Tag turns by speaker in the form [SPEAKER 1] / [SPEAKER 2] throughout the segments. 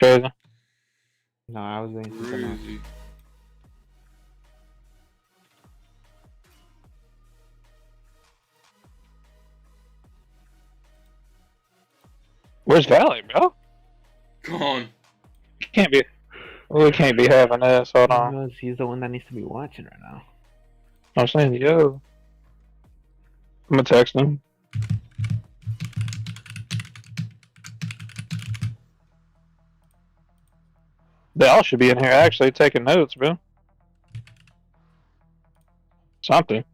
[SPEAKER 1] Crazy.
[SPEAKER 2] No, I was doing something else.
[SPEAKER 3] Crazy.
[SPEAKER 1] Where's Valley, bro?
[SPEAKER 3] Gone.
[SPEAKER 1] Can't be. We can't be having this. Hold on.
[SPEAKER 2] Because he's the one that needs to be watching right now.
[SPEAKER 1] I'm saying, yo. I'm gonna text him. They all should be in here actually taking notes, bro. Something.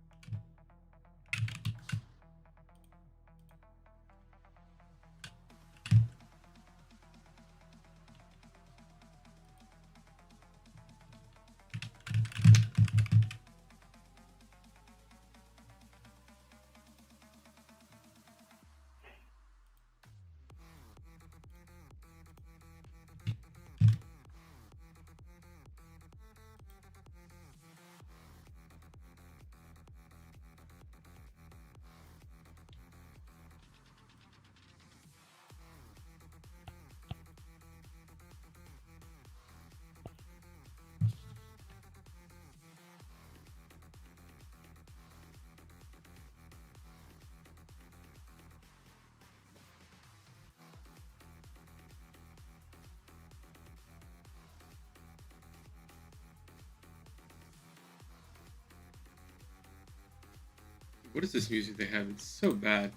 [SPEAKER 3] What is this music they have? It's so bad.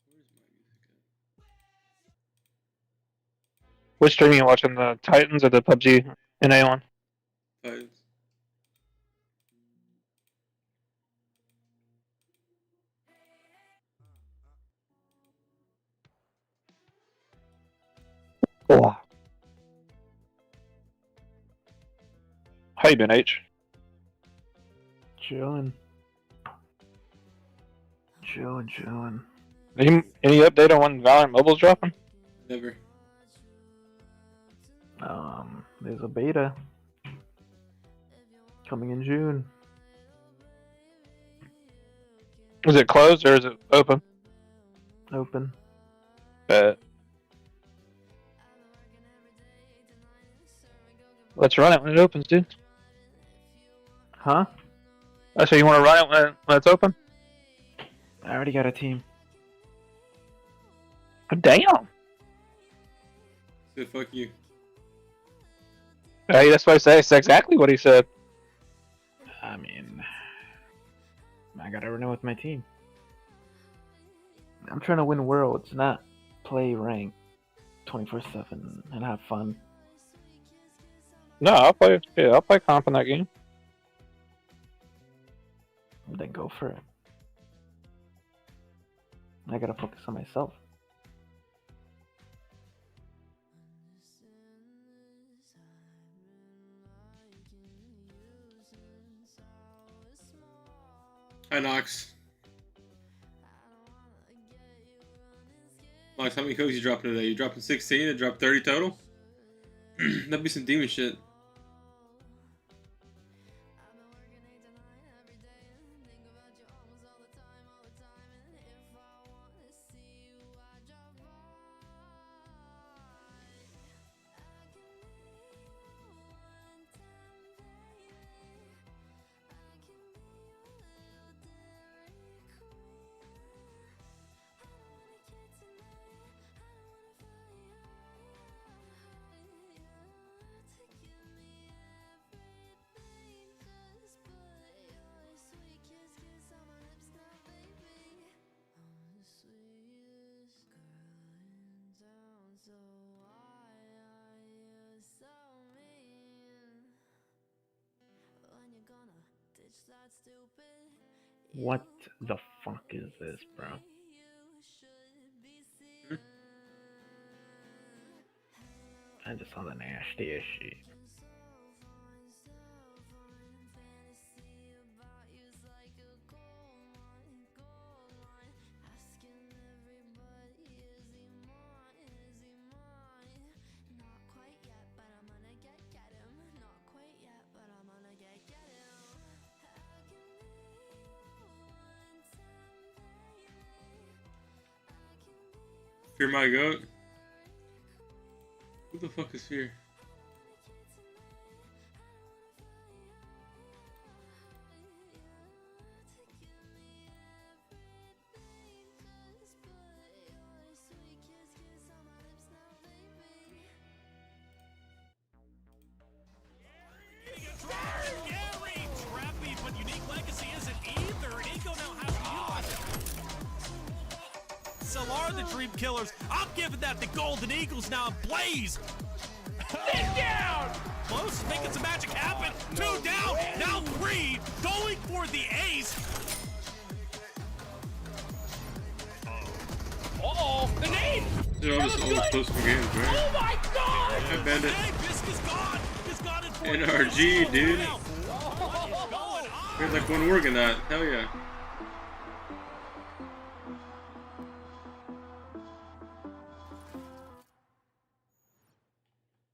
[SPEAKER 3] Where's my music
[SPEAKER 1] Which stream are you watching? The Titans or the PUBG NA one?
[SPEAKER 3] at? Titans.
[SPEAKER 1] Cool. How you been, H?
[SPEAKER 2] Chilling. Chilling.
[SPEAKER 1] Any update on when Valorant Mobile's dropping?
[SPEAKER 3] Never.
[SPEAKER 2] There's a beta coming in June.
[SPEAKER 1] Is it closed or is it open?
[SPEAKER 2] Open.
[SPEAKER 1] Let's run it when it opens, dude.
[SPEAKER 2] Huh?
[SPEAKER 1] Oh, so you want to run it when it's open?
[SPEAKER 2] I already got a team.
[SPEAKER 1] Oh, damn.
[SPEAKER 3] Say fuck you.
[SPEAKER 1] Hey, that's what I say. It's exactly what he said.
[SPEAKER 2] I mean, I gotta run it with my team. I'm trying to win worlds, not play rank 24/7 and have fun.
[SPEAKER 1] No, I'll play. Yeah, I'll play comp in that game.
[SPEAKER 2] Then go for it. I gotta focus on myself.
[SPEAKER 3] Hi, Knox. Knox, how many codes you dropping today? You dropping 16 and dropped 30 total? That'd be some demon shit.
[SPEAKER 2] What the fuck is this, bro? I just saw the nastiest shit.
[SPEAKER 3] Fear my goat. Who the fuck is Fear?
[SPEAKER 4] The Dream Killers. I'm giving that the Golden Eagles now ablaze. Sit down! Close, making some magic happen. 2 down, now 3. Going for the ace. Uh-oh, the nade!
[SPEAKER 3] They're all just old close for games, right?
[SPEAKER 4] Oh my god!
[SPEAKER 3] I bet it.
[SPEAKER 4] Bisk is gone. He's gone in for
[SPEAKER 3] NRG, dude. There's like one word in that. Hell yeah.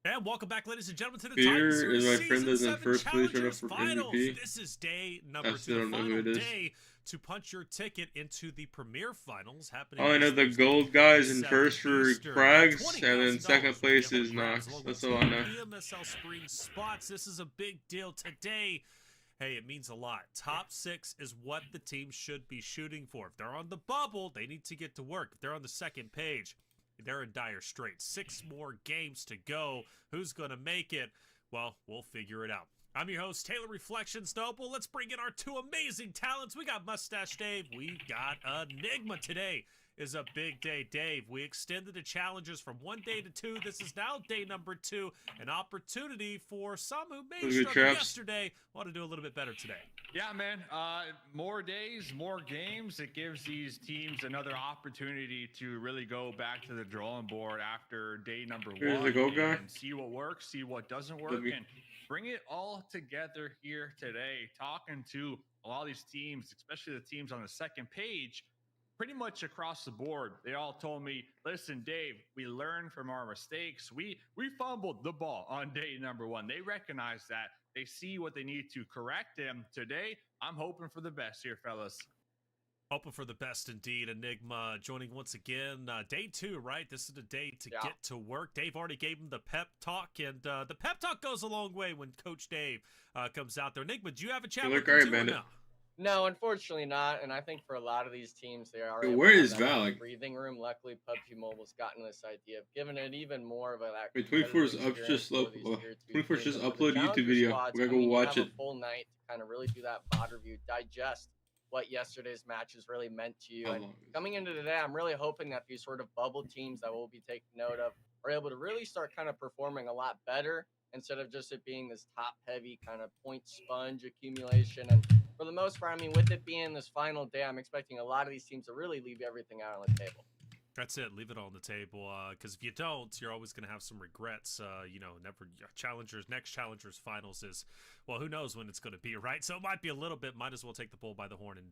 [SPEAKER 4] And welcome back, ladies and gentlemen, to the
[SPEAKER 3] Fear
[SPEAKER 4] Titans
[SPEAKER 3] is my friend that's in
[SPEAKER 4] Season
[SPEAKER 3] first
[SPEAKER 4] 7
[SPEAKER 3] place right up for
[SPEAKER 4] Finals.
[SPEAKER 3] MVP.
[SPEAKER 4] This is day number
[SPEAKER 3] I
[SPEAKER 4] 2,
[SPEAKER 3] still
[SPEAKER 4] the
[SPEAKER 3] don't know who
[SPEAKER 4] final
[SPEAKER 3] it is.
[SPEAKER 4] day to punch your ticket into the Premier Finals happening.
[SPEAKER 3] All I know, the
[SPEAKER 4] this
[SPEAKER 3] gold guys in
[SPEAKER 4] 7
[SPEAKER 3] first for
[SPEAKER 4] Eastern.
[SPEAKER 3] Crags, and then
[SPEAKER 4] $20,000
[SPEAKER 3] second place
[SPEAKER 4] Yellow
[SPEAKER 3] is
[SPEAKER 4] Crabs,
[SPEAKER 3] Knox.
[SPEAKER 4] along
[SPEAKER 3] That's
[SPEAKER 4] with
[SPEAKER 3] all I know.
[SPEAKER 4] EMSL Spring spots. This is a big deal today. Hey, it means a lot. Top 6 is what the team should be shooting for. If they're on the bubble, they need to get to work. If they're on the second page, they're in dire straits. 6 more games to go. Who's going to make it? Well, we'll figure it out. I'm your host, Taylor Reflections Noble. Let's bring in our 2 amazing talents. We got Mustache Dave. We got Enigma today. Is a big day, Dave. We extended the challenges from 1 day to 2. This is now day number 2. An opportunity for some who may struggle yesterday want to do a little bit better today.
[SPEAKER 5] Yeah, man. More days, more games. It gives these teams another opportunity to really go back to the drawing board after day number 1.
[SPEAKER 3] Here's the gold guy.
[SPEAKER 5] And see what works, see what doesn't work, and bring it all together here today. Talking to a lot of these teams, especially the teams on the second page, pretty much across the board. They all told me, listen, Dave, we learned from our mistakes. We fumbled the ball on day number 1. They recognize that. They see what they need to correct. And today, I'm hoping for the best here, fellas.
[SPEAKER 4] Hoping for the best indeed. Enigma joining once again. Day 2, right? This is the day to get to work. Dave already gave him the pep talk, and the pep talk goes a long way when Coach Dave comes out there. Enigma, do you have a chat with him too or no?
[SPEAKER 6] No, unfortunately not. And I think for a lot of these teams, they are
[SPEAKER 3] where is Val?
[SPEAKER 6] Breathing room. Luckily, PUBG Mobile's gotten this idea of giving it even more of a.
[SPEAKER 3] Wait, 24 is up. Just 24 is just upload a YouTube video. We gotta go watch it.
[SPEAKER 6] A full night to kind of really do that VOD review, digest what yesterday's matches really meant to you. And coming into today, I'm really hoping that these sort of bubble teams that we'll be taking note of are able to really start kind of performing a lot better instead of just it being this top-heavy kind of point sponge accumulation. And for the most part, I mean, with it being this final day, I'm expecting a lot of these teams to really leave everything out on the table.
[SPEAKER 4] That's it. Leave it on the table. Because if you don't, you're always going to have some regrets. Next challengers finals is, well, who knows when it's going to be, right? So it might be a little bit. Might as well take the bull by the horn and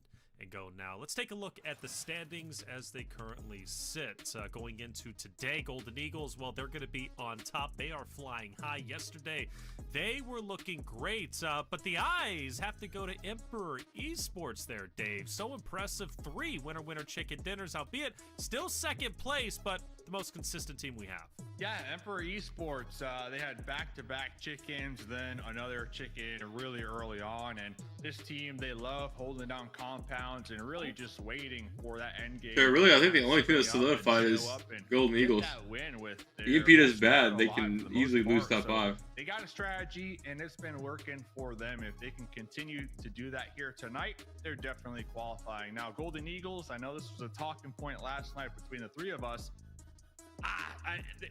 [SPEAKER 4] go now. Let's take a look at the standings as they currently sit. Going into today, Golden Eagles, well, they're going to be on top. They are flying high. Yesterday, they were looking great, but the eyes have to go to Emperor Esports there, Dave. So impressive. 3 winner chicken dinners, albeit still second place, but the most consistent team we have.
[SPEAKER 5] Yeah, Emperor Esports, they had back-to-back chickens, then another chicken really early on, and this team, they love holding down compounds and really just waiting for that end game.
[SPEAKER 3] Yeah, really, I think the only thing that's solidified is Golden Eagles. EMP does bad, they can easily lose top 5.
[SPEAKER 5] They got a strategy, and it's been working for them. If they can continue to do that here tonight, they're definitely qualifying. Now, Golden Eagles, I know this was a talking point last night between the 3 of us.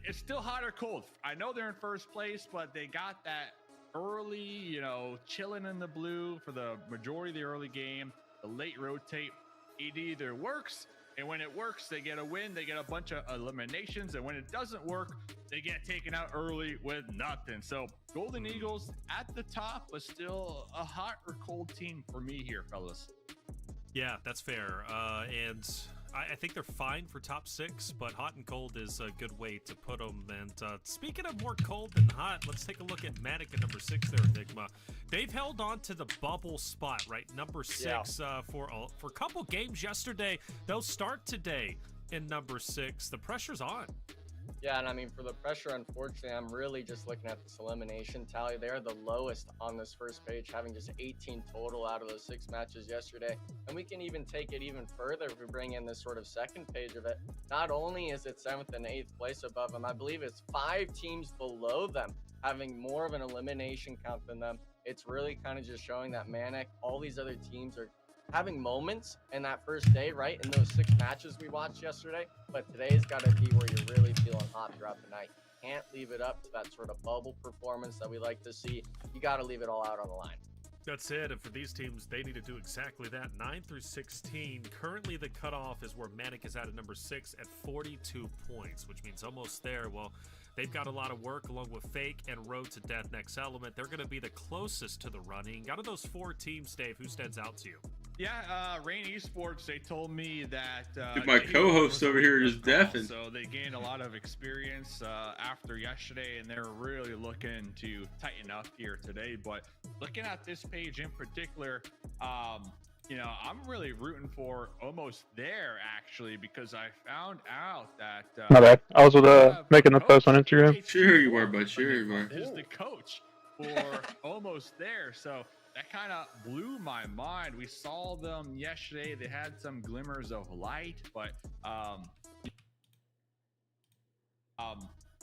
[SPEAKER 5] It's still hot or cold. I know they're in first place, but they got that early, chilling in the blue for the majority of the early game. The late rotate, it either works, and when it works, they get a win. They get a bunch of eliminations, and when it doesn't work, they get taken out early with nothing. So Golden Eagles at the top, but still a hot or cold team for me here, fellas.
[SPEAKER 4] Yeah, that's fair. And I think they're fine for top 6, but hot and cold is a good way to put them. And speaking of more cold than hot, let's take a look at Matic at number 6 there, Enigma. They've held on to the bubble spot, right? Number 6 for a couple games yesterday. They'll start today. in number 6. The pressure's on.
[SPEAKER 6] Yeah, and I mean, for the pressure, unfortunately, I'm really just looking at this elimination tally. They are the lowest on this first page, having just 18 total out of those 6 matches yesterday. And we can even take it even further if we bring in this sort of second page of it. Not only is it 7th and 8th place above them, I believe it's 5 teams below them having more of an elimination count than them. It's really kind of just showing that Manic, all these other teams are having moments in that first day, right? In those 6 matches we watched yesterday. But today's got to be where you're really feeling hot throughout the night. You can't leave it up to that sort of bubble performance that we like to see. You got to leave it all out on the line.
[SPEAKER 4] That's it. And for these teams, they need to do exactly that. 9 through 16. Currently, the cutoff is where Manic is at number 6 at 42 points, which means almost there. Well, they've got a lot of work along with Fake and Road to Death Next Element. They're going to be the closest to the running. Out of those 4 teams, Dave, who stands out to you?
[SPEAKER 5] Yeah, Rain Esports, they told me that
[SPEAKER 3] Dude, my co-host over here is deafened.
[SPEAKER 5] So they gained a lot of experience after yesterday, and they're really looking to tighten up here today. But looking at this page in particular, you know, I'm really rooting for almost there, actually, because I found out that
[SPEAKER 1] My bad. I was making a post on Instagram.
[SPEAKER 3] Sure you were, bud. Sure you were.
[SPEAKER 5] Is the coach for almost there. So that kind of blew my mind. We saw them yesterday. They had some glimmers of light, but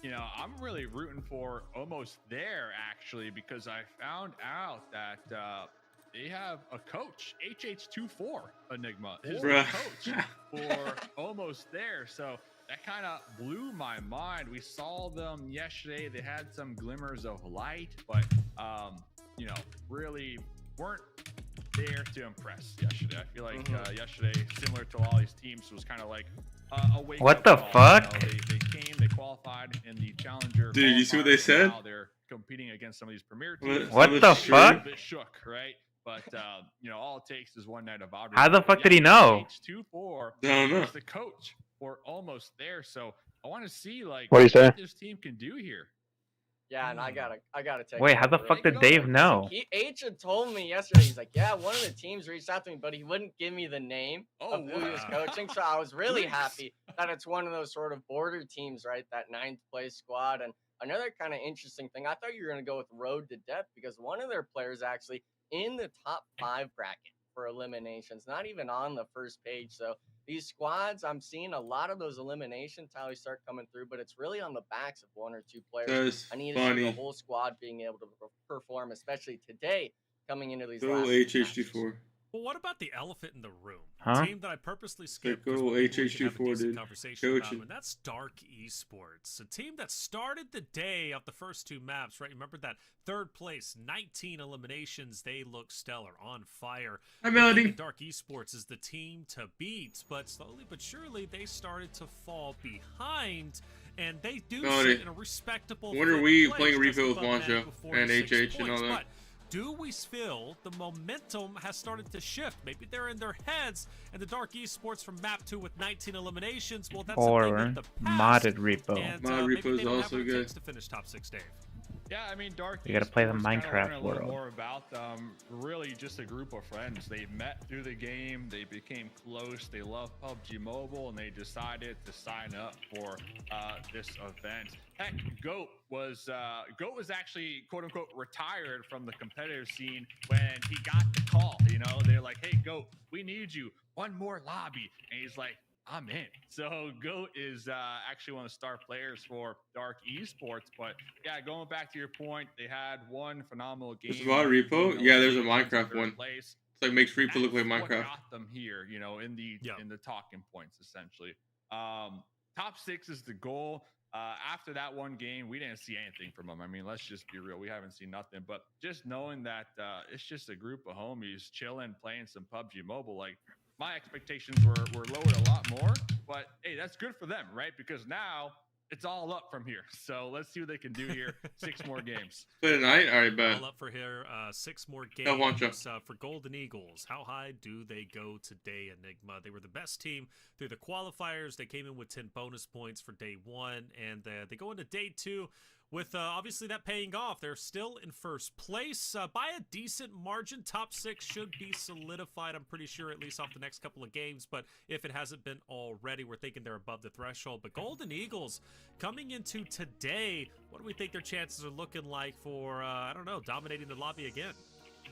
[SPEAKER 5] you know, I'm really rooting for almost there, actually, because I found out that they have a coach, HH24 Enigma is the coach for almost there. So that kind of blew my mind. We saw them yesterday. They had some glimmers of light, but you know, really weren't there to impress yesterday. I feel like yesterday, similar to all these teams, was kind of like a wake
[SPEAKER 7] What the
[SPEAKER 5] call.
[SPEAKER 7] fuck?
[SPEAKER 5] You know, they came, they qualified in the Challenger.
[SPEAKER 3] Dude, you see what they said?
[SPEAKER 5] Now they're competing against some of these premier teams.
[SPEAKER 7] What the fuck?
[SPEAKER 5] A bit shook, right? But you know, all it takes is one night of outing.
[SPEAKER 7] How the fuck did he know?
[SPEAKER 5] H24
[SPEAKER 3] I don't know.
[SPEAKER 5] is the coach for almost there. So I want to see like
[SPEAKER 1] What do you say?
[SPEAKER 5] what this team can do here.
[SPEAKER 6] Yeah, and I gotta take.
[SPEAKER 7] Wait, how the
[SPEAKER 6] over.
[SPEAKER 7] fuck did Dave know?
[SPEAKER 6] H had told me yesterday. He's like, yeah, one of the teams reached out to me, but he wouldn't give me the name of who he was coaching. So I was really happy that it's one of those sort of border teams, right? That 9th place squad. And another kind of interesting thing, I thought you were gonna go with Road to Death because one of their players actually in the top 5 bracket for eliminations, not even on the first page. So these squads, I'm seeing a lot of those elimination tallies start coming through, but it's really on the backs of 1 or 2 players.
[SPEAKER 3] That's
[SPEAKER 6] I need to see the whole squad being able to perform, especially today, coming into these last
[SPEAKER 3] HH24.
[SPEAKER 4] Well, what about the elephant in the room?
[SPEAKER 7] Huh?
[SPEAKER 4] A team that I purposely skipped.
[SPEAKER 3] Go HH24, dude. Coaching.
[SPEAKER 4] And that's Dark Esports, a team that started the day off the first 2 maps, right? Remember that 3rd place, 19 eliminations. They look stellar, on fire.
[SPEAKER 3] Hi, Melody.
[SPEAKER 4] Dark Esports is the team to beat, but slowly but surely they started to fall behind, and they do sit in a respectable.
[SPEAKER 3] When are we
[SPEAKER 4] place
[SPEAKER 3] playing
[SPEAKER 4] just
[SPEAKER 3] refill with
[SPEAKER 4] above
[SPEAKER 3] Wancho
[SPEAKER 4] Manic
[SPEAKER 3] and
[SPEAKER 4] 46
[SPEAKER 3] HH and all
[SPEAKER 4] points.
[SPEAKER 3] that?
[SPEAKER 4] But do we feel the momentum has started to shift? Maybe they're in their heads, and the Dark Esports from map 2 with 19 eliminations. Well, that's a thing of the past.
[SPEAKER 7] modded repo.
[SPEAKER 4] And,
[SPEAKER 3] Mod
[SPEAKER 4] maybe
[SPEAKER 3] repo is
[SPEAKER 4] they don't have
[SPEAKER 3] also
[SPEAKER 4] what it
[SPEAKER 3] good.
[SPEAKER 4] takes to finish top 6, Dave.
[SPEAKER 5] Yeah, I mean, Dark.
[SPEAKER 7] You gotta play the
[SPEAKER 5] Esports, kinda
[SPEAKER 7] Minecraft
[SPEAKER 5] learn a little
[SPEAKER 7] world.
[SPEAKER 5] more about them. Really, just a group of friends. They met through the game. They became close. They love PUBG Mobile, and they decided to sign up for this event. Heck, Goat was actually quote unquote retired from the competitive scene when he got the call. You know, they're like, "Hey, Goat, we need you. One more lobby," and he's like, I'm in. So Goat is actually one of the star players for Dark Esports. But yeah, going back to your point, they had one phenomenal game.
[SPEAKER 3] There's a lot of repo. Yeah, there's a Minecraft one. It's like makes repo look like Minecraft.
[SPEAKER 5] What got them here, you know, in the talking points essentially. Top 6 is the goal. After that one game, we didn't see anything from them. I mean, let's just be real. We haven't seen nothing. But just knowing that it's just a group of homies chilling, playing some PUBG Mobile, like, my expectations were lowered a lot more, but hey, that's good for them, right? Because now it's all up from here. So let's see what they can do here. 6 more games.
[SPEAKER 3] Play tonight? All right, bad.
[SPEAKER 4] All up for here. 6 more games for Golden Eagles. How high do they go today, Enigma? They were the best team through the qualifiers. They came in with 10 bonus points for day 1, and they go into day 2 with obviously that paying off. They're still in first place by a decent margin. Top 6 should be solidified, I'm pretty sure, at least off the next couple of games. But if it hasn't been already, we're thinking they're above the threshold. But Golden Eagles coming into today, what do we think their chances are looking like for, I don't know, dominating the lobby again?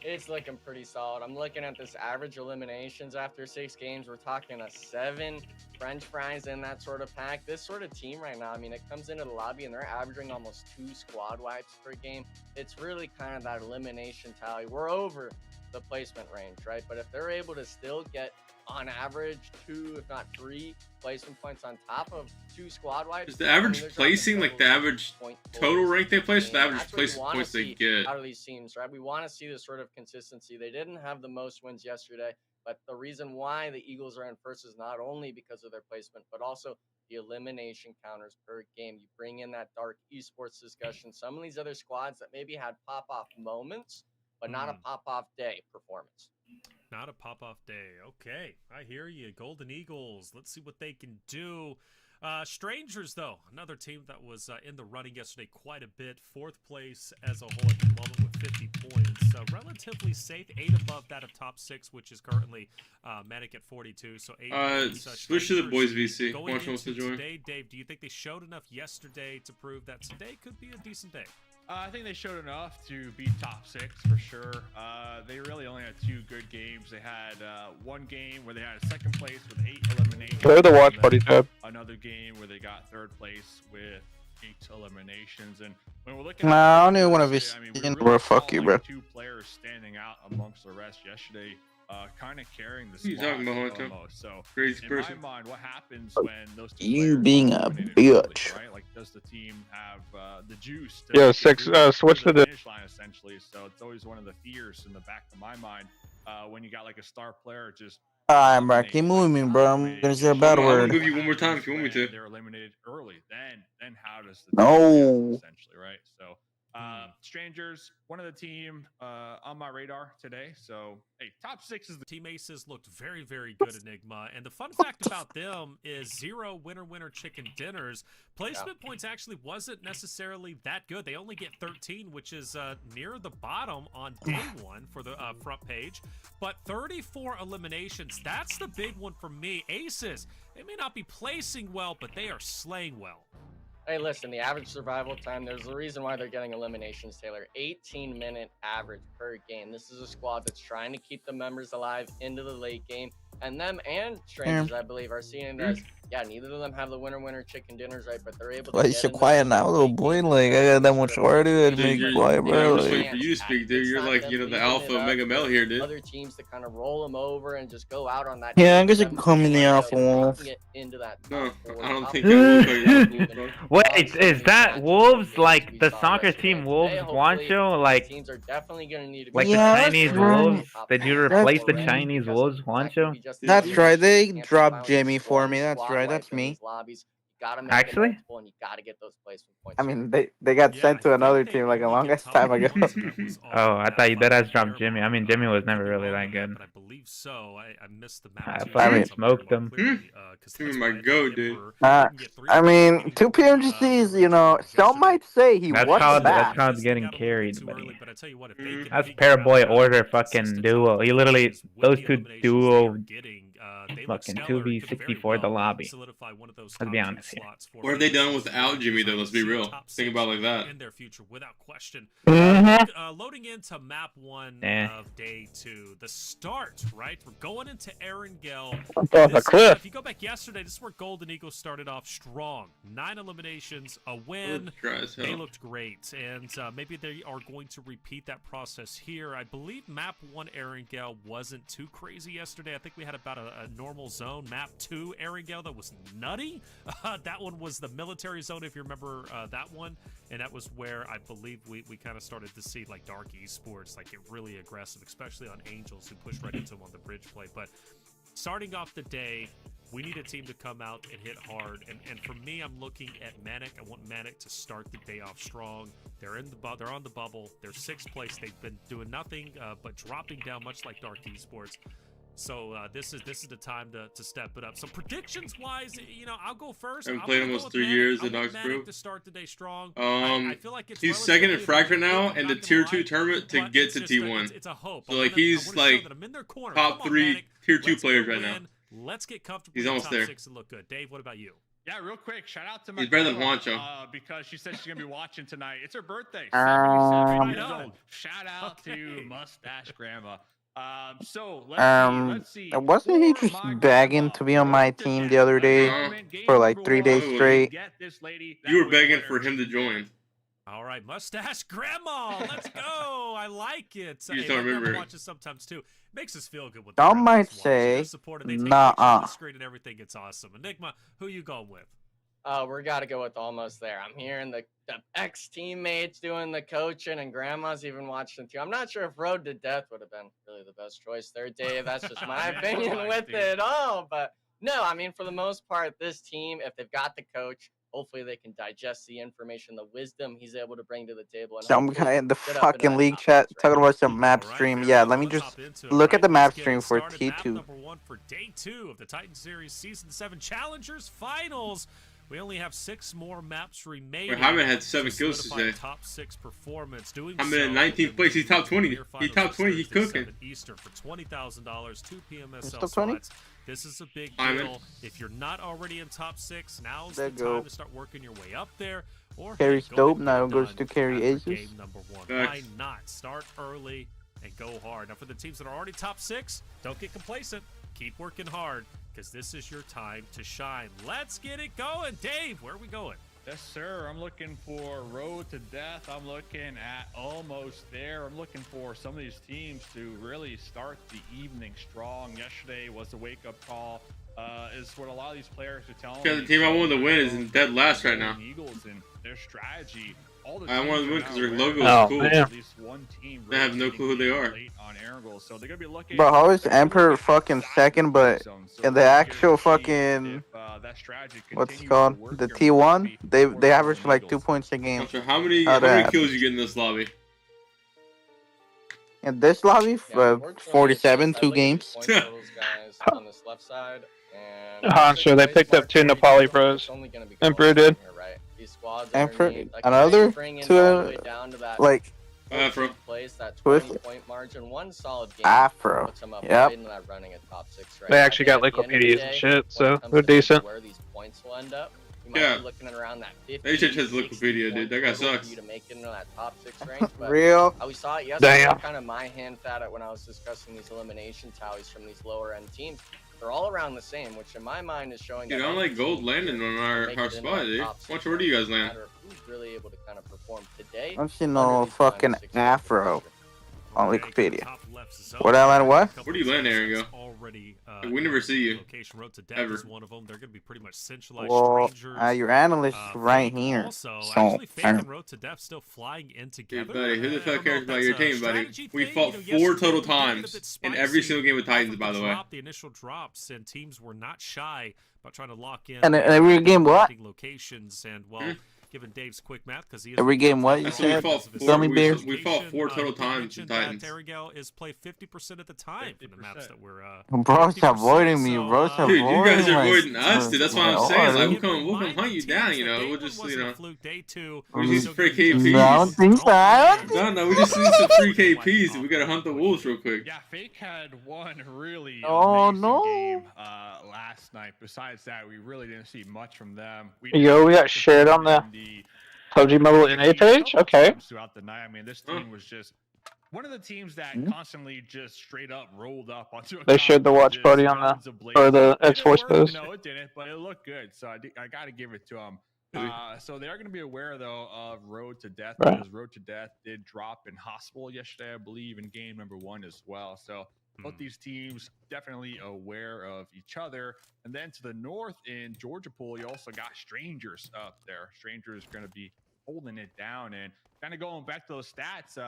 [SPEAKER 6] It's looking pretty solid. I'm looking at this average eliminations after 6 games. We're talking a 7 French fries in that sort of pack. This sort of team right now, I mean, it comes into the lobby and they're averaging almost 2 squad wipes per game. It's really kind of that elimination tally. We're over the placement range, right? But if they're able to still get on average 2, if not 3 placement points on top of 2 squad wipes.
[SPEAKER 3] Is the average placing like the average total rank they place, or the average placement points they get?
[SPEAKER 6] Out of these teams, right? We want to see this sort of consistency. They didn't have the most wins yesterday, but the reason why the Eagles are in first is not only because of their placement, but also the elimination counters per game. You bring in that dark esports discussion. Some of these other squads that maybe had pop-off moments, but not a pop-off day performance.
[SPEAKER 4] Not a pop-off day. Okay, I hear you. Golden Eagles. Let's see what they can do. Strangers, though, another team that was in the running yesterday quite a bit. 4th place as a whole at the moment with 50 points. Relatively safe, 8 above that of top 6, which is currently Manic at 42. So 8 points.
[SPEAKER 3] Switch to the boys VC.
[SPEAKER 4] Going
[SPEAKER 3] Watch wants to join.
[SPEAKER 4] today, Dave, do you think they showed enough yesterday to prove that today could be a decent day?
[SPEAKER 5] I think they showed enough to beat top 6 for sure. They really only had 2 good games. They had one game where they had a 2nd place with 8 eliminations.
[SPEAKER 1] Play the watch party tab.
[SPEAKER 5] Another game where they got 3rd place with 8 eliminations. And when we're looking
[SPEAKER 8] I don't even want to visit.
[SPEAKER 5] I mean,
[SPEAKER 8] Bro, fuck you, bro.
[SPEAKER 5] 2 players standing out amongst the rest yesterday. Kind of carrying the
[SPEAKER 3] What are you
[SPEAKER 5] squad
[SPEAKER 3] talking about, Hunter?
[SPEAKER 5] almost. So
[SPEAKER 3] Crazy
[SPEAKER 5] in
[SPEAKER 3] person.
[SPEAKER 5] my mind, what happens when those 2
[SPEAKER 8] You
[SPEAKER 5] players
[SPEAKER 8] being
[SPEAKER 5] are
[SPEAKER 8] a
[SPEAKER 5] eliminated early,
[SPEAKER 8] bitch.
[SPEAKER 5] right? Like, does the team have the juice to
[SPEAKER 1] Yo,
[SPEAKER 5] get
[SPEAKER 1] 6,
[SPEAKER 5] through
[SPEAKER 1] switch to the...
[SPEAKER 5] finish line, essentially? So it's always one of the fears in the back of my mind when you got like a star player just.
[SPEAKER 8] Alright, bro. Keep moving me, bro. I'm gonna say a bad
[SPEAKER 3] I'm
[SPEAKER 8] word.
[SPEAKER 3] gonna move you one more time if you want me to.
[SPEAKER 5] They're eliminated early. Then how does the
[SPEAKER 8] No.
[SPEAKER 5] team react, essentially, right? So Strangers, one of the team on my radar today. So hey, top 6 is the
[SPEAKER 4] Team Aces looked very, very good, Enigma. And the fun fact about them is 0 winner chicken dinners. Placement points actually wasn't necessarily that good. They only get 13, which is near the bottom on day 1 for the front page. But 34 eliminations, that's the big one for me. Aces, they may not be placing well, but they are slaying well.
[SPEAKER 6] Hey, listen, the average survival time, there's a reason why they're getting eliminations, Taylor. 18-minute average per game. This is a squad that's trying to keep the members alive into the late game. And them and Strangers, I believe, are seeing it as, yeah, neither of them have the winner chicken dinners, right? But they're able to
[SPEAKER 8] Why you so quiet now, little boy? Like, I got that much harder to make quiet,
[SPEAKER 3] Yeah,
[SPEAKER 8] bro.
[SPEAKER 3] I'm just
[SPEAKER 8] Like,
[SPEAKER 3] waiting for you to speak, dude. You're like, you know, the alpha mega male here, dude.
[SPEAKER 6] Other teams to kind of roll them over and just go out on that.
[SPEAKER 8] yeah, I guess you can call me the alpha wolf.
[SPEAKER 6] Into that
[SPEAKER 3] No, I don't think that will go.
[SPEAKER 7] Wait, is that Wolves like the soccer team Wolves Wancho? Like
[SPEAKER 6] teams are definitely going to need to be
[SPEAKER 7] the
[SPEAKER 8] Yeah,
[SPEAKER 7] Chinese
[SPEAKER 8] that's right.
[SPEAKER 7] Wolves? Did you replace the Chinese Wolves Wancho?
[SPEAKER 8] That's right. They dropped Jamie for me. That's right. That's me.
[SPEAKER 7] Actually?
[SPEAKER 6] And you gotta get those placement points.
[SPEAKER 8] I mean, they got
[SPEAKER 4] Yeah,
[SPEAKER 8] sent
[SPEAKER 4] I
[SPEAKER 8] to another
[SPEAKER 4] think they
[SPEAKER 8] team like a
[SPEAKER 4] really
[SPEAKER 8] long
[SPEAKER 4] get
[SPEAKER 8] ass time ago.
[SPEAKER 7] Oh, I thought you dead ass dropped Jimmy. I mean, Jimmy was never really that good.
[SPEAKER 4] But I believe so. I missed the
[SPEAKER 7] I
[SPEAKER 4] map.
[SPEAKER 7] finally smoked him.
[SPEAKER 3] Jimmy might go, dude.
[SPEAKER 8] I mean, 2 PMGCs, you know, some might say he
[SPEAKER 7] That's
[SPEAKER 8] was
[SPEAKER 7] called
[SPEAKER 8] bad.
[SPEAKER 7] that's called getting carried, buddy.
[SPEAKER 4] But I tell you what, if they can
[SPEAKER 7] That's
[SPEAKER 4] figure out
[SPEAKER 7] Paraboy
[SPEAKER 4] how
[SPEAKER 7] order
[SPEAKER 4] to
[SPEAKER 7] fucking
[SPEAKER 4] system
[SPEAKER 7] duo. He literally
[SPEAKER 4] with
[SPEAKER 7] those
[SPEAKER 4] the
[SPEAKER 7] 2
[SPEAKER 4] eliminations
[SPEAKER 7] duo
[SPEAKER 4] they are getting, they look
[SPEAKER 7] fucking
[SPEAKER 4] stellar.
[SPEAKER 7] 2v64 the lobby.
[SPEAKER 4] Solidify one of those
[SPEAKER 7] Let's be
[SPEAKER 4] top
[SPEAKER 7] honest
[SPEAKER 4] 2
[SPEAKER 7] here.
[SPEAKER 4] slots for
[SPEAKER 3] What have they done without Jimmy, though? Let's be real.
[SPEAKER 4] Top
[SPEAKER 3] Think about it like that.
[SPEAKER 4] in their future, without question.
[SPEAKER 8] Mhm.
[SPEAKER 4] Loading into map 1
[SPEAKER 7] Eh.
[SPEAKER 4] of day 2, the start. Right, we're going into Erangel.
[SPEAKER 1] Off
[SPEAKER 4] This
[SPEAKER 1] a
[SPEAKER 4] is-
[SPEAKER 1] cliff.
[SPEAKER 4] If you go back yesterday, this is where Golden Eagles started off strong. 9 eliminations, a win.
[SPEAKER 3] Dry as
[SPEAKER 4] They
[SPEAKER 3] hell.
[SPEAKER 4] looked great, and maybe they are going to repeat that process here. I believe map 1 Erangel wasn't too crazy yesterday. I think we had about a normal zone. Map 2 Erangel that was nutty. That one was the military zone, if you remember that one, and that was where I believe we kind of started to see like dark esports like get really aggressive, especially on Angels who pushed right into them on the bridge play. But starting off the day, we need a team to come out and hit hard. And for me, I'm looking at Manic. I want Manic to start the day off strong. They're on the bubble. They're 6th place. They've been doing nothing but dropping down, much like Dark Esports. So this is the time to step it up. So predictions wise, you know, I'll go first.
[SPEAKER 3] I've played almost 3 years at Knox Brew.
[SPEAKER 4] To start the day strong.
[SPEAKER 3] I
[SPEAKER 4] feel like it's
[SPEAKER 3] he's second in Fracture now in the Tier 2 tournament to get to T1.
[SPEAKER 4] It's a hope.
[SPEAKER 3] So like he's like top 3 Tier 2 players right now.
[SPEAKER 4] Let's get comfortable.
[SPEAKER 3] He's almost there.
[SPEAKER 4] 6 and look good. Dave, what about you?
[SPEAKER 5] Yeah, real quick, shout out to my
[SPEAKER 3] He's better than Juancho.
[SPEAKER 5] Because she said she's gonna be watching tonight. It's her birthday. 77 years old. Shout out to Mustache Grandma. So let's see.
[SPEAKER 8] Wasn't he just begging to be on my team the other day for like 3 days straight?
[SPEAKER 3] You were begging for him to join.
[SPEAKER 4] All right, Mustache Grandma, let's go. I like it.
[SPEAKER 3] You just don't remember.
[SPEAKER 4] Watch it sometimes too. Makes us feel good with
[SPEAKER 8] Some might say, nah.
[SPEAKER 4] Screen and everything gets awesome. Enigma, who you going with?
[SPEAKER 6] We gotta go with almost there. I'm hearing the ex-teammates doing the coaching, and Grandma's even watching too. I'm not sure if Road to Death would have been really the best choice there, Dave. That's just my opinion with it all. But no, I mean, for the most part, this team, if they've got the coach, hopefully they can digest the information, the wisdom he's able to bring to the table. And
[SPEAKER 8] some guy in the fucking league chat talking about some map stream. Yeah, let me just look at the map stream for T2.
[SPEAKER 4] Number 1 for day 2 of the Titan Series Season 7 Challengers Finals. We only have 6 more maps remaining.
[SPEAKER 3] Hyman had 7 kills today.
[SPEAKER 4] Top 6 performance. Doing
[SPEAKER 3] I'm in 19th place. He's top 20. He's top 20. He's cooking.
[SPEAKER 4] Eastern for $20,000. 2 PMSL
[SPEAKER 8] top 20?
[SPEAKER 4] slots. This is a big deal. If you're not already in top 6, now's the time to start working your way up there. Or
[SPEAKER 8] Carry's dope. Now goes to carry aces.
[SPEAKER 4] Game number 1. Why not start early and go hard? Now for the teams that are already top 6, don't get complacent. Keep working hard, because this is your time to shine. Let's get it going. Dave, where are we going?
[SPEAKER 5] Yes, sir. I'm looking for Road to Death. I'm looking at almost there. I'm looking for some of these teams to really start the evening strong. Yesterday was a wake-up call. Is what a lot of these players are telling me.
[SPEAKER 3] The team I wanted to win is in dead last right now.
[SPEAKER 5] Eagles and their strategy.
[SPEAKER 3] I wanted to win because their logo is cool.
[SPEAKER 8] Man.
[SPEAKER 3] They have no clue who they are.
[SPEAKER 5] So they're gonna be looking.
[SPEAKER 8] Bro, how is Emperor fucking second, but in the actual fucking what's it called? The T1, they average like 2 points a game.
[SPEAKER 3] So how many kills you get in this lobby?
[SPEAKER 8] In this lobby, 47, 2 games.
[SPEAKER 6] On this left side,
[SPEAKER 1] I'm sure they picked up 2 Nepali pros. Emperor did.
[SPEAKER 8] Emperor, another 2, like
[SPEAKER 3] Afro.
[SPEAKER 6] Place that 20-point margin, 1 solid game.
[SPEAKER 8] Afro.
[SPEAKER 6] Puts them up
[SPEAKER 8] Yep.
[SPEAKER 6] in that running at top 6 right
[SPEAKER 1] They actually
[SPEAKER 6] now.
[SPEAKER 1] got Lycopedias and shit, so
[SPEAKER 6] When it
[SPEAKER 1] they're
[SPEAKER 6] comes to
[SPEAKER 1] decent.
[SPEAKER 6] where these points will end up, you might
[SPEAKER 3] Yeah.
[SPEAKER 6] be looking at around that 50,
[SPEAKER 3] They should just
[SPEAKER 6] 60
[SPEAKER 3] Lycopedia, dude. That guy
[SPEAKER 6] point total
[SPEAKER 3] sucks.
[SPEAKER 6] for you to make it into that top 6 range. But
[SPEAKER 8] Real.
[SPEAKER 6] we saw it yesterday.
[SPEAKER 1] Damn.
[SPEAKER 6] Kind of my hand fat at when I was discussing these elimination tallies from these lower end teams. They're all around the same, which in my mind is showing.
[SPEAKER 3] Dude, I don't like gold landing on our spot, dude. Watch, where do you guys land?
[SPEAKER 6] Who's really able to kind of perform today?
[SPEAKER 8] I've seen no fucking Afro on Wikipedia.
[SPEAKER 4] Top left zone.
[SPEAKER 8] Where I land what?
[SPEAKER 3] Where do you land, Aaron?
[SPEAKER 4] Already,
[SPEAKER 3] We never see you.
[SPEAKER 4] Location Road to Death
[SPEAKER 3] Ever.
[SPEAKER 4] is one of them. They're going to be pretty much centralized
[SPEAKER 8] Well,
[SPEAKER 4] strangers.
[SPEAKER 8] your analyst is right here.
[SPEAKER 4] Also,
[SPEAKER 8] So,
[SPEAKER 4] actually, Faith and Road to Death still flying in together.
[SPEAKER 3] Dude, buddy, who the
[SPEAKER 4] I
[SPEAKER 3] fuck
[SPEAKER 4] don't know
[SPEAKER 3] cares
[SPEAKER 4] if
[SPEAKER 3] about
[SPEAKER 4] that's
[SPEAKER 3] your
[SPEAKER 4] a
[SPEAKER 3] team, buddy?
[SPEAKER 4] strategy
[SPEAKER 3] We
[SPEAKER 4] thing.
[SPEAKER 3] fought
[SPEAKER 4] You know,
[SPEAKER 3] 4
[SPEAKER 4] yesterday
[SPEAKER 3] total
[SPEAKER 4] we made it a
[SPEAKER 3] times
[SPEAKER 4] bit
[SPEAKER 3] in every
[SPEAKER 4] spicy
[SPEAKER 3] single game with
[SPEAKER 4] off of
[SPEAKER 3] Titans, by the way.
[SPEAKER 4] The initial drops, and teams were not shy about trying to lock in.
[SPEAKER 8] And every game what?
[SPEAKER 4] Locations and well. Given Dave's quick math, because he is
[SPEAKER 8] Every game what you
[SPEAKER 3] So we
[SPEAKER 8] said?
[SPEAKER 3] fought
[SPEAKER 8] Gummy
[SPEAKER 3] four,
[SPEAKER 8] bears?
[SPEAKER 3] we fought 4 total times in
[SPEAKER 4] mentioned
[SPEAKER 3] Titans.
[SPEAKER 4] Terragel is play 50% of the time for the maps that we're.
[SPEAKER 8] Bro's avoiding me. Bro's
[SPEAKER 4] so,
[SPEAKER 8] avoiding
[SPEAKER 3] Dude, you guys are
[SPEAKER 8] my-
[SPEAKER 3] avoiding us, dude. That's what I'm saying. Like,
[SPEAKER 8] Lord.
[SPEAKER 3] we'll come hunt you down, you know. We'll just, you know.
[SPEAKER 4] Day 2.
[SPEAKER 3] We need some free KPs.
[SPEAKER 8] No, I don't think so. I don't think
[SPEAKER 3] No, we just need some free KPs. We gotta hunt the wolves real quick.
[SPEAKER 5] Yeah, Fake had one really
[SPEAKER 8] Oh,
[SPEAKER 5] amazing
[SPEAKER 8] no.
[SPEAKER 5] game last night. Besides that, we really didn't see much from them.
[SPEAKER 1] Yo, we got shared on the PUBG Mobile NA page? Okay.
[SPEAKER 5] Throughout the night, I mean, this team was just one of the teams that constantly just straight up rolled up onto a
[SPEAKER 1] They shared the watch party on the X-Force post.
[SPEAKER 5] No, it didn't, but it looked good, so I got to give it to them. So they are going to be aware, though, of Road to Death,
[SPEAKER 1] Right.
[SPEAKER 5] because Road to Death did drop in Hospital yesterday, I believe, in game number 1 as well. So both these teams definitely aware of each other. And then to the north in Georgia Pool, you also got Strangers up there. Strangers going to be holding it down. And kind of going back to those stats,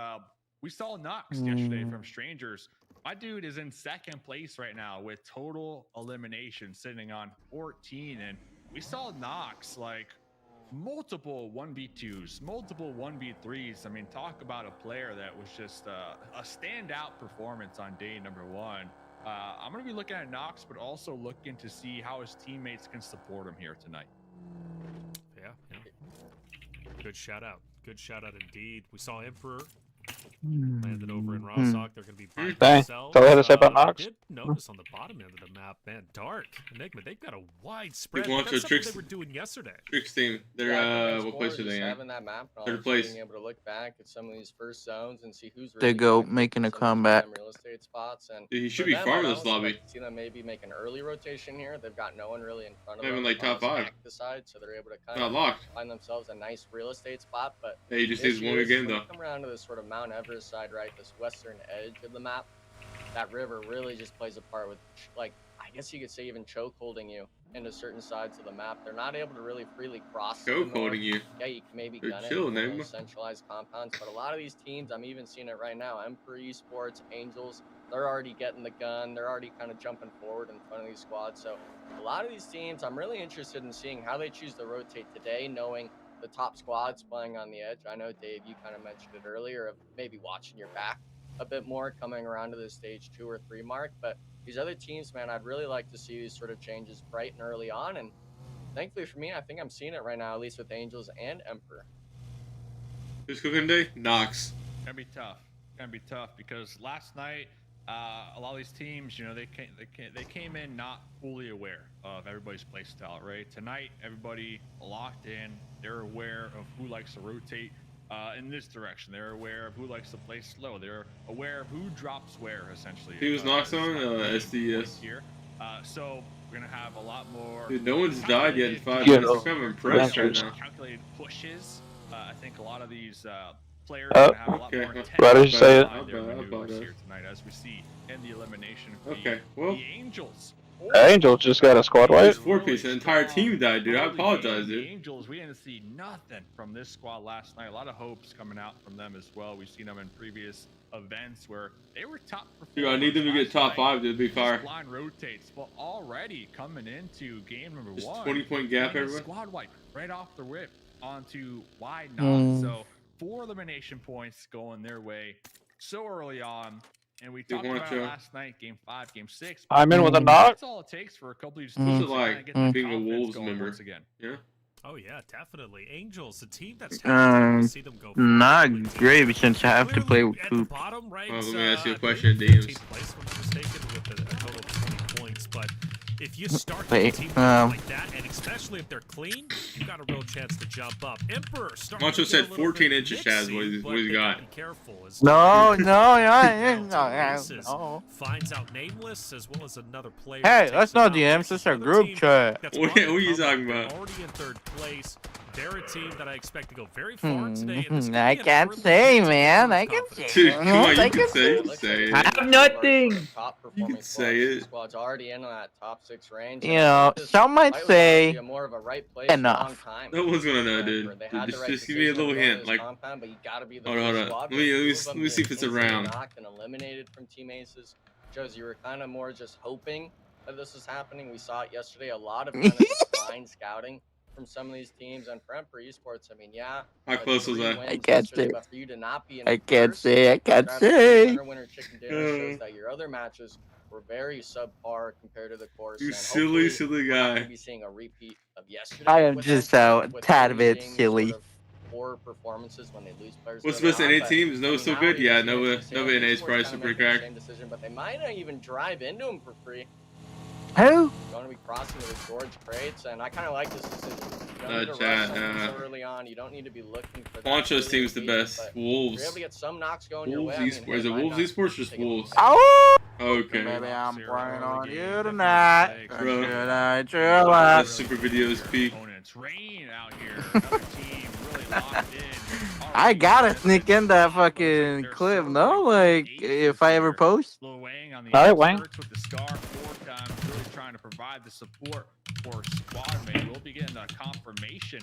[SPEAKER 5] we saw Knox yesterday from Strangers. My dude is in 2nd place right now with total elimination, sitting on 14. And we saw Knox like multiple 1v2s, multiple 1v3s. I mean, talk about a player that was just a standout performance on day number 1. I'm going to be looking at Knox, but also looking to see how his teammates can support him here tonight.
[SPEAKER 4] Yeah. Good shout out. Good shout out indeed. We saw Emperor landed over in Rostock. They're going to be by
[SPEAKER 1] Dang.
[SPEAKER 4] themselves.
[SPEAKER 1] So I had to say about Knox.
[SPEAKER 4] I did notice on the bottom end of the map, man, Dark, Enigma, they've got a wide spread.
[SPEAKER 3] People want
[SPEAKER 4] That's
[SPEAKER 3] to
[SPEAKER 4] something
[SPEAKER 3] trick-
[SPEAKER 4] they were doing yesterday.
[SPEAKER 3] Tricks team. They're what place are they in?
[SPEAKER 6] Having that map knowledge,
[SPEAKER 3] Third place.
[SPEAKER 6] being able to look back at some of these first zones and see who's
[SPEAKER 8] They
[SPEAKER 6] really
[SPEAKER 8] go
[SPEAKER 6] going
[SPEAKER 8] making a
[SPEAKER 6] for some of these
[SPEAKER 8] comeback.
[SPEAKER 6] prime real estate spots. And
[SPEAKER 3] Dude, he should
[SPEAKER 6] for
[SPEAKER 3] be
[SPEAKER 6] them,
[SPEAKER 3] farming
[SPEAKER 6] I'd
[SPEAKER 3] this
[SPEAKER 6] honestly
[SPEAKER 3] lobby.
[SPEAKER 6] like to see them maybe make an early rotation here. They've got no one really in front of
[SPEAKER 3] Not
[SPEAKER 6] them.
[SPEAKER 3] even like top 5.
[SPEAKER 6] The side, so they're able to kind
[SPEAKER 3] Not
[SPEAKER 6] of
[SPEAKER 3] locked.
[SPEAKER 6] find themselves a nice real estate spot. But
[SPEAKER 3] Hey, he just
[SPEAKER 6] the
[SPEAKER 3] needs
[SPEAKER 6] issue
[SPEAKER 3] one good
[SPEAKER 6] is,
[SPEAKER 3] game
[SPEAKER 6] when you
[SPEAKER 3] though.
[SPEAKER 6] come around to this sort of Mount Everest side, right, this western edge of the map, that river really just plays a part with, like, I guess you could say even choke holding you into certain sides of the map. They're not able to really freely cross.
[SPEAKER 3] Choke holding you.
[SPEAKER 6] Yeah, you can maybe
[SPEAKER 3] They're
[SPEAKER 6] gun it
[SPEAKER 3] chilling,
[SPEAKER 6] in
[SPEAKER 3] man.
[SPEAKER 6] those centralized compounds, but a lot of these teams, I'm even seeing it right now, Emperor Esports, Angels, they're already getting the gun. They're already kind of jumping forward in front of these squads. So a lot of these teams, I'm really interested in seeing how they choose to rotate today, knowing the top squads playing on the edge. I know, Dave, you kind of mentioned it earlier of maybe watching your back a bit more coming around to the stage 2 or 3 mark, but these other teams, man, I'd really like to see these sort of changes bright and early on, and thankfully for me, I think I'm seeing it right now, at least with Angels and Emperor.
[SPEAKER 3] Who's cooking today? Knox.
[SPEAKER 5] Gonna be tough because last night a lot of these teams, you know, they came in not fully aware of everybody's play style, right? Tonight, everybody locked in. They're aware of who likes to rotate in this direction. They're aware of who likes to play slow. They're aware of who drops where, essentially.
[SPEAKER 3] He was Knox on SDS.
[SPEAKER 5] Here. So we're gonna have a lot more.
[SPEAKER 3] Dude, no one's died yet in 5
[SPEAKER 1] Yeah,
[SPEAKER 3] minutes. I'm kind of impressed right now.
[SPEAKER 5] Calculated pushes. I think a lot of these players are gonna have a lot more
[SPEAKER 1] Why did you say it?
[SPEAKER 5] maneuvers here tonight, as we see in the elimination.
[SPEAKER 3] Okay, well.
[SPEAKER 5] The Angels.
[SPEAKER 1] Angel just got a squad wipe.
[SPEAKER 3] 4-piece. An entire team died, dude. I apologize,
[SPEAKER 5] The
[SPEAKER 3] dude.
[SPEAKER 5] Angels, we didn't see nothing from this squad last night. A lot of hopes coming out from them as well. We've seen them in previous events where they were top performers.
[SPEAKER 3] Dude, I need them to get top 5, dude. Be fire.
[SPEAKER 5] Blind rotates, but already coming into game number
[SPEAKER 3] Just
[SPEAKER 5] 1.
[SPEAKER 3] 20-point gap, everyone.
[SPEAKER 5] Squad wipe right off the rip onto why not? So 4 elimination points going their way so early on. And we talked about it last night, game 5, game 6.
[SPEAKER 1] I'm in with a knock.
[SPEAKER 5] That's all it takes for a couple of these teams
[SPEAKER 3] What's it
[SPEAKER 5] to
[SPEAKER 3] like
[SPEAKER 5] get that
[SPEAKER 3] being a
[SPEAKER 5] confidence
[SPEAKER 3] Wolves
[SPEAKER 5] going
[SPEAKER 3] member?
[SPEAKER 5] once again.
[SPEAKER 3] Yeah.
[SPEAKER 4] Oh yeah, definitely. Angels, a team that's talented. See them go
[SPEAKER 8] Not
[SPEAKER 4] forward.
[SPEAKER 8] great since I have to play with
[SPEAKER 4] At the
[SPEAKER 8] poop.
[SPEAKER 4] bottom, right,
[SPEAKER 3] Well, let me ask you a
[SPEAKER 4] I
[SPEAKER 3] question,
[SPEAKER 4] believe
[SPEAKER 3] Deems.
[SPEAKER 4] 14th place, if I'm mistaken, with a total of 20 points. But if you start
[SPEAKER 8] Wait,
[SPEAKER 4] the team like that, and especially if they're clean, you got a real chance to jump up. Emperor starting
[SPEAKER 3] Macho
[SPEAKER 4] to get
[SPEAKER 3] said
[SPEAKER 4] a little
[SPEAKER 3] 14
[SPEAKER 4] bit
[SPEAKER 3] inches, Chaz.
[SPEAKER 4] mixy,
[SPEAKER 3] What he's
[SPEAKER 4] but
[SPEAKER 3] got?
[SPEAKER 4] they gotta be careful as
[SPEAKER 8] No,
[SPEAKER 4] Races
[SPEAKER 8] no.
[SPEAKER 4] finds out Nameless as well as another player.
[SPEAKER 8] Hey,
[SPEAKER 4] takes
[SPEAKER 8] that's
[SPEAKER 4] him
[SPEAKER 8] not
[SPEAKER 4] out.
[SPEAKER 8] DMs,
[SPEAKER 4] This
[SPEAKER 8] that's
[SPEAKER 4] is
[SPEAKER 8] our
[SPEAKER 4] another
[SPEAKER 8] group
[SPEAKER 4] team
[SPEAKER 8] chat.
[SPEAKER 4] that's
[SPEAKER 3] What
[SPEAKER 4] on the
[SPEAKER 3] are you
[SPEAKER 4] come up.
[SPEAKER 3] talking
[SPEAKER 4] They're
[SPEAKER 3] about?
[SPEAKER 4] already in 3rd place. They're a team that I expect to go very far today. And this could
[SPEAKER 8] I
[SPEAKER 4] be an
[SPEAKER 8] can't
[SPEAKER 4] early
[SPEAKER 8] say,
[SPEAKER 4] hint to
[SPEAKER 8] man.
[SPEAKER 4] their
[SPEAKER 8] I can
[SPEAKER 4] confidence.
[SPEAKER 8] say.
[SPEAKER 3] Dude, come on, you
[SPEAKER 8] I
[SPEAKER 3] can say
[SPEAKER 8] can
[SPEAKER 3] it. Say
[SPEAKER 8] I
[SPEAKER 3] it.
[SPEAKER 8] have nothing.
[SPEAKER 3] You can say it.
[SPEAKER 6] Squad's already in on that top 6 range.
[SPEAKER 8] You know, some might say
[SPEAKER 6] more of a right place
[SPEAKER 8] enough.
[SPEAKER 3] No one's gonna know, dude.
[SPEAKER 6] They had the right
[SPEAKER 3] Just give me a little
[SPEAKER 6] decision to go
[SPEAKER 3] hint.
[SPEAKER 6] to this
[SPEAKER 3] Like,
[SPEAKER 6] compound, but you gotta be the
[SPEAKER 3] hold on,
[SPEAKER 6] first
[SPEAKER 3] hold on.
[SPEAKER 6] squad.
[SPEAKER 3] Let me see if it's around.
[SPEAKER 6] Knocked and eliminated from Team Aces. Shows you were kind of more just hoping that this was happening. We saw it yesterday. A lot of kind of blind scouting from some of these teams. And for Emperor Esports, I mean, yeah.
[SPEAKER 3] How close was that?
[SPEAKER 8] I can't say.
[SPEAKER 6] But for you to not be in
[SPEAKER 8] I can't
[SPEAKER 6] first,
[SPEAKER 8] say. I can't
[SPEAKER 6] grab
[SPEAKER 8] say.
[SPEAKER 6] winner chicken dinner shows that your other matches were very subpar compared to the course.
[SPEAKER 3] You
[SPEAKER 6] and
[SPEAKER 3] silly,
[SPEAKER 6] hopefully
[SPEAKER 3] silly
[SPEAKER 6] we're not
[SPEAKER 3] guy.
[SPEAKER 6] gonna be seeing a repeat of yesterday.
[SPEAKER 8] I am
[SPEAKER 6] with
[SPEAKER 8] just
[SPEAKER 6] them,
[SPEAKER 8] a
[SPEAKER 6] with
[SPEAKER 8] tad
[SPEAKER 6] them
[SPEAKER 8] bit
[SPEAKER 6] being
[SPEAKER 8] silly.
[SPEAKER 6] sort of poor performances when they lose players.
[SPEAKER 3] What's the
[SPEAKER 6] early
[SPEAKER 3] best
[SPEAKER 6] on,
[SPEAKER 3] NA
[SPEAKER 6] but,
[SPEAKER 3] teams? No,
[SPEAKER 6] I mean,
[SPEAKER 3] so
[SPEAKER 6] now
[SPEAKER 3] good.
[SPEAKER 6] you're
[SPEAKER 3] Yeah,
[SPEAKER 6] seeing
[SPEAKER 3] Nova
[SPEAKER 6] these same
[SPEAKER 3] NA's
[SPEAKER 6] esports
[SPEAKER 3] probably
[SPEAKER 6] kinda
[SPEAKER 3] super
[SPEAKER 6] making the
[SPEAKER 3] cracked.
[SPEAKER 6] same decision, but they might not even drive into him for free.
[SPEAKER 8] Who?
[SPEAKER 6] Going to be crossing to the George crates, and I kind of like this decision. You don't need to
[SPEAKER 3] chat,
[SPEAKER 6] rush something so early on. You don't need to be looking for that
[SPEAKER 3] Poncho's
[SPEAKER 6] early
[SPEAKER 3] team's the
[SPEAKER 6] engagement,
[SPEAKER 3] best.
[SPEAKER 6] but You're
[SPEAKER 3] Wolves.
[SPEAKER 6] able to get some knocks going your
[SPEAKER 3] Wolves
[SPEAKER 6] way. I mean,
[SPEAKER 3] Esports.
[SPEAKER 6] hey,
[SPEAKER 3] Is it
[SPEAKER 6] why
[SPEAKER 3] Wolves
[SPEAKER 6] not
[SPEAKER 3] Esports or just
[SPEAKER 6] take it
[SPEAKER 3] Wolves?
[SPEAKER 8] Oh,
[SPEAKER 3] Okay.
[SPEAKER 8] baby, I'm
[SPEAKER 5] Zero
[SPEAKER 8] playing
[SPEAKER 5] early
[SPEAKER 8] on
[SPEAKER 5] game,
[SPEAKER 8] you
[SPEAKER 5] definitely
[SPEAKER 8] tonight.
[SPEAKER 5] mistakes.
[SPEAKER 3] Bro.
[SPEAKER 8] Should I chill
[SPEAKER 3] That's
[SPEAKER 8] out?
[SPEAKER 3] super videos peak.
[SPEAKER 5] Opponents. Rain out here. Another team really locked in.
[SPEAKER 8] I gotta sneak in that fucking clip, no? Like, if I ever post.
[SPEAKER 5] Lil Wang on the
[SPEAKER 1] All right, Wang.
[SPEAKER 5] outskirts with the scar 4 times, really trying to provide the support for squad mate. We'll be getting a confirmation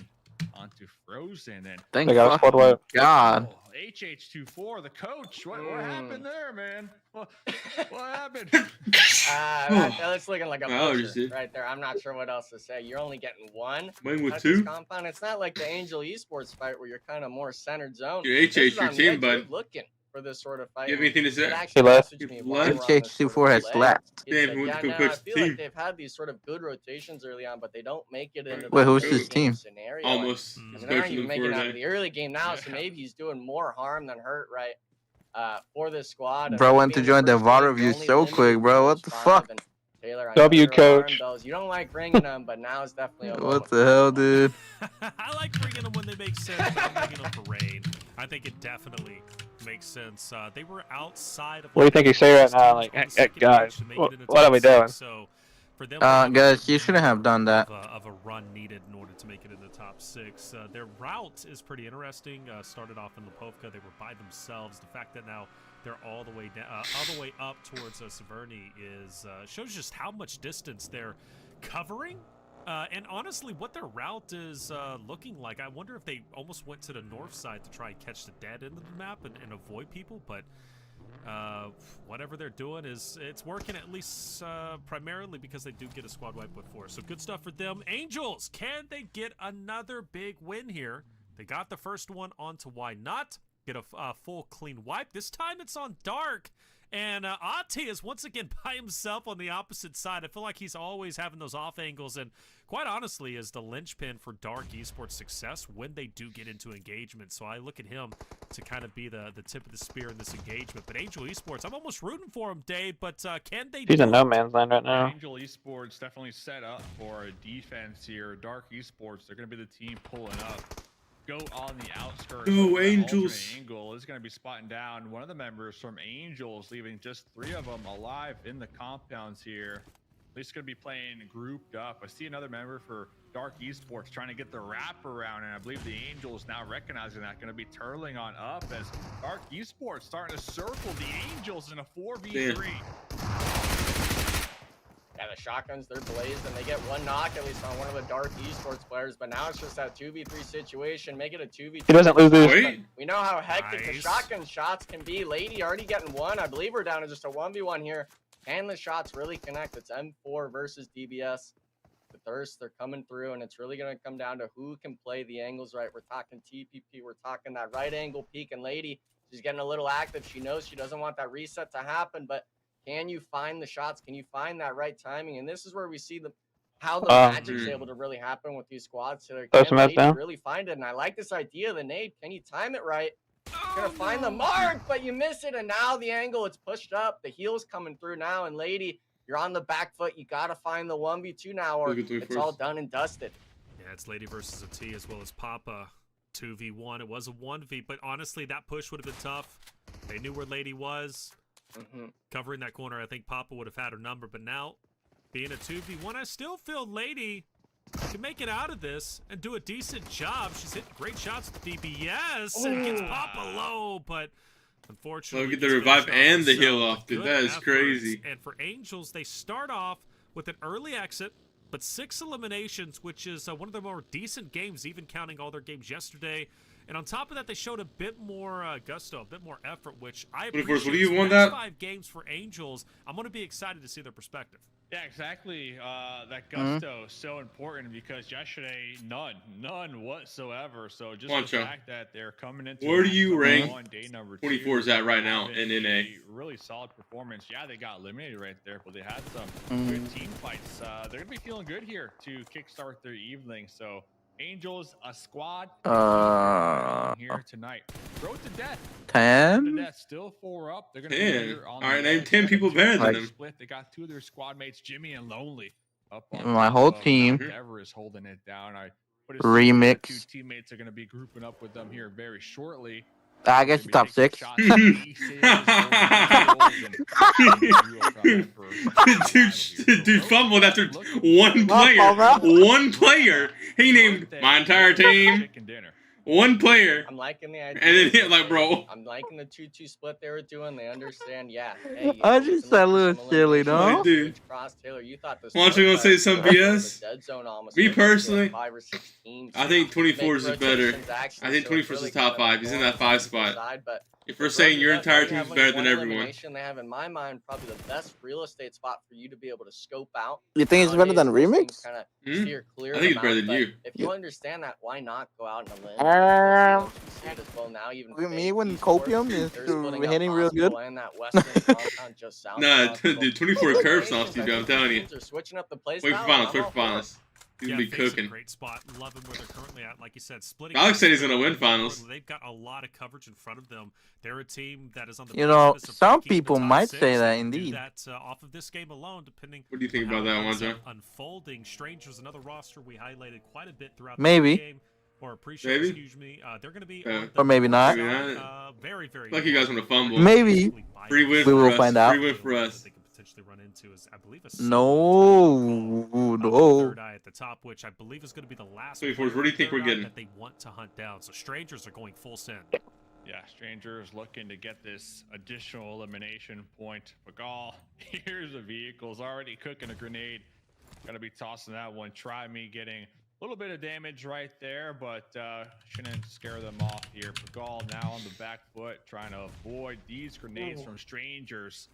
[SPEAKER 5] onto Frozen and
[SPEAKER 8] Thank
[SPEAKER 1] They got a squad wipe.
[SPEAKER 8] God.
[SPEAKER 5] HH24, the coach. What happened there, man? What happened?
[SPEAKER 6] That's looking like a
[SPEAKER 3] Oh,
[SPEAKER 6] butcher
[SPEAKER 3] just it.
[SPEAKER 6] right there. I'm not sure what else to say. You're only getting one.
[SPEAKER 3] Wing with
[SPEAKER 6] At this
[SPEAKER 3] 2?
[SPEAKER 6] compound. It's not like the Angel Esports fight where you're kind of more centered zone.
[SPEAKER 3] Your HH,
[SPEAKER 6] This is
[SPEAKER 3] your
[SPEAKER 6] on the
[SPEAKER 3] team,
[SPEAKER 6] edge.
[SPEAKER 3] bud.
[SPEAKER 6] You're looking for this sort of fight.
[SPEAKER 3] You have anything to say?
[SPEAKER 6] It actually
[SPEAKER 1] left.
[SPEAKER 6] messaged me
[SPEAKER 3] He
[SPEAKER 6] while
[SPEAKER 3] left.
[SPEAKER 6] we're on this sort of
[SPEAKER 8] HH24 has
[SPEAKER 6] delay.
[SPEAKER 8] left.
[SPEAKER 6] He
[SPEAKER 3] Damn,
[SPEAKER 6] said,
[SPEAKER 3] he went to go
[SPEAKER 6] I
[SPEAKER 3] coach the
[SPEAKER 6] feel like
[SPEAKER 3] team.
[SPEAKER 6] they've had these sort of good rotations early on, but they don't make it into
[SPEAKER 8] Wait,
[SPEAKER 6] that
[SPEAKER 8] who's
[SPEAKER 6] late
[SPEAKER 8] his
[SPEAKER 6] game
[SPEAKER 8] team?
[SPEAKER 6] scenario.
[SPEAKER 3] Almost.
[SPEAKER 6] And
[SPEAKER 3] He's
[SPEAKER 6] they're not
[SPEAKER 3] coaching
[SPEAKER 6] even
[SPEAKER 3] them
[SPEAKER 6] making
[SPEAKER 3] for
[SPEAKER 6] it out
[SPEAKER 3] a
[SPEAKER 6] of
[SPEAKER 3] day.
[SPEAKER 6] the early game now, so maybe he's doing more harm than hurt, right? For this squad.
[SPEAKER 8] Bro went to join the VOD review so quick, bro. What the fuck?
[SPEAKER 6] Taylor, I
[SPEAKER 1] W,
[SPEAKER 6] know there are
[SPEAKER 1] coach.
[SPEAKER 6] alarm bells. You don't like ringing them, but now is definitely a moment.
[SPEAKER 8] What the hell, dude?
[SPEAKER 4] I like bringing them when they make sense, but I'm bringing them for rain. I think it definitely makes sense. They were outside of.
[SPEAKER 1] What do you think you say right now? Like, hey, guys, what are we doing?
[SPEAKER 4] So for them,
[SPEAKER 8] Guys, you shouldn't have done that.
[SPEAKER 4] Of a run needed in order to make it in the top 6. Their route is pretty interesting. Started off in Lipovka, they were by themselves. The fact that now they're all the way down, all the way up towards Severny is shows just how much distance they're covering. And honestly, what their route is looking like, I wonder if they almost went to the north side to try and catch the dead end of the map and avoid people, but whatever they're doing it's working, at least primarily because they do get a squad wipe with 4. So good stuff for them. Angels, can they get another big win here? They got the first one onto Why Not. Get a full clean wipe. This time it's on Dark. And Ate is once again by himself on the opposite side. I feel like he's always having those off angles, and quite honestly is the linchpin for Dark Esports success when they do get into engagement. So I look at him to kind of be the tip of the spear in this engagement. But Angel Esports, I'm almost rooting for him, Dave, but can they
[SPEAKER 1] He's
[SPEAKER 4] do
[SPEAKER 1] in no man's land right now.
[SPEAKER 5] Angel Esports definitely set up for a defense here. Dark Esports, they're going to be the team pulling up. Go on the outskirts.
[SPEAKER 3] Go Angels.
[SPEAKER 5] Angle is going to be spotting down one of the members from Angels, leaving just 3 of them alive in the compounds here. At least going to be playing grouped up. I see another member for Dark Esports trying to get the wrap around, and I believe the Angels now recognizing that, going to be turtling on up as Dark Esports starting to circle the Angels in a 4v3.
[SPEAKER 6] Yeah, the shotguns, they're blazed, and they get one knock at least on one of the Dark Esports players, but now it's just that 2v3 situation. Make it a 2v3.
[SPEAKER 1] He doesn't lose this.
[SPEAKER 6] We know how hectic the
[SPEAKER 4] Nice.
[SPEAKER 6] shotgun shots can be. Lady already getting one. I believe we're down to just a 1v1 here. Can the shots really connect? It's M4 versus DBS. The Thirst, they're coming through, and it's really going to come down to who can play the angles right. We're talking TPP. We're talking that right angle peek, and Lady, she's getting a little active. She knows she doesn't want that reset to happen, but can you find the shots? Can you find that right timing? And this is where we see how the magic's able to really happen with these squads. So can Lady really find it? And I like this idea of the nade. Can you time it right? You're gonna find the mark, but you miss it, and now the angle, it's pushed up. The heel's coming through now, and Lady, you're on the back foot. You gotta find the 1v2 now, or it's all done and dusted.
[SPEAKER 4] Yeah, it's Lady versus a T as well as Papa. 2v1. It was a 1v, but honestly, that push would have been tough. They knew where Lady was. Covering that corner, I think Papa would have had her number, but now being a 2v1, I still feel Lady can make it out of this and do a decent job. She's hitting great shots with DBS and gets Papa low, but unfortunately,
[SPEAKER 3] get the revive and the heal off, dude. That is crazy.
[SPEAKER 4] And for Angels, they start off with an early exit, but 6 eliminations, which is one of the more decent games, even counting all their games yesterday. And on top of that, they showed a bit more gusto, a bit more effort, which I appreciate.
[SPEAKER 3] What do you want
[SPEAKER 4] that?
[SPEAKER 3] that?
[SPEAKER 4] 5 games for Angels. I'm going to be excited to see their perspective.
[SPEAKER 5] Yeah, exactly. That gusto is so important because yesterday, none whatsoever. So just the fact that they're coming into
[SPEAKER 3] where do you rank
[SPEAKER 5] on day number
[SPEAKER 3] 24's at right now in NA?
[SPEAKER 5] Really solid performance. Yeah, they got eliminated right there, but they had some good team fights. They're gonna be feeling good here to kickstart their evening. So Angels, a squad here tonight. Road to death.
[SPEAKER 8] 10?
[SPEAKER 5] Still 4 up. They're gonna
[SPEAKER 3] 10. All right, name 10 people better than them.
[SPEAKER 5] Split. They got 2 of their squad mates, Jimmy and Lonely, up on
[SPEAKER 8] my whole team.
[SPEAKER 5] Ever is holding it down. I put
[SPEAKER 8] Remix.
[SPEAKER 5] 2 teammates are gonna be grouping up with them here very shortly.
[SPEAKER 8] I guess top 6.
[SPEAKER 3] dude fumbled after one player. He named my entire team. One player.
[SPEAKER 6] I'm liking the idea.
[SPEAKER 3] And then hit like, bro.
[SPEAKER 6] I'm liking the 2-2 split they were doing. They understand. Yeah. Hey,
[SPEAKER 8] I just said a little silly, no?
[SPEAKER 3] Dude.
[SPEAKER 6] Cross Taylor, you thought this.
[SPEAKER 3] Why don't you gonna say some BS?
[SPEAKER 6] Dead zone almost.
[SPEAKER 3] Me personally,
[SPEAKER 6] 5 or 6 teams.
[SPEAKER 3] I think 24's is better. I think 24's is top 5. He's in that 5 spot.
[SPEAKER 6] But
[SPEAKER 3] if we're saying your entire team is better than everyone.
[SPEAKER 6] They have, in my mind, probably the best real estate spot for you to be able to scope out.
[SPEAKER 8] You think it's better than Remix?
[SPEAKER 6] Steer clear
[SPEAKER 3] I think it's better than you.
[SPEAKER 6] If you understand that, why not go out on a limb?
[SPEAKER 8] Me when Copium is hitting real good.
[SPEAKER 3] Nah, dude, 24 curve stops you, dude. I'm telling you. Wait for finals. Wait for finals. He's gonna be cooking.
[SPEAKER 4] Great spot. Love him where they're currently at. Like you said, splitting.
[SPEAKER 3] Knox said he's gonna win finals.
[SPEAKER 4] They've got a lot of coverage in front of them. They're a team that is on the.
[SPEAKER 8] You know, some people might say that indeed.
[SPEAKER 4] That off of this game alone, depending.
[SPEAKER 3] What do you think about that, Wanja?
[SPEAKER 4] Unfolding. Strangers, another roster we highlighted quite a bit throughout
[SPEAKER 8] maybe.
[SPEAKER 4] the game. Or appreciate, excuse me. They're going to be,
[SPEAKER 8] or maybe not.
[SPEAKER 4] Very, very.
[SPEAKER 3] Like you guys want to fumble.
[SPEAKER 8] Maybe.
[SPEAKER 3] Free win
[SPEAKER 8] we
[SPEAKER 3] for
[SPEAKER 8] will
[SPEAKER 3] us.
[SPEAKER 8] find out.
[SPEAKER 3] Free win for us.
[SPEAKER 4] They could potentially run into is, I believe,
[SPEAKER 8] no.
[SPEAKER 4] Third eye at the top, which I believe is going to be the last.
[SPEAKER 3] Wait, what do you think we're getting?
[SPEAKER 4] That they want to hunt down. So strangers are going full send.
[SPEAKER 5] Yeah, strangers looking to get this additional elimination point. Bagal, here's the vehicles already cooking a grenade. Gonna be tossing that one. Try me getting a little bit of damage right there, but shouldn't scare them off here. Bagal now on the back foot, trying to avoid these grenades from strangers.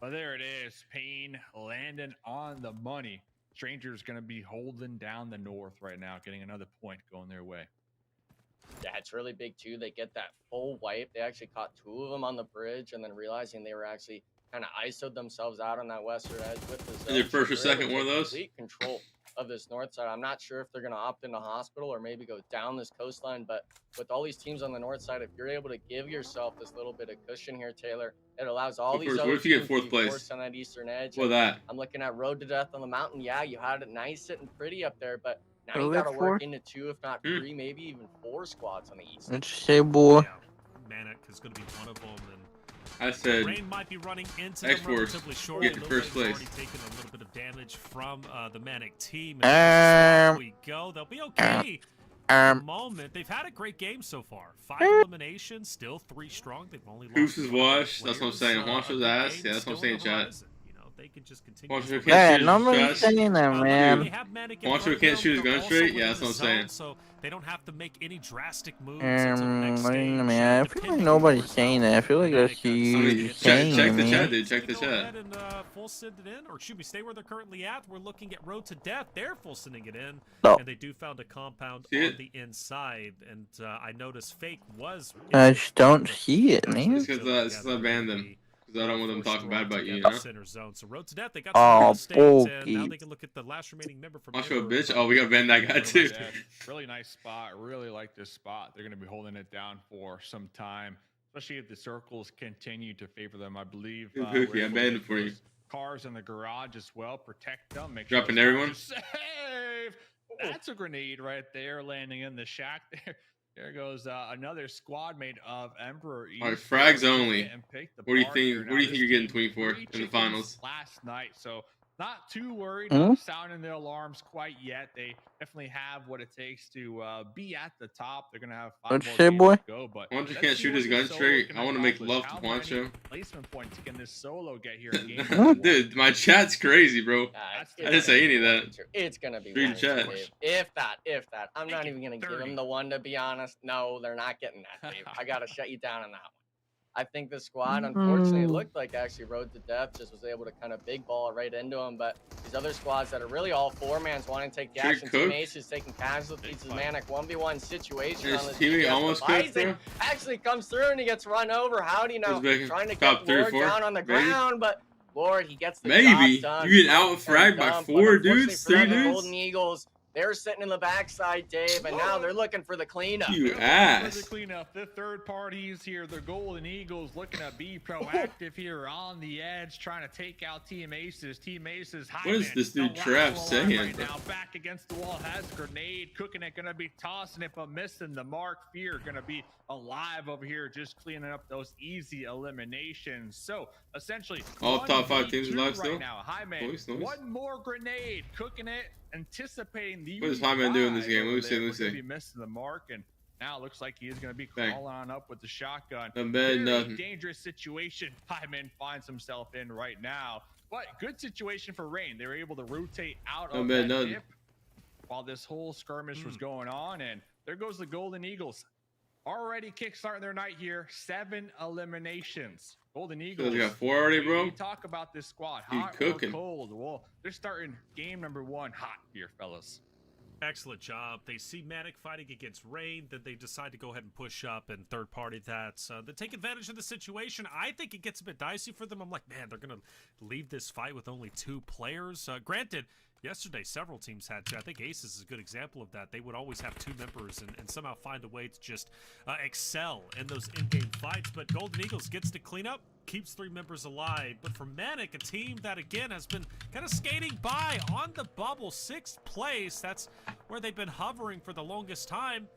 [SPEAKER 5] But there it is. Payne landing on the money. Strangers gonna be holding down the north right now, getting another point going their way.
[SPEAKER 6] Yeah, it's really big too. They get that full wipe. They actually caught 2 of them on the bridge, and then realizing they were actually kind of ISO'd themselves out on that western edge with the zone.
[SPEAKER 3] Is it first or second one of those?
[SPEAKER 6] Complete control of this north side. I'm not sure if they're going to opt into hospital or maybe go down this coastline, but with all these teams on the north side, if you're able to give yourself this little bit of cushion here, Taylor, it allows all these other
[SPEAKER 3] teams to get fourth
[SPEAKER 6] be
[SPEAKER 3] place
[SPEAKER 6] forced on that eastern edge.
[SPEAKER 3] Well, that
[SPEAKER 6] I'm looking at Road to Death on the mountain. Yeah, you had it nice sitting pretty up there, but now you got to work into 2, if not 3, maybe even 4 squads on the east.
[SPEAKER 8] Let's say, boy.
[SPEAKER 4] Yeah, Manic is going to be one of them. And
[SPEAKER 3] I said
[SPEAKER 4] Rain might be running into
[SPEAKER 3] X-Force get to first place.
[SPEAKER 4] Already taken a little bit of damage from the Manic team. And we go. They'll be okay. At the moment, they've had a great game so far. 5 eliminations, still 3 strong. They've only lost.
[SPEAKER 3] Goose is washed. That's what I'm saying. Juancho's ass. Yeah, that's what I'm saying, chat.
[SPEAKER 4] They can just continue.
[SPEAKER 3] Juancho
[SPEAKER 8] Yeah,
[SPEAKER 3] can't
[SPEAKER 8] nobody's
[SPEAKER 3] shoot his
[SPEAKER 8] saying that, man.
[SPEAKER 3] Juancho can't shoot his gun straight. Yeah, that's what I'm saying.
[SPEAKER 4] So they don't have to make any drastic moves.
[SPEAKER 8] I feel like nobody's saying that. I feel like that's you saying
[SPEAKER 3] check
[SPEAKER 8] it,
[SPEAKER 3] the
[SPEAKER 8] man.
[SPEAKER 3] chat, dude. Check the
[SPEAKER 4] Go
[SPEAKER 3] chat.
[SPEAKER 4] ahead and full send it in, or should we stay where they're currently at? We're looking at Road to Death. They're full sending it in, and they do found a compound on the inside. And I noticed Fake was.
[SPEAKER 8] I just don't see it, man.
[SPEAKER 3] It's because I banned them. Because I don't want them talking bad about you, you know?
[SPEAKER 4] Center zone. So Road to Death, they got
[SPEAKER 8] oh,
[SPEAKER 4] and now they can look at the last remaining member from
[SPEAKER 3] Juancho, bitch. Oh, we got banned that guy too.
[SPEAKER 5] Really nice spot. Really like this spot. They're going to be holding it down for some time, especially if the circles continue to favor them. I believe.
[SPEAKER 3] Yeah, I banned it for you.
[SPEAKER 5] Cars in the garage as well. Protect them. Make
[SPEAKER 3] dropping
[SPEAKER 5] sure
[SPEAKER 3] everyone.
[SPEAKER 5] Save. That's a grenade right there, landing in the shack there. There goes another squad mate of Emperor.
[SPEAKER 3] All right, frags only. What do you think? What do you think you're getting 24 in the finals?
[SPEAKER 5] Last night, so not too worried about sounding the alarms quite yet. They definitely have what it takes to be at the top. They're gonna have 5 more games to go, but
[SPEAKER 3] Juancho can't shoot his gun straight. I want to make love to Juancho.
[SPEAKER 5] Placement points can this solo get here?
[SPEAKER 3] Dude, my chat's crazy, bro. I didn't say any of that.
[SPEAKER 6] It's gonna be
[SPEAKER 3] Read chat.
[SPEAKER 6] If that. I'm not even gonna give him the 1, to be honest. No, they're not getting that, Dave. I gotta shut you down on that one. I think the squad, unfortunately, looked like actually Road to Death just was able to kind of big ball right into him. But these other squads that are really all 4-mans wanting to take the action. Team Ace is taking casualties. Manic 1v1 situation on this
[SPEAKER 3] teammate almost
[SPEAKER 6] actually comes through and he gets run over. How do you know? Trying to
[SPEAKER 3] get
[SPEAKER 6] Lord down on the ground, but Lord, he gets the
[SPEAKER 3] maybe
[SPEAKER 6] job done.
[SPEAKER 3] You get out fragged by 4 dudes, 3 dudes.
[SPEAKER 6] Golden Eagles. They're sitting in the backside, Dave, and now they're looking for the cleanup.
[SPEAKER 3] You ass.
[SPEAKER 5] The cleanup. The third parties here, the Golden Eagles, looking to be proactive here on the edge, trying to take out Team Aces. Team Aces.
[SPEAKER 3] What is this dude Trav saying?
[SPEAKER 5] Right now, back against the wall, has grenade, cooking it, gonna be tossing it, but missing the mark. Fear gonna be alive over here, just cleaning up those easy eliminations. So essentially,
[SPEAKER 3] all top 5 teams alive still.
[SPEAKER 5] Right now, Hyman, one more grenade, cooking it. Anticipating the
[SPEAKER 3] what is Hyman doing in this game? Let me see. Let me see.
[SPEAKER 5] Be missing the mark, and now it looks like he is going to be crawling on up with the shotgun.
[SPEAKER 3] Nothing.
[SPEAKER 5] Dangerous situation Hyman finds himself in right now, but good situation for Rain. They were able to rotate out of that dip while this whole skirmish was going on, and there goes the Golden Eagles. Already kickstarting their night here. 7 eliminations. Golden Eagles.
[SPEAKER 3] So got 4 already, bro.
[SPEAKER 5] We talk about this squad. Hot or cold? Well, they're starting game number 1 hot here, fellas.
[SPEAKER 4] Excellent job. They see Manic fighting against Rain, then they decide to go ahead and push up and third party that. They take advantage of the situation. I think it gets a bit dicey for them. I'm like, man, they're going to leave this fight with only 2 players. Granted, yesterday several teams had 2. I think Aces is a good example of that. They would always have 2 members and somehow find a way to just excel in those in-game fights. But Golden Eagles gets to clean up, keeps 3 members alive. But for Manic, a team that, again, has been kind of skating by on the bubble, 6th place. That's where they've been hovering for the longest time.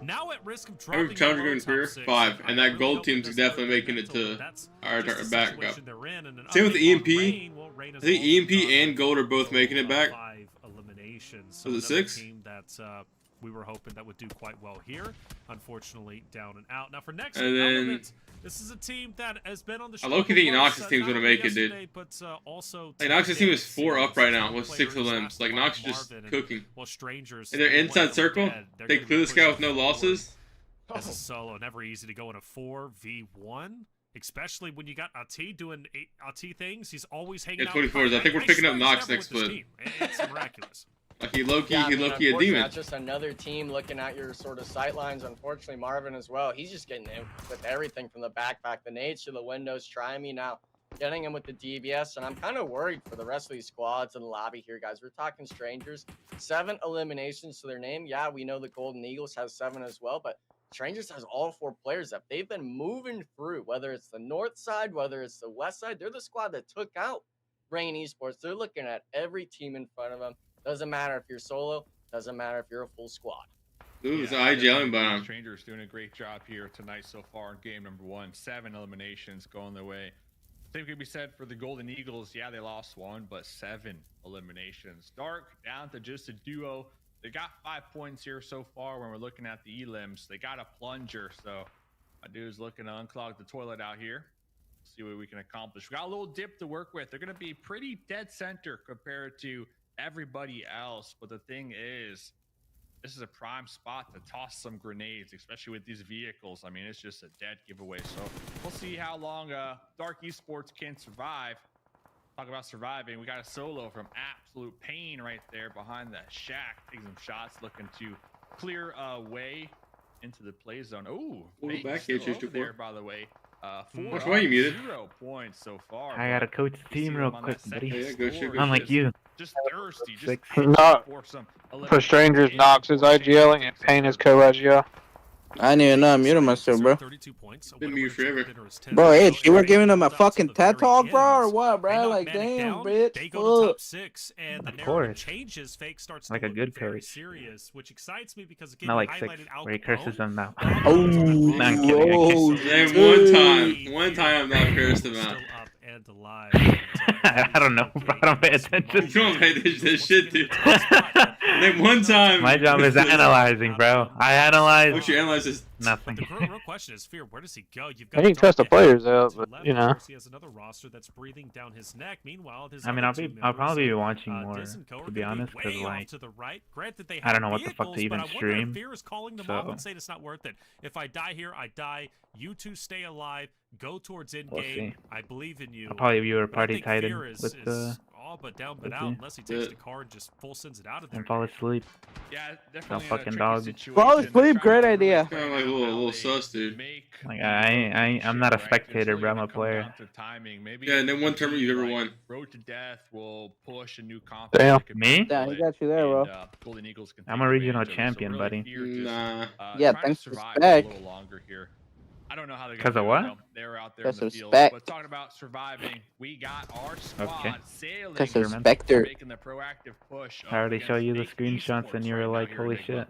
[SPEAKER 4] Now at risk of dropping
[SPEAKER 3] challenger going for 5, and that gold team's definitely making it to our back up. Same with the EMP. I think EMP and gold are both making it back.
[SPEAKER 4] 5 eliminations.
[SPEAKER 3] Was it 6?
[SPEAKER 4] Team that we were hoping that would do quite well here. Unfortunately, down and out. Now for next
[SPEAKER 3] and then,
[SPEAKER 4] element, this is a team that has been on the.
[SPEAKER 3] I low-key think Knox's team's gonna make it, dude.
[SPEAKER 4] But also
[SPEAKER 3] like Knox's team is 4 up right now with 6 limbs. Like Knox just cooking.
[SPEAKER 4] Well, strangers.
[SPEAKER 3] And they're inside circle. They clear the sky with no losses.
[SPEAKER 4] As a solo, never easy to go in a 4v1. Especially when you got AT doing AT things. He's always hanging out.
[SPEAKER 3] 24s. I think we're picking up Knox next split.
[SPEAKER 4] It's miraculous.
[SPEAKER 3] Like he low-key a demon.
[SPEAKER 6] That's just another team looking at your sort of sight lines. Unfortunately, Marvin as well. He's just getting in with everything from the backpack, the nades to the windows, trying me now. Getting him with the DBS, and I'm kind of worried for the rest of these squads in the lobby here, guys. We're talking strangers. 7 eliminations to their name. Yeah, we know the Golden Eagles has 7 as well, but Strangers has all 4 players up. They've been moving through, whether it's the north side, whether it's the west side. They're the squad that took out Rain Esports. They're looking at every team in front of them. Doesn't matter if you're solo. Doesn't matter if you're a full squad.
[SPEAKER 3] Ooh, it's IGLing bomb.
[SPEAKER 5] Strangers doing a great job here tonight so far in game number 1. 7 eliminations going their way. Same could be said for the Golden Eagles. Yeah, they lost 1, but 7 eliminations. Dark down to just a duo. They got 5 points here so far when we're looking at the elims. They got a plunger, so my dude's looking to unclog the toilet out here. See what we can accomplish. We got a little dip to work with. They're going to be pretty dead center compared to everybody else, but the thing is, this is a prime spot to toss some grenades, especially with these vehicles. I mean, it's just a dead giveaway. So we'll see how long Dark Esports can survive. Talk about surviving. We got a solo from Absolute Pain right there behind that shack. Taking some shots, looking to clear a way into the play zone. Oh,
[SPEAKER 3] back here,
[SPEAKER 5] there, by the way.
[SPEAKER 3] Which way you muted?
[SPEAKER 5] 0 points so far.
[SPEAKER 7] I gotta coach the team real quick, buddy.
[SPEAKER 3] Yeah, go shoot,
[SPEAKER 7] Unlike you.
[SPEAKER 5] Just thirsty. Just
[SPEAKER 1] Not for strangers, Knox is IGLing and Pain is co-IGL.
[SPEAKER 8] I didn't even know I muted myself, bro.
[SPEAKER 4] 32 points.
[SPEAKER 3] Been mute forever.
[SPEAKER 8] Bro, H, you were giving them a fucking TED talk, bro, or what, bro? Like, damn, bitch.
[SPEAKER 4] They go to top 6, and the narrative changes. Fake starts to
[SPEAKER 7] like a
[SPEAKER 4] look
[SPEAKER 7] good
[SPEAKER 4] very
[SPEAKER 7] coach.
[SPEAKER 4] serious, which excites me because again,
[SPEAKER 7] Not like
[SPEAKER 4] you
[SPEAKER 7] 6,
[SPEAKER 4] highlighted
[SPEAKER 7] where he curses them out.
[SPEAKER 8] Oh,
[SPEAKER 7] No, I'm kidding.
[SPEAKER 3] Then one time I'm not cursed him out.
[SPEAKER 4] Still up and alive.
[SPEAKER 7] I don't know, bro. I don't pay attention.
[SPEAKER 3] You don't pay attention to this shit, dude. Then one time.
[SPEAKER 7] My job is analyzing, bro. I analyze.
[SPEAKER 3] What you analyze is
[SPEAKER 7] nothing.
[SPEAKER 4] The real question is, Fear, where does he go? You've got
[SPEAKER 1] I didn't test the players out, but you know.
[SPEAKER 4] He has another roster that's breathing down his neck. Meanwhile, his
[SPEAKER 7] I mean, I'll probably be watching more, to be honest, because like,
[SPEAKER 4] to the right. Granted, they
[SPEAKER 7] I don't know what the
[SPEAKER 4] vehicles,
[SPEAKER 7] fuck to even
[SPEAKER 4] but I wonder
[SPEAKER 7] stream.
[SPEAKER 4] if Fear is calling them off and saying it's not worth it. If I die here, I die. You two stay alive. Go towards endgame.
[SPEAKER 7] We'll see.
[SPEAKER 4] I believe in you.
[SPEAKER 7] I'll probably view a party titan
[SPEAKER 4] Fear
[SPEAKER 7] with the.
[SPEAKER 4] all but down but out unless he takes the car and just full sends it out of there.
[SPEAKER 7] And fall asleep.
[SPEAKER 5] Yeah, definitely.
[SPEAKER 7] fucking dog.
[SPEAKER 8] Fall asleep, great idea.
[SPEAKER 3] kind of like a little sus, dude.
[SPEAKER 7] Like I'm not a spectator, bro. I'm a player.
[SPEAKER 3] Yeah, and then one tournament you've ever won.
[SPEAKER 5] Road to Death will push a new
[SPEAKER 1] Damn.
[SPEAKER 7] Me?
[SPEAKER 8] Yeah, he got you there, bro.
[SPEAKER 5] Golden Eagles
[SPEAKER 7] I'm a regional champion, buddy.
[SPEAKER 3] Nah.
[SPEAKER 8] Yeah, thanks to Spec.
[SPEAKER 5] I don't know how they're
[SPEAKER 7] Because of what?
[SPEAKER 5] They're out there
[SPEAKER 8] Because
[SPEAKER 5] in
[SPEAKER 8] of
[SPEAKER 5] the field.
[SPEAKER 8] Spec.
[SPEAKER 5] But talking about surviving, we got our squad
[SPEAKER 7] Okay.
[SPEAKER 5] sailing.
[SPEAKER 8] Because of Spectre.
[SPEAKER 5] Making the proactive push.
[SPEAKER 7] I already show you the screenshots and you were like, holy shit.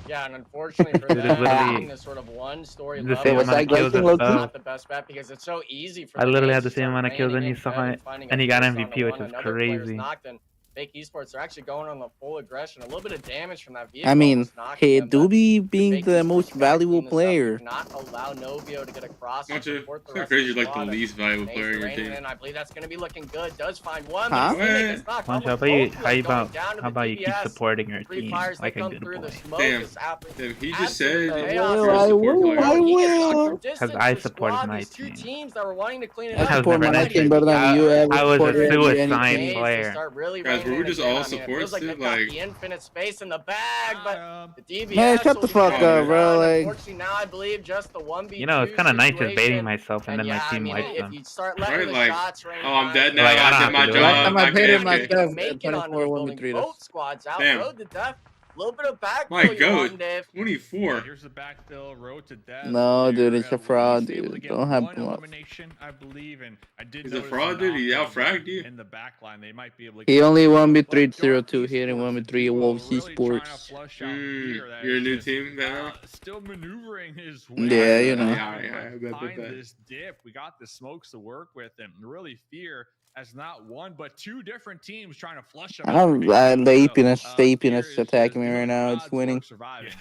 [SPEAKER 6] Yeah, and unfortunately for
[SPEAKER 7] It is
[SPEAKER 6] them,
[SPEAKER 7] literally
[SPEAKER 6] having this sort of one-story
[SPEAKER 7] the
[SPEAKER 6] level
[SPEAKER 7] same
[SPEAKER 8] was
[SPEAKER 7] amount
[SPEAKER 8] like
[SPEAKER 7] of kills as
[SPEAKER 8] Loki?
[SPEAKER 7] Bo.
[SPEAKER 6] not the best bet because it's so easy for
[SPEAKER 7] I
[SPEAKER 6] the
[SPEAKER 7] literally
[SPEAKER 6] teams
[SPEAKER 7] had the
[SPEAKER 6] to
[SPEAKER 7] same
[SPEAKER 6] start
[SPEAKER 7] amount of kills
[SPEAKER 6] reining
[SPEAKER 7] and
[SPEAKER 6] in
[SPEAKER 7] he saw
[SPEAKER 6] Kevin,
[SPEAKER 7] it,
[SPEAKER 6] finding
[SPEAKER 7] and
[SPEAKER 6] a
[SPEAKER 7] he got
[SPEAKER 6] first on
[SPEAKER 7] MVP,
[SPEAKER 6] the
[SPEAKER 7] which
[SPEAKER 6] one,
[SPEAKER 7] is
[SPEAKER 6] another player's
[SPEAKER 7] crazy.
[SPEAKER 6] knocked, and Fake Esports are actually going on the full aggression. A little bit of damage from that vehicle.
[SPEAKER 8] I mean,
[SPEAKER 6] was knocking
[SPEAKER 8] hey,
[SPEAKER 6] them, but
[SPEAKER 8] Doobie being
[SPEAKER 6] Fake
[SPEAKER 8] the
[SPEAKER 6] Esports
[SPEAKER 8] most
[SPEAKER 6] gotta
[SPEAKER 8] valuable
[SPEAKER 6] clean this up.
[SPEAKER 8] player.
[SPEAKER 6] Do not allow Novio to get across.
[SPEAKER 3] It's
[SPEAKER 6] and support the
[SPEAKER 3] kind
[SPEAKER 6] rest
[SPEAKER 3] of crazy
[SPEAKER 6] of
[SPEAKER 3] you're
[SPEAKER 6] the
[SPEAKER 3] like the
[SPEAKER 6] squad.
[SPEAKER 3] least valuable
[SPEAKER 6] Nate's
[SPEAKER 3] player in your
[SPEAKER 6] reining
[SPEAKER 3] team.
[SPEAKER 6] in. I believe that's going to be looking good. Does find one.
[SPEAKER 8] Huh?
[SPEAKER 6] but Phoenix is knocked.
[SPEAKER 7] How
[SPEAKER 6] Almost
[SPEAKER 7] about you?
[SPEAKER 6] both
[SPEAKER 7] How
[SPEAKER 6] going
[SPEAKER 7] about
[SPEAKER 6] down to
[SPEAKER 7] how
[SPEAKER 6] the
[SPEAKER 7] about you keep
[SPEAKER 6] DBS.
[SPEAKER 7] supporting your
[SPEAKER 6] Three
[SPEAKER 7] team
[SPEAKER 6] fires
[SPEAKER 7] like
[SPEAKER 6] that
[SPEAKER 7] a
[SPEAKER 6] come
[SPEAKER 7] good
[SPEAKER 6] through
[SPEAKER 7] boy?
[SPEAKER 6] the smoke.
[SPEAKER 3] Damn.
[SPEAKER 6] Is happening.
[SPEAKER 3] Damn, he just said.
[SPEAKER 8] I will.
[SPEAKER 7] Because I supported my team.
[SPEAKER 6] Teams that were wanting to clean it
[SPEAKER 8] I
[SPEAKER 6] up.
[SPEAKER 7] I've
[SPEAKER 8] support
[SPEAKER 7] never
[SPEAKER 8] my
[SPEAKER 7] done
[SPEAKER 8] team
[SPEAKER 7] it.
[SPEAKER 8] better than you ever
[SPEAKER 7] I was a
[SPEAKER 8] supported
[SPEAKER 7] suicide
[SPEAKER 8] any
[SPEAKER 7] player.
[SPEAKER 6] Start really
[SPEAKER 3] Guys, guys, were we just all supports,
[SPEAKER 6] like
[SPEAKER 3] dude?
[SPEAKER 6] they've got
[SPEAKER 3] Like,
[SPEAKER 6] the infinite space in the bag, but the DBS
[SPEAKER 8] Man, shut the fuck up, bro. Like,
[SPEAKER 6] unfortunately, now I believe just the 1v2
[SPEAKER 7] You know, it's kind of nice just baiting
[SPEAKER 6] situation.
[SPEAKER 7] myself and then my
[SPEAKER 6] yeah,
[SPEAKER 7] team
[SPEAKER 6] I mean,
[SPEAKER 7] wipes
[SPEAKER 6] if
[SPEAKER 7] them.
[SPEAKER 6] you start letting
[SPEAKER 3] right?
[SPEAKER 6] the
[SPEAKER 3] Like,
[SPEAKER 6] shots rain
[SPEAKER 3] oh, I'm
[SPEAKER 6] down,
[SPEAKER 3] dead
[SPEAKER 6] you
[SPEAKER 3] now.
[SPEAKER 7] Like, I
[SPEAKER 3] I
[SPEAKER 7] don't
[SPEAKER 3] did
[SPEAKER 7] have
[SPEAKER 3] my
[SPEAKER 7] to do it.
[SPEAKER 8] last
[SPEAKER 3] job.
[SPEAKER 8] time I
[SPEAKER 3] I
[SPEAKER 8] paid him
[SPEAKER 3] can't.
[SPEAKER 8] myself,
[SPEAKER 6] make it onto
[SPEAKER 8] 24
[SPEAKER 6] the
[SPEAKER 8] when we
[SPEAKER 6] building.
[SPEAKER 8] treat
[SPEAKER 6] Both
[SPEAKER 8] us.
[SPEAKER 6] squads out,
[SPEAKER 3] Damn.
[SPEAKER 6] road to death. A little bit of backfill
[SPEAKER 3] My
[SPEAKER 6] you want,
[SPEAKER 3] goat.
[SPEAKER 6] Dave.
[SPEAKER 3] 24.
[SPEAKER 5] Here's the backfill, road to death.
[SPEAKER 8] No, dude, it's a
[SPEAKER 5] At
[SPEAKER 8] fraud,
[SPEAKER 5] least able to
[SPEAKER 8] dude.
[SPEAKER 5] get
[SPEAKER 8] Don't have
[SPEAKER 5] one
[SPEAKER 8] them up.
[SPEAKER 5] elimination, I believe, and I did
[SPEAKER 3] He's a
[SPEAKER 5] notice
[SPEAKER 3] fraud, dude. He
[SPEAKER 5] knock
[SPEAKER 3] out-fragged you.
[SPEAKER 5] in the back line. They might be able to
[SPEAKER 8] He
[SPEAKER 5] get
[SPEAKER 8] only
[SPEAKER 5] it.
[SPEAKER 8] won me
[SPEAKER 5] But Dark
[SPEAKER 8] 3-0-2. He didn't
[SPEAKER 5] Esports,
[SPEAKER 8] win me
[SPEAKER 5] a
[SPEAKER 8] 3
[SPEAKER 5] duo
[SPEAKER 8] Wolves
[SPEAKER 5] really trying to
[SPEAKER 8] Esports.
[SPEAKER 5] flush out here. That
[SPEAKER 3] You're a
[SPEAKER 5] is
[SPEAKER 3] new
[SPEAKER 5] just,
[SPEAKER 3] team now.
[SPEAKER 5] still maneuvering his way.
[SPEAKER 8] Yeah, you know.
[SPEAKER 3] Yeah,
[SPEAKER 5] Find this dip. We got the smokes to work with, and really fear as not one but two different teams trying to flush them out.
[SPEAKER 8] Apiness attacking me right now. It's winning.
[SPEAKER 5] Surviving.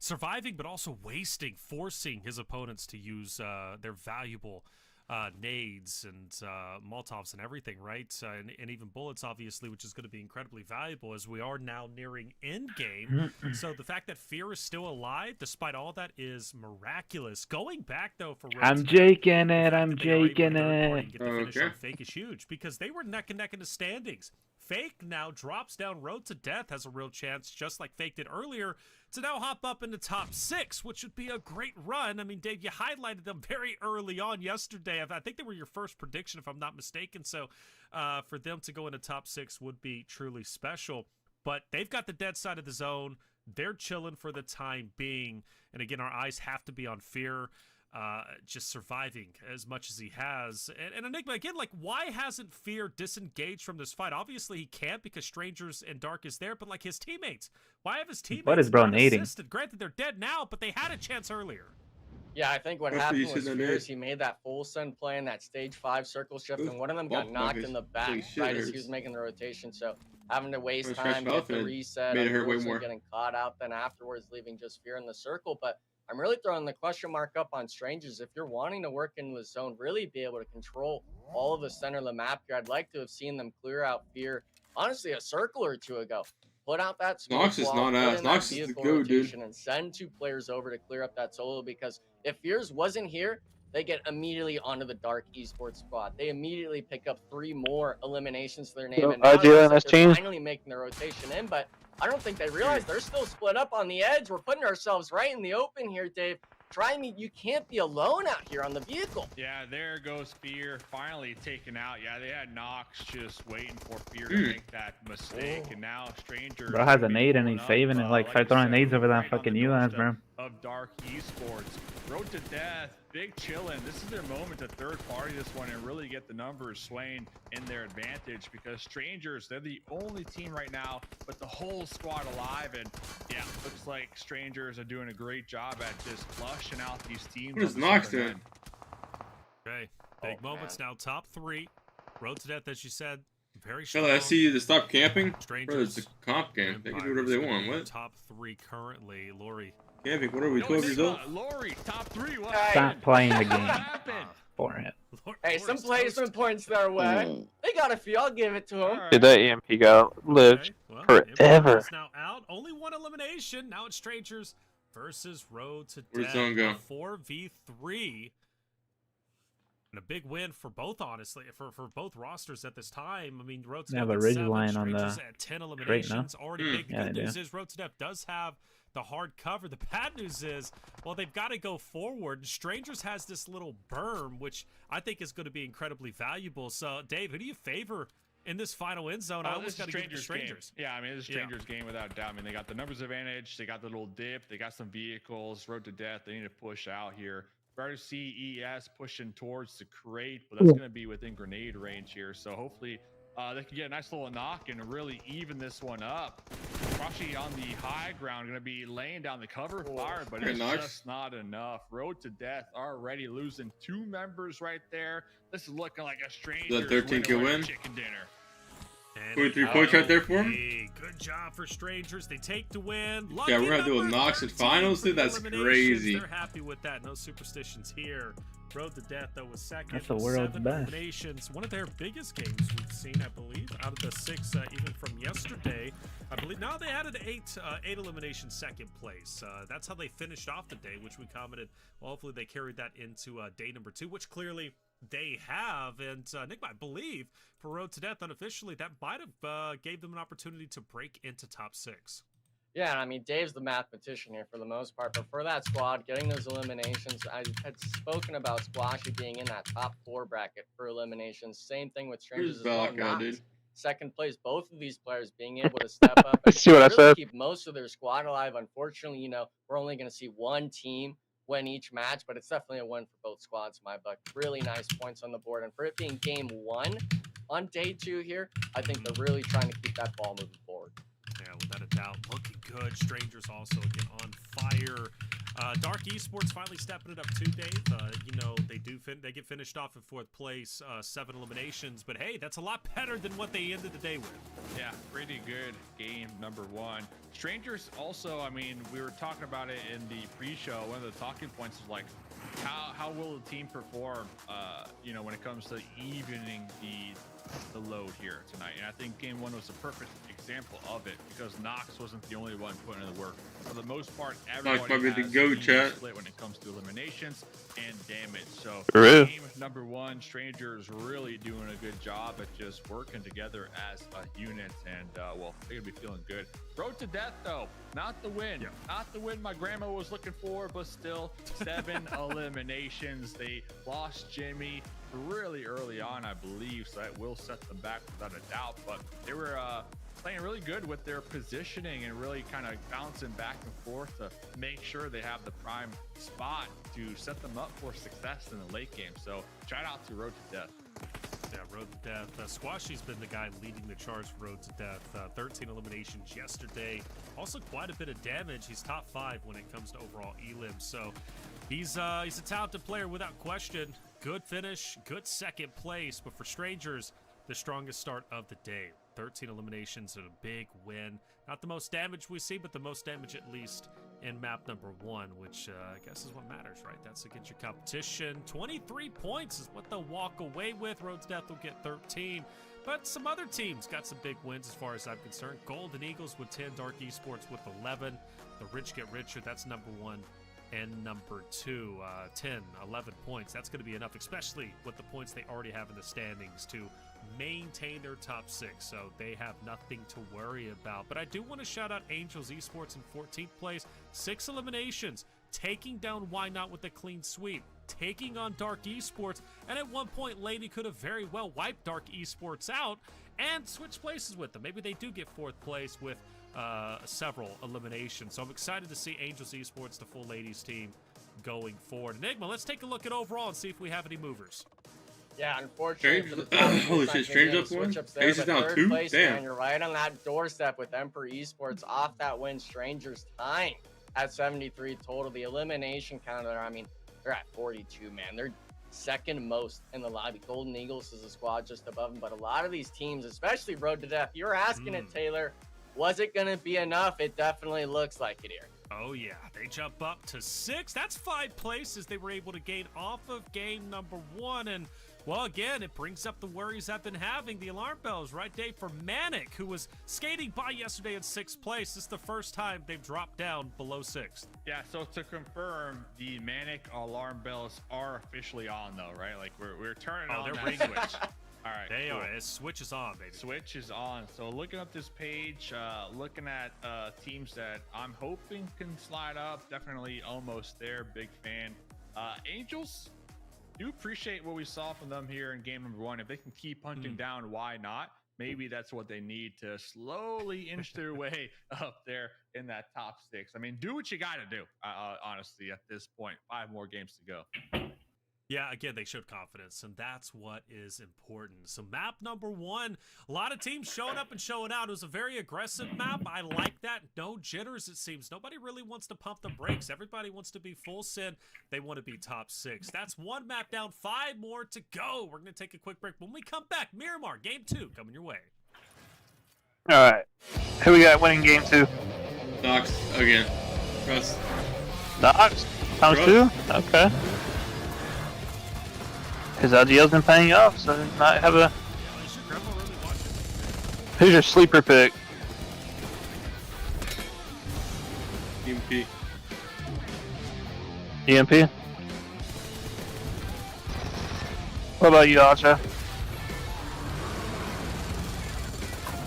[SPEAKER 4] Surviving, but also wasting, forcing his opponents to use their valuable nades and Molotovs and everything, right? And even bullets, obviously, which is going to be incredibly valuable as we are now nearing endgame. So the fact that Fear is still alive, despite all that, is miraculous. Going back, though, for
[SPEAKER 7] I'm jaking it. I'm jaking
[SPEAKER 4] it.
[SPEAKER 7] it.
[SPEAKER 4] Get the finish on Fake is huge because they were neck and neck in the standings. Fake now drops down road to death, has a real chance, just like Fake did earlier, to now hop up in the top 6, which would be a great run. I mean, Dave, you highlighted them very early on yesterday. I think they were your first prediction, if I'm not mistaken. So for them to go into top 6 would be truly special. But they've got the dead side of the zone. They're chilling for the time being. And again, our eyes have to be on Fear. Just surviving as much as he has. And Enigma, again, like, why hasn't Fear disengaged from this fight? Obviously, he can't because Strangers and Dark is there, but, like, his teammates. Why have his teammates
[SPEAKER 7] What is bro
[SPEAKER 4] not
[SPEAKER 7] nading?
[SPEAKER 4] assisted? Granted, they're dead now, but they had a chance earlier.
[SPEAKER 6] Yeah, I think what happened was Fears, he made that full send play in that stage 5 circle shift, and one of them got knocked in the back right as he was making the rotation. So having to waste time, get the reset,
[SPEAKER 3] made it hurt way more.
[SPEAKER 6] Getting caught out, then afterwards leaving just Fear in the circle. But I'm really throwing the question mark up on Strangers. If you're wanting to work in the zone, really be able to control all of the center of the map here, I'd like to have seen them clear out Fear, honestly, a circle or two ago. Put out that
[SPEAKER 3] Knox is not ass. Knox is the go, dude.
[SPEAKER 6] And send 2 players over to clear up that solo, because if Fears wasn't here, they get immediately onto the Dark Esports spot. They immediately pick up 3 more eliminations to their name. And now they're finally making the rotation in, but I don't think they realize they're still split up on the edge. We're putting ourselves right in the open here, Dave. Try me. You can't be alone out here on the vehicle.
[SPEAKER 5] Yeah, there goes Fear finally taken out. Yeah, they had Knox just waiting for Fear to make that mistake, and now Stranger.
[SPEAKER 7] Bro has a nade and he's saving it. Like, start throwing nades over that fucking ULANs, bro.
[SPEAKER 5] Of Dark Esports. Road to death. Big chillin'. This is their moment to third party this one and really get the numbers swaying in their advantage, because Strangers, they're the only team right now with the whole squad alive. And yeah, looks like Strangers are doing a great job at just flushing out these teams.
[SPEAKER 3] What is Knox doing?
[SPEAKER 4] Okay, big moments now. Top 3. Road to death, as you said. Very strong.
[SPEAKER 3] I see you to stop camping.
[SPEAKER 4] Strangers.
[SPEAKER 3] Bro, it's a comp game. They can do whatever they want. What?
[SPEAKER 4] Top 3 currently. Lori.
[SPEAKER 3] Camping, what are we, 12 years old?
[SPEAKER 5] Lori, top 3. What
[SPEAKER 7] Stop playing the game.
[SPEAKER 5] happened?
[SPEAKER 7] Forehead.
[SPEAKER 6] Hey, some placement points their way. They got a few. I'll give it to them.
[SPEAKER 1] Dude, that EMP guy lived forever.
[SPEAKER 4] Is now out. Only 1 elimination. Now it's Strangers versus Road to
[SPEAKER 3] Where's
[SPEAKER 4] Death.
[SPEAKER 3] Zone go?
[SPEAKER 4] 4v3. And a big win for both, honestly, for both rosters at this time. I mean, Road to Death
[SPEAKER 7] have a
[SPEAKER 4] at
[SPEAKER 7] ridge
[SPEAKER 4] 7,
[SPEAKER 7] line on
[SPEAKER 4] Strangers
[SPEAKER 7] the
[SPEAKER 4] at 10 eliminations. Already big. The
[SPEAKER 7] Yeah,
[SPEAKER 4] good
[SPEAKER 7] they
[SPEAKER 4] news
[SPEAKER 7] do.
[SPEAKER 4] is Road to Death does have the hard cover. The bad news is, well, they've got to go forward. Strangers has this little berm, which I think is going to be incredibly valuable. So, Dave, who do you favor in this final end zone? I always got to give it to Strangers.
[SPEAKER 5] Yeah, I mean, it's a Strangers game without doubt. I mean, they got the numbers advantage. They got the little dip. They got some vehicles. Road to death. They need to push out here. Better see ES pushing towards the crate, but that's going to be within grenade range here. So hopefully they can get a nice little knock and really even this one up. Actually on the high ground, going to be laying down the cover fire, but it's just not enough. Road to death already losing 2 members right there. This is looking like a Stranger.
[SPEAKER 3] The 13 kill win.
[SPEAKER 5] Chicken dinner.
[SPEAKER 3] 23 points right there for him.
[SPEAKER 4] Good job for Strangers. They take the win.
[SPEAKER 3] Yeah, we're gonna do with Knox in finals, dude. That's crazy.
[SPEAKER 4] They're happy with that. No superstitions here. Road to Death, though, was second.
[SPEAKER 7] That's the world's
[SPEAKER 4] 7
[SPEAKER 7] best.
[SPEAKER 4] eliminations. One of their biggest games we've seen, I believe, out of the 6, even from yesterday. I believe now they added 8 elimination second place. That's how they finished off the day, which we commented. Well, hopefully they carried that into day number 2, which clearly they have. And Nick, I believe for Road to Death, unofficially, that might have gave them an opportunity to break into top 6.
[SPEAKER 6] Yeah, I mean, Dave's the mathematician here for the most part, but for that squad, getting those eliminations, I had spoken about Squashy being in that top 4 bracket for eliminations. Same thing with Strangers as well. Knox, second place, both of these players being able to step up and
[SPEAKER 1] See what I
[SPEAKER 6] really
[SPEAKER 1] said?
[SPEAKER 6] keep most of their squad alive. Unfortunately, you know, we're only going to see one team win each match, but it's definitely a win for both squads in my book. Really nice points on the board, and for it being game 1 on day 2 here, I think they're really trying to keep that ball moving forward.
[SPEAKER 4] Yeah, without a doubt. Looking good. Strangers also again on fire. Dark Esports finally stepping it up too, Dave. You know, they get finished off in 4th place, 7 eliminations, but hey, that's a lot better than what they ended the day with.
[SPEAKER 5] Yeah, pretty good game number 1. Strangers also, I mean, we were talking about it in the pre-show. One of the talking points is like, how will the team perform, you know, when it comes to evening the load here tonight? And I think game 1 was a perfect example of it, because Knox wasn't the only one putting in the work. For the most part, everybody has the split when it comes to eliminations and damage. So game number 1, Strangers really doing a good job at just working together as a unit, and well, they're gonna be feeling good. Road to Death though, not the win. Not the win my grandma was looking for, but still 7 eliminations. They lost Jimmy really early on, I believe, so that will set them back without a doubt, but they were playing really good with their positioning and really kind of bouncing back and forth to make sure they have the prime spot to set them up for success in the late game. So shout out to Road to Death.
[SPEAKER 4] Yeah, Road to Death. Squashy's been the guy leading the charge for Road to Death. 13 eliminations yesterday. Also quite a bit of damage. He's top 5 when it comes to overall elim. So he's a talented player without question. Good finish, good 2nd place. But for Strangers, the strongest start of the day. 13 eliminations and a big win. Not the most damage we see, but the most damage at least in map number 1, which I guess is what matters, right? That's against your competition. 23 points is what they'll walk away with. Road to Death will get 13. But some other teams got some big wins as far as I'm concerned. Golden Eagles with 10, Dark Esports with 11. The Rich get richer. That's number 1. And number 2, 10, 11 points. That's going to be enough, especially with the points they already have in the standings to maintain their top 6. So they have nothing to worry about. But I do want to shout out Angels Esports in 14th place. 6 eliminations, taking down Why Not with a clean sweep, taking on Dark Esports. And at one point, Lady could have very well wiped Dark Esports out and switched places with them. Maybe they do get 4th place with several eliminations. So I'm excited to see Angels Esports, the full ladies team, going forward. Enigma, let's take a look at overall and see if we have any movers.
[SPEAKER 6] Yeah, unfortunately.
[SPEAKER 3] Holy shit, Strange up 1? Ace is now 2?
[SPEAKER 6] Place,
[SPEAKER 3] damn.
[SPEAKER 6] Man, you're right on that doorstep with Emperor Esports off that win. Strangers tying at 73 total. The elimination counter, I mean, they're at 42, man. They're 2nd most in the lobby. Golden Eagles is a squad just above them, but a lot of these teams, especially Road to Death, you're asking it, Taylor, was it going to be enough? It definitely looks like it here.
[SPEAKER 4] Oh, yeah. They jump up to 6. That's 5 places they were able to gain off of game number 1. And, well, again, it brings up the worries I've been having. The alarm bells, right, Dave? For Manic, who was skating by yesterday in 6th place. This is the first time they've dropped down below 6th.
[SPEAKER 5] Yeah, so to confirm, the Manic alarm bells are officially on, though, right? Like, we're turning on that switch. All right,
[SPEAKER 4] they are. It switches on, baby.
[SPEAKER 5] Switch is on. So looking up this page, looking at teams that I'm hoping can slide up. Definitely almost there. Big fan. Angels, do appreciate what we saw from them here in game number 1. If they can keep hunting down, why not? Maybe that's what they need to slowly inch their way up there in that top 6. I mean, do what you got to do, honestly, at this point. 5 more games to go.
[SPEAKER 4] Yeah, again, they showed confidence, and that's what is important. So map number 1, a lot of teams showing up and showing out. It was a very aggressive map. I like that. No jitters, it seems. Nobody really wants to pump the brakes. Everybody wants to be full send. They want to be top 6. That's 1 map down, 5 more to go. We're going to take a quick break. When we come back, Miramar, game 2, coming your way.
[SPEAKER 1] All right. Who we got winning game 2?
[SPEAKER 3] Knox, again. Trust.
[SPEAKER 1] Knox? Times 2? Okay. His LGL's been paying off, so he might have a... Who's your sleeper pick?
[SPEAKER 3] EMP.
[SPEAKER 1] EMP? What about you, Acha?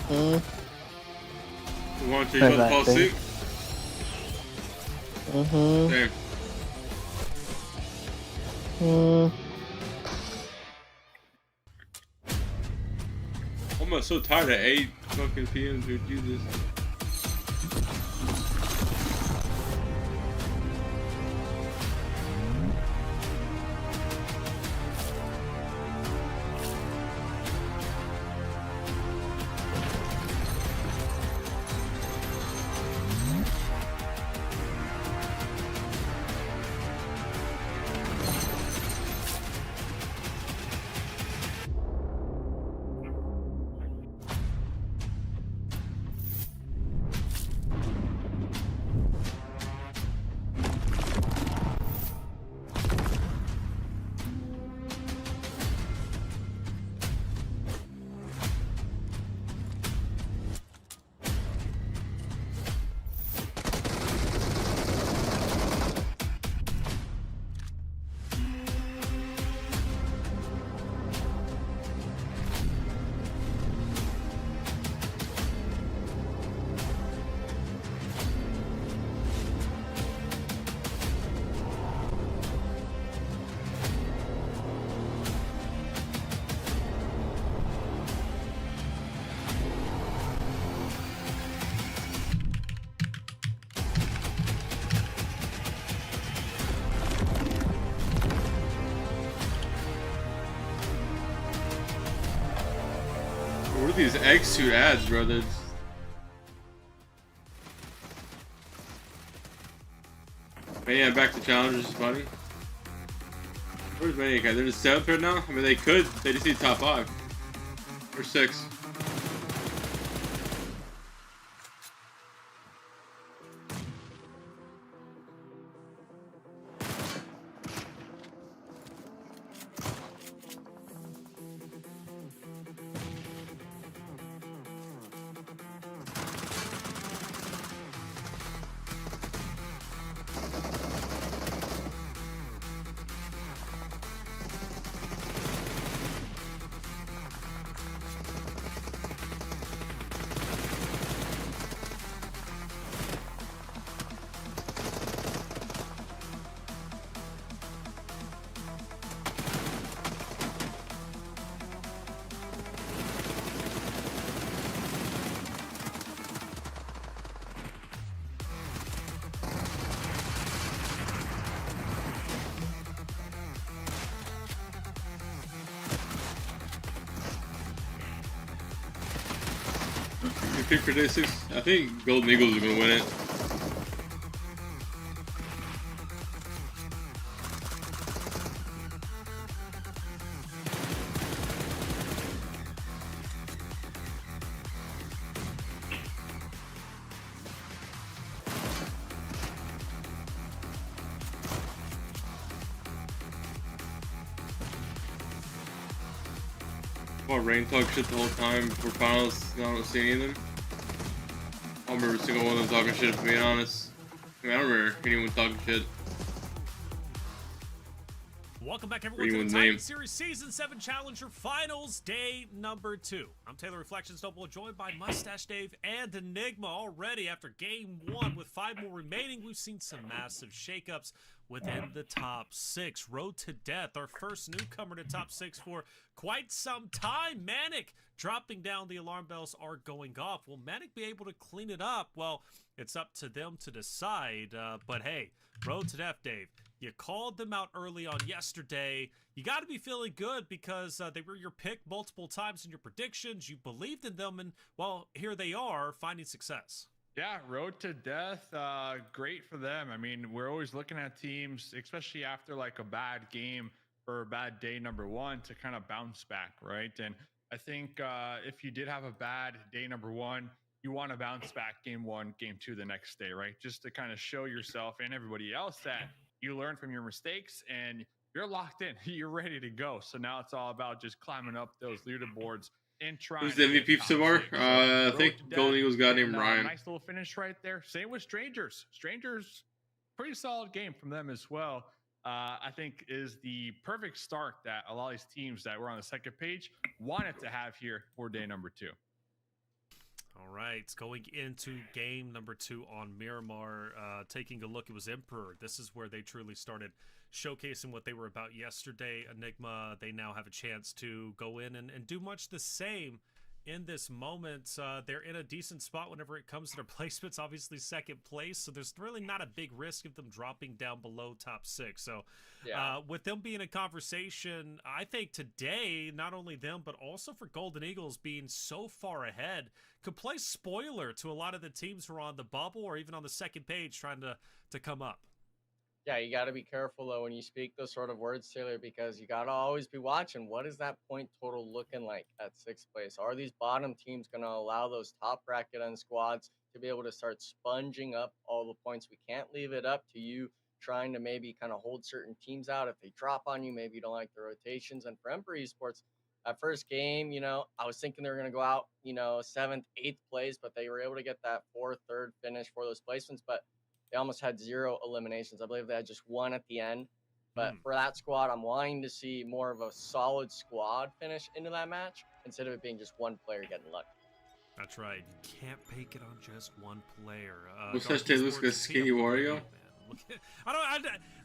[SPEAKER 8] Mm.
[SPEAKER 3] You want to fall asleep?
[SPEAKER 8] Mm-hmm.
[SPEAKER 3] Same.
[SPEAKER 8] Mm.
[SPEAKER 3] I'm almost so tired at 8 fucking p.m. to do this. What are these X-suit ads, brothers? Maniac back to challengers is funny. Where's Maniac? They're just 7th right now? I mean, they could. They just need top 5. Or 6. You pick for day 6? I think Golden Eagles are gonna win it. Well, Rain talk shit the whole time before finals. I don't see any of them. I don't remember a single one of them talking shit, if I'm being honest. I mean, I don't remember anyone talking shit.
[SPEAKER 4] Welcome back, everyone, to the Titan Series Season 7 Challenger Finals, day number 2. I'm Taylor Reflections Noble, joined by Mustache Dave and Enigma. Already after game 1, with 5 more remaining, we've seen some massive shakeups within the top 6. Road to Death, our first newcomer to top 6 for quite some time. Manic dropping down, the alarm bells are going off. Will Manic be able to clean it up? Well, it's up to them to decide, but hey, Road to Death, Dave. You called them out early on yesterday. You got to be feeling good because they were your pick multiple times in your predictions. You believed in them, and, well, here they are finding success.
[SPEAKER 5] Yeah, Road to Death, great for them. I mean, we're always looking at teams, especially after like a bad game or a bad day number 1, to kind of bounce back, right? And I think if you did have a bad day number 1, you want to bounce back game 1, game 2 the next day, right? Just to kind of show yourself and everybody else that you learn from your mistakes and you're locked in, you're ready to go. So now it's all about just climbing up those leaderboards and trying.
[SPEAKER 3] Who's the MVP so far? I think Golden Eagles got named Ryan.
[SPEAKER 5] Nice little finish right there. Same with Strangers. Strangers, pretty solid game from them as well. I think is the perfect start that a lot of these teams that were on the second page wanted to have here for day number 2.
[SPEAKER 4] All right, going into game number 2 on Miramar, taking a look, it was Emperor. This is where they truly started showcasing what they were about yesterday. Enigma, they now have a chance to go in and do much the same in this moment. They're in a decent spot whenever it comes to their placements, obviously second place, so there's really not a big risk of them dropping down below top 6. So with them being a conversation, I think today, not only them, but also for Golden Eagles being so far ahead, could play spoiler to a lot of the teams who are on the bubble or even on the second page trying to come up.
[SPEAKER 6] Yeah, you got to be careful, though, when you speak those sort of words, Taylor, because you got to always be watching. What is that point total looking like at 6th place? Are these bottom teams going to allow those top bracket end squads to be able to start sponging up all the points? We can't leave it up to you trying to maybe kind of hold certain teams out. If they drop on you, maybe you don't like the rotations. And for Emperor Esports, that first game, I was thinking they were going to go out, 7th, 8th place, but they were able to get that 4th, 3rd finish for those placements. But they almost had 0 eliminations. I believe they had just 1 at the end. But for that squad, I'm wanting to see more of a solid squad finish into that match instead of it being just one player getting lucky.
[SPEAKER 4] That's right. You can't bake it on just one player.
[SPEAKER 3] What's that looks like Skinny Wario?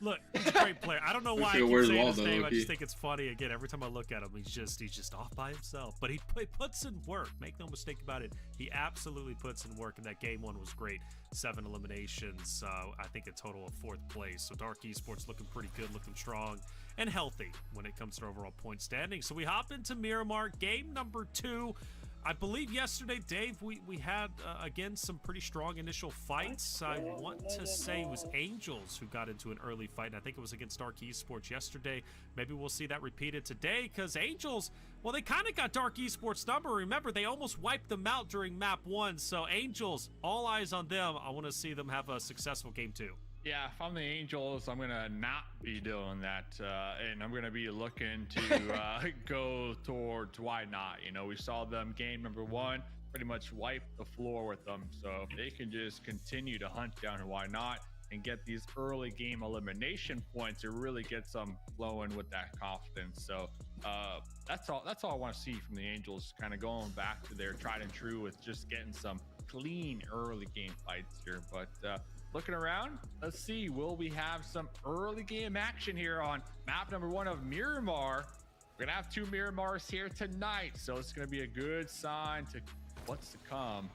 [SPEAKER 4] Look, he's a great player. I don't know why I keep saying his name. I just think it's funny. Again, every time I look at him, he's just off by himself. But he puts in work. Make no mistake about it. He absolutely puts in work, and that game 1 was great. 7 eliminations. I think a total of 4th place. So Dark Esports looking pretty good, looking strong and healthy when it comes to overall point standing. So we hop into Miramar, game number 2. I believe yesterday, Dave, we had, again, some pretty strong initial fights. I want to say it was Angels who got into an early fight, and I think it was against Dark Esports yesterday. Maybe we'll see that repeated today, because Angels, well, they kind of got Dark Esports' number. Remember, they almost wiped them out during map 1, so Angels, all eyes on them. I want to see them have a successful game 2.
[SPEAKER 5] Yeah, if I'm the Angels, I'm going to not be doing that, and I'm going to be looking to go towards why not. We saw them game number 1 pretty much wipe the floor with them, so if they can just continue to hunt down why not and get these early game elimination points, it really gets them flowing with that confidence. So that's all I want to see from the Angels, kind of going back to their tried and true with just getting some clean early game fights here. But looking around, let's see, will we have some early game action here on map number 1 of Miramar? We're gonna have 2 Miramars here tonight, so it's gonna be a good sign to what's to come.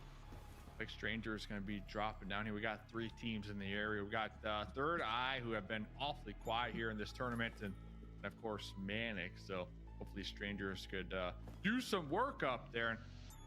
[SPEAKER 5] Like Stranger is gonna be dropping down here. We got 3 teams in the area. We got Third Eye, who have been awfully quiet here in this tournament, and of course Manic. So hopefully Strangers could do some work up there. And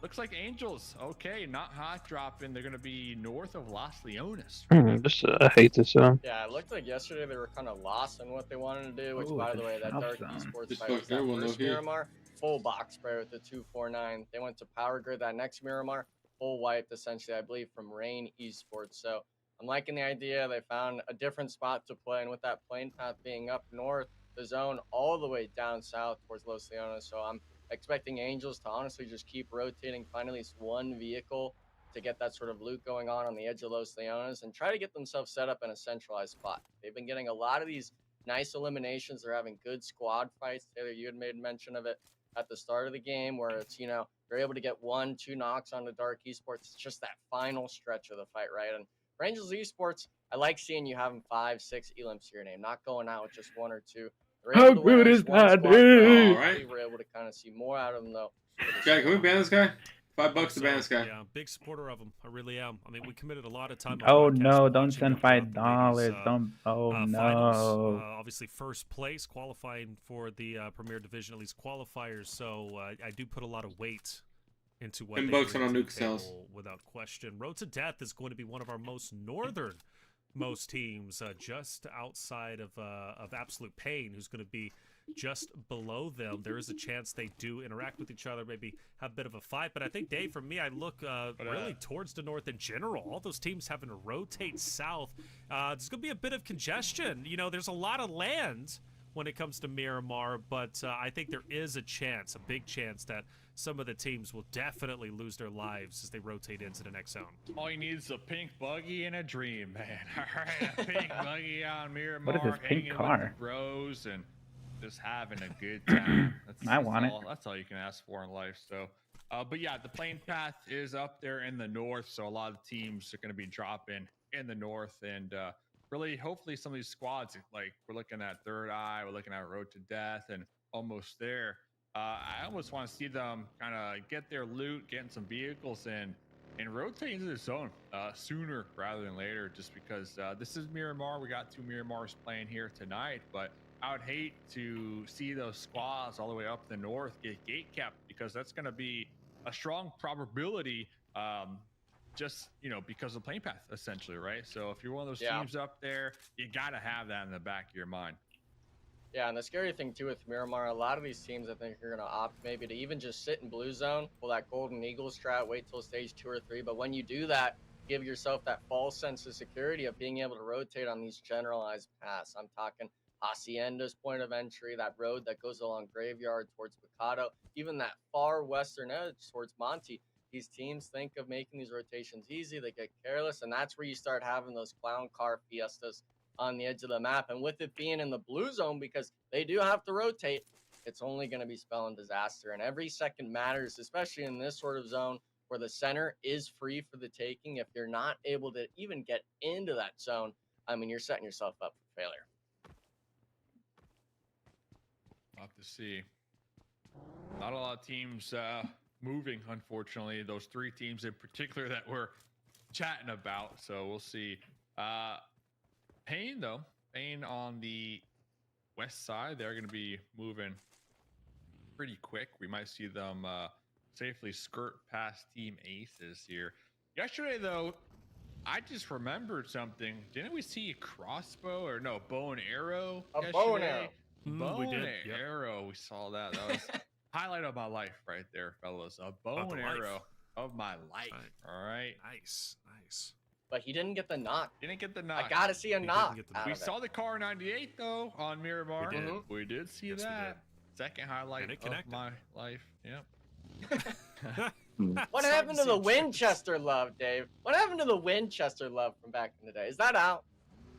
[SPEAKER 5] looks like Angels, okay, not hot dropping. They're going to be north of Los Leones.
[SPEAKER 1] I hate this.
[SPEAKER 6] Yeah, it looked like yesterday they were kind of lost on what they wanted to do, which, by the way, that Dark Esports fight was that first Miramar, full box spray with the 249. They went to Power Grid that next Miramar, full wiped, essentially, I believe, from Rain Esports. So I'm liking the idea. They found a different spot to play, and with that plane path being up north, the zone all the way down south towards Los Leones. So I'm expecting Angels to honestly just keep rotating, find at least one vehicle to get that sort of loot going on the edge of Los Leones and try to get themselves set up in a centralized spot. They've been getting a lot of these nice eliminations. They're having good squad fights. Taylor, you had made mention of it at the start of the game where it's, they're able to get 1-2 knocks on the Dark Esports. It's just that final stretch of the fight, right? And for Angels Esports, I like seeing you having 5, 6 elims to your name, not going out with just 1 or 2.
[SPEAKER 1] How good is that?
[SPEAKER 6] All right. We're able to kind of see more out of him, though.
[SPEAKER 3] Jack, can we ban this guy? $5 to ban this guy.
[SPEAKER 4] Yeah, big supporter of him. I really am. I mean, we committed a lot of time.
[SPEAKER 7] Oh no! Don't send $5. Don't. Oh no!
[SPEAKER 4] Finals, obviously, first place qualifying for the Premier Division, at least qualifiers. So I do put a lot of weight into what
[SPEAKER 3] $10 on nuke cells,
[SPEAKER 4] without question. Road to Death is going to be one of our most northern. Most teams just outside of Absolute Pain, who's going to be just below them. There is a chance they do interact with each other, maybe have a bit of a fight. But I think, Dave, for me, I look really towards the north in general. All those teams having to rotate south. There's going to be a bit of congestion. There's a lot of land when it comes to Miramar, but I think there is a chance, a big chance, that some of the teams will definitely lose their lives as they rotate into the next zone.
[SPEAKER 5] All you need is a pink buggy and a dream, man. All right, a pink buggy on Miramar,
[SPEAKER 7] What is this pink
[SPEAKER 5] hanging
[SPEAKER 7] car?
[SPEAKER 5] with the bros and just having a good time. That's all you can ask for in life. So, but yeah, the plane path is up there in the north, so a lot of teams are going to be dropping in the north, and really, hopefully, some of these squads, like we're looking at Third Eye, we're looking at Road to Death, and almost there. I almost want to see them kind of get their loot, getting some vehicles in, and rotate into the zone sooner rather than later, just because this is Miramar. We got 2 Miramars playing here tonight, but I would hate to see those squads all the way up the north get gate kept, because that's going to be a strong probability, just, you know, because of plane path, essentially, right? So if you're one of those teams up there, you got to have that in the back of your mind.
[SPEAKER 6] Yeah, and the scary thing too with Miramar, a lot of these teams I think are going to opt maybe to even just sit in blue zone, pull that Golden Eagle strat, wait till stage 2 or 3. But when you do that, give yourself that false sense of security of being able to rotate on these generalized paths. I'm talking Hacienda's point of entry, that road that goes along Graveyard towards Picado, even that far western edge towards Monte. These teams think of making these rotations easy, they get careless, and that's where you start having those clown car fiestas on the edge of the map. And with it being in the blue zone, because they do have to rotate, it's only going to be spelling disaster. And every second matters, especially in this sort of zone where the center is free for the taking. If you're not able to even get into that zone, I mean, you're setting yourself up for failure.
[SPEAKER 5] We'll have to see. Not a lot of teams moving, unfortunately. Those 3 teams in particular that we're chatting about. So we'll see. Payne, though. Payne on the west side, they're going to be moving pretty quick. We might see them safely skirt past Team Aces here. Yesterday, though, I just remembered something. Didn't we see a crossbow or no, bow and arrow?
[SPEAKER 6] Bow and arrow.
[SPEAKER 5] Bow and arrow. We saw that. That was highlight of my life right there, fellas. A bow and arrow of my life. All right.
[SPEAKER 4] Nice.
[SPEAKER 6] But he didn't get the knock.
[SPEAKER 5] Didn't get the knock.
[SPEAKER 6] I gotta see a knock.
[SPEAKER 5] We saw the car 98 though on Miramar. We did see that. Second highlight of my life. Yep.
[SPEAKER 6] What happened to the Winchester love, Dave? What happened to the Winchester love from back in the day? Is that out?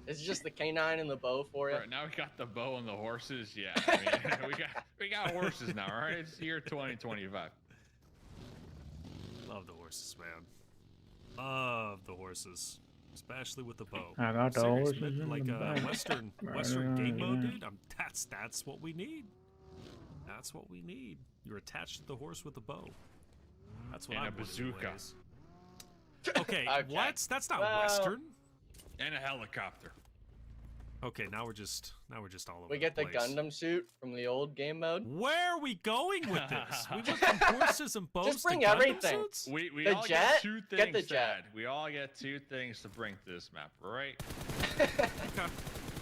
[SPEAKER 6] Is it just the canine and the bow for you?
[SPEAKER 5] Right, now we got the bow and the horses. Yeah, I mean, we got horses now, right? It's year 2025.
[SPEAKER 4] Love the horses, man. Love the horses, especially with the bow.
[SPEAKER 7] I got the horses
[SPEAKER 4] like a Western game mode, dude. That's what we need. That's what we need. You're attached to the horse with a bow. That's what
[SPEAKER 5] and
[SPEAKER 4] I'm
[SPEAKER 5] a bazooka.
[SPEAKER 4] Okay, what? That's not Western.
[SPEAKER 5] And a helicopter.
[SPEAKER 4] Okay, now we're just all over.
[SPEAKER 6] We get the
[SPEAKER 4] place.
[SPEAKER 6] Gundam suit from the old game mode.
[SPEAKER 4] Where are we going with this? We went from horses and bows
[SPEAKER 6] Just bring
[SPEAKER 4] to Gundam
[SPEAKER 6] everything.
[SPEAKER 4] suits?
[SPEAKER 5] We
[SPEAKER 6] the
[SPEAKER 5] all
[SPEAKER 6] jet?
[SPEAKER 5] get 2 things.
[SPEAKER 6] Get the jet.
[SPEAKER 5] Dad. We all get 2 things to bring to this map, right?
[SPEAKER 4] Okay.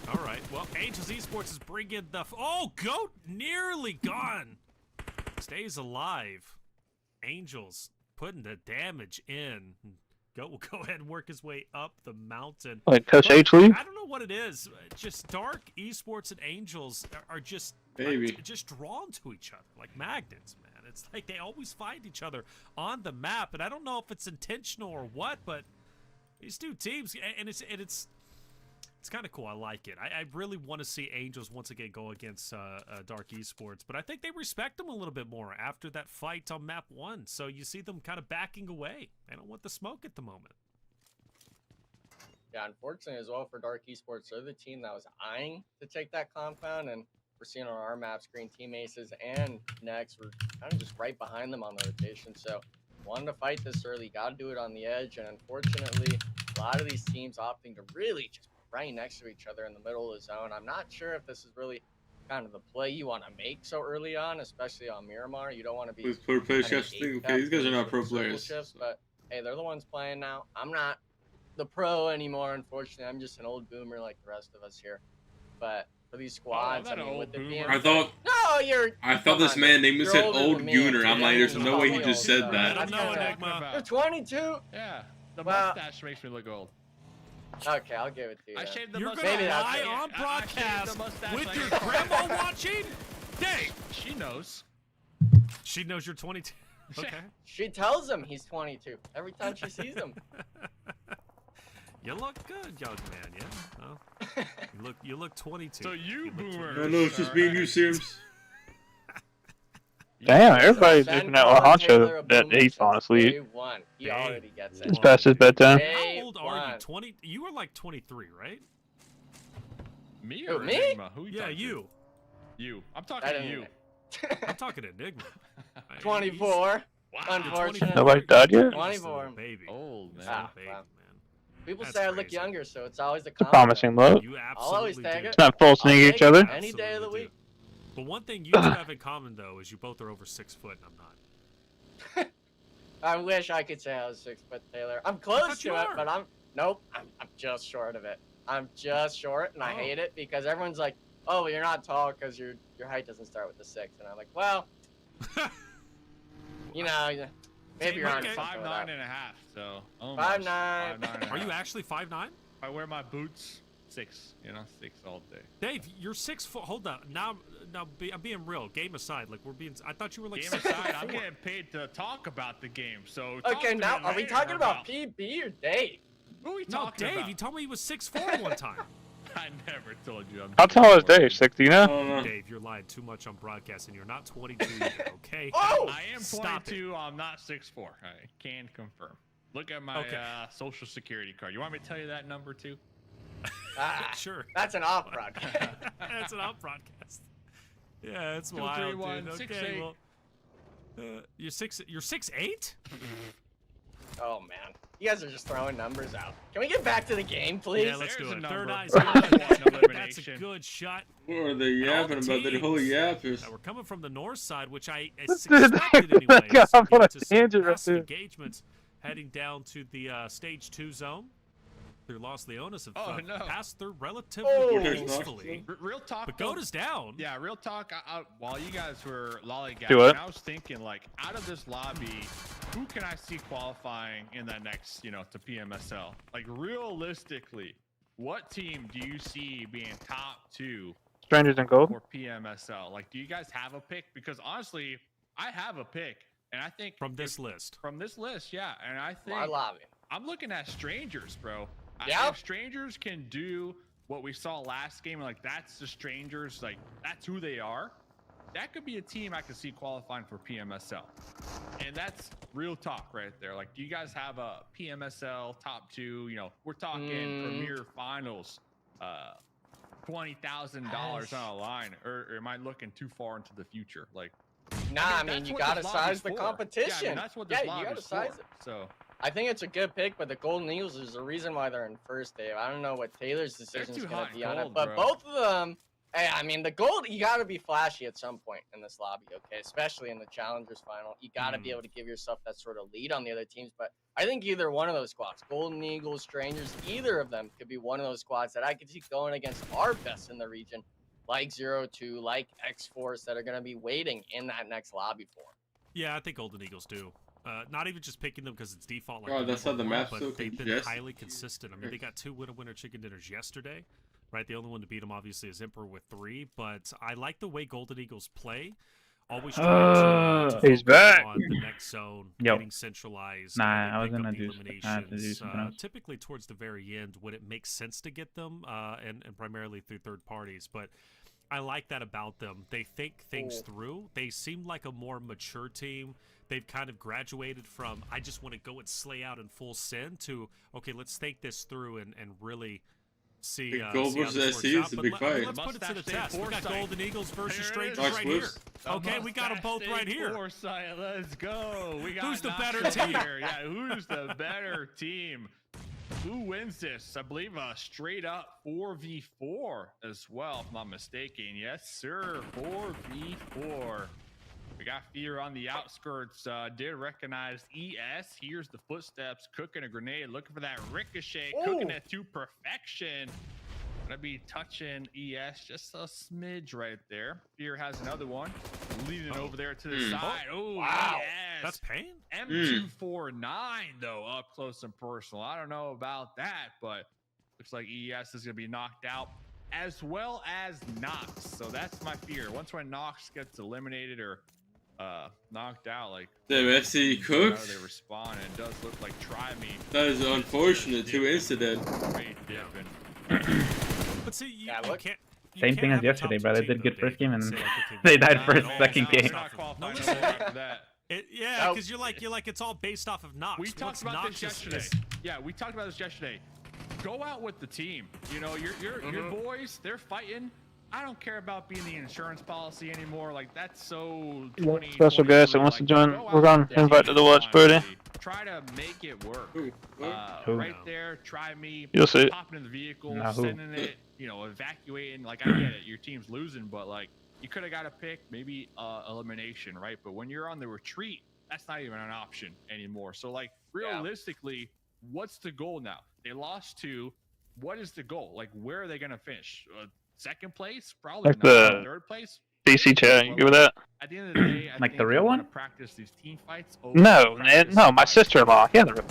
[SPEAKER 4] All right. Well, Angels Esports is bringing the. Oh, goat nearly gone. Stays alive. Angels putting the damage in. Goat will go ahead and work his way up the mountain.
[SPEAKER 1] Like Coach H leave?
[SPEAKER 4] I don't know what it is. Just Dark Esports and Angels are just just drawn to each other like magnets, man. It's like they always find each other on the map, and I don't know if it's intentional or what, but these 2 teams, and it's kind of cool. I like it. I really want to see Angels once again go against Dark Esports, but I think they respect them a little bit more after that fight on map 1. So you see them kind of backing away. They don't want the smoke at the moment.
[SPEAKER 6] Yeah, unfortunately as well for Dark Esports, they're the team that was eyeing to take that compound, and we're seeing on our map screen Team Aces and Knox were kind of just right behind them on the rotation. So wanted to fight this early, got to do it on the edge, and unfortunately a lot of these teams opting to really just right next to each other in the middle of the zone. I'm not sure if this is really kind of the play you want to make so early on, especially on Miramar. You don't want to be
[SPEAKER 3] pro players. Okay, these guys are not pro players.
[SPEAKER 6] Shifts, but hey, they're the ones playing now. I'm not the pro anymore, unfortunately. I'm just an old boomer like the rest of us here. But for these squads, I mean, with it being
[SPEAKER 3] I thought this man named himself Old Gooner. I'm like, there's no way he just said that.
[SPEAKER 6] You're 22.
[SPEAKER 5] Yeah, the mustache makes me look old.
[SPEAKER 6] Okay, I'll give it to you.
[SPEAKER 5] I shaved the
[SPEAKER 4] You're
[SPEAKER 5] mustache.
[SPEAKER 4] gonna lie on broadcast with your grandma watching? Dang!
[SPEAKER 5] She knows.
[SPEAKER 4] She knows you're 22. Okay.
[SPEAKER 6] She tells him he's 22 every time she sees him.
[SPEAKER 4] You look good, young man. Yeah. Oh. You look 22.
[SPEAKER 5] So you boomer.
[SPEAKER 3] I know it's just being you, Sims.
[SPEAKER 1] Damn, everybody's
[SPEAKER 6] Ben
[SPEAKER 1] looking at
[SPEAKER 6] called
[SPEAKER 1] Honcho
[SPEAKER 6] Taylor a
[SPEAKER 1] that
[SPEAKER 6] boomer
[SPEAKER 1] he's
[SPEAKER 6] since
[SPEAKER 1] honestly.
[SPEAKER 6] day one. He already gets it.
[SPEAKER 1] It's past his bedtime.
[SPEAKER 4] How old are you? 20? You were like 23, right?
[SPEAKER 5] Me
[SPEAKER 6] Who,
[SPEAKER 5] or
[SPEAKER 6] me?
[SPEAKER 5] Enigma? Who
[SPEAKER 4] Yeah,
[SPEAKER 5] talking to?
[SPEAKER 4] you.
[SPEAKER 5] You. I'm talking to you.
[SPEAKER 4] I'm talking Enigma.
[SPEAKER 6] 24.
[SPEAKER 5] Wow.
[SPEAKER 6] Unfortunately.
[SPEAKER 1] Nobody died yet?
[SPEAKER 6] 24.
[SPEAKER 4] Baby.
[SPEAKER 5] Old man.
[SPEAKER 6] Ah,
[SPEAKER 4] Baby,
[SPEAKER 6] wow.
[SPEAKER 4] man.
[SPEAKER 6] People
[SPEAKER 4] That's
[SPEAKER 6] say I look
[SPEAKER 4] crazy.
[SPEAKER 6] younger, so it's always a
[SPEAKER 1] It's a
[SPEAKER 6] compliment.
[SPEAKER 1] promising look.
[SPEAKER 4] You
[SPEAKER 6] I'll always
[SPEAKER 4] absolutely
[SPEAKER 6] take
[SPEAKER 4] do.
[SPEAKER 6] it.
[SPEAKER 1] It's not falsing
[SPEAKER 6] I'll
[SPEAKER 1] each
[SPEAKER 6] take
[SPEAKER 1] other.
[SPEAKER 6] it any day of the
[SPEAKER 4] Absolutely
[SPEAKER 6] week.
[SPEAKER 4] do. But one thing you two have in common, though, is you both are over 6 foot, and I'm not.
[SPEAKER 6] I wish I could say I was 6 foot, Taylor. I'm close
[SPEAKER 4] you
[SPEAKER 6] to it,
[SPEAKER 4] are.
[SPEAKER 6] but I'm just short of it. I'm just short, and I hate it because everyone's like, "Oh, well, you're not tall because your height doesn't start with the 6." And I'm like, "Well, you know, maybe you're on
[SPEAKER 5] 5'9" and a half. So
[SPEAKER 6] 5'9".
[SPEAKER 4] Are you actually 5'9"?
[SPEAKER 5] I wear my boots 6. You know, 6 all day.
[SPEAKER 4] Dave, you're 6 foot. Hold on. Now, I'm being real. Game aside, like we're being. I thought you were like.
[SPEAKER 5] Game
[SPEAKER 4] 6
[SPEAKER 5] aside,
[SPEAKER 4] foot
[SPEAKER 5] I'm
[SPEAKER 4] 4.
[SPEAKER 5] getting paid to talk about the game. So
[SPEAKER 6] Okay, now are we talking about PB or Dave?
[SPEAKER 5] Who are we
[SPEAKER 4] No,
[SPEAKER 5] talking
[SPEAKER 4] Dave.
[SPEAKER 5] about?
[SPEAKER 4] You told me he was 6'4" one time.
[SPEAKER 5] I never told you.
[SPEAKER 1] How tall is Dave? 60, you know?
[SPEAKER 4] Dave, you're lying too much on broadcast, and you're not 22 either. Okay.
[SPEAKER 6] Oh!
[SPEAKER 5] I am 22. I'm not 6'4". I can confirm. Look at my social security card. You want me to tell you that number too?
[SPEAKER 4] Sure.
[SPEAKER 6] That's an off broadcast.
[SPEAKER 4] That's an off broadcast. Yeah, it's
[SPEAKER 5] 2,
[SPEAKER 4] wild,
[SPEAKER 5] 3, 1,
[SPEAKER 4] dude.
[SPEAKER 5] 6,
[SPEAKER 4] Okay,
[SPEAKER 5] 8.
[SPEAKER 4] well, you're 6'8"?
[SPEAKER 6] Oh man, you guys are just throwing numbers out. Can we get back to the game, please?
[SPEAKER 4] Yeah, let's do it. Third eye's
[SPEAKER 5] good.
[SPEAKER 4] That's a good shot.
[SPEAKER 3] What are they yapping about? That whole yappers.
[SPEAKER 4] We're coming from the north side, which I expected anyway.
[SPEAKER 1] I'm on a
[SPEAKER 4] Into some
[SPEAKER 1] tangent right
[SPEAKER 4] passive
[SPEAKER 1] there.
[SPEAKER 4] engagements heading down to the stage 2 zone. Through Los Leones have passed through relatively peacefully.
[SPEAKER 5] Real talk.
[SPEAKER 4] But Goda's down.
[SPEAKER 5] Yeah, real talk. While you guys were lollygagging,
[SPEAKER 1] Do what?
[SPEAKER 5] I was thinking, like, out of this lobby, who can I see qualifying in that next, to PMSL? Like, realistically, what team do you see being top 2
[SPEAKER 1] Strangers in Gold?
[SPEAKER 5] for PMSL? Like, do you guys have a pick? Because honestly, I have a pick, and I think
[SPEAKER 4] From this list.
[SPEAKER 5] From this list, yeah, and I think
[SPEAKER 6] My lobby.
[SPEAKER 5] I'm looking at Strangers, bro.
[SPEAKER 6] Yeah.
[SPEAKER 5] If Strangers can do what we saw last game, like that's the Strangers, like that's who they are, that could be a team I could see qualifying for PMSL. And that's real talk right there. Like, do you guys have a PMSL top 2? We're talking Premier Finals, $20,000 on a line, or am I looking too far into the future? Like,
[SPEAKER 6] nah, I mean you gotta size the competition.
[SPEAKER 5] Yeah, I mean, that's what this
[SPEAKER 6] you
[SPEAKER 5] lobby's
[SPEAKER 6] gotta size
[SPEAKER 5] for.
[SPEAKER 6] it.
[SPEAKER 5] So
[SPEAKER 6] I think it's a good pick, but the Golden Eagles is the reason why they're in first, Dave. I don't know what Taylor's decision is
[SPEAKER 5] too
[SPEAKER 6] going
[SPEAKER 5] hot
[SPEAKER 6] to be
[SPEAKER 5] and
[SPEAKER 6] on it,
[SPEAKER 5] cold,
[SPEAKER 6] but
[SPEAKER 5] bro.
[SPEAKER 6] both of them, hey, I mean, the gold, you got to be flashy at some point in this lobby, okay? Especially in the Challengers final. You got to be able to give yourself that sort of lead on the other teams, but I think either one of those squads, Golden Eagles, Strangers, either of them could be one of those squads that I could see going against our best in the region, like 0-2, like X-Force, that are going to be waiting in that next lobby for them.
[SPEAKER 4] Yeah, I think Golden Eagles do. Not even just picking them because it's default. Like
[SPEAKER 3] Oh, that's how the map's
[SPEAKER 4] but
[SPEAKER 3] so
[SPEAKER 4] they've been
[SPEAKER 3] congested.
[SPEAKER 4] highly consistent. I mean, they got 2 winner chicken dinners yesterday, right? The only one to beat them obviously is Emperor with 3. But I like the way Golden Eagles play. Always trying to
[SPEAKER 1] he's
[SPEAKER 4] focus
[SPEAKER 1] back.
[SPEAKER 4] on the next zone,
[SPEAKER 7] Yo.
[SPEAKER 4] getting centralized.
[SPEAKER 7] Nah,
[SPEAKER 4] and
[SPEAKER 7] I was
[SPEAKER 4] pick up
[SPEAKER 7] gonna do
[SPEAKER 4] eliminations,
[SPEAKER 7] something else.
[SPEAKER 4] typically towards the very end when it makes sense to get them, and primarily through third parties. But I like that about them. They think things through. They seem like a more mature team. They've kind of graduated from, I just want to go and slay out in full send, to, okay, let's think this through and really see,
[SPEAKER 3] Big
[SPEAKER 4] see
[SPEAKER 3] Gold
[SPEAKER 4] how
[SPEAKER 3] versus
[SPEAKER 4] this
[SPEAKER 3] SC,
[SPEAKER 4] works out.
[SPEAKER 3] it's a
[SPEAKER 4] But
[SPEAKER 3] big fight.
[SPEAKER 4] let's put it to the
[SPEAKER 5] Mustache
[SPEAKER 4] test. We got
[SPEAKER 5] Foresight.
[SPEAKER 4] Golden Eagles versus
[SPEAKER 5] Here it
[SPEAKER 4] Strangers
[SPEAKER 5] is.
[SPEAKER 4] right
[SPEAKER 3] Knox
[SPEAKER 4] here. Okay, we got them both right here.
[SPEAKER 5] Foresight, let's go. We got
[SPEAKER 4] Who's the
[SPEAKER 5] Knox
[SPEAKER 4] better
[SPEAKER 5] right
[SPEAKER 4] team?
[SPEAKER 5] here. Yeah, who's the better team? Who wins this? I believe a straight up 4v4 as well, if I'm not mistaken. Yes, sir. 4v4. We got Fear on the outskirts. Did recognize ES. Here's the footsteps. Cooking a grenade. Looking for that ricochet. Cooking it to perfection. Gonna be touching ES just a smidge right there. Fear has another one. Leading over there to the side. Oh,
[SPEAKER 6] wow.
[SPEAKER 5] ES.
[SPEAKER 4] That's pain?
[SPEAKER 5] M249, though, up close and personal. I don't know about that, but looks like ES is going to be knocked out, as well as Knox. So that's my fear. Once when Knox gets eliminated or knocked out. Like
[SPEAKER 3] damn, FC cooked.
[SPEAKER 5] They respond, and it does look like Try Me.
[SPEAKER 3] That is unfortunate. 2 insta-dead.
[SPEAKER 4] But see, you can't.
[SPEAKER 7] Same thing as yesterday, bro. They did good first game and they died first second game.
[SPEAKER 4] Yeah, because you're like it's all based off of Knox.
[SPEAKER 5] We talked about this yesterday. Yeah, we talked about this yesterday. Go out with the team. You know, your boys, they're fighting. I don't care about being the insurance policy anymore. Like that's so.
[SPEAKER 1] Special guest that wants to join. We're gonna invite to the watch party.
[SPEAKER 5] Try to make it work. Right there, Try Me.
[SPEAKER 1] You'll see it.
[SPEAKER 5] Popping in the vehicle, sending it. You know, evacuating. Like I get it, your team's losing, but like you could have got a pick, maybe elimination, right? But when you're on the retreat, that's not even an option anymore. So like realistically, what's the goal now? They lost 2. What is the goal? Like where are they gonna finish? Second place? Probably
[SPEAKER 1] like
[SPEAKER 5] not. Third place?
[SPEAKER 1] DC chat, you give it that?
[SPEAKER 5] At the end of the day,
[SPEAKER 7] like the real one?
[SPEAKER 5] Practice these team fights.
[SPEAKER 1] No, my sister-in-law. Yeah, the real.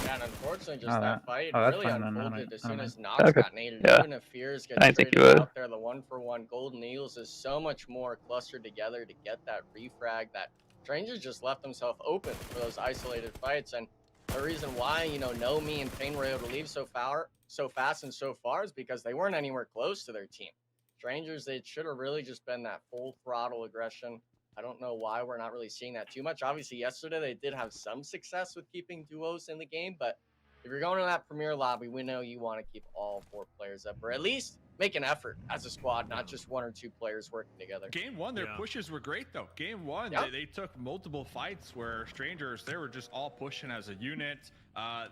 [SPEAKER 6] Yeah, and unfortunately, just that fight really unfolded as soon as Knox got naded. Even if Fears gets traded out there, the 1-for-1 Golden Eagles is so much more clustered together to get that refrag that Strangers just left himself open for those isolated fights. And the reason why, you know, Nomi and Payne were able to leave so fast and so far is because they weren't anywhere close to their team. Strangers, it should have really just been that full throttle aggression. I don't know why we're not really seeing that too much. Obviously, yesterday they did have some success with keeping duos in the game, but if you're going to that premier lobby, we know you want to keep all 4 players up, or at least make an effort as a squad, not just 1 or 2 players working together.
[SPEAKER 5] Game 1, their pushes were great, though. Game 1, they took multiple fights where Strangers, they were just all pushing as a unit.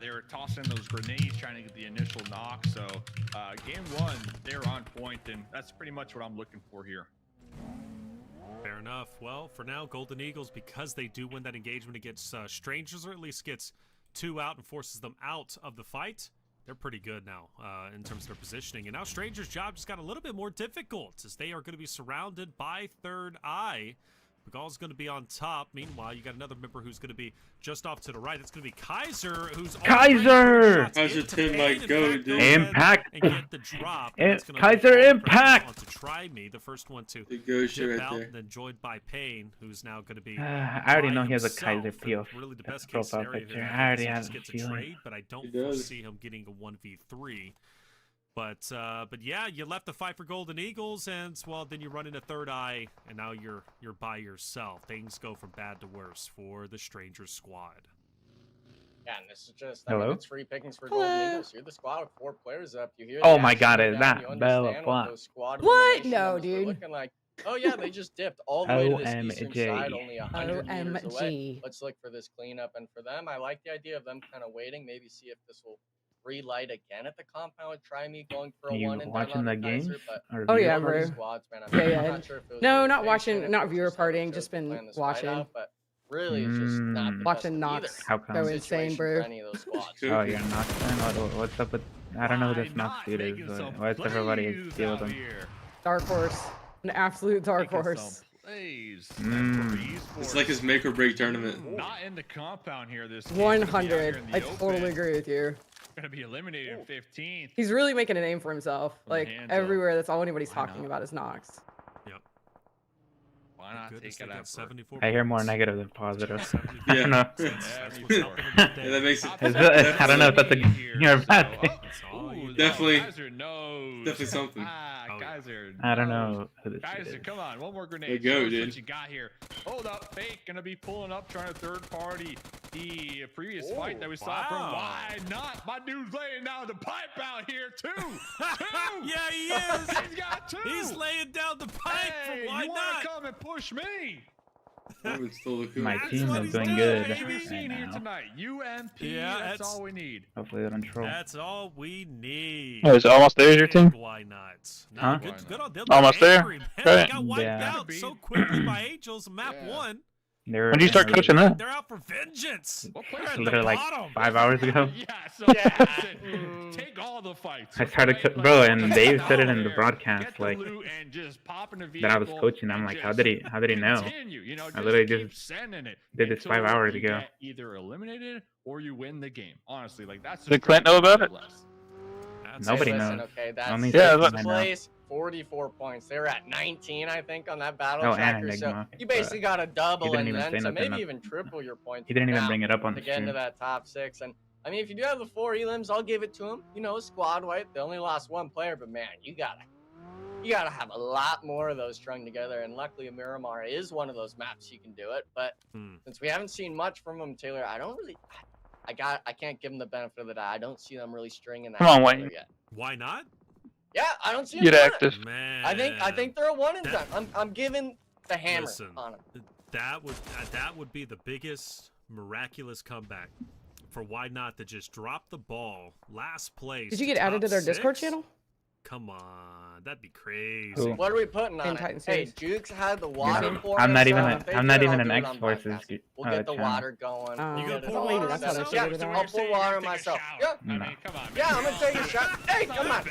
[SPEAKER 5] They were tossing those grenades, trying to get the initial knock. So game 1, they were on point, and that's pretty much what I'm looking for here.
[SPEAKER 4] Fair enough. Well, for now, Golden Eagles, because they do win that engagement against Strangers, or at least gets 2 out and forces them out of the fight, they're pretty good now in terms of their positioning. And now Strangers' job just got a little bit more difficult as they are going to be surrounded by Third Eye. Pagal's going to be on top. Meanwhile, you got another member who's going to be just off to the right. It's going to be Kaiser, who's
[SPEAKER 7] Kaiser!
[SPEAKER 3] Kaiser Tim might go, dude.
[SPEAKER 7] Impact.
[SPEAKER 4] And get the drop.
[SPEAKER 7] Kaiser Impact.
[SPEAKER 4] To Try Me, the first one to
[SPEAKER 3] dip
[SPEAKER 4] out,
[SPEAKER 3] there.
[SPEAKER 4] and then joined by Payne, who's now going to be.
[SPEAKER 7] I already know he has a Kaiser PO.
[SPEAKER 4] Really, the best case scenario
[SPEAKER 7] picture. I already have a
[SPEAKER 4] gets a
[SPEAKER 7] feeling.
[SPEAKER 4] trade, but I don't foresee him getting a 1v3. But yeah, you left the fight for Golden Eagles, and well, then you run into Third Eye, and now you're by yourself. Things go from bad to worse for the Strangers squad.
[SPEAKER 6] Yeah, and this is just it's free pickings for Golden Eagles. You're the squad with 4 players up. You hear?
[SPEAKER 7] Oh my God, is that Bella?
[SPEAKER 9] What? No, dude.
[SPEAKER 6] Looking like, oh yeah, they just dipped all the way to this eastern side, only 100 meters away. Let's look for this cleanup, and for them, I like the idea of them kind of waiting, maybe see if this will relight again at the compound. Try Me going for a 1 and
[SPEAKER 7] watching the game?
[SPEAKER 9] Oh yeah, bro.
[SPEAKER 6] Squads, man.
[SPEAKER 9] Yeah.
[SPEAKER 6] Not sure if it was
[SPEAKER 9] No, not watching, not viewer partying, just been watching.
[SPEAKER 6] Out, but really, it's just not the
[SPEAKER 9] watching Knox go insane, bro.
[SPEAKER 7] Oh, you're Knox fan? What's up with? I don't know who this Knox dude is, but what's everybody deal with him?
[SPEAKER 9] Dark horse, an absolute dark horse.
[SPEAKER 3] It's like his make or break tournament.
[SPEAKER 5] Not in the compound here. This
[SPEAKER 9] 100. I totally agree with you.
[SPEAKER 5] Gonna be eliminated in 15th.
[SPEAKER 9] He's really making a name for himself. Like everywhere, that's all anybody's talking about is Knox.
[SPEAKER 4] Yep.
[SPEAKER 5] Why not take it out?
[SPEAKER 4] 74.
[SPEAKER 7] I hear more negative than positive.
[SPEAKER 3] Yeah.
[SPEAKER 7] I don't know.
[SPEAKER 3] Yeah, that makes it.
[SPEAKER 7] I don't know if that's a good or bad thing.
[SPEAKER 3] Definitely something.
[SPEAKER 5] Kaiser.
[SPEAKER 7] I don't know who this
[SPEAKER 5] Kaiser,
[SPEAKER 7] is.
[SPEAKER 5] come on, one more grenade.
[SPEAKER 3] Go,
[SPEAKER 5] dude.
[SPEAKER 3] dude.
[SPEAKER 5] What you got here? Hold up, Fake gonna be pulling up, trying to third party the previous fight that we saw from. Why not? My dude's laying down the pipe out here too.
[SPEAKER 4] Yeah, he is.
[SPEAKER 5] He's got 2.
[SPEAKER 4] He's laying down the pipe.
[SPEAKER 5] Hey,
[SPEAKER 4] Why
[SPEAKER 5] you
[SPEAKER 4] not?
[SPEAKER 5] wanna come and push me?
[SPEAKER 7] My team is doing good right
[SPEAKER 5] here
[SPEAKER 7] now.
[SPEAKER 5] tonight. UMP,
[SPEAKER 4] Yeah,
[SPEAKER 5] that's all we need.
[SPEAKER 7] Hopefully they don't troll.
[SPEAKER 4] That's all we need.
[SPEAKER 1] Oh, is it almost there, your team?
[SPEAKER 4] Why not? No,
[SPEAKER 7] Huh?
[SPEAKER 4] Good on them.
[SPEAKER 1] Almost there?
[SPEAKER 4] Angry, man.
[SPEAKER 1] Right.
[SPEAKER 4] They got wiped out so quickly by Angels in map 1.
[SPEAKER 1] When did you start coaching that?
[SPEAKER 4] They're out for vengeance.
[SPEAKER 5] They're at
[SPEAKER 7] literally like
[SPEAKER 4] bottom.
[SPEAKER 7] 5 hours ago.
[SPEAKER 5] Yeah, so take all the fights.
[SPEAKER 7] I started, bro, and Dave said it in the broadcast, like,
[SPEAKER 5] and just pop in the
[SPEAKER 7] that I was coaching. I'm like, how did he know?
[SPEAKER 5] You know,
[SPEAKER 7] I literally
[SPEAKER 5] keep
[SPEAKER 7] just
[SPEAKER 5] sending it
[SPEAKER 7] did this 5 hours
[SPEAKER 5] you
[SPEAKER 7] ago.
[SPEAKER 5] get either eliminated or you win the game. Honestly, like that's.
[SPEAKER 1] Did Clint know about it?
[SPEAKER 7] Nobody
[SPEAKER 6] Listen,
[SPEAKER 7] knows.
[SPEAKER 6] okay, that's
[SPEAKER 7] Only
[SPEAKER 1] Yeah,
[SPEAKER 6] the
[SPEAKER 1] but-
[SPEAKER 6] place for 44 points. They were at 19, I think, on that battle
[SPEAKER 7] Oh, and
[SPEAKER 6] tracker.
[SPEAKER 7] Enigma.
[SPEAKER 6] So you basically got to double and
[SPEAKER 7] even
[SPEAKER 6] then
[SPEAKER 7] say
[SPEAKER 6] to
[SPEAKER 7] nothing
[SPEAKER 6] maybe
[SPEAKER 7] up.
[SPEAKER 6] even triple your points.
[SPEAKER 7] He didn't even
[SPEAKER 6] now
[SPEAKER 7] bring it up on
[SPEAKER 6] to
[SPEAKER 7] the
[SPEAKER 6] get into
[SPEAKER 7] stream.
[SPEAKER 6] that top 6. And I mean, if you do have the 4 elims, I'll give it to him. You know, squad white. They only lost 1 player, but man, you gotta have a lot more of those strung together. And luckily, Miramar is one of those maps you can do it. But since we haven't seen much from him, Taylor, I don't really. I can't give them the benefit of the doubt. I don't see them really stringing that together yet.
[SPEAKER 4] Why not?
[SPEAKER 6] Yeah, I don't see them
[SPEAKER 1] Get
[SPEAKER 6] doing
[SPEAKER 1] active.
[SPEAKER 6] it.
[SPEAKER 4] Man,
[SPEAKER 6] I think they're a 1 and done. I'm giving the hammer on them.
[SPEAKER 4] That would be the biggest miraculous comeback for why not to just drop the ball last place.
[SPEAKER 9] Did you get added to their Discord
[SPEAKER 4] 6?
[SPEAKER 9] channel?
[SPEAKER 4] Come on, that'd be crazy.
[SPEAKER 8] Cool.
[SPEAKER 6] What are we putting on
[SPEAKER 9] Titan
[SPEAKER 6] it? Hey,
[SPEAKER 9] Series.
[SPEAKER 6] Jukes had the water for
[SPEAKER 7] I'm
[SPEAKER 6] us,
[SPEAKER 7] not
[SPEAKER 6] so
[SPEAKER 7] even
[SPEAKER 6] if they
[SPEAKER 7] I'm
[SPEAKER 6] do
[SPEAKER 7] not
[SPEAKER 6] it,
[SPEAKER 7] even
[SPEAKER 6] I'll
[SPEAKER 7] an
[SPEAKER 6] do it
[SPEAKER 7] X
[SPEAKER 6] on
[SPEAKER 7] Forces.
[SPEAKER 6] podcast. We'll get the
[SPEAKER 7] channel.
[SPEAKER 6] water going.
[SPEAKER 4] You gonna pour
[SPEAKER 6] water
[SPEAKER 4] water
[SPEAKER 9] that's how they
[SPEAKER 6] yeah,
[SPEAKER 9] figured it out.
[SPEAKER 6] I'll pour water myself. Yeah,
[SPEAKER 5] I mean, come on, man.
[SPEAKER 6] yeah, I'm gonna take a shot. Hey, come on.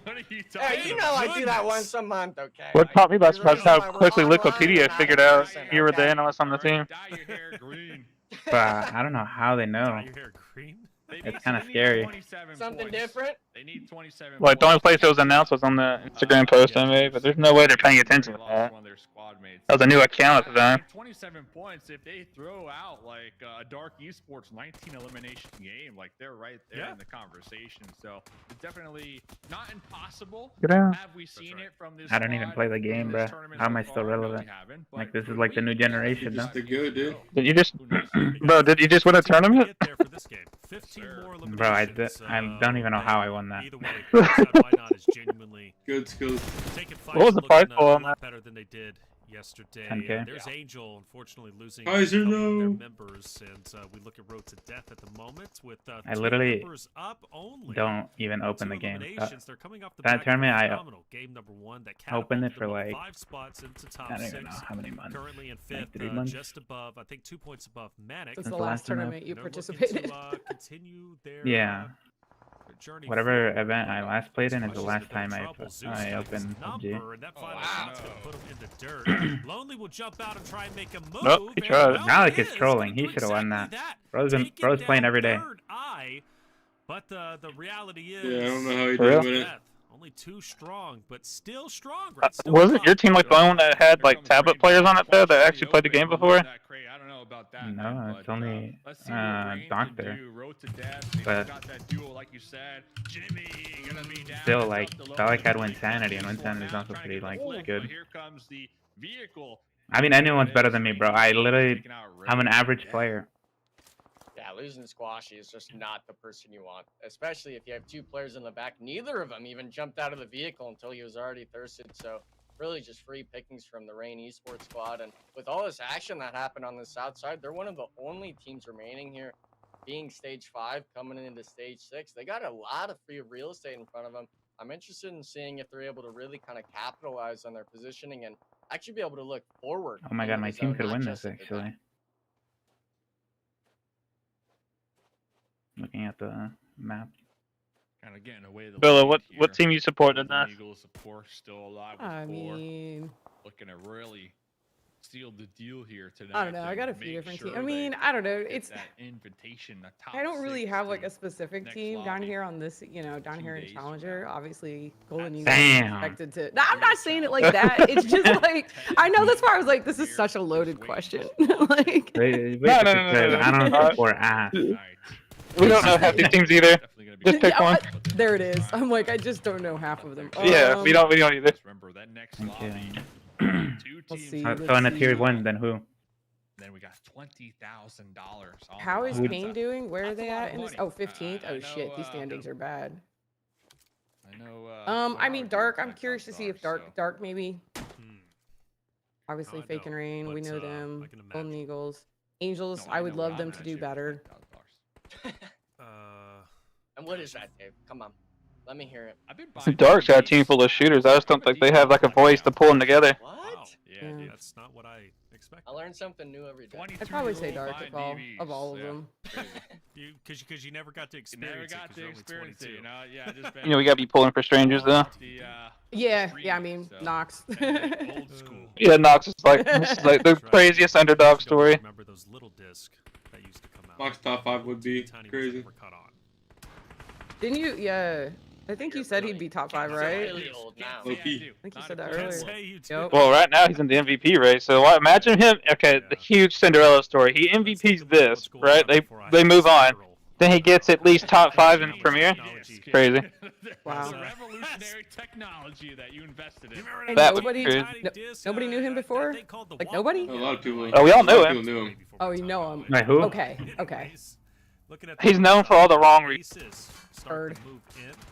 [SPEAKER 5] What are you talking
[SPEAKER 6] Hey, you know I do that once a month, okay?
[SPEAKER 1] What caught me by surprise is how
[SPEAKER 6] We're
[SPEAKER 1] quickly
[SPEAKER 6] online
[SPEAKER 1] Wikipedia
[SPEAKER 6] and
[SPEAKER 1] figured
[SPEAKER 6] out
[SPEAKER 1] out
[SPEAKER 6] of person,
[SPEAKER 1] you were the
[SPEAKER 6] okay?
[SPEAKER 1] analyst on the team.
[SPEAKER 5] Dye your hair green.
[SPEAKER 7] But I don't know how they know.
[SPEAKER 4] Dye your hair green?
[SPEAKER 7] It's kinda scary.
[SPEAKER 6] Something different?
[SPEAKER 5] They need 27
[SPEAKER 1] Like the only place it was announced was on the Instagram post I made, but there's no way they're paying attention to that. That was a new account at the time.
[SPEAKER 5] 27 points. If they throw out like a Dark Esports 19 elimination game, like they're right there in the conversation. So it's definitely not impossible.
[SPEAKER 1] Get out.
[SPEAKER 5] Have we seen it from this?
[SPEAKER 7] I don't even play the game, bro. How am I still relevant? Like this is like the new generation, no?
[SPEAKER 3] Just the good, dude.
[SPEAKER 1] Did you just, bro? Did you just win a tournament?
[SPEAKER 4] Get there for this game. 15 more
[SPEAKER 7] Bro, I don't even know how I won that.
[SPEAKER 4] Either way, why not is genuinely
[SPEAKER 3] Good skills.
[SPEAKER 4] taking fights
[SPEAKER 1] What was the fight
[SPEAKER 4] looking,
[SPEAKER 1] for
[SPEAKER 4] a
[SPEAKER 1] on
[SPEAKER 4] lot better than they did yesterday.
[SPEAKER 7] 10K.
[SPEAKER 4] There's Angel, unfortunately losing
[SPEAKER 3] Kaiser,
[SPEAKER 4] a couple of
[SPEAKER 3] no.
[SPEAKER 4] their members, and we look at Road to Death at the moment with
[SPEAKER 7] I
[SPEAKER 4] 2
[SPEAKER 7] literally
[SPEAKER 4] members up only.
[SPEAKER 7] Don't even open
[SPEAKER 4] 2
[SPEAKER 7] the game.
[SPEAKER 4] eliminations. They're coming off the
[SPEAKER 7] That
[SPEAKER 4] back
[SPEAKER 7] tournament,
[SPEAKER 4] of a
[SPEAKER 7] I
[SPEAKER 4] phenomenal game number 1 that
[SPEAKER 7] opened it
[SPEAKER 4] catapulted
[SPEAKER 7] for
[SPEAKER 4] them up
[SPEAKER 7] like
[SPEAKER 4] 5 spots into top
[SPEAKER 7] I don't
[SPEAKER 4] 6.
[SPEAKER 7] even know how many months.
[SPEAKER 4] Currently in 5th,
[SPEAKER 7] Like 3 months.
[SPEAKER 4] just above, I think 2 points above Manic.
[SPEAKER 9] Since
[SPEAKER 7] That's
[SPEAKER 9] the
[SPEAKER 7] the
[SPEAKER 9] last
[SPEAKER 7] last tournament.
[SPEAKER 9] tournament you
[SPEAKER 4] They're looking
[SPEAKER 9] participated.
[SPEAKER 4] to, continue their,
[SPEAKER 7] Yeah.
[SPEAKER 4] their journey
[SPEAKER 7] Whatever
[SPEAKER 4] forward.
[SPEAKER 7] event I last played in is the last
[SPEAKER 4] Questions
[SPEAKER 7] time
[SPEAKER 4] about trouble. Zeus
[SPEAKER 7] I
[SPEAKER 4] knows his
[SPEAKER 7] opened PUBG.
[SPEAKER 4] number, and that final
[SPEAKER 5] wow.
[SPEAKER 4] shot's gonna put him in the dirt. Lonely will jump out and try and make a move.
[SPEAKER 1] Nope, he
[SPEAKER 4] and
[SPEAKER 1] tried.
[SPEAKER 4] well,
[SPEAKER 7] Malik
[SPEAKER 4] he
[SPEAKER 7] is
[SPEAKER 4] is
[SPEAKER 7] trolling.
[SPEAKER 4] gonna
[SPEAKER 7] He
[SPEAKER 4] do
[SPEAKER 7] should have won
[SPEAKER 4] exactly
[SPEAKER 7] that.
[SPEAKER 4] Taking
[SPEAKER 7] Bro's playing
[SPEAKER 4] down
[SPEAKER 7] every day.
[SPEAKER 4] Third eye, but the reality is,
[SPEAKER 3] Yeah, I don't know how he
[SPEAKER 1] For real?
[SPEAKER 3] did with it.
[SPEAKER 4] Death, only 2 strong, but still strong.
[SPEAKER 1] Wasn't your team like the one that had like tablet players on it though that actually played the game before?
[SPEAKER 5] I don't know about that.
[SPEAKER 7] No,
[SPEAKER 5] man,
[SPEAKER 7] it's
[SPEAKER 5] but,
[SPEAKER 7] only
[SPEAKER 5] let's see what Brain can
[SPEAKER 7] Doctor.
[SPEAKER 5] do. Road to Death. They
[SPEAKER 7] But-
[SPEAKER 5] got that duo, like you said. Jimmy gonna be down.
[SPEAKER 7] Still,
[SPEAKER 5] It's
[SPEAKER 7] like,
[SPEAKER 5] up to
[SPEAKER 7] felt like I'd
[SPEAKER 5] Lonely.
[SPEAKER 7] win Sanity, and
[SPEAKER 5] He's
[SPEAKER 7] win Sanity is
[SPEAKER 5] now
[SPEAKER 7] also
[SPEAKER 5] trying to
[SPEAKER 7] pretty,
[SPEAKER 5] get
[SPEAKER 7] like,
[SPEAKER 5] the flick,
[SPEAKER 7] good.
[SPEAKER 5] but here comes the vehicle.
[SPEAKER 7] I mean, anyone's better than me, bro. I literally,
[SPEAKER 5] Taking out
[SPEAKER 7] I'm an
[SPEAKER 5] Ray.
[SPEAKER 7] average player.
[SPEAKER 6] Yeah, losing Squashy is just not the person you want, especially if you have 2 players in the back. Neither of them even jumped out of the vehicle until he was already thirsted. So really just free pickings from the Rain Esports squad. And with all this action that happened on the south side, they're one of the only teams remaining here, being stage 5, coming into stage 6. They got a lot of free real estate in front of them. I'm interested in seeing if they're able to really kind of capitalize on their positioning and actually be able to look forward.
[SPEAKER 7] Oh my god,
[SPEAKER 6] into
[SPEAKER 7] my
[SPEAKER 6] the
[SPEAKER 7] team
[SPEAKER 6] zone,
[SPEAKER 7] could
[SPEAKER 6] not
[SPEAKER 7] win
[SPEAKER 6] just
[SPEAKER 7] this,
[SPEAKER 6] at the back.
[SPEAKER 7] actually. Looking at the map.
[SPEAKER 5] Kind of getting away the
[SPEAKER 1] Billa,
[SPEAKER 5] lead
[SPEAKER 1] what
[SPEAKER 5] here.
[SPEAKER 1] team you supported
[SPEAKER 5] Golden
[SPEAKER 1] now?
[SPEAKER 5] Eagles, of course, still alive with
[SPEAKER 9] I
[SPEAKER 5] 4.
[SPEAKER 9] mean,
[SPEAKER 5] Looking to really seal the deal here tonight.
[SPEAKER 9] I don't know. I
[SPEAKER 5] to
[SPEAKER 9] got a few
[SPEAKER 5] make
[SPEAKER 9] different
[SPEAKER 5] sure
[SPEAKER 9] teams. I
[SPEAKER 5] they
[SPEAKER 9] mean, I don't know.
[SPEAKER 5] get
[SPEAKER 9] It's
[SPEAKER 5] that invitation, the top
[SPEAKER 9] I don't really
[SPEAKER 5] 6
[SPEAKER 9] have like
[SPEAKER 5] to
[SPEAKER 9] a specific
[SPEAKER 5] next
[SPEAKER 9] team down
[SPEAKER 5] lobby.
[SPEAKER 9] here on this, down
[SPEAKER 5] 2
[SPEAKER 9] here in
[SPEAKER 5] days from
[SPEAKER 9] Challenger.
[SPEAKER 5] now.
[SPEAKER 9] Obviously, Golden Eagles
[SPEAKER 7] Damn.
[SPEAKER 9] are expected to. No, I'm not saying it like that. It's just like I know that's why I was like, this is such a loaded question. Like,
[SPEAKER 7] Wait,
[SPEAKER 1] No, no,
[SPEAKER 7] I don't
[SPEAKER 1] no.
[SPEAKER 7] support ass.
[SPEAKER 5] Alright.
[SPEAKER 1] We don't know half these teams either.
[SPEAKER 5] Definitely gonna be
[SPEAKER 1] Just pick
[SPEAKER 9] yeah,
[SPEAKER 1] one.
[SPEAKER 9] there it is. I'm like, I just don't know half of them.
[SPEAKER 1] Yeah, we don't either.
[SPEAKER 5] Just remember that next
[SPEAKER 7] Okay.
[SPEAKER 5] lobby. 2
[SPEAKER 9] Let's
[SPEAKER 5] teams.
[SPEAKER 9] see.
[SPEAKER 7] So in a tier 1, then who?
[SPEAKER 5] Then we got $20,000.
[SPEAKER 9] How is
[SPEAKER 7] Who-
[SPEAKER 9] Kane doing? Where are
[SPEAKER 5] That's a
[SPEAKER 9] they
[SPEAKER 5] lot
[SPEAKER 9] at
[SPEAKER 5] of
[SPEAKER 9] in this?
[SPEAKER 5] money.
[SPEAKER 9] Oh, 15th.
[SPEAKER 5] I
[SPEAKER 9] Oh shit,
[SPEAKER 5] know,
[SPEAKER 9] these standings are bad.
[SPEAKER 5] I know.
[SPEAKER 9] I mean,
[SPEAKER 5] Lamar
[SPEAKER 9] Dark.
[SPEAKER 5] doing
[SPEAKER 9] I'm curious to see if
[SPEAKER 5] $10,000,
[SPEAKER 9] Dark maybe.
[SPEAKER 4] No,
[SPEAKER 9] Obviously,
[SPEAKER 4] I
[SPEAKER 9] Fake and
[SPEAKER 4] don't,
[SPEAKER 9] Rain. We
[SPEAKER 4] but,
[SPEAKER 9] know
[SPEAKER 4] I
[SPEAKER 9] them.
[SPEAKER 4] can
[SPEAKER 9] Golden
[SPEAKER 4] imagine.
[SPEAKER 9] Eagles. Angels.
[SPEAKER 5] No,
[SPEAKER 9] I would
[SPEAKER 5] know,
[SPEAKER 9] love
[SPEAKER 5] I'm
[SPEAKER 9] them to do
[SPEAKER 5] actually
[SPEAKER 9] better.
[SPEAKER 5] $10,000.
[SPEAKER 6] And what is that, Dave? Come on. Let me hear it.
[SPEAKER 5] I've been buying
[SPEAKER 1] Dark's got a
[SPEAKER 5] DVDs.
[SPEAKER 1] team full of shooters. I just don't think they have like a voice to pull them together.
[SPEAKER 6] What?
[SPEAKER 4] Wow.
[SPEAKER 5] Yeah,
[SPEAKER 9] Yeah.
[SPEAKER 5] dude.
[SPEAKER 4] That's not what I expected.
[SPEAKER 6] I learn something new every day.
[SPEAKER 5] 22
[SPEAKER 9] I'd probably say
[SPEAKER 5] year old
[SPEAKER 9] Dark
[SPEAKER 5] buying
[SPEAKER 9] of all of
[SPEAKER 5] DVDs,
[SPEAKER 9] them.
[SPEAKER 5] yeah.
[SPEAKER 4] Because you never got to
[SPEAKER 5] You
[SPEAKER 4] experience
[SPEAKER 5] never
[SPEAKER 4] it.
[SPEAKER 5] got
[SPEAKER 4] 'cause
[SPEAKER 5] to
[SPEAKER 4] you're only
[SPEAKER 5] experience it,
[SPEAKER 4] 22.
[SPEAKER 5] you know? Yeah, just been
[SPEAKER 1] You know, we gotta be pulling for strangers though.
[SPEAKER 5] the,
[SPEAKER 9] Yeah, I mean,
[SPEAKER 5] so,
[SPEAKER 9] Knox.
[SPEAKER 5] old school.
[SPEAKER 1] Yeah, Knox is like this is like the
[SPEAKER 4] That's right.
[SPEAKER 1] craziest underdog
[SPEAKER 4] Just don't
[SPEAKER 1] story.
[SPEAKER 4] Remember those little discs that used to come out?
[SPEAKER 3] Fox top 5 would be
[SPEAKER 4] Tiny ones that
[SPEAKER 3] crazy.
[SPEAKER 4] were cut on.
[SPEAKER 9] Didn't you? Yeah. I think you said he'd be top 5, right?
[SPEAKER 6] Really old now.
[SPEAKER 3] OP.
[SPEAKER 9] I think you said that earlier. Yep.
[SPEAKER 1] Well, right now he's in the MVP race. So imagine him. Okay, the huge Cinderella story. He MVPs this, right? They move on. Then he gets at least top 5 in Premier. Crazy.
[SPEAKER 9] Wow.
[SPEAKER 5] The revolutionary technology that you invested in.
[SPEAKER 9] And
[SPEAKER 1] That was
[SPEAKER 9] nobody,
[SPEAKER 1] crazy.
[SPEAKER 9] nobody knew him before? Like nobody?
[SPEAKER 3] A lot of people.
[SPEAKER 1] Oh, we all
[SPEAKER 3] a lot
[SPEAKER 1] knew
[SPEAKER 3] of
[SPEAKER 1] him.
[SPEAKER 3] people knew him.
[SPEAKER 9] Oh, you know him.
[SPEAKER 7] Like who?
[SPEAKER 9] Okay, okay.
[SPEAKER 1] He's known for all the wrong reasons.
[SPEAKER 9] Heard.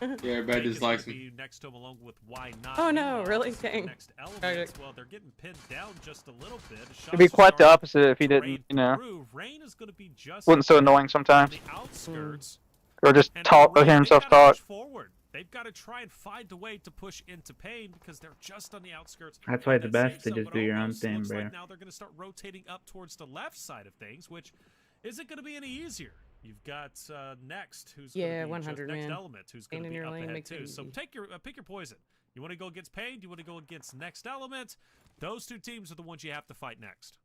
[SPEAKER 3] Yeah, everybody dislikes him.
[SPEAKER 4] Next to him along with why not.
[SPEAKER 9] Oh no, really? Dang.
[SPEAKER 4] Next elements, well, they're getting pinned down just a little bit.
[SPEAKER 1] It'd be quite the opposite if he didn't, you know,
[SPEAKER 4] Rain is going to be just
[SPEAKER 1] wasn't so annoying sometimes.
[SPEAKER 4] on the outskirts.
[SPEAKER 1] Or just
[SPEAKER 4] And
[SPEAKER 1] talk,
[SPEAKER 4] Rain,
[SPEAKER 1] hear himself
[SPEAKER 4] they gotta
[SPEAKER 1] talk.
[SPEAKER 4] push forward. They've got to try and find a way to push into pain because they're just on the outskirts.
[SPEAKER 7] That's why it's
[SPEAKER 4] That
[SPEAKER 7] best
[SPEAKER 4] safe
[SPEAKER 7] to
[SPEAKER 4] zone,
[SPEAKER 7] just
[SPEAKER 4] but
[SPEAKER 7] do your own
[SPEAKER 4] almost
[SPEAKER 7] thing,
[SPEAKER 4] looks
[SPEAKER 7] bro.
[SPEAKER 4] like now they're going to start rotating up towards the left side of things, which isn't going to be any easier. You've got Next, who's
[SPEAKER 9] Yeah,
[SPEAKER 4] gonna be
[SPEAKER 9] 100,
[SPEAKER 4] next
[SPEAKER 9] man.
[SPEAKER 4] element, who's going to
[SPEAKER 9] Staying in
[SPEAKER 4] be
[SPEAKER 9] your
[SPEAKER 4] up
[SPEAKER 9] lane
[SPEAKER 4] ahead
[SPEAKER 9] makes it
[SPEAKER 4] too. So
[SPEAKER 9] easy.
[SPEAKER 4] take your pick your poison. You want to go against Pain? Do you want to go against Next Element? Those two teams are the ones you have to fight next.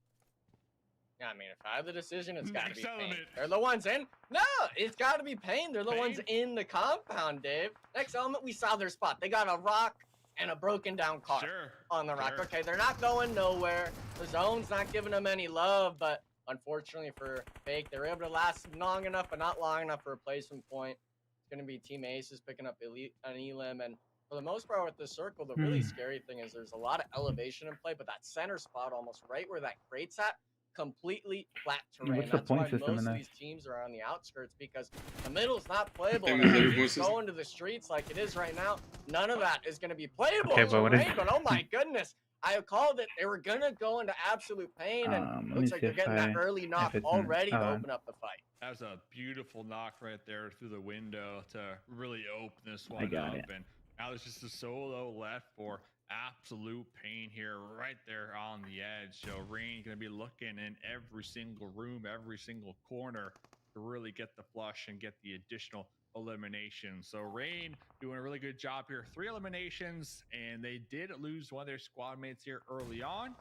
[SPEAKER 6] Yeah, I mean, if I have the decision, it's got to
[SPEAKER 5] Next
[SPEAKER 6] be Pain.
[SPEAKER 5] element.
[SPEAKER 6] They're the ones in. No, it's got to be Pain. They're the ones in the compound, Dave. Next element, we saw their spot. They got a rock and a broken down car on the rock.
[SPEAKER 5] Sure.
[SPEAKER 6] Okay, they're not going nowhere. The zone's not giving them any love, but unfortunately for Fake, they were able to last long enough, but not long enough for a placement point. It's going to be Team Aces picking up an Elim, and for the most part with the circle, the really scary thing is there's a lot of elevation in play, but that center spot, almost right where that crate's at, completely flat terrain.
[SPEAKER 7] What's the
[SPEAKER 6] That's
[SPEAKER 7] point
[SPEAKER 6] why
[SPEAKER 7] system in
[SPEAKER 6] most of
[SPEAKER 7] that?
[SPEAKER 6] these teams are on the outskirts because the middle's not playable.
[SPEAKER 3] Same
[SPEAKER 6] And
[SPEAKER 3] as
[SPEAKER 6] if
[SPEAKER 3] every
[SPEAKER 6] you
[SPEAKER 3] point
[SPEAKER 6] just
[SPEAKER 3] system.
[SPEAKER 6] go into the streets like it is right now, none of that is going to be playable.
[SPEAKER 7] Okay, but what is-
[SPEAKER 6] But oh my goodness, I called it. They were going to go into absolute pain, and
[SPEAKER 7] Let me
[SPEAKER 6] looks like
[SPEAKER 7] see
[SPEAKER 6] they're
[SPEAKER 7] if
[SPEAKER 6] getting that
[SPEAKER 7] I-
[SPEAKER 6] early knock
[SPEAKER 7] if it's in-
[SPEAKER 6] already to
[SPEAKER 7] oh.
[SPEAKER 6] open up the fight.
[SPEAKER 5] That was a beautiful knock right there through the window to really open this one
[SPEAKER 7] got
[SPEAKER 5] up.
[SPEAKER 7] it.
[SPEAKER 5] And now there's just a solo left for absolute Pain here right there on the edge. So Rain going to be looking in every single room, every single corner to really get the flush and get the additional elimination. So Rain doing a really good job here. 3 eliminations, and they did lose one of their squad mates here early on.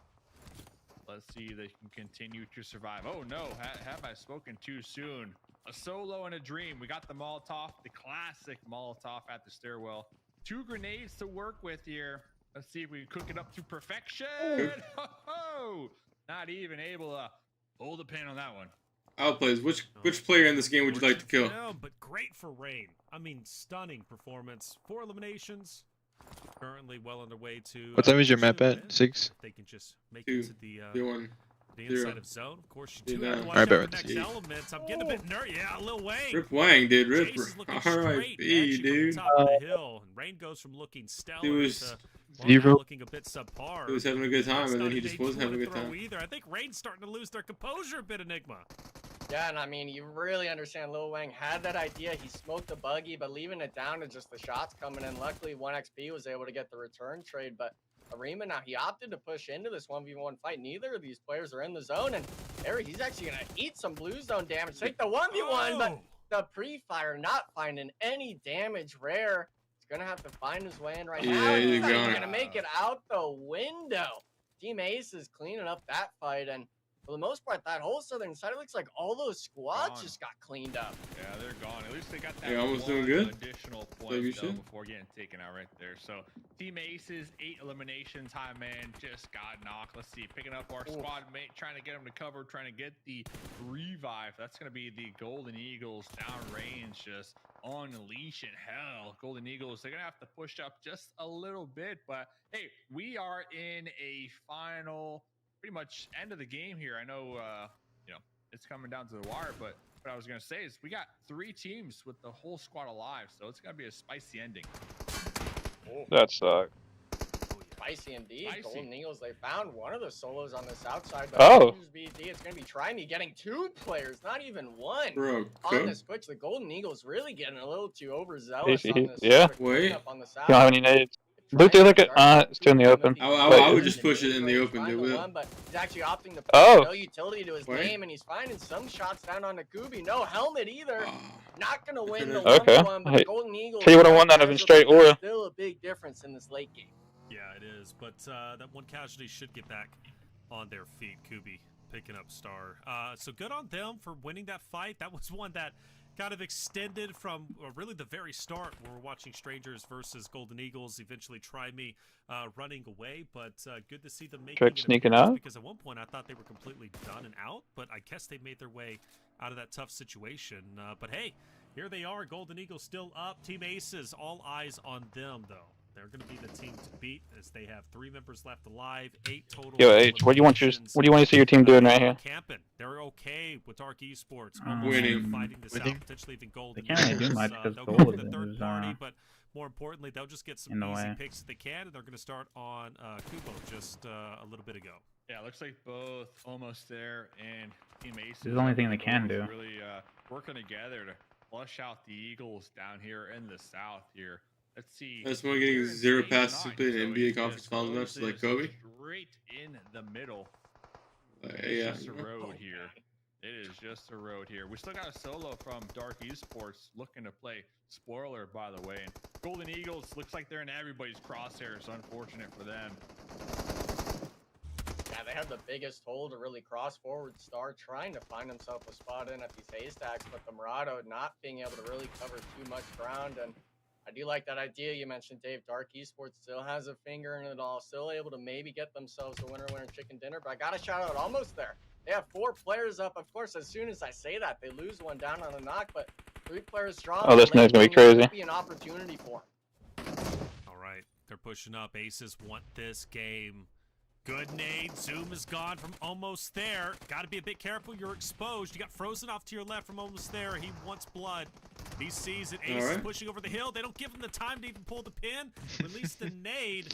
[SPEAKER 5] Let's see if they can continue to survive. Oh no, have I spoken too soon? A solo and a dream. We got the Molotov, the classic Molotov at the stairwell. 2 grenades to work with here. Let's see if we can cook it up to perfection. Oh, not even able to hold the pin on that one.
[SPEAKER 3] Outplays. Which player in this game would you like to kill?
[SPEAKER 4] No, but great for Rain. I mean, stunning performance. 4 eliminations. Currently well on their way to.
[SPEAKER 10] What time is your map
[SPEAKER 4] 2
[SPEAKER 10] at?
[SPEAKER 4] wins.
[SPEAKER 10] 6?
[SPEAKER 4] They can just make
[SPEAKER 3] 2,
[SPEAKER 4] it to the
[SPEAKER 3] 1.
[SPEAKER 4] the
[SPEAKER 3] 0.
[SPEAKER 4] inside of zone. Of course, you
[SPEAKER 3] Yeah,
[SPEAKER 4] do have to
[SPEAKER 3] no.
[SPEAKER 4] watch
[SPEAKER 10] Alright,
[SPEAKER 4] out
[SPEAKER 10] bet
[SPEAKER 4] for
[SPEAKER 10] with
[SPEAKER 4] next
[SPEAKER 10] the-
[SPEAKER 4] elements. I'm getting a bit nervous. Yeah, Lil Wayne.
[SPEAKER 3] Rip Wang, dude. Rip.
[SPEAKER 4] Jace is looking
[SPEAKER 3] R.I.P.,
[SPEAKER 4] straight edgy from the
[SPEAKER 3] dude.
[SPEAKER 4] top of the hill, and Rain goes from looking stellar
[SPEAKER 3] He was
[SPEAKER 4] to
[SPEAKER 10] zero.
[SPEAKER 4] looking a bit subpar.
[SPEAKER 3] He was having a good time,
[SPEAKER 4] That's
[SPEAKER 3] and then
[SPEAKER 4] not
[SPEAKER 3] he
[SPEAKER 4] an
[SPEAKER 3] just
[SPEAKER 4] easy
[SPEAKER 3] wasn't
[SPEAKER 4] one
[SPEAKER 3] having a
[SPEAKER 4] to
[SPEAKER 3] good
[SPEAKER 4] throw
[SPEAKER 3] time.
[SPEAKER 4] Either. I think Rain's starting to lose their composure a bit, Enigma.
[SPEAKER 6] Yeah, and I mean, you really understand Lil Wang had that idea. He smoked the buggy, but leaving it down to just the shots coming in. Luckily, 1XP was able to get the return trade, but Arima now, he opted to push into this 1v1 fight. Neither of these players are in the zone, and he's actually going to eat some blue zone damage. Take the 1v1, but the pre-fire not finding any damage. Rare, he's going to have to find his way in right now.
[SPEAKER 3] Yeah,
[SPEAKER 6] He's
[SPEAKER 3] he's
[SPEAKER 6] not even
[SPEAKER 3] gone.
[SPEAKER 6] going to make it out the window. Team Ace is cleaning up that fight, and for the most part, that whole southern side, it looks like all those squads
[SPEAKER 5] Gone.
[SPEAKER 6] just got cleaned up.
[SPEAKER 5] Yeah, they're gone. At least they got that
[SPEAKER 3] Yeah, almost doing
[SPEAKER 5] one
[SPEAKER 3] good.
[SPEAKER 5] additional
[SPEAKER 3] So you
[SPEAKER 5] point though,
[SPEAKER 3] should.
[SPEAKER 5] before getting taken out right there. So Team Aces, 8 eliminations. High man just got knocked. Let's see, picking up our squad mate, trying to get him to cover, trying to get the revive. That's going to be the Golden Eagles downrange, just unleashing hell. Golden Eagles, they're going to have to push up just a little bit, but hey, we are in a final pretty much end of the game here. I know, it's coming down to the wire, but what I was going to say is we got 3 teams with the whole squad alive, so it's going to be a spicy ending.
[SPEAKER 1] That sucked.
[SPEAKER 6] Spicy indeed.
[SPEAKER 5] Spicy.
[SPEAKER 6] Golden Eagles, they found one of the solos on this outside.
[SPEAKER 1] Oh.
[SPEAKER 6] BD, it's going to be Try Me getting 2 players, not even 1.
[SPEAKER 3] Bro,
[SPEAKER 6] On this Twitch, the Golden Eagles really getting a little too overzealous on this.
[SPEAKER 1] Yeah.
[SPEAKER 3] Wait.
[SPEAKER 6] Up on the side.
[SPEAKER 1] You don't have any nades. Blue through, look at it's still in the open.
[SPEAKER 3] I would just push it in the open, dude.
[SPEAKER 6] But he's actually opting to put
[SPEAKER 1] Oh.
[SPEAKER 6] no utility to his
[SPEAKER 3] Wait.
[SPEAKER 6] game, and he's finding some shots down on Nakubi. No helmet either.
[SPEAKER 3] Ah.
[SPEAKER 6] Not gonna win the
[SPEAKER 1] Okay.
[SPEAKER 6] 1v1, but the
[SPEAKER 1] Hey,
[SPEAKER 6] Golden Eagles.
[SPEAKER 1] he would've won that if in straight aura.
[SPEAKER 6] Still a big difference in this late game.
[SPEAKER 4] Yeah, it is. But that one casualty should get back on their feet. Kubi picking up star. So good on them for winning that fight. That was one that kind of extended from really the very start where we're watching Strangers versus Golden Eagles, eventually Try Me running away, but good to see them making
[SPEAKER 1] Trick
[SPEAKER 4] it
[SPEAKER 1] sneaking
[SPEAKER 4] appearance,
[SPEAKER 1] out?
[SPEAKER 4] because at one point I thought they were completely done and out, but I guess they made their way out of that tough situation. But hey, here they are, Golden Eagles still up. Team Aces, all eyes on them though. They're going to be the team to beat as they have 3 members left alive, 8 total.
[SPEAKER 1] Yo, H, what do you want to see your team doing right here?
[SPEAKER 4] Camping. They're okay with Dark Esports.
[SPEAKER 3] Winning.
[SPEAKER 4] Fighting this out, potentially even Golden.
[SPEAKER 7] They can't really do much because
[SPEAKER 4] they'll
[SPEAKER 7] gold
[SPEAKER 4] go with the third
[SPEAKER 7] is
[SPEAKER 4] party, but more importantly, they'll just get some
[SPEAKER 7] in the
[SPEAKER 4] easy
[SPEAKER 7] way.
[SPEAKER 4] picks if they can, and they're going to start on Kubo just a little bit ago.
[SPEAKER 5] Yeah, looks like both Almost There and Team Aces.
[SPEAKER 7] This is the only thing they can do.
[SPEAKER 5] Really working together to flush out the Eagles down here in the south here. Let's see.
[SPEAKER 3] That's one getting 0 passes to play an NBA conference finals match like Kobe.
[SPEAKER 5] Straight in the middle.
[SPEAKER 3] Yeah.
[SPEAKER 5] It's just a road here. It is just a road here. We still got a solo from Dark Esports looking to play Spoiler, by the way. And Golden Eagles looks like they're in everybody's crosshairs. Unfortunate for them.
[SPEAKER 6] Yeah, they have the biggest hole to really cross forward. Star trying to find himself a spot in at these haystacks, but the Murado not being able to really cover too much ground. And I do like that idea you mentioned, Dave. Dark Esports still has a finger in it all, still able to maybe get themselves a winner chicken dinner. But I got to shout out Almost There. They have 4 players up. Of course, as soon as I say that, they lose one down on a knock, but 3 players strong.
[SPEAKER 1] Oh, this night's gonna be crazy.
[SPEAKER 6] Be an opportunity for them.
[SPEAKER 4] All right, they're pushing up. Aces want this game. Good nade. Zoom is gone from Almost There. Got to be a bit careful. You're exposed. You got Frozen off to your left from Almost There. He wants blood. He sees it. Ace is pushing over the hill. They don't give him the time to even pull the pin. Release the nade.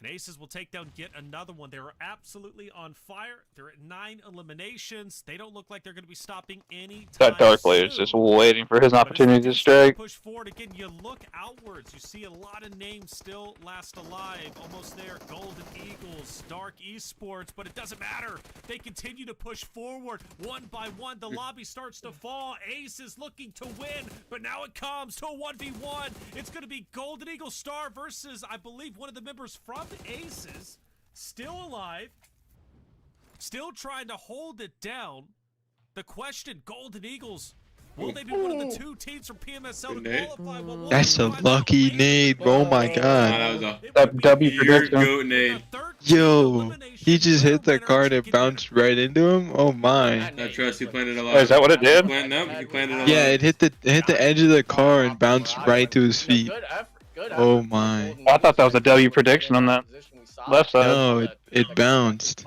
[SPEAKER 4] And Aces will take down yet another one. They're absolutely on fire. They're at 9 eliminations. They don't look like they're going to be stopping any time
[SPEAKER 1] That Dark player is just waiting for his opportunity to strike.
[SPEAKER 4] Push forward again. You look outwards. You see a lot of names still last alive. Almost There. Golden Eagles, Dark Esports, but it doesn't matter. They continue to push forward one by one. The lobby starts to fall. Ace is looking to win, but now it comes to a 1v1. It's going to be Golden Eagle Star versus, I believe, one of the members from Aces, still alive, still trying to hold it down. The question, Golden Eagles, will they be one of the 2 teams from PMSL to qualify?
[SPEAKER 10] That's a lucky nade, oh my god.
[SPEAKER 1] That W prediction.
[SPEAKER 3] Goat nade.
[SPEAKER 10] Yo, he just hit the card and bounced right into him. Oh my.
[SPEAKER 3] I trust he planned it a lot.
[SPEAKER 1] Oh, is that what it did?
[SPEAKER 3] He planned it a lot.
[SPEAKER 10] Yeah, it hit the edge of the car and bounced right to his feet. Oh my.
[SPEAKER 1] Oh, I thought that was a W prediction on that left side.
[SPEAKER 10] No, it bounced.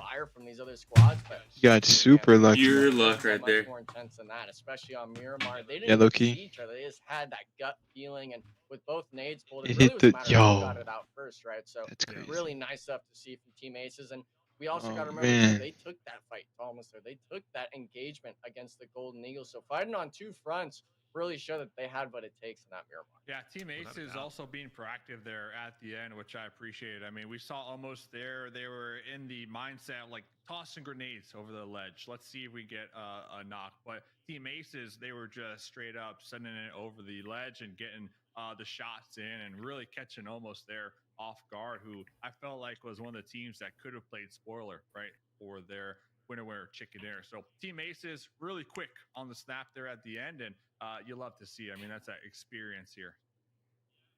[SPEAKER 10] You got super lucky.
[SPEAKER 3] Pure luck right there.
[SPEAKER 6] More intense than that, especially on Miramar. They didn't
[SPEAKER 10] Yeah, low-key.
[SPEAKER 6] see each other. They just had that gut feeling, and with both nades pulled,
[SPEAKER 10] It
[SPEAKER 6] really
[SPEAKER 10] hit
[SPEAKER 6] was
[SPEAKER 10] the-
[SPEAKER 6] a matter of who
[SPEAKER 10] yo.
[SPEAKER 6] got it out first, right? So
[SPEAKER 10] That's crazy.
[SPEAKER 6] really nice stuff to see from Team Aces, and we also
[SPEAKER 10] Oh,
[SPEAKER 6] got to remember
[SPEAKER 10] man.
[SPEAKER 6] too, they took that fight to Almost There. They took that engagement against the Golden Eagles. So fighting on 2 fronts really show that they had what it takes in that Miramar.
[SPEAKER 5] Yeah, Team Ace is also being proactive there at the end, which I appreciate. I mean, we saw Almost There. They were in the mindset like tossing grenades over the ledge. Let's see if we get a knock. But Team Aces, they were just straight up sending it over the ledge and getting the shots in and really catching Almost There off guard, who I felt like was one of the teams that could have played Spoiler, right, for their winner chicken dinner. So Team Aces really quick on the snap there at the end, and you love to see. I mean, that's that experience here.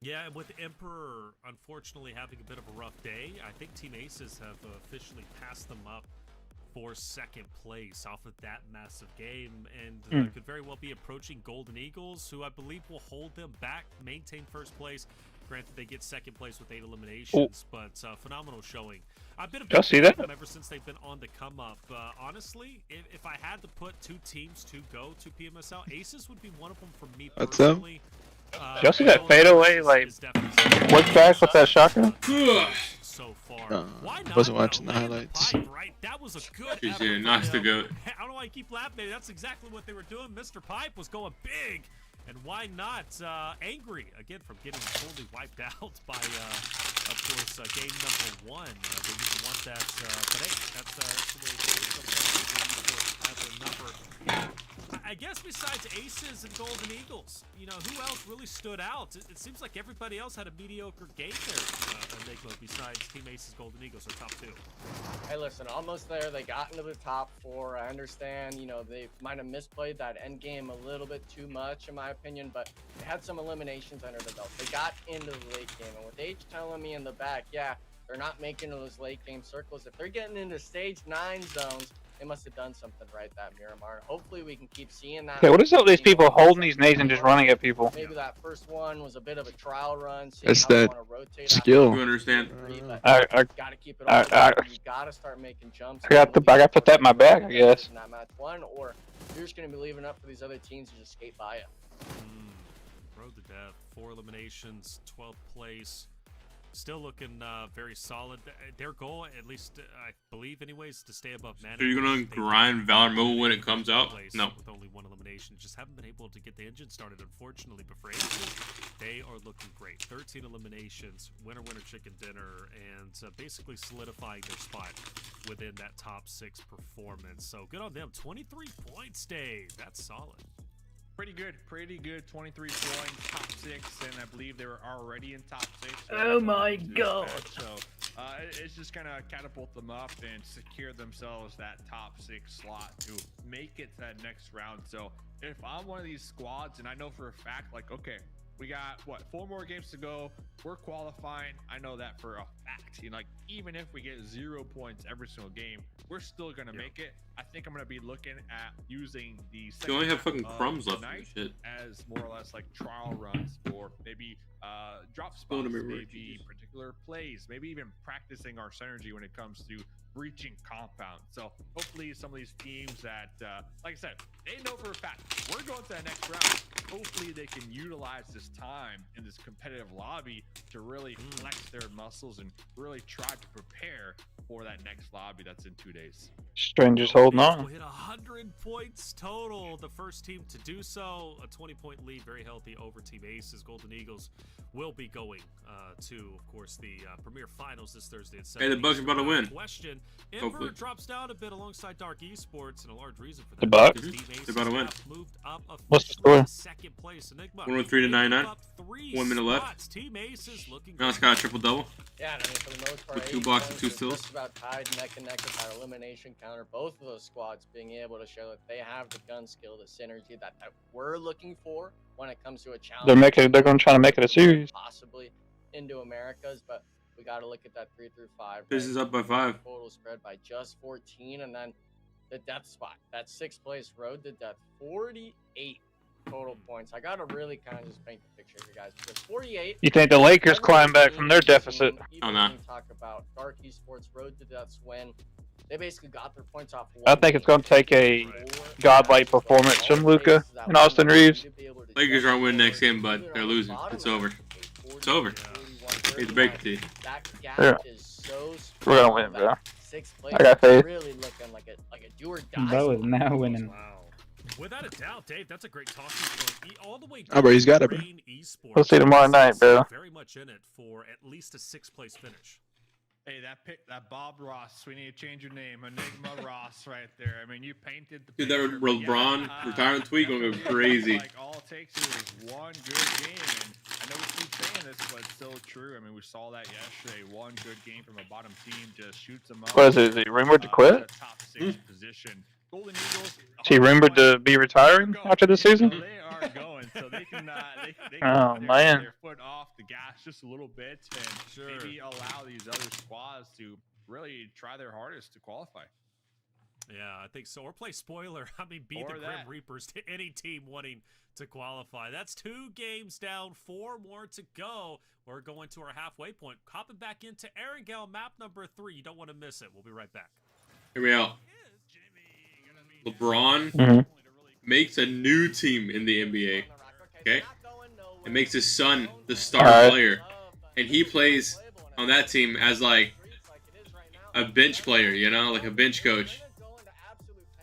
[SPEAKER 4] Yeah, and with Emperor unfortunately having a bit of a rough day, I think Team Aces have officially passed them up for 2nd place off of that massive game, and could very well be approaching Golden Eagles, who I believe will hold them back, maintain 1st place. Granted, they get 2nd place with 8 eliminations, but phenomenal showing. I've been a big fan of them ever since they've been on the come up. Honestly, if I had to put 2 teams to go to PMSL, Aces would be one of them for me personally.
[SPEAKER 1] Did y'all see that fadeaway, like, look back with that shotgun?
[SPEAKER 4] So far. Why not,
[SPEAKER 10] wasn't watching
[SPEAKER 4] though?
[SPEAKER 10] the
[SPEAKER 4] Land
[SPEAKER 10] highlights.
[SPEAKER 4] pipe, right? That was a good
[SPEAKER 3] He's
[SPEAKER 4] effort
[SPEAKER 3] doing
[SPEAKER 4] from
[SPEAKER 3] Knox the
[SPEAKER 4] him.
[SPEAKER 3] goat.
[SPEAKER 4] I don't know why I keep laughing. That's exactly what they were doing. Mr. Pipe was going big. And why not? Angry, again, from getting totally wiped out by, of course, game number 1. They didn't want that, but hey, that's the way it goes. Sometimes they have a number. I I guess besides Aces and Golden Eagles, you know, who else really stood out? It seems like everybody else had a mediocre game there, Enigma, besides Team Aces, Golden Eagles, or top 2.
[SPEAKER 6] Hey, listen, almost there. They got into the top 4. I understand, you know, they might have misplayed that end game a little bit too much, in my opinion, but they had some eliminations under the belt. They got into the late game, and with H telling me in the back, yeah, they're not making those late game circles. If they're getting into stage 9 zones, they must have done something right, that Miramar. Hopefully we can keep seeing that.
[SPEAKER 1] Okay, what is up with these people holding these nades and just running at people?
[SPEAKER 6] Maybe that first one was a bit of a trial run.
[SPEAKER 10] That's that skill.
[SPEAKER 3] You understand?
[SPEAKER 1] I
[SPEAKER 6] gotta keep it on. You gotta start making jumps.
[SPEAKER 1] got to put that in my bag, I guess.
[SPEAKER 6] In that match 1, or you're just gonna be leaving up for these other teams to just skate by it.
[SPEAKER 4] Road to death, 4 eliminations, 12th place. Still looking very solid. Their goal, at least I believe anyways, is to stay above man.
[SPEAKER 3] So you're gonna grind Valor Mobile when it comes out? No.
[SPEAKER 4] With only 1 elimination. Just haven't been able to get the engine started, unfortunately. But for Aces, they are looking great. 13 eliminations, winner chicken dinner, and basically solidifying their spot within that top 6 performance. So good on them. 23 points, Dave. That's solid.
[SPEAKER 5] Pretty good. 23 points, top 6, and I believe they were already in top 6.
[SPEAKER 9] Oh my god.
[SPEAKER 5] So it's just gonna catapult them up and secure themselves that top 6 slot to make it to that next round. So if I'm one of these squads and I know for a fact, like, okay, we got what, 4 more games to go, we're qualifying, I know that for a fact. You know, like, even if we get 0 points every single game, we're still gonna make it. I think I'm gonna be looking at using the
[SPEAKER 3] You only have fucking crumbs left in shit.
[SPEAKER 5] as more or less like trial runs for maybe drop spots, maybe particular plays, maybe even practicing our synergy when it comes to breaching compound. So hopefully some of these teams that, like I said, they know for a fact we're going to the next round. Hopefully they can utilize this time in this competitive lobby to really flex their muscles and really try to prepare for that next lobby that's in 2 days.
[SPEAKER 1] Strangers holding
[SPEAKER 4] We'll
[SPEAKER 1] on.
[SPEAKER 4] hit 100 points total. The first team to do so. A 20-point lead, very healthy over Team Aces. Golden Eagles will be going to, of course, the Premier Finals this Thursday at 7.
[SPEAKER 3] Hey, the Bucks are about to win.
[SPEAKER 4] Question.
[SPEAKER 3] Hopefully.
[SPEAKER 4] Ember drops down a bit alongside Dark Esports, and a large reason for that.
[SPEAKER 1] The Bucks?
[SPEAKER 4] Team
[SPEAKER 3] They're
[SPEAKER 4] Aces
[SPEAKER 3] about to win.
[SPEAKER 4] have moved up
[SPEAKER 1] What's the
[SPEAKER 4] officially
[SPEAKER 1] score?
[SPEAKER 4] to second place. Enigma.
[SPEAKER 3] 103 to 99.
[SPEAKER 4] Up 3
[SPEAKER 3] 1 minute left.
[SPEAKER 4] spots. Team Aces looking
[SPEAKER 3] Knox got a triple double.
[SPEAKER 6] Yeah, and I mean, for the most part,
[SPEAKER 3] With 2
[SPEAKER 6] 8
[SPEAKER 3] blocks and 2
[SPEAKER 6] points is
[SPEAKER 3] steals.
[SPEAKER 6] just about tied neck and neck with that elimination counter. Both of those squads being able to show that they have the gun skill, the synergy that we're looking for when it comes to a challenge.
[SPEAKER 1] They're going to try to make it a series.
[SPEAKER 6] Possibly into Americas, but we got to look at that 3 through 5.
[SPEAKER 3] This is up by 5.
[SPEAKER 6] Total spread by just 14, and then the depth spot, that 6th place road to death, 48 total points. I gotta really kind of just paint the picture here, guys, because 48.
[SPEAKER 1] You think the Lakers climb back from their deficit?
[SPEAKER 6] Oh, no. When you talk about Dark Esports road to death's win, they basically got their points off.
[SPEAKER 1] I think it's going to take a godlike performance from Luka and Austin Reeves.
[SPEAKER 3] Lakers aren't winning next game, but they're losing. It's over. It's over. Hate to break it to you.
[SPEAKER 6] That gap
[SPEAKER 1] Yeah.
[SPEAKER 6] is so
[SPEAKER 1] We're going to win, bro.
[SPEAKER 6] 6th place
[SPEAKER 1] I got faith.
[SPEAKER 6] really looking like a do or die.
[SPEAKER 7] That was
[SPEAKER 6] spot.
[SPEAKER 7] now winning.
[SPEAKER 4] Wow. Without a doubt, Dave, that's a great talking point. All the way
[SPEAKER 10] Oh, bro, he's got it, bro.
[SPEAKER 4] Rain Esports.
[SPEAKER 1] We'll see tomorrow night, bro.
[SPEAKER 4] Very much in it for at least a 6th place finish.
[SPEAKER 5] Hey, that Bob Ross, we need to change your name, Enigma Ross, right there. I mean, you painted the
[SPEAKER 3] Dude, that
[SPEAKER 5] picture, but
[SPEAKER 3] LeBron retirement tweet gonna go crazy.
[SPEAKER 5] Like, all it takes is one good game, and I know we keep saying this, but it's still true. I mean, we saw that yesterday. One good game from a bottom team just shoots them up.
[SPEAKER 1] What is it? Is he rumored to quit?
[SPEAKER 5] Top 6 position. Golden Eagles.
[SPEAKER 1] Is he rumored to be retiring after the season?
[SPEAKER 5] They are going, so they can. They
[SPEAKER 1] Oh,
[SPEAKER 5] can
[SPEAKER 1] man.
[SPEAKER 5] their foot off the gas just a little bit, and maybe allow these other squads to really try their hardest to qualify.
[SPEAKER 4] Yeah, I think so. Or play spoiler. I mean, beat the Grim Reapers to any team wanting to qualify. That's 2 games down, 4 more to go. We're going to our halfway point. Hopping back into Erangel, map number 3. You don't want to miss it. We'll be right back.
[SPEAKER 3] Hear me out. LeBron makes a new team in the NBA. Okay? It makes his son the star player. And he plays on that team as like a bench player, you know, like a bench coach.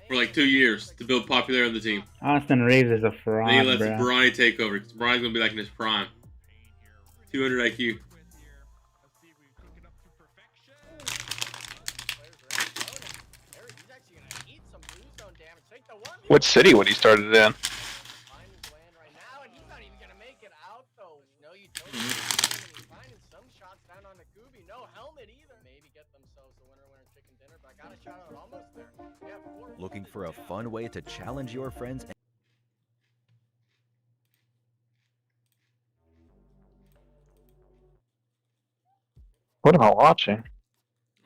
[SPEAKER 3] For like 2 years to build popularity on the team.
[SPEAKER 7] Austin Reeves is a fraud,
[SPEAKER 3] Then he lets
[SPEAKER 7] bro.
[SPEAKER 3] Bronny take over. Because Bronny's going to be like in his prime. 200 IQ.
[SPEAKER 1] What city would he start it in?
[SPEAKER 11] Looking for a fun way to challenge your friends?
[SPEAKER 1] What am I watching?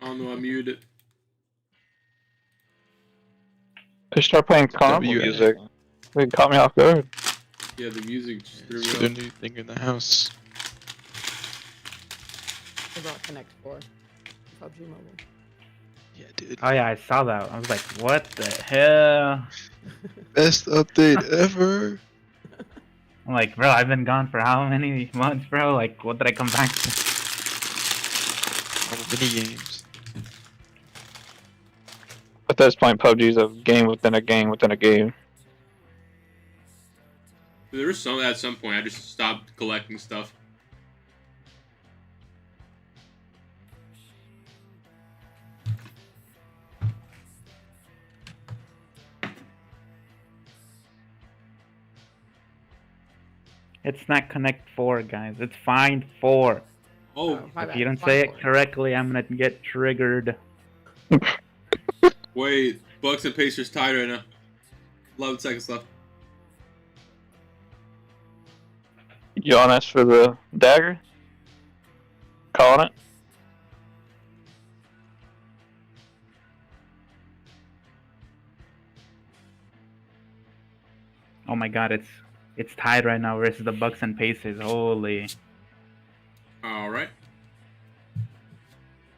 [SPEAKER 3] I don't know. I muted it.
[SPEAKER 1] They start playing carnival music. They caught me off guard.
[SPEAKER 3] Yeah, the music just threw
[SPEAKER 10] It's
[SPEAKER 3] me
[SPEAKER 10] a
[SPEAKER 3] off.
[SPEAKER 10] new thing in the house.
[SPEAKER 9] About Connect 4. PUBG Mobile.
[SPEAKER 10] Yeah, dude.
[SPEAKER 7] Oh yeah, I saw that. I was like, what the hell?
[SPEAKER 10] Best update ever.
[SPEAKER 7] I'm like, bro, I've been gone for how many months, bro? Like, what did I come back to?
[SPEAKER 10] All the mini games.
[SPEAKER 1] At this point, PUBG's a game within a game within a game.
[SPEAKER 3] There was some at some point. I just stopped collecting stuff.
[SPEAKER 7] It's not Connect 4, guys. It's Find 4.
[SPEAKER 3] Oh,
[SPEAKER 7] If you don't say it correctly, I'm gonna get triggered.
[SPEAKER 3] wait. Bucks and Pacers tied right now. 11 seconds left.
[SPEAKER 1] Giannis for the dagger. Calling it.
[SPEAKER 7] Oh my god, it's tied right now versus the Bucks and Pacers. Holy.
[SPEAKER 3] All right.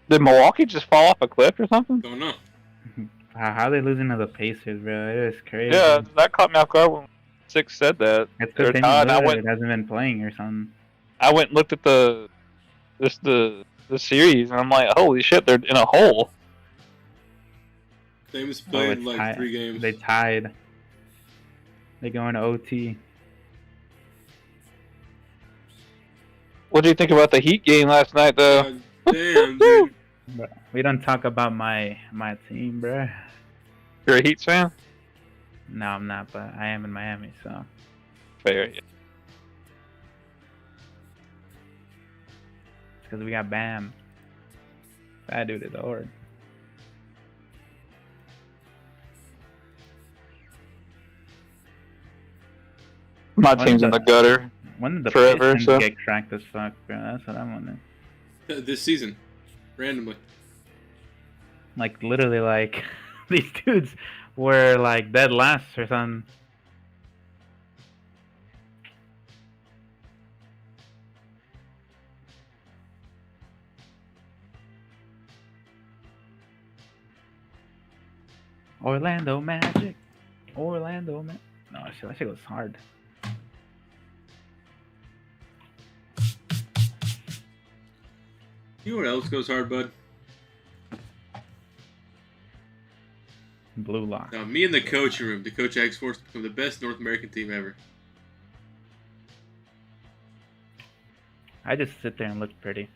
[SPEAKER 1] Did Milwaukee just fall off a cliff or something?
[SPEAKER 3] Don't know.
[SPEAKER 7] How are they losing to the Pacers, bro? It is crazy.
[SPEAKER 1] Yeah, that caught me off guard when Six said that.
[SPEAKER 7] It's
[SPEAKER 1] They're
[SPEAKER 7] because
[SPEAKER 1] tied.
[SPEAKER 7] Damian hasn't been playing or something.
[SPEAKER 1] I went and looked at the series, and I'm like, holy shit, they're in a hole.
[SPEAKER 3] Dame's played
[SPEAKER 7] it's
[SPEAKER 3] like
[SPEAKER 7] tied.
[SPEAKER 3] 3 games.
[SPEAKER 7] They tied. They go into OT.
[SPEAKER 1] What do you think about the Heat game last night, though?
[SPEAKER 3] God damn, dude.
[SPEAKER 7] Bro, we don't talk about my team, bro.
[SPEAKER 1] You're a Heat fan?
[SPEAKER 7] No, I'm not, but I am in Miami, so.
[SPEAKER 1] Fair. Yeah.
[SPEAKER 7] It's because we got Bam. That dude is hard.
[SPEAKER 1] My team's in the gutter.
[SPEAKER 7] When did the
[SPEAKER 1] forever,
[SPEAKER 7] Pistons
[SPEAKER 1] so.
[SPEAKER 7] get cracked as fuck, bro? That's what I'm wondering.
[SPEAKER 3] This season. Randomly.
[SPEAKER 7] Like, literally, like, these dudes were, like, dead last or something. Orlando Magic. Orlando Magic. No, that shit goes hard.
[SPEAKER 3] You know what else goes hard, bud?
[SPEAKER 7] Blue Lock.
[SPEAKER 3] Now, me in the coaching room to coach X-Force to become the best North American team ever.
[SPEAKER 7] I just sit there and look pretty.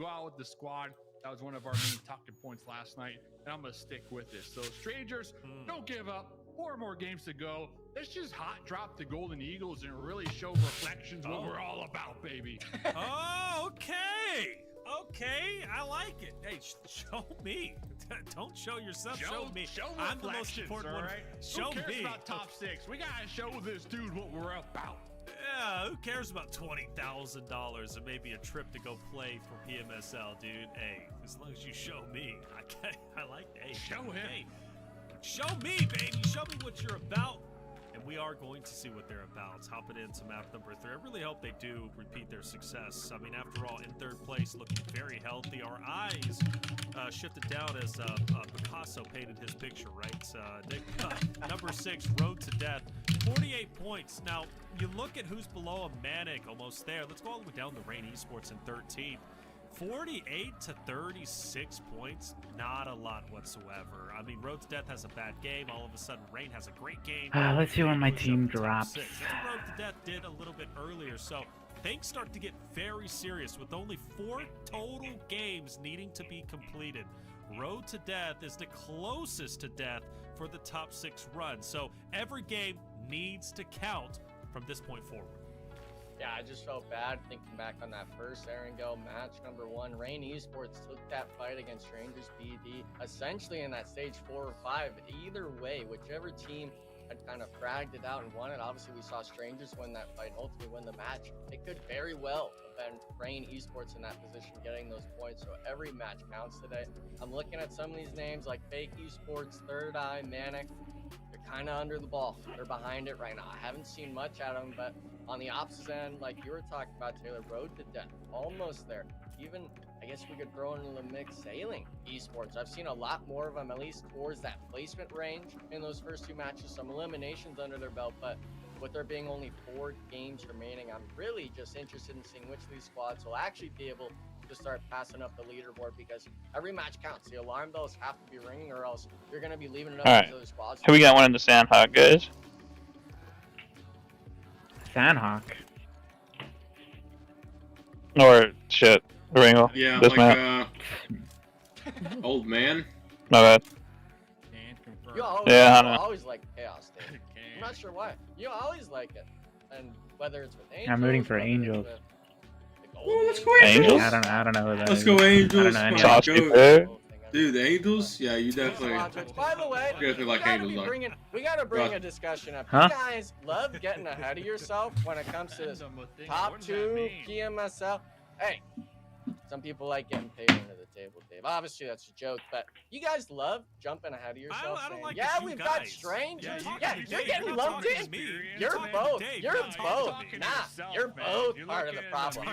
[SPEAKER 5] Go out with the squad, That was one of our main talking points last night, and I'm going to stick with this. So, Strangers, don't give up. 4 more games to go. Let's just hot drop the Golden Eagles and really show Reflections what we're all about, baby.
[SPEAKER 4] Oh, okay. Okay, I like it. Hey, show me. Don't show yourself. Show me. I'm the most important one. Show
[SPEAKER 5] Who cares
[SPEAKER 4] me.
[SPEAKER 5] about top 6? We gotta show this dude what we're about.
[SPEAKER 4] Yeah, who cares about $20,000 and maybe a trip to go play for PMSL, dude? Hey, as long as you show me, I like. Hey,
[SPEAKER 5] show him.
[SPEAKER 4] Hey, show me, baby. Show me what you're about. And we are going to see what they're about. Let's hop it into map number 3. I really hope they do repeat their success. I mean, after all, in 3rd place, looking very healthy. Our eyes shifted down as Picasso painted his picture, right? Nick, number 6, Road to Death, 48 points. Now, you look at who's below a Manic, almost there. Let's go all the way down to Rain Esports in 13th. 48 to 36 points, not a lot whatsoever. I mean, Road to Death has a bad game. All of a sudden, Rain has a great game.
[SPEAKER 7] Let's see when my team drops.
[SPEAKER 4] That's what Road to Death did a little bit earlier. So things start to get very serious with only 4 total games needing to be completed. Road to Death is the closest to death for the top 6 run. So every game needs to count from this point forward.
[SPEAKER 6] Yeah, I just felt bad thinking back on that first Aaron Go match number 1. Rain Esports took that fight against Strangers BD essentially in that stage 4 or 5. Either way, whichever team had kind of fragged it out and won it. Obviously, we saw Strangers win that fight and ultimately win the match. It could very well have been Rain Esports in that position getting those points. So every match counts today. I'm looking at some of these names like Fake Esports, Third Eye, Manic. They're kind of under the ball. They're behind it right now. I haven't seen much out of them, but on the opposite end, like you were talking about, Taylor, Road to Death, almost there. Even, I guess we could throw into the mix Sailing Esports. I've seen a lot more of them, at least towards that placement range in those first 2 matches. Some eliminations under their belt, but with there being only 4 games remaining, I'm really just interested in seeing which of these squads will actually be able to start passing up the leaderboard, because every match counts. The alarm bells have to be ringing, or else you're going to be leaving it up to these other squads.
[SPEAKER 1] Here we got one in the Sandhawk, guys.
[SPEAKER 7] Sandhawk.
[SPEAKER 1] Or shit, Ringo.
[SPEAKER 3] Yeah,
[SPEAKER 1] this
[SPEAKER 3] like
[SPEAKER 1] map.
[SPEAKER 3] Old man.
[SPEAKER 1] My bad.
[SPEAKER 6] You always,
[SPEAKER 1] Yeah, I
[SPEAKER 6] you
[SPEAKER 1] know.
[SPEAKER 6] always like Chaos, Dave. I'm not sure why. You always like it, and whether it's with Angels,
[SPEAKER 7] I'm rooting for
[SPEAKER 6] whether it's
[SPEAKER 7] Angels.
[SPEAKER 6] with the Golden
[SPEAKER 3] Let's go
[SPEAKER 6] Eagles.
[SPEAKER 3] Angels.
[SPEAKER 7] I don't know who that
[SPEAKER 3] Let's
[SPEAKER 7] is.
[SPEAKER 3] go Angels.
[SPEAKER 7] I don't know any
[SPEAKER 3] My
[SPEAKER 7] of
[SPEAKER 1] Saucy
[SPEAKER 3] God.
[SPEAKER 1] Bear.
[SPEAKER 3] Dude, the Angels? Yeah, you definitely.
[SPEAKER 6] By the way,
[SPEAKER 3] You definitely like Angels, though.
[SPEAKER 6] we gotta bring
[SPEAKER 3] Go.
[SPEAKER 6] a discussion up.
[SPEAKER 7] Huh?
[SPEAKER 6] You guys love getting ahead of yourself when it comes to this top 2 PMSL. Hey, some people like getting paid under the table, Dave. Obviously, that's a joke, but you guys love jumping ahead of yourself.
[SPEAKER 4] I don't
[SPEAKER 6] saying,
[SPEAKER 4] like
[SPEAKER 6] yeah,
[SPEAKER 4] you
[SPEAKER 6] we've got
[SPEAKER 4] guys.
[SPEAKER 6] Strangers.
[SPEAKER 4] Yeah,
[SPEAKER 6] Yeah,
[SPEAKER 4] you
[SPEAKER 6] you're
[SPEAKER 4] Dave,
[SPEAKER 6] getting
[SPEAKER 4] you're not
[SPEAKER 6] lumped
[SPEAKER 4] talking
[SPEAKER 6] in.
[SPEAKER 4] to me.
[SPEAKER 6] You're
[SPEAKER 4] talking to
[SPEAKER 6] both.
[SPEAKER 4] Dave,
[SPEAKER 6] You're
[SPEAKER 4] not talking to
[SPEAKER 6] both.
[SPEAKER 4] me.
[SPEAKER 6] Nah, you're both part of the problem.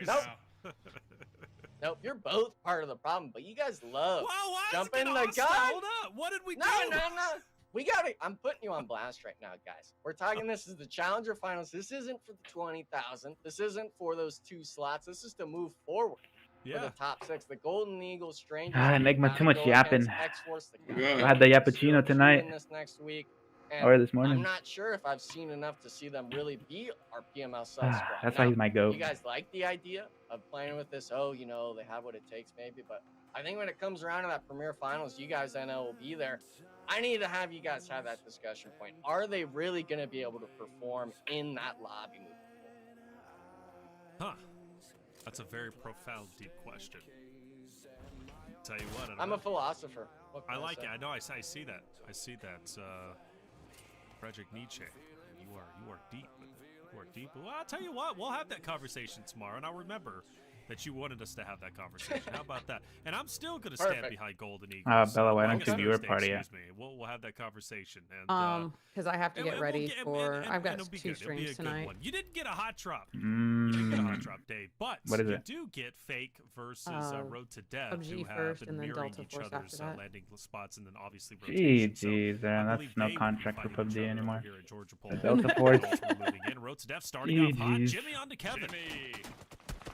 [SPEAKER 6] Nope. Nope, you're both part of the problem, but you guys love
[SPEAKER 4] Wow, why
[SPEAKER 6] jumping
[SPEAKER 4] is it
[SPEAKER 6] the
[SPEAKER 4] hostile?
[SPEAKER 6] gun.
[SPEAKER 4] Hold up. What did we
[SPEAKER 6] No,
[SPEAKER 4] do?
[SPEAKER 6] no, no. We gotta. I'm putting you on blast right now, guys. We're talking. This is the Challenger Finals. This isn't for the 20,000. This isn't for those 2 slots. This is to move forward for the top 6. The Golden Eagles, Strangers.
[SPEAKER 7] Enigma, too much
[SPEAKER 6] go
[SPEAKER 7] yapping.
[SPEAKER 6] against X-Force, the
[SPEAKER 3] Yeah.
[SPEAKER 7] I had the Yappuccino tonight.
[SPEAKER 6] in this next week. And
[SPEAKER 7] Or this
[SPEAKER 6] I'm
[SPEAKER 7] morning.
[SPEAKER 6] not sure if I've seen enough to see them really be our PML squad.
[SPEAKER 7] That's
[SPEAKER 6] Now,
[SPEAKER 7] why he's my goat.
[SPEAKER 6] you guys like the idea of playing with this? Oh, you know, they have what it takes, maybe. But I think when it comes around to that Premier Finals, you guys I know will be there. I need to have you guys have that discussion point. Are they really going to be able to perform in that lobby moving forward?
[SPEAKER 4] Huh. That's a very profound, deep question. Tell you what,
[SPEAKER 6] I'm a philosopher. What can
[SPEAKER 4] I like
[SPEAKER 6] say?
[SPEAKER 4] it. I know. I see that. I see that. Frederick Nietzsche. You are deep. You are deep. Well, I'll tell you what. We'll have that conversation tomorrow, and I'll remember that you wanted us to have that conversation. How about that? And I'm still going to stand
[SPEAKER 6] Perfect.
[SPEAKER 4] behind Golden Eagles.
[SPEAKER 7] Bella, why don't
[SPEAKER 4] August
[SPEAKER 7] you do your
[SPEAKER 4] Thursday,
[SPEAKER 7] party?
[SPEAKER 4] Excuse me. We'll have that conversation. And
[SPEAKER 9] Because I have to get ready for. I've got
[SPEAKER 4] it'll be
[SPEAKER 9] 2
[SPEAKER 4] good. It'll be a
[SPEAKER 9] streams
[SPEAKER 4] good
[SPEAKER 9] tonight.
[SPEAKER 4] one. You didn't get a hot drop. You didn't get a hot
[SPEAKER 7] Mm.
[SPEAKER 4] drop, Dave. But
[SPEAKER 7] What is
[SPEAKER 4] you
[SPEAKER 7] it?
[SPEAKER 4] do get Fake versus Road to Death,
[SPEAKER 9] PUBG
[SPEAKER 4] who have
[SPEAKER 9] first
[SPEAKER 4] been
[SPEAKER 9] and then
[SPEAKER 4] mirroring
[SPEAKER 9] Delta
[SPEAKER 4] each
[SPEAKER 9] Force
[SPEAKER 4] other's
[SPEAKER 9] after that.
[SPEAKER 4] landing spots, and then obviously
[SPEAKER 7] Gee,
[SPEAKER 4] rotation. So
[SPEAKER 7] geez,
[SPEAKER 4] I
[SPEAKER 7] that's
[SPEAKER 4] believe
[SPEAKER 7] no
[SPEAKER 4] they will be
[SPEAKER 7] contract for
[SPEAKER 4] fighting each
[SPEAKER 7] PUBG
[SPEAKER 4] other
[SPEAKER 7] anymore.
[SPEAKER 4] over here at Georgia Pole.
[SPEAKER 7] The Delta Force.
[SPEAKER 4] Moving in. Road to Death starting off hot.
[SPEAKER 7] Jeez.
[SPEAKER 4] Jimmy on to Kevin.
[SPEAKER 5] Jimmy.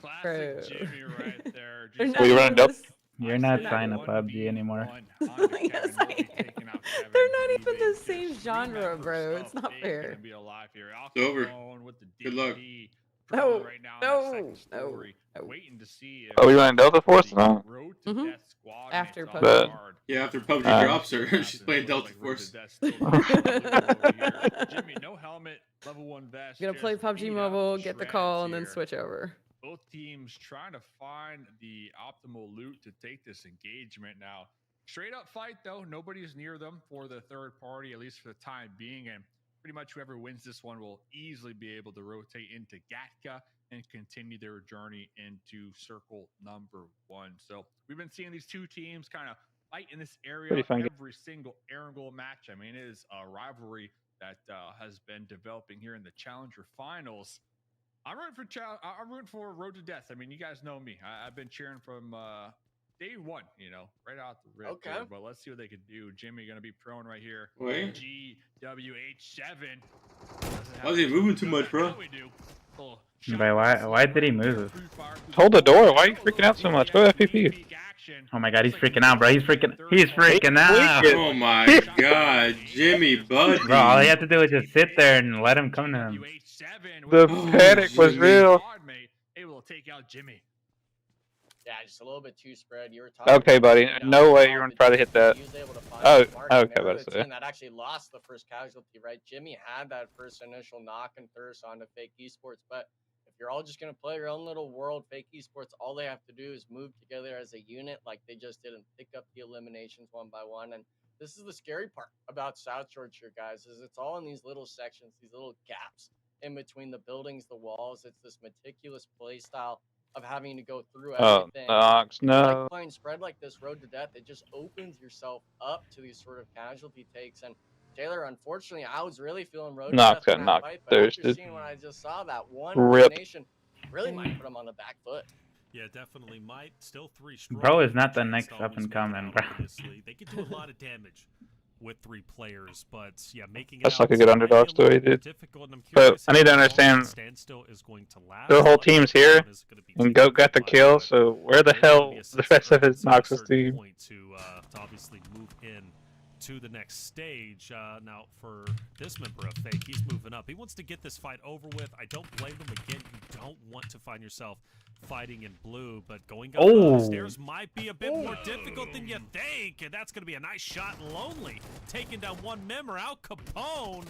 [SPEAKER 9] Bro.
[SPEAKER 5] Classic Jimmy right there.
[SPEAKER 9] They're
[SPEAKER 5] Just
[SPEAKER 9] not
[SPEAKER 1] Were you running
[SPEAKER 9] even
[SPEAKER 1] dope?
[SPEAKER 9] this-
[SPEAKER 7] You're not
[SPEAKER 9] They're
[SPEAKER 7] signing
[SPEAKER 9] not
[SPEAKER 7] up PUBG anymore.
[SPEAKER 9] Yes, I am. They're not even the same genre, bro. It's not fair.
[SPEAKER 3] It's over. Good luck.
[SPEAKER 5] prone right now in that second
[SPEAKER 9] no,
[SPEAKER 5] story,
[SPEAKER 9] no.
[SPEAKER 5] waiting to see if
[SPEAKER 1] Oh, you want Delta Force now?
[SPEAKER 5] Road to Death squad
[SPEAKER 9] After
[SPEAKER 5] mates on
[SPEAKER 9] PUBG.
[SPEAKER 5] guard.
[SPEAKER 3] Yeah, after PUBG drops her, she's playing Delta Force.
[SPEAKER 5] Jimmy, no helmet, level 1 vest.
[SPEAKER 9] Gonna play
[SPEAKER 5] just
[SPEAKER 9] PUBG
[SPEAKER 5] beat up
[SPEAKER 9] Mobile, get the call, and then
[SPEAKER 5] here.
[SPEAKER 9] switch over.
[SPEAKER 5] Both teams trying to find the optimal loot to take this engagement now. Straight up fight though, nobody's near them for the third party, at least for the time being, and pretty much whoever wins this one will easily be able to rotate into Gatka and continue their journey into circle number 1. So we've been seeing these two teams kind of fight in this area every single Aaron Goal match. I mean, it is a rivalry that has been developing here in the Challenger Finals. I'm rooting for Road to Death. I mean, you guys know me. I've been cheering from day one, you know, right out the rip.
[SPEAKER 6] Okay.
[SPEAKER 5] Here, but let's see what they can do. Jimmy going to be prone right here.
[SPEAKER 3] Wait.
[SPEAKER 5] GWH7.
[SPEAKER 3] Why is he moving too much, bro?
[SPEAKER 7] But why did he move?
[SPEAKER 1] Hold the door. Why are you freaking out so much? Go FPP.
[SPEAKER 7] Oh my god, he's freaking out, bro. He's freaking out.
[SPEAKER 3] Oh my god, Jimmy, buddy.
[SPEAKER 7] Bro, all he had to do was just sit there and let him come to him.
[SPEAKER 1] The panic was real.
[SPEAKER 5] Able to take out Jimmy.
[SPEAKER 6] Yeah, just a little bit too spread. You were talking.
[SPEAKER 1] Okay, buddy. No way you're gonna try to hit that.
[SPEAKER 6] He was able to find
[SPEAKER 1] Oh,
[SPEAKER 6] the mark, and
[SPEAKER 1] okay,
[SPEAKER 6] they were
[SPEAKER 1] let's
[SPEAKER 6] the
[SPEAKER 1] see.
[SPEAKER 6] team that actually lost the first casualty, right? Jimmy had that first initial knock and thirst onto Fake Esports, but if you're all just gonna play your own little world, Fake Esports, all they have to do is move together as a unit, like they just didn't pick up the eliminations one by one. And this is the scary part about South Georgia, guys, is it's all in these little sections, these little gaps in between the buildings, the walls. It's this meticulous play style of having to go through everything.
[SPEAKER 1] Knox, no.
[SPEAKER 6] Like playing spread like this, Road to Death, it just opens yourself up to these sort of casualty takes. And Taylor, unfortunately, I was really feeling Road to
[SPEAKER 1] Knox
[SPEAKER 6] Death
[SPEAKER 1] got
[SPEAKER 6] in that
[SPEAKER 1] knocked
[SPEAKER 6] fight, but after
[SPEAKER 1] thirsted.
[SPEAKER 6] seeing what I just saw, that one
[SPEAKER 1] Rip.
[SPEAKER 6] elimination really might put him on the back foot.
[SPEAKER 4] Yeah, definitely might. Still 3 strong.
[SPEAKER 7] Bro is not the
[SPEAKER 4] Chance
[SPEAKER 7] next
[SPEAKER 4] to
[SPEAKER 7] up
[SPEAKER 4] always
[SPEAKER 7] and
[SPEAKER 4] move
[SPEAKER 7] coming,
[SPEAKER 4] out,
[SPEAKER 7] bro.
[SPEAKER 4] obviously. They could do a lot of damage with 3 players, but yeah, making it
[SPEAKER 1] That's
[SPEAKER 4] out
[SPEAKER 1] like a good
[SPEAKER 4] might
[SPEAKER 1] underdog
[SPEAKER 4] be a
[SPEAKER 1] story,
[SPEAKER 4] little bit
[SPEAKER 1] dude.
[SPEAKER 4] difficult, and I'm
[SPEAKER 1] But
[SPEAKER 4] curious
[SPEAKER 1] I need to
[SPEAKER 4] how long
[SPEAKER 1] understand
[SPEAKER 4] the standstill is going to last.
[SPEAKER 1] their
[SPEAKER 4] A
[SPEAKER 1] whole
[SPEAKER 4] lot of
[SPEAKER 1] team's
[SPEAKER 4] the
[SPEAKER 1] here,
[SPEAKER 4] time is gonna be
[SPEAKER 1] and
[SPEAKER 4] taken
[SPEAKER 1] Goat got the
[SPEAKER 4] by
[SPEAKER 1] kill,
[SPEAKER 4] Bud.
[SPEAKER 1] so where the
[SPEAKER 4] There's gonna
[SPEAKER 1] hell
[SPEAKER 4] be a
[SPEAKER 1] the
[SPEAKER 4] sense
[SPEAKER 1] rest of
[SPEAKER 4] urgency
[SPEAKER 1] his
[SPEAKER 4] at a
[SPEAKER 1] Knox's
[SPEAKER 4] certain
[SPEAKER 1] team?
[SPEAKER 4] point to obviously move in to the next stage. Now, for this member of Fake, he's moving up. He wants to get this fight over with. I don't blame him. Again, you don't want to find yourself fighting in blue, but going up the stairs might be a bit more difficult than you think, and that's going to be a nice shot. Lonely taking down one member. Al Capone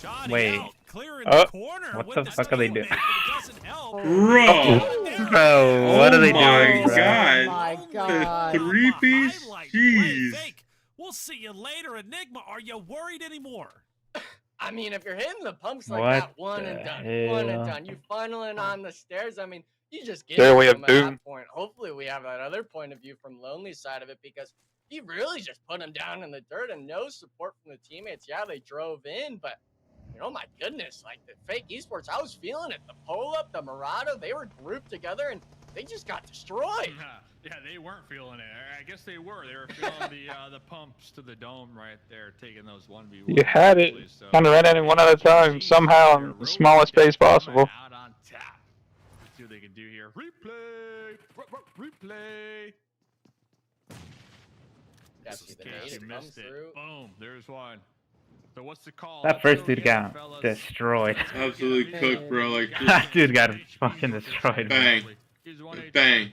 [SPEAKER 4] shot out, clearing the corner.
[SPEAKER 7] What
[SPEAKER 4] with
[SPEAKER 7] the fuck are they doing?
[SPEAKER 4] It doesn't help.
[SPEAKER 7] Bro, what are they doing, bro?
[SPEAKER 3] God.
[SPEAKER 9] Oh my god.
[SPEAKER 3] The 3-piece? Jeez.
[SPEAKER 4] Fake. We'll see you later, Enigma. Are you worried anymore?
[SPEAKER 6] I mean, if you're hitting the pumps like
[SPEAKER 7] What
[SPEAKER 6] that, one and
[SPEAKER 7] the
[SPEAKER 6] done, one and
[SPEAKER 7] hell?
[SPEAKER 6] done. You funneling on the stairs. I mean, you just get
[SPEAKER 1] Stairway
[SPEAKER 6] him
[SPEAKER 1] of
[SPEAKER 6] at
[SPEAKER 1] Doom.
[SPEAKER 6] that point. Hopefully, we have that other point of view from Lonely's side of it, because he really just put him down in the dirt and no support from the teammates. Yeah, they drove in, but you know, my goodness, like the Fake Esports, I was feeling it. The pull-up, the Murata, they were grouped together and they just got destroyed.
[SPEAKER 5] Yeah, they weren't feeling it. I guess they were. They were feeling the pumps to the dome right there, taking those 1v1.
[SPEAKER 1] You had it. Kind of ran at him one at a time, somehow in the smallest space possible.
[SPEAKER 5] Out on tap. Let's see what they can do here. Replay. Replay.
[SPEAKER 6] Yeah, see, the nade comes
[SPEAKER 5] Missed it.
[SPEAKER 6] through.
[SPEAKER 5] Boom. There's one. So what's the call?
[SPEAKER 7] That first dude
[SPEAKER 5] Again,
[SPEAKER 7] got
[SPEAKER 5] fellas.
[SPEAKER 7] destroyed.
[SPEAKER 3] Absolutely cooked, bro. Like,
[SPEAKER 7] That dude got fucking destroyed, bro.
[SPEAKER 3] bang.
[SPEAKER 5] He's 1 HP.
[SPEAKER 3] Bang.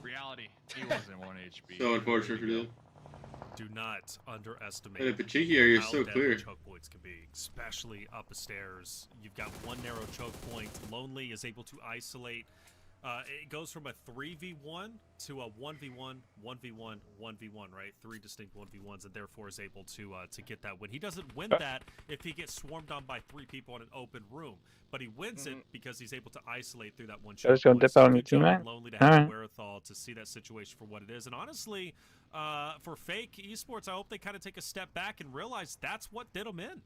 [SPEAKER 5] Reality. He wasn't 1 HP.
[SPEAKER 3] So unfortunate for them.
[SPEAKER 4] Do not underestimate
[SPEAKER 3] Hey, the Pachiki area is
[SPEAKER 4] how
[SPEAKER 3] so
[SPEAKER 4] deadly
[SPEAKER 3] clear.
[SPEAKER 4] choke points can be, especially up the stairs. You've got one narrow choke point. Lonely is able to isolate. It goes from a 3v1 to a 1v1, 1v1, 1v1, right? 3 distinct 1v1s, and therefore is able to get that win. He doesn't win that if he gets swarmed on by 3 people in an open room, but he wins it because he's able to isolate through that one choke
[SPEAKER 1] Just gonna
[SPEAKER 4] point.
[SPEAKER 1] dip
[SPEAKER 4] So
[SPEAKER 1] out on
[SPEAKER 4] good
[SPEAKER 1] your
[SPEAKER 4] job
[SPEAKER 1] teammate?
[SPEAKER 4] on Lonely to have
[SPEAKER 1] Alright.
[SPEAKER 4] the wherewithal to see that situation for what it is. And honestly, for Fake Esports, I hope they kind of take a step back and realize that's what did them in.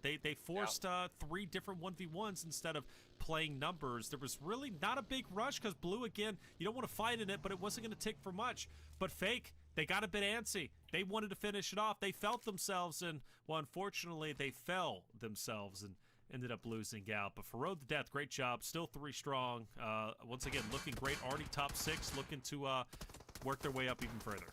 [SPEAKER 4] They forced 3 different 1v1s instead of playing numbers. There was really not a big rush because Blue, again, you don't want to fight in it, but it wasn't going to take for much. But Fake, they got a bit antsy. They wanted to finish it off. They felt themselves, and, well, unfortunately, they fell themselves and ended up losing out. But for Road to Death, great job. Still 3 strong. Once again, looking great. Already top 6, looking to work their way up even further.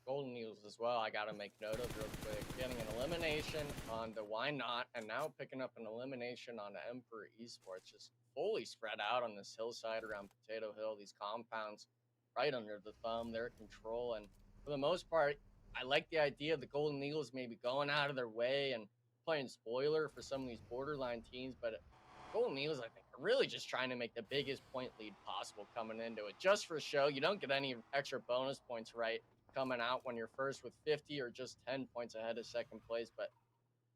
[SPEAKER 6] Golden Eagles as well, I gotta make note of real quick. Getting an elimination on the Why Not, and now picking up an elimination on the Emperor Esports. Just fully spread out on this hillside around Potato Hill. These compounds right under the thumb, their control. And for the most part, I like the idea of the Golden Eagles maybe going out of their way and playing spoiler for some of these borderline teams. But Golden Eagles, I think, are really just trying to make the biggest point lead possible coming into it. Just for show, you don't get any extra bonus points, right, coming out when you're first with 50 or just 10 points ahead of second place. But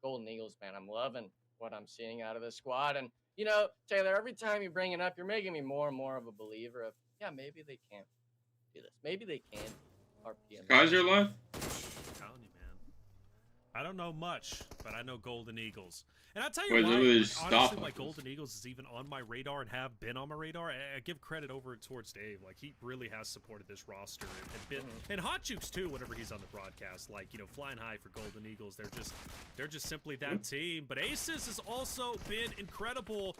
[SPEAKER 6] Golden Eagles, man, I'm loving what I'm seeing out of this squad. And, you know, Taylor, every time you bring it up, you're making me more and more of a believer of, yeah, maybe they can do this. Maybe they can. RPM.
[SPEAKER 3] Kaiser live?
[SPEAKER 4] I'm telling you, man. I don't know much, but I know Golden Eagles. And I'll tell you why, honestly, like Golden Eagles is even on my radar and have been on my radar. I give credit over towards Dave. Like, he really has supported this roster. And Hot Jukes, too, whenever he's on the broadcast. Like, you know, flying high for Golden Eagles. They're just simply that team. But Aces has also been incredible.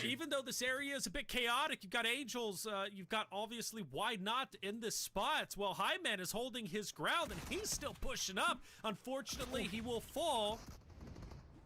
[SPEAKER 4] Even though this area is a bit chaotic, you've got Angels, you've got, obviously, Why Not in this spot? Well, Highman is holding his ground, and he's still pushing up. Unfortunately, he will fall.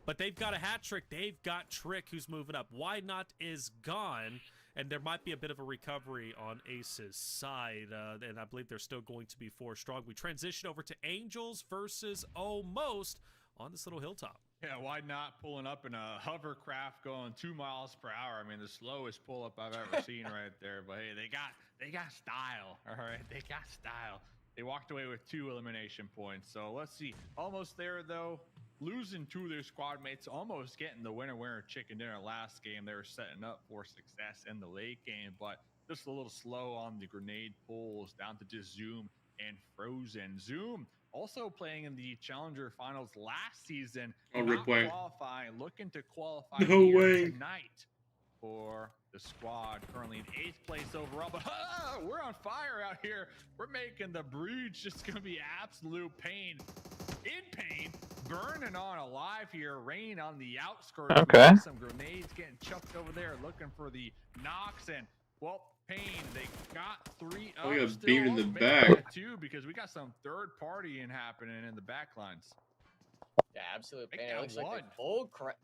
[SPEAKER 4] But they've got a hat trick. They've got Trick, who's moving up. Why Not is gone, and there might be a bit of a recovery on Ace's side, and I believe they're still going to be 4 strong. We transition over to Angels versus Almost on this little hilltop.
[SPEAKER 5] Yeah, Why Not pulling up in a hovercraft going 2 miles per hour? I mean, the slowest pull up I've ever seen right there. But hey, they got style. All right, they got style. They walked away with 2 elimination points. So let's see. Almost there though. Losing 2 of their squad mates, almost getting the winner chicken dinner last game. They were setting up for success in the late game, but just a little slow on the grenade pulls, down to just Zoom and Frozen. Zoom also playing in the Challenger Finals last season, not qualifying, looking to qualify tonight for the squad. Currently in 8th place overall, but we're on fire out here. We're making the breach just going to be absolute pain. In pain. Burning on alive here. Rain on the outskirts.
[SPEAKER 1] Okay.
[SPEAKER 5] Some grenades getting chucked over there, looking for the Knox, and well, Pain. They got 3 up.
[SPEAKER 3] We got
[SPEAKER 5] still
[SPEAKER 3] beamed in the back.
[SPEAKER 5] 2 because we got some third partying happening in the back lines.
[SPEAKER 6] Yeah, absolutely. Pain. It looks like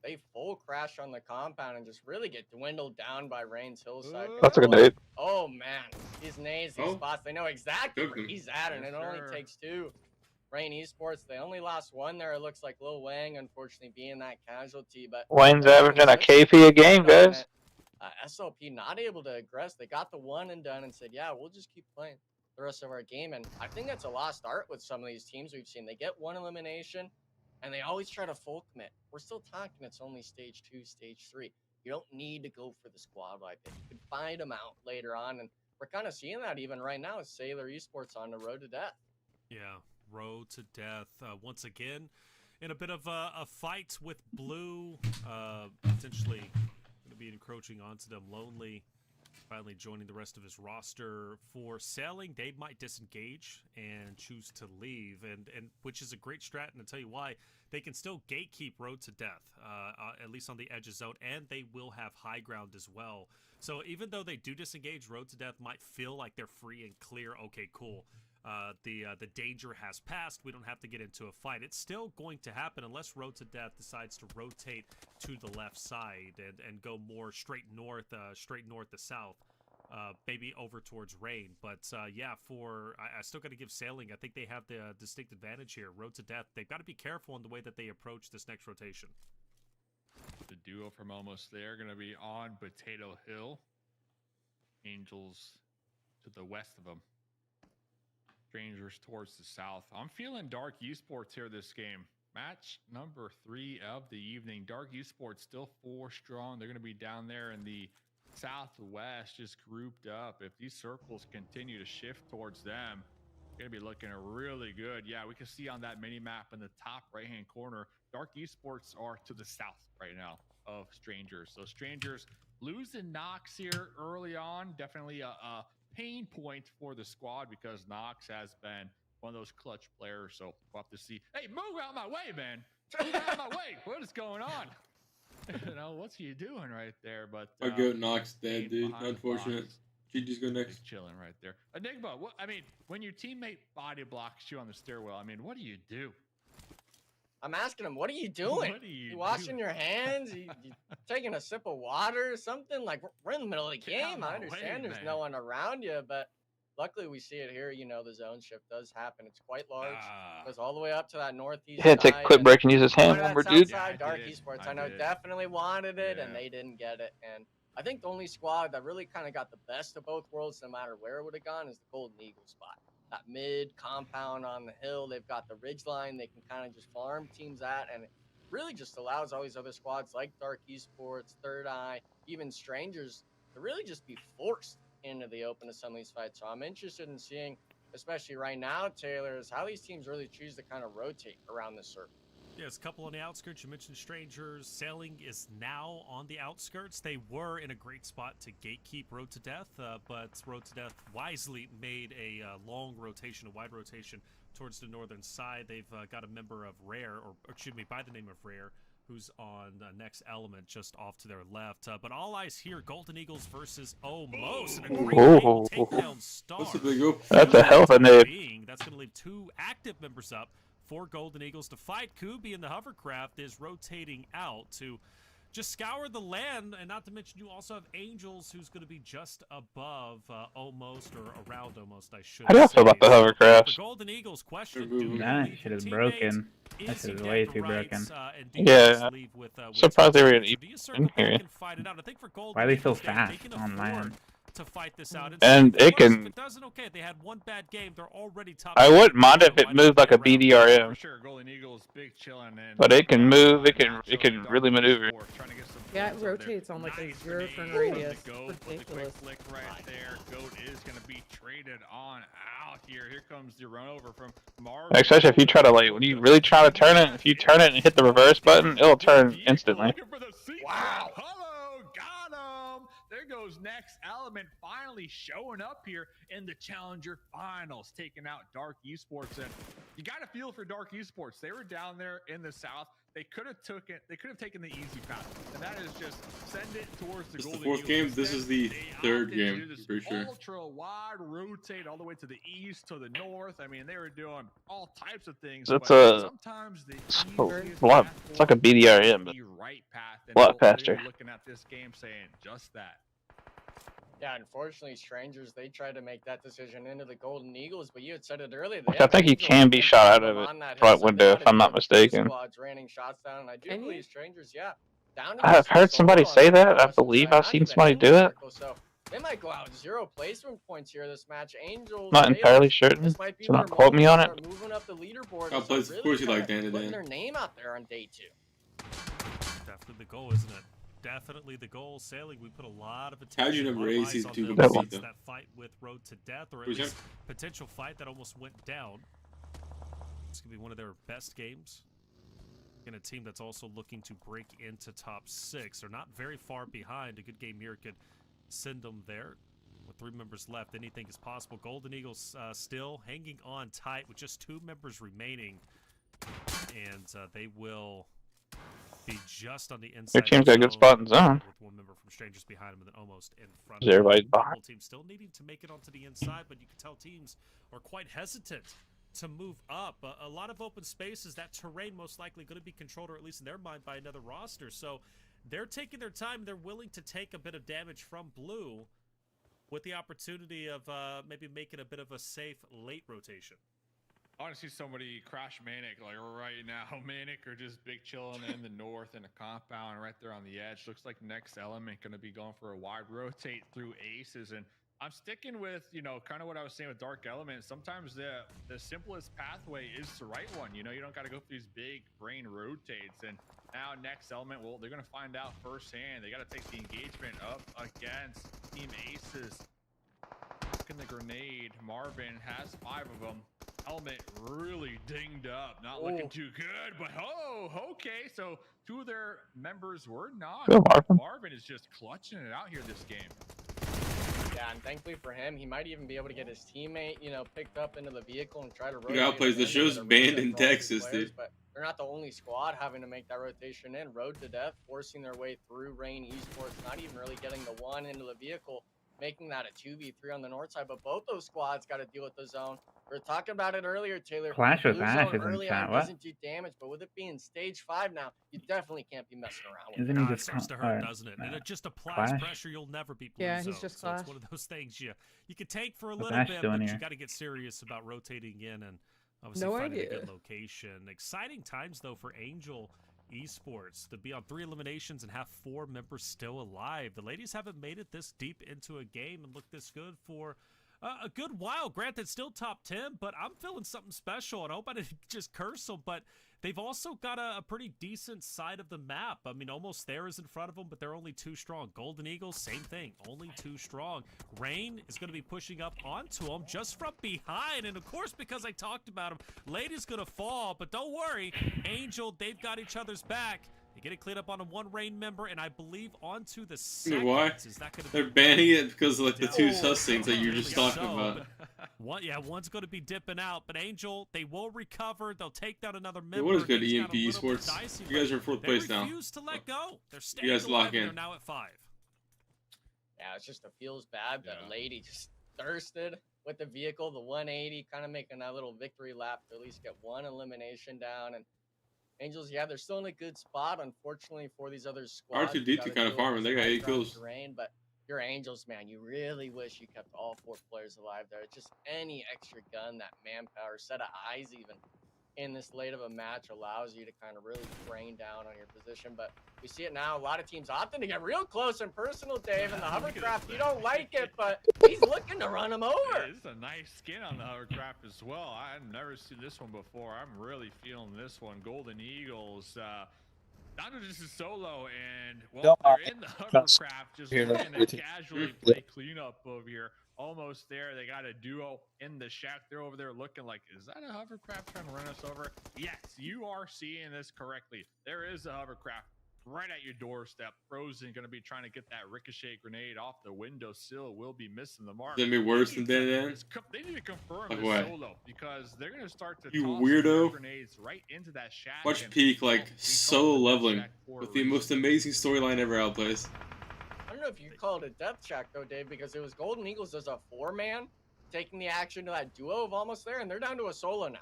[SPEAKER 6] they full crash on the compound and just really get dwindled down by Rain's hillside.
[SPEAKER 1] That's a good nade.
[SPEAKER 6] Oh man, these nades, these spots, they know exactly where he's at, and it only takes 2. Rain Esports, they only lost 1 there. It looks like Lil Wang, unfortunately, being that casualty. But
[SPEAKER 1] Wayne's averaging a KP a game, guys.
[SPEAKER 6] SLP not able to aggress. They got the 1 and done and said, yeah, we'll just keep playing the rest of our game. And I think that's a lost art with some of these teams we've seen. They get 1 elimination, and they always try to full commit. We're still talking it's only stage 2, stage 3. You don't need to go for the squad like that. You can find them out later on. And we're kind of seeing that even right now with Sailor Esports on the road to death.
[SPEAKER 4] Yeah. Road to death once again in a bit of a fight with Blue, potentially going to be encroaching onto them. Lonely finally joining the rest of his roster. For Sailing, they might disengage and choose to leave, and which is a great strat, and I'll tell you why. They can still gatekeep Road to Death, at least on the edge of zone, and they will have high ground as well. So even though they do disengage, Road to Death might feel like they're free and clear. Okay, cool. The danger has passed. We don't have to get into a fight. It's still going to happen unless Road to Death decides to rotate to the left side and go more straight north to south, maybe over towards Rain. But yeah, I still got to give Sailing. I think they have the distinct advantage here. Road to Death. They've got to be careful in the way that they approach this next rotation.
[SPEAKER 5] The duo from Almost There going to be on Potato Hill. Angels to the west of them. Strangers towards the south. I'm feeling Dark Esports here this game. Match number 3 of the evening. Dark Esports still 4 strong. They're going to be down there in the southwest, just grouped up. If these circles continue to shift towards them, they're going to be looking really good. Yeah, we can see on that mini map in the top right-hand corner, Dark Esports are to the south right now of Strangers. So Strangers losing Knox here early on, definitely a pain point for the squad because Knox has been one of those clutch players. So we'll have to see. Hey, move out my way, man. Move out my way. What is going on? You know, what's he doing right there? But
[SPEAKER 3] our goat Knox dead, dude. Unfortunate. GG's go next.
[SPEAKER 5] Chilling right there. Enigma, what I mean, when your teammate body blocks you on the stairwell, I mean, what do you do?
[SPEAKER 6] I'm asking him, what are you doing?
[SPEAKER 5] What are you
[SPEAKER 6] washing your hands? You taking a sip of water or something? Like, we're in the middle of the game. I understand there's no one around you, but luckily we see it here. You know, the zone shift does happen. It's quite large. Goes all the way up to that northeast
[SPEAKER 1] He had to take a quick break and use his hand number, dude.
[SPEAKER 6] Dark Esports, I know definitely wanted it, and they didn't get it. And I think the only squad that really kind of got the best of both worlds, no matter where it would have gone, is the Golden Eagle spot. That mid compound on the hill, they've got the ridge line they can kind of just farm teams at, and it really just allows all these other squads like Dark Esports, Third Eye, even Strangers to really just be forced into the open of some of these fights. So I'm interested in seeing, especially right now, Taylor, is how these teams really choose to kind of rotate around this circle.
[SPEAKER 4] Yes, a couple on the outskirts. You mentioned Strangers. Sailing is now on the outskirts. They were in a great spot to gatekeep Road to Death, but Road to Death wisely made a long rotation, a wide rotation towards the northern side. They've got a member of Rare, or excuse me, by the name of Rare, who's on Next Element just off to their left. But all eyes here, Golden Eagles versus Almost. And a great takedown star.
[SPEAKER 1] That's a hell of a nade.
[SPEAKER 4] That's going to leave 2 active members up for Golden Eagles to fight. Kubi in the hovercraft is rotating out to just scour the land, and not to mention you also have Angels, who's going to be just above Almost, or around Almost, I should say.
[SPEAKER 1] How do you feel about the hovercraft?
[SPEAKER 4] Golden Eagles question.
[SPEAKER 7] That shit is broken. That shit is way too broken.
[SPEAKER 1] Yeah, surprised they were in here.
[SPEAKER 7] Why are they so fast on land?
[SPEAKER 4] To fight this out,
[SPEAKER 1] and it can.
[SPEAKER 4] It doesn't okay. They had one bad game. They're already top.
[SPEAKER 1] I wouldn't mind if it moved like a BDRM. But it can move. It can really maneuver.
[SPEAKER 9] Yeah, it rotates on like a 0 turn radius. Ridiculous.
[SPEAKER 5] Right there. Goat is gonna be traded on out here. Here comes the run over from Marvin.
[SPEAKER 1] Especially if you try to when you really try to turn it, if you turn it and hit the reverse button, it'll turn instantly.
[SPEAKER 5] Wow. There goes Next Element finally showing up here in the Challenger Finals, taking out Dark Esports. And you got to feel for Dark Esports. They were down there in the south. They could have taken the easy path, and that is just send it towards the Golden Eagles.
[SPEAKER 3] This is the 4th game. This is the 3rd game, for sure.
[SPEAKER 5] Ultra wide rotate all the way to the east, to the north. I mean, they were doing all types of things.
[SPEAKER 1] That's
[SPEAKER 5] sometimes
[SPEAKER 1] it's like a BDRM, but
[SPEAKER 5] right path.
[SPEAKER 1] A lot faster.
[SPEAKER 5] Looking at this game, saying just that.
[SPEAKER 6] Yeah, unfortunately, Strangers, they tried to make that decision into the Golden Eagles, but you had said it earlier.
[SPEAKER 1] I think he can be shot out of it front window, if I'm not mistaken.
[SPEAKER 6] Squads raining shots down, and I do believe Strangers,
[SPEAKER 1] I've heard somebody say that. I believe I've seen somebody do it.
[SPEAKER 6] So they might go out 0 placement points here this match. Angels,
[SPEAKER 1] not entirely certain, so not quote me on it.
[SPEAKER 6] Moving up the leaderboard.
[SPEAKER 3] Of course you like Dan.
[SPEAKER 6] Putting their name out there on day 2.
[SPEAKER 4] Definitely the goal, isn't it? Definitely the goal. Sailing, we put a lot of attention.
[SPEAKER 3] How'd you never raise these 2
[SPEAKER 4] that fight with Road to Death, or at least potential fight that almost went down. It's gonna be one of their best games. In a team that's also looking to break into top 6. They're not very far behind. A good game here could send them there. With 3 members left, anything is possible. Golden Eagles still hanging on tight with just 2 members remaining, and they will be just on the inside.
[SPEAKER 1] Their team's got a good spot in zone.
[SPEAKER 4] With 1 member from Strangers behind them and then Almost in front.
[SPEAKER 1] Everybody's behind.
[SPEAKER 4] Team still needing to make it onto the inside, but you can tell teams are quite hesitant to move up. A lot of open spaces. That terrain most likely going to be controlled, or at least in their mind, by another roster. So they're taking their time. They're willing to take a bit of damage from blue, with the opportunity of maybe making a bit of a safe late rotation.
[SPEAKER 5] I want to see somebody crash Manic like right now. Manic are just big chilling in the north in a compound right there on the edge. Looks like Next Element going to be going for a wide rotate through aces. And I'm sticking with, kind of what I was saying with Dark Element. Sometimes the simplest pathway is the right one. You don't got to go through these big brain rotates. And now Next Element, well, they're going to find out firsthand. They got to take the engagement up against Team Aces. Looking the grenade. Marvin has 5 of them. Helmet really dinged up, not looking too good, but okay, so 2 of their members were not. Marvin is just clutching it out here this game.
[SPEAKER 6] Yeah, and thankfully for him, he might even be able to get his teammate, picked up into the vehicle and try to rotate.
[SPEAKER 3] Look how plays the show's banned in Texas, dude.
[SPEAKER 6] But they're not the only squad having to make that rotation in. Road to Death, forcing their way through Rain Esports, not even really getting the one into the vehicle. making that a 2v3 on the north side, but both those squads got to deal with the zone. We were talking about it earlier, Taylor.
[SPEAKER 7] Clash with
[SPEAKER 6] Blue
[SPEAKER 7] Ash
[SPEAKER 6] zone
[SPEAKER 7] is in
[SPEAKER 6] early
[SPEAKER 7] chat.
[SPEAKER 6] on
[SPEAKER 7] What?
[SPEAKER 6] doesn't do damage, but with it being stage 5 now, you definitely can't be messing around with
[SPEAKER 7] Isn't
[SPEAKER 6] it.
[SPEAKER 7] he
[SPEAKER 4] It
[SPEAKER 7] just
[SPEAKER 4] starts to hurt, doesn't it? And it just applies
[SPEAKER 7] Clash?
[SPEAKER 4] pressure. You'll never beat Blue
[SPEAKER 9] Yeah,
[SPEAKER 4] Zone.
[SPEAKER 9] he's just
[SPEAKER 4] so it's
[SPEAKER 9] Clash.
[SPEAKER 4] one of those things you can take for a
[SPEAKER 7] What's
[SPEAKER 4] little
[SPEAKER 7] Ash
[SPEAKER 4] bit,
[SPEAKER 7] doing
[SPEAKER 4] but
[SPEAKER 7] here?
[SPEAKER 4] you got to get serious about rotating in and obviously
[SPEAKER 9] No
[SPEAKER 4] finding a
[SPEAKER 9] idea.
[SPEAKER 4] good location. Exciting times though for Angel Esports to be on 3 eliminations and have 4 members still alive. The ladies haven't made it this deep into a game and looked this good for a good while. Granted, still top 10, but I'm feeling something special, and I hope I didn't just curse them, but they've also got a pretty decent side of the map. I mean, almost there is in front of them, but they're only 2 strong. Golden Eagles, same thing, only 2 strong. Rain is going to be pushing up onto them just from behind, and of course, because I talked about him, Lady's going to fall, but don't worry, Angel, they've got each other's back. They get it cleared up on a 1 Rain member, and I believe onto the second.
[SPEAKER 3] Why?
[SPEAKER 4] Is that going to
[SPEAKER 3] They're
[SPEAKER 4] be
[SPEAKER 3] banning it because of like the 2 sus things that you were just talking about.
[SPEAKER 4] One's going to be dipping out, but Angel, they will recover. They'll take down another member.
[SPEAKER 3] Hey, what is good,
[SPEAKER 4] Things got
[SPEAKER 3] EMP
[SPEAKER 4] a little bit
[SPEAKER 3] Esports?
[SPEAKER 4] dicey,
[SPEAKER 3] You guys
[SPEAKER 4] but
[SPEAKER 3] are in 4th
[SPEAKER 4] they
[SPEAKER 3] place now.
[SPEAKER 4] refuse to let go. They're staying
[SPEAKER 3] You guys
[SPEAKER 4] alive,
[SPEAKER 3] lock
[SPEAKER 4] and
[SPEAKER 3] in.
[SPEAKER 4] they're now at 5.
[SPEAKER 6] Yeah, it's just it feels bad that Lady just thirsted with the vehicle, the 180, kind of making that little victory lap to at least get 1 elimination down. And Angels, yeah, they're still in a good spot. Unfortunately for these other squads,
[SPEAKER 3] R2D2 kind of farming. They got 8 kills.
[SPEAKER 6] terrain, but your Angels, man, you really wish you kept all 4 players alive there. Just any extra gun, that manpower, set of eyes even in this late of a match allows you to kind of really rain down on your position. But we see it now. A lot of teams opting to get real close and personal, Dave. And the hovercraft, you don't like it, but he's looking to run him over.
[SPEAKER 5] This is a nice skin on the hovercraft as well. I've never seen this one before. I'm really feeling this one. Golden Eagles. Not just a solo, and well, they're in the hovercraft, just looking to casually play cleanup over here. Almost there. They got a duo in the shack. They're over there looking like, is that a hovercraft trying to run us over? Yes, you are seeing this correctly. There is a hovercraft right at your doorstep. Frozen going to be trying to get that ricochet grenade off the windowsill. Will be missing the mark.
[SPEAKER 3] Is that be worse than Dan?
[SPEAKER 5] They need to confirm
[SPEAKER 3] Like
[SPEAKER 5] this
[SPEAKER 3] what?
[SPEAKER 5] solo because they're going to start to
[SPEAKER 3] You
[SPEAKER 5] toss
[SPEAKER 3] weirdo.
[SPEAKER 5] grenades right into that shack.
[SPEAKER 3] Watch
[SPEAKER 5] and,
[SPEAKER 3] Peak like
[SPEAKER 5] well, we
[SPEAKER 3] solo
[SPEAKER 5] call it
[SPEAKER 3] leveling
[SPEAKER 5] shack for
[SPEAKER 3] with
[SPEAKER 5] a
[SPEAKER 3] the
[SPEAKER 5] reason.
[SPEAKER 3] most amazing storyline ever outplays.
[SPEAKER 6] I don't know if you call it a death check though, Dave, because it was Golden Eagles as a 4-man taking the action to that duo of almost there, and they're down to a solo now.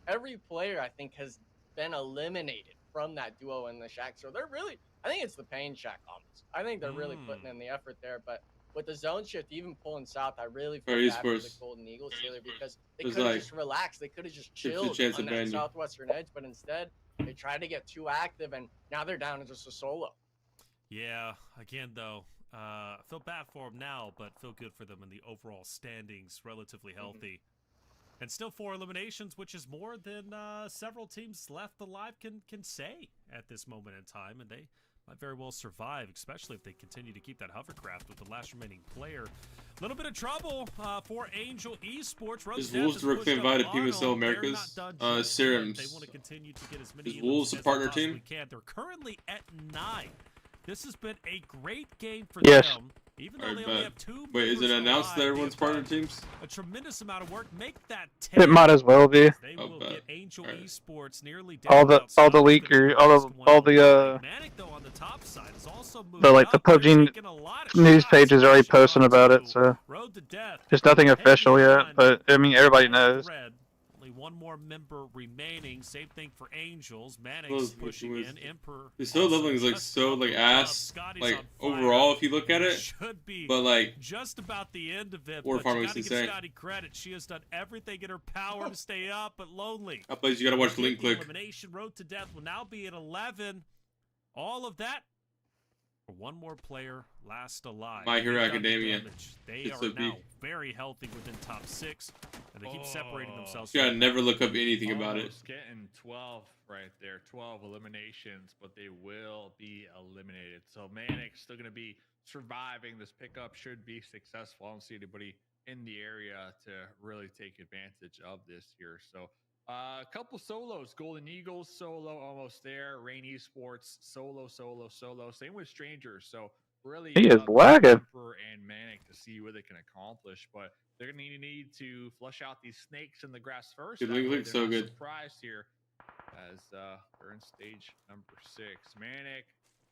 [SPEAKER 6] Every player, I think, has been eliminated from that duo in the shack. So they're really, I think it's the pain shack almost. I think they're really putting in the effort there. But with the zone shift, even pulling south, I really feel bad for the Golden Eagles, Taylor, because they could have just relaxed. They could have just chilled on that southwestern edge, but instead they tried to get too active, and now they're down to just a solo.
[SPEAKER 4] Yeah, again, though, I feel bad for them now, but feel good for them in the overall standings, relatively healthy. And still 4 eliminations, which is more than several teams left alive can say at this moment in time, and they might very well survive, especially if they continue to keep that hovercraft with the last remaining player. A little bit of trouble for Angel Esports.
[SPEAKER 3] Is Wolves directly invited PMSL Americas? Serums.
[SPEAKER 4] They want to continue to get as many
[SPEAKER 3] Is Wolves a partner team?
[SPEAKER 4] They're currently at 9. This has been a great game for
[SPEAKER 1] Yes.
[SPEAKER 4] them. Even though they only have 2
[SPEAKER 3] Wait, is it
[SPEAKER 4] members
[SPEAKER 3] announced that
[SPEAKER 4] alive,
[SPEAKER 3] everyone's
[SPEAKER 4] they've
[SPEAKER 3] partner
[SPEAKER 4] done
[SPEAKER 3] teams?
[SPEAKER 4] a tremendous amount of work. Make that 10.
[SPEAKER 1] It might as well be.
[SPEAKER 4] They
[SPEAKER 3] Oh,
[SPEAKER 4] will
[SPEAKER 3] bet.
[SPEAKER 4] get Angel Esports nearly
[SPEAKER 1] All
[SPEAKER 4] down
[SPEAKER 1] the
[SPEAKER 4] outside.
[SPEAKER 1] leaker, all the
[SPEAKER 4] Manic, though, on the top side is also moving
[SPEAKER 1] the like the
[SPEAKER 4] up. They're
[SPEAKER 1] PUBG
[SPEAKER 4] taking a lot of
[SPEAKER 1] news
[SPEAKER 4] shots,
[SPEAKER 1] pages are already
[SPEAKER 4] pushing
[SPEAKER 1] posting
[SPEAKER 4] on
[SPEAKER 1] about it,
[SPEAKER 4] to
[SPEAKER 1] so
[SPEAKER 4] Road to Death.
[SPEAKER 1] just nothing
[SPEAKER 4] Hanging
[SPEAKER 1] official
[SPEAKER 4] on.
[SPEAKER 1] yet. But I mean, everybody knows.
[SPEAKER 4] Red. Only 1 more member remaining. Same thing for Angels. Manic's
[SPEAKER 3] Those
[SPEAKER 4] pushing
[SPEAKER 3] was-
[SPEAKER 4] in. Emperor.
[SPEAKER 3] The solo leveling is like
[SPEAKER 4] just
[SPEAKER 3] so
[SPEAKER 4] up
[SPEAKER 3] like
[SPEAKER 4] above.
[SPEAKER 3] ass,
[SPEAKER 4] Scotty's
[SPEAKER 3] like
[SPEAKER 4] on fire.
[SPEAKER 3] overall if you look at it.
[SPEAKER 4] Should be
[SPEAKER 3] But like
[SPEAKER 4] just about the end of it.
[SPEAKER 3] War
[SPEAKER 4] But
[SPEAKER 3] Farming
[SPEAKER 4] you
[SPEAKER 3] is
[SPEAKER 4] gotta give
[SPEAKER 3] insane.
[SPEAKER 4] Scotty credit. She has done everything in her power to stay up, but lonely.
[SPEAKER 3] outplays, you gotta watch
[SPEAKER 4] The
[SPEAKER 3] Link Click.
[SPEAKER 4] elimination road to death will now be at 11. All of that for 1 more player last alive.
[SPEAKER 3] My Hero
[SPEAKER 4] They've done the
[SPEAKER 3] Academia.
[SPEAKER 4] damage. They
[SPEAKER 3] It's
[SPEAKER 4] are
[SPEAKER 3] OP.
[SPEAKER 4] now very healthy within top 6, and they keep separating themselves.
[SPEAKER 3] You gotta never look up anything about it.
[SPEAKER 5] Almost getting 12 right there, 12 eliminations, but they will be eliminated. So Manic's still going to be surviving. This pickup should be successful. I don't see anybody in the area to really take advantage of this here. So a couple solos. Golden Eagles solo, almost there. Rain Esports solo. Same with Strangers. So really,
[SPEAKER 1] He is
[SPEAKER 5] up to
[SPEAKER 1] lagging.
[SPEAKER 5] Emperor and Manic to see what they can accomplish, but they're going to need to flush out these snakes in the grass first.
[SPEAKER 3] Dude,
[SPEAKER 5] That
[SPEAKER 3] Link
[SPEAKER 5] way
[SPEAKER 3] Link's
[SPEAKER 5] they're
[SPEAKER 3] so
[SPEAKER 5] not
[SPEAKER 3] good.
[SPEAKER 5] surprised here as they're in stage number 6. Manic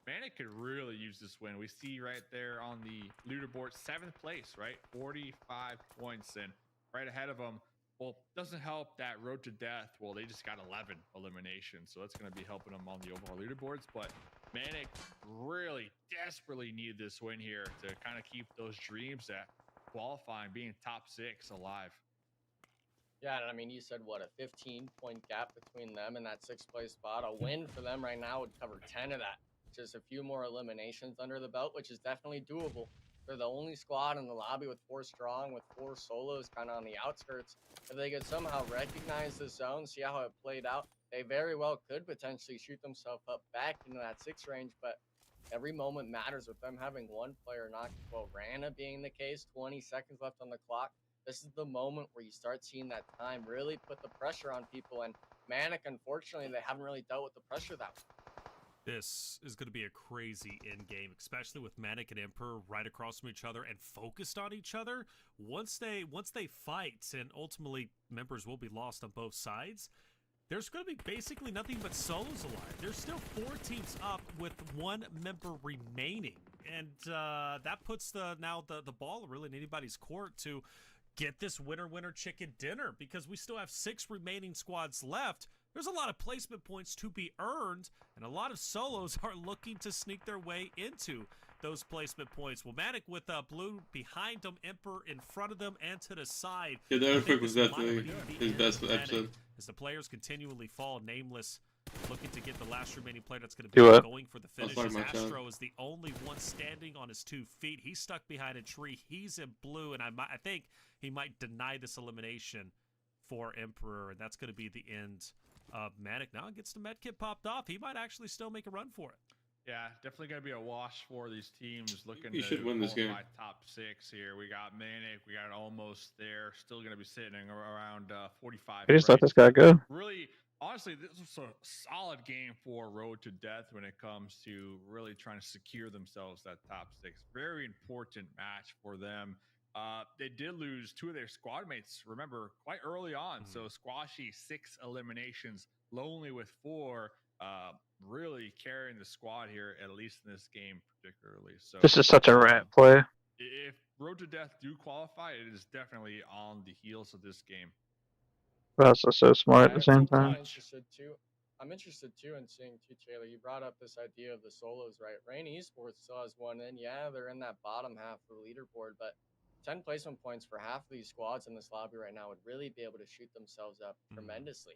[SPEAKER 5] Manic could really use this win. We see right there on the leaderboard, 7th place, right? 45 points, and right ahead of them. Well, doesn't help that Road to Death. Well, they just got 11 eliminations, so that's going to be helping them on the overall leaderboards. But Manic really desperately need this win here to kind of keep those dreams at qualifying, being top 6 alive.
[SPEAKER 6] Yeah, and I mean, you said what, a 15-point gap between them and that 6th place spot. A win for them right now would cover 10 of that. Just a few more eliminations under the belt, which is definitely doable. They're the only squad in the lobby with 4 strong, with 4 solos kind of on the outskirts. If they could somehow recognize the zone, see how it played out, they very well could potentially shoot themselves up back into that 6 range. But every moment matters with them having one player knocked. Well, Rana being the case, 20 seconds left on the clock. This is the moment where you start seeing that time really put the pressure on people. And Manic, unfortunately, they haven't really dealt with the pressure that way.
[SPEAKER 4] This is going to be a crazy end game, especially with Manic and Emperor right across from each other and focused on each other. Once they fight, and ultimately members will be lost on both sides, there's going to be basically nothing but solos alive. There's still 4 teams up with 1 member remaining, and that puts the ball really in anybody's court to get this winner chicken dinner, because we still have 6 remaining squads left. There's a lot of placement points to be earned, and a lot of solos are looking to sneak their way into those placement points. Well, Manic with Blue behind them, Emperor in front of them and to the side.
[SPEAKER 3] Yeah, the earthquake was definitely his best episode.
[SPEAKER 4] As the players continually fall, Nameless looking to get the last remaining player that's going to be going for the finish. Astro is the only one standing on his 2 feet. He's stuck behind a tree. He's in blue, and I think he might deny this elimination for Emperor, and that's going to be the end of Manic. Now gets the medkit popped off. He might actually still make a run for it.
[SPEAKER 5] Yeah, definitely going to be a wash for these teams looking
[SPEAKER 3] you should win this game.
[SPEAKER 5] Top 6 here. We got Manic. We got Almost there. Still going to be sitting around 45.
[SPEAKER 1] I just let this guy go.
[SPEAKER 5] Really, honestly, this was a solid game for Road to Death when it comes to really trying to secure themselves that top 6. Very important match for them. They did lose 2 of their squad mates, remember, quite early on. So Squashy, 6 eliminations, Lonely with 4, really carrying the squad here, at least in this game particularly. So
[SPEAKER 1] this is such a rat play.
[SPEAKER 5] If Road to Death do qualify, it is definitely on the heels of this game.
[SPEAKER 1] That's so smart at the same time.
[SPEAKER 6] I'm interested too in seeing Taylor. You brought up this idea of the solos, right? Rain Esports still has 1 in. Yeah, they're in that bottom half of the leaderboard, but 10 placement points for half of these squads in this lobby right now would really be able to shoot themselves up tremendously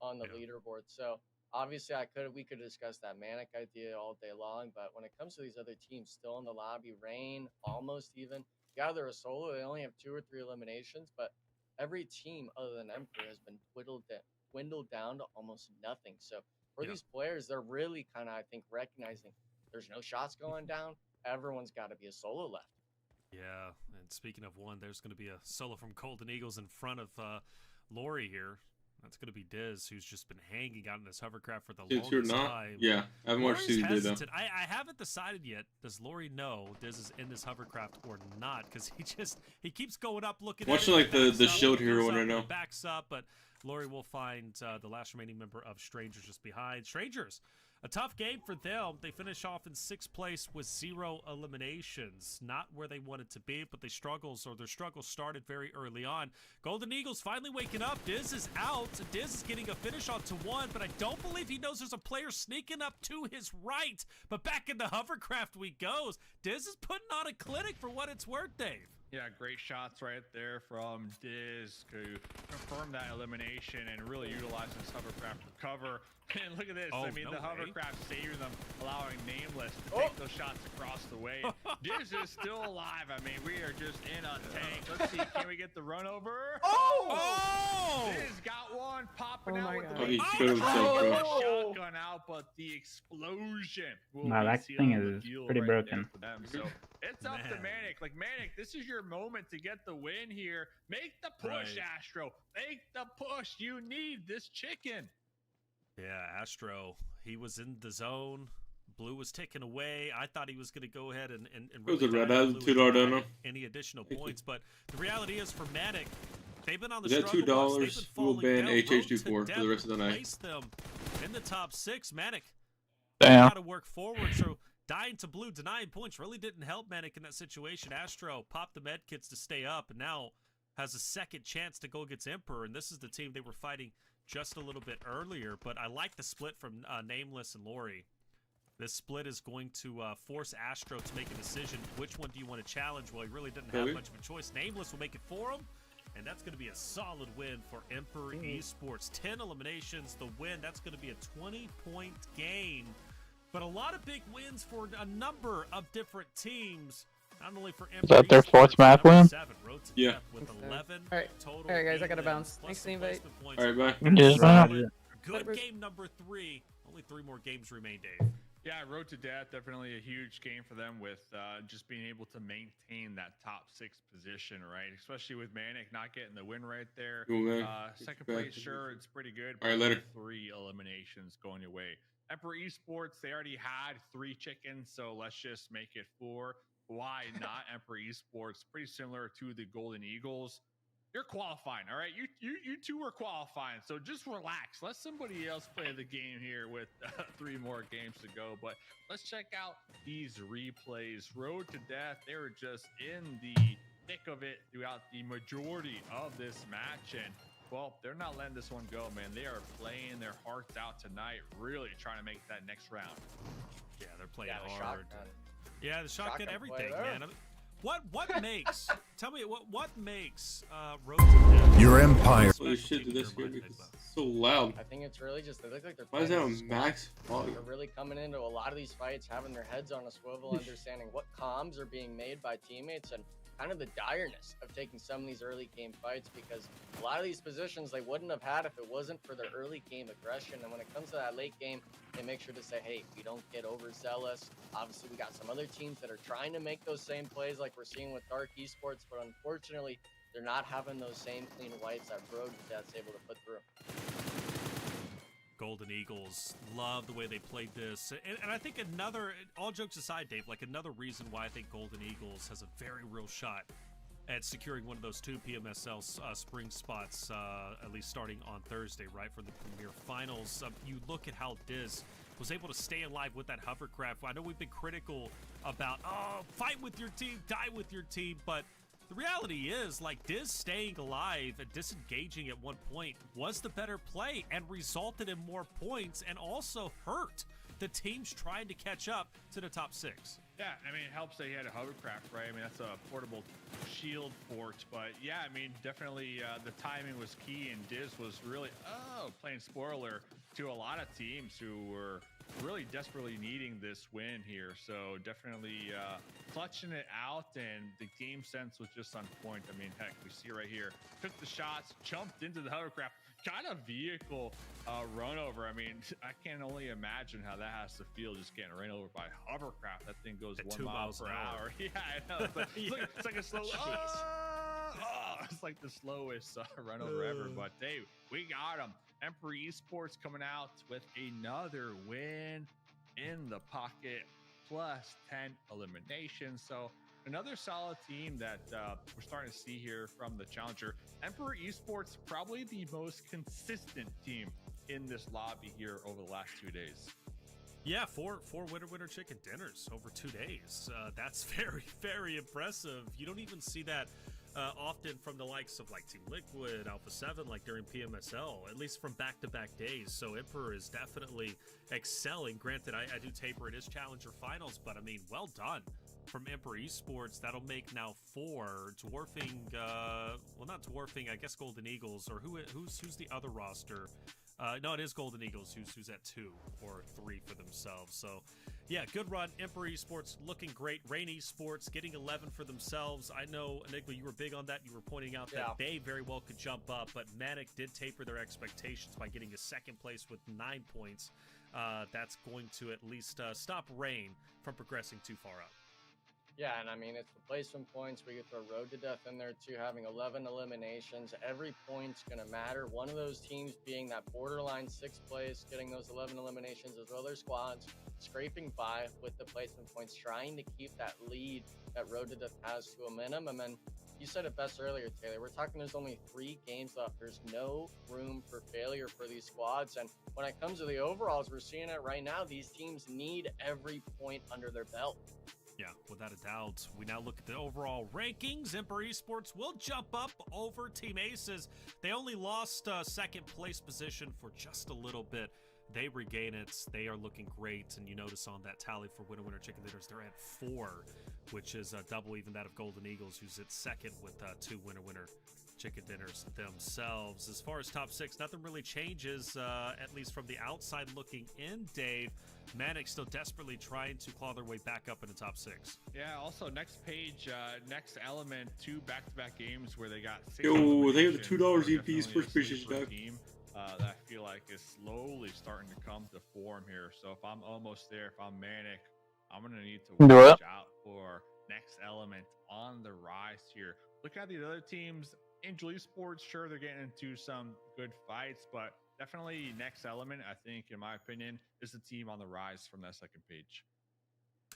[SPEAKER 6] on the leaderboard. So obviously we could discuss that Manic idea all day long, but when it comes to these other teams still in the lobby, Rain, Almost even, yeah, they're a solo. They only have 2 or 3 eliminations, but every team other than Emperor has been dwindled down to almost nothing. So for these players, they're really kind of, I think, recognizing there's no shots going down. Everyone's got to be a solo left.
[SPEAKER 4] Yeah, and speaking of one, there's going to be a solo from Golden Eagles in front of Lori here. That's going to be Diz, who's just been hanging out in this hovercraft for the longest time.
[SPEAKER 3] Yeah, I have more to do though.
[SPEAKER 4] I haven't decided yet. Does Lori know Diz is in this hovercraft or not? Because he keeps going up, looking.
[SPEAKER 3] Watching like the shield hero one right now.
[SPEAKER 4] Backs up, but Lori will find the last remaining member of Strangers just behind. Strangers, a tough game for them. They finish off in 6th place with 0 eliminations. Not where they wanted to be, but their struggles started very early on. Golden Eagles finally waking up. Diz is out. Diz is getting a finish on to 1, but I don't believe he knows there's a player sneaking up to his right. But back in the hovercraft we goes. Diz is putting on a clinic for what it's worth, Dave.
[SPEAKER 5] Yeah, great shots right there from Diz to confirm that elimination and really utilizing this hovercraft for cover. And look at this.
[SPEAKER 4] Oh,
[SPEAKER 5] I mean,
[SPEAKER 4] no
[SPEAKER 5] the hovercraft saving them, allowing Nameless to take those shots across the way. Diz is still alive. I mean, we are just in a tank. Let's see. Can we get the run over?
[SPEAKER 4] Oh!
[SPEAKER 5] Diz got one popping out with
[SPEAKER 3] Oh, he
[SPEAKER 5] the
[SPEAKER 3] killed himself, bro.
[SPEAKER 5] shotgun out, but the explosion will
[SPEAKER 7] Nah, that
[SPEAKER 5] be
[SPEAKER 7] thing
[SPEAKER 5] sealing
[SPEAKER 7] is
[SPEAKER 5] the deal
[SPEAKER 7] pretty
[SPEAKER 5] right
[SPEAKER 7] broken.
[SPEAKER 5] there for them. So it's up to Manic. Like, Manic, this is your moment to get the win here. Make the push, Astro. Make the push. You need this chicken.
[SPEAKER 4] Yeah, Astro, he was in the zone. Blue was taken away. I thought he was going to go ahead and
[SPEAKER 3] really $2
[SPEAKER 4] any additional points, but the reality is for Manic, they've been on the
[SPEAKER 3] that
[SPEAKER 4] struggle bus.
[SPEAKER 3] $2 will ban HH24 for the rest of the night.
[SPEAKER 4] Place them in the top 6. Manic
[SPEAKER 1] Damn.
[SPEAKER 4] got to work forward. So Dying to blue, denying points really didn't help Manic in that situation. Astro popped the med kits to stay up and now has a second chance to go against Emperor, and this is the team they were fighting just a little bit earlier. But I like the split from Nameless and Lori. This split is going to force Astro to make a decision. Which one do you want to challenge? Well, he really didn't have much of a choice. Nameless will make it for him, and that's going to be a solid win for Emperor Esports. 10 eliminations, the win. That's going to be a 20-point game. But a lot of big wins for a number of different teams. Not only for Emperor.
[SPEAKER 1] Is that their fourth map win?
[SPEAKER 3] Yeah.
[SPEAKER 4] With 11
[SPEAKER 9] All right.
[SPEAKER 4] total.
[SPEAKER 9] All right, guys, I gotta bounce. Thanks, invite.
[SPEAKER 3] All right, bye.
[SPEAKER 4] Good game number 3. Only 3 more games remain, Dave.
[SPEAKER 5] Yeah, Road to Death, definitely a huge game for them with just being able to maintain that top 6 position, right? Especially with Manic not getting the win right there. Second place, sure, it's pretty good.
[SPEAKER 3] All right, later.
[SPEAKER 5] 3 eliminations going your way. Emperor Esports, they already had 3 chickens, so let's just make it 4. Why not Emperor Esports? Pretty similar to the Golden Eagles. You're qualifying, all right? You two are qualifying, so just relax. Let somebody else play the game here with 3 more games to go. But let's check out these replays. Road to Death, they were just in the thick of it throughout the majority of this match. And, well, they're not letting this one go, man. They are playing their hearts out tonight, really trying to make that next round.
[SPEAKER 4] Yeah, they're playing hard. Yeah, the shotgun, everything, man. I mean, what makes? Tell me what makes Road to Death?
[SPEAKER 12] Your empire.
[SPEAKER 3] Holy shit, dude, that's weird because it's so loud.
[SPEAKER 6] I think it's really just they look like they're.
[SPEAKER 3] Why is that on max volume?
[SPEAKER 6] They're really coming into a lot of these fights, having their heads on a swivel, understanding what comms are being made by teammates, and kind of the direness of taking some of these early game fights, because a lot of these positions they wouldn't have had if it wasn't for their early game aggression. And when it comes to that late game, they make sure to say, hey, we don't get overzealous. Obviously, we got some other teams that are trying to make those same plays like we're seeing with Dark Esports, but unfortunately, they're not having those same clean wipes that Road to Death's able to put through.
[SPEAKER 4] Golden Eagles, love the way they played this. And I think another, all jokes aside, Dave, like another reason why I think Golden Eagles has a very real shot at securing one of those 2 PMSL spring spots, at least starting on Thursday, right, for the Premier Finals. You look at how Diz was able to stay alive with that hovercraft. I know we've been critical about, fight with your team, die with your team, but the reality is, like, Diz staying alive and disengaging at one point was the better play and resulted in more points and also hurt the teams trying to catch up to the top 6.
[SPEAKER 5] Yeah, I mean, it helps that he had a hovercraft, right? I mean, that's a portable shield fort. But yeah, I mean, definitely the timing was key, and Diz was really, playing spoiler to a lot of teams who were really desperately needing this win here. So definitely clutching it out, and the game sense was just on point. I mean, heck, we see right here, took the shots, jumped into the hovercraft, kind of vehicle run over. I mean, I can only imagine how that has to feel, just getting ran over by hovercraft. That thing goes 1 mile per hour. Yeah, I know. It's like a slow. It's like the slowest run over ever. But hey, we got him. Emperor Esports coming out with another win in the pocket, plus 10 eliminations. So another solid team that we're starting to see here from the challenger. Emperor Esports, probably the most consistent team in this lobby here over the last 2 days.
[SPEAKER 4] Yeah, four winner chicken dinners over 2 days. That's very, very impressive. You don't even see that often from the likes of like Team Liquid, Alpha 7, like during PMSL, at least from back-to-back days. So Emperor is definitely excelling. Granted, I do taper it as Challenger Finals, but I mean, well done from Emperor Esports. That'll make now 4. Dwarfing, well, not dwarfing, I guess Golden Eagles, or who's the other roster? No, it is Golden Eagles who's at 2 or 3 for themselves. So, yeah, good run. Emperor Esports looking great. Rain Esports getting 11 for themselves. I know, Enigma, you were big on that. You were pointing out that they very well could jump up, but Manic did taper their expectations by getting a 2nd place with 9 points. That's going to at least stop Rain from progressing too far up.
[SPEAKER 6] Yeah, and I mean, it's the placement points. We get the Road to Death in there too, having 11 eliminations. Every point's going to matter. One of those teams being that borderline 6th place, getting those 11 eliminations as well. Their squads scraping by with the placement points, trying to keep that lead that Road to Death has to a minimum. And you said it best earlier, Taylor. We're talking there's only 3 games left. There's no room for failure for these squads. And when it comes to the overalls, we're seeing it right now. These teams need every point under their belt.
[SPEAKER 4] Yeah, without a doubt. We now look at the overall rankings. Emperor Esports will jump up over Team Aces. They only lost second place position for just a little bit. They regain it. They are looking great. And you notice on that tally for Winner Winner Chicken Dinners, they're at 4, which is double even that of Golden Eagles, who's at second with 2 Winner Winner Chicken Dinners themselves. As far as top 6, nothing really changes, at least from the outside looking in, Dave. Manic still desperately trying to claw their way back up into top 6.
[SPEAKER 5] Yeah, also next page, next element, 2 back-to-back games where they got 6.
[SPEAKER 3] Yo, they have the $2 EPs for species back.
[SPEAKER 5] That I feel like is slowly starting to come to form here. So if I'm almost there, if I'm Manic, I'm going to need to watch out for next element on the rise here. Look at the other teams. Angel Esports, sure, they're getting into some good fights, but definitely next element, I think, in my opinion, is the team on the rise from that second page.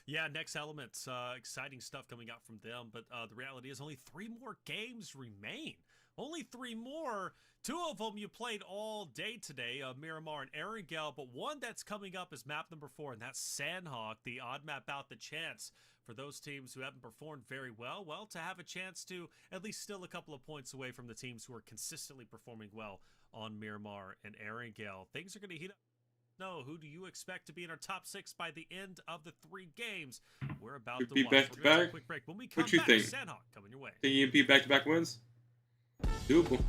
[SPEAKER 4] Yeah, next element, exciting stuff coming out from them, but the reality is only 3 more games remain. Only 3 more. 2 of them you played all day today, Miramar and Erangel, but one that's coming up is map number 4, and that's Sandhawk, the odd map out, the chance for those teams who haven't performed very well, to have a chance to at least still a couple of points away from the teams who are consistently performing well on Miramar and Erangel. Things are going to heat up. No, who do you expect to be in our top 6 by the end of the 3 games? We're about to
[SPEAKER 3] be
[SPEAKER 4] watch.
[SPEAKER 3] back to back.
[SPEAKER 4] Quick break. When we come
[SPEAKER 3] What you
[SPEAKER 4] back,
[SPEAKER 3] think?
[SPEAKER 4] Sandhawk coming your way.
[SPEAKER 3] Think you be back-to-back wins? Doable.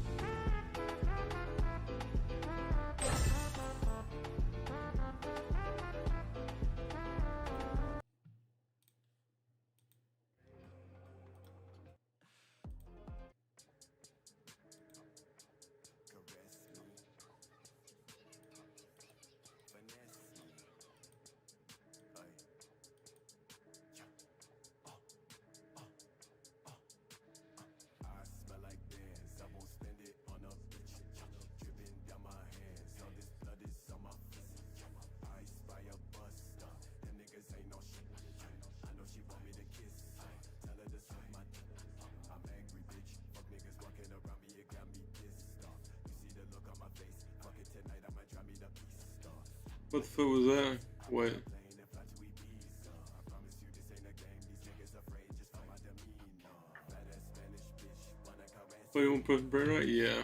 [SPEAKER 3] What the fuck was that? What? Oh, you want to put burn right? Yeah.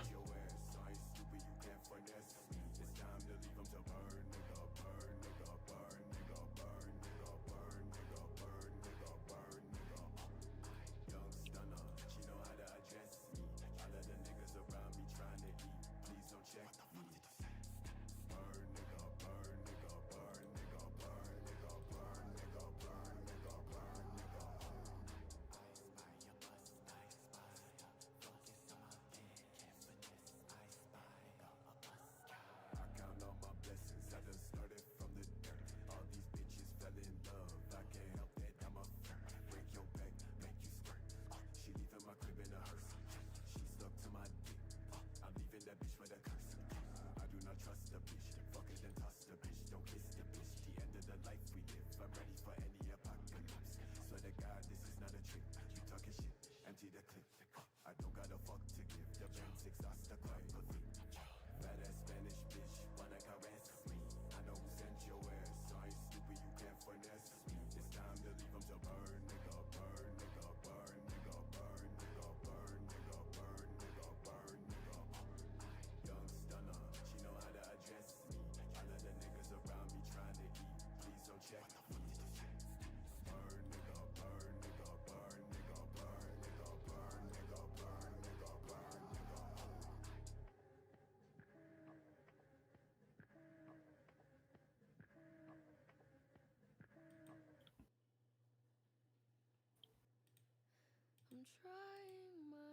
[SPEAKER 12] I'm trying my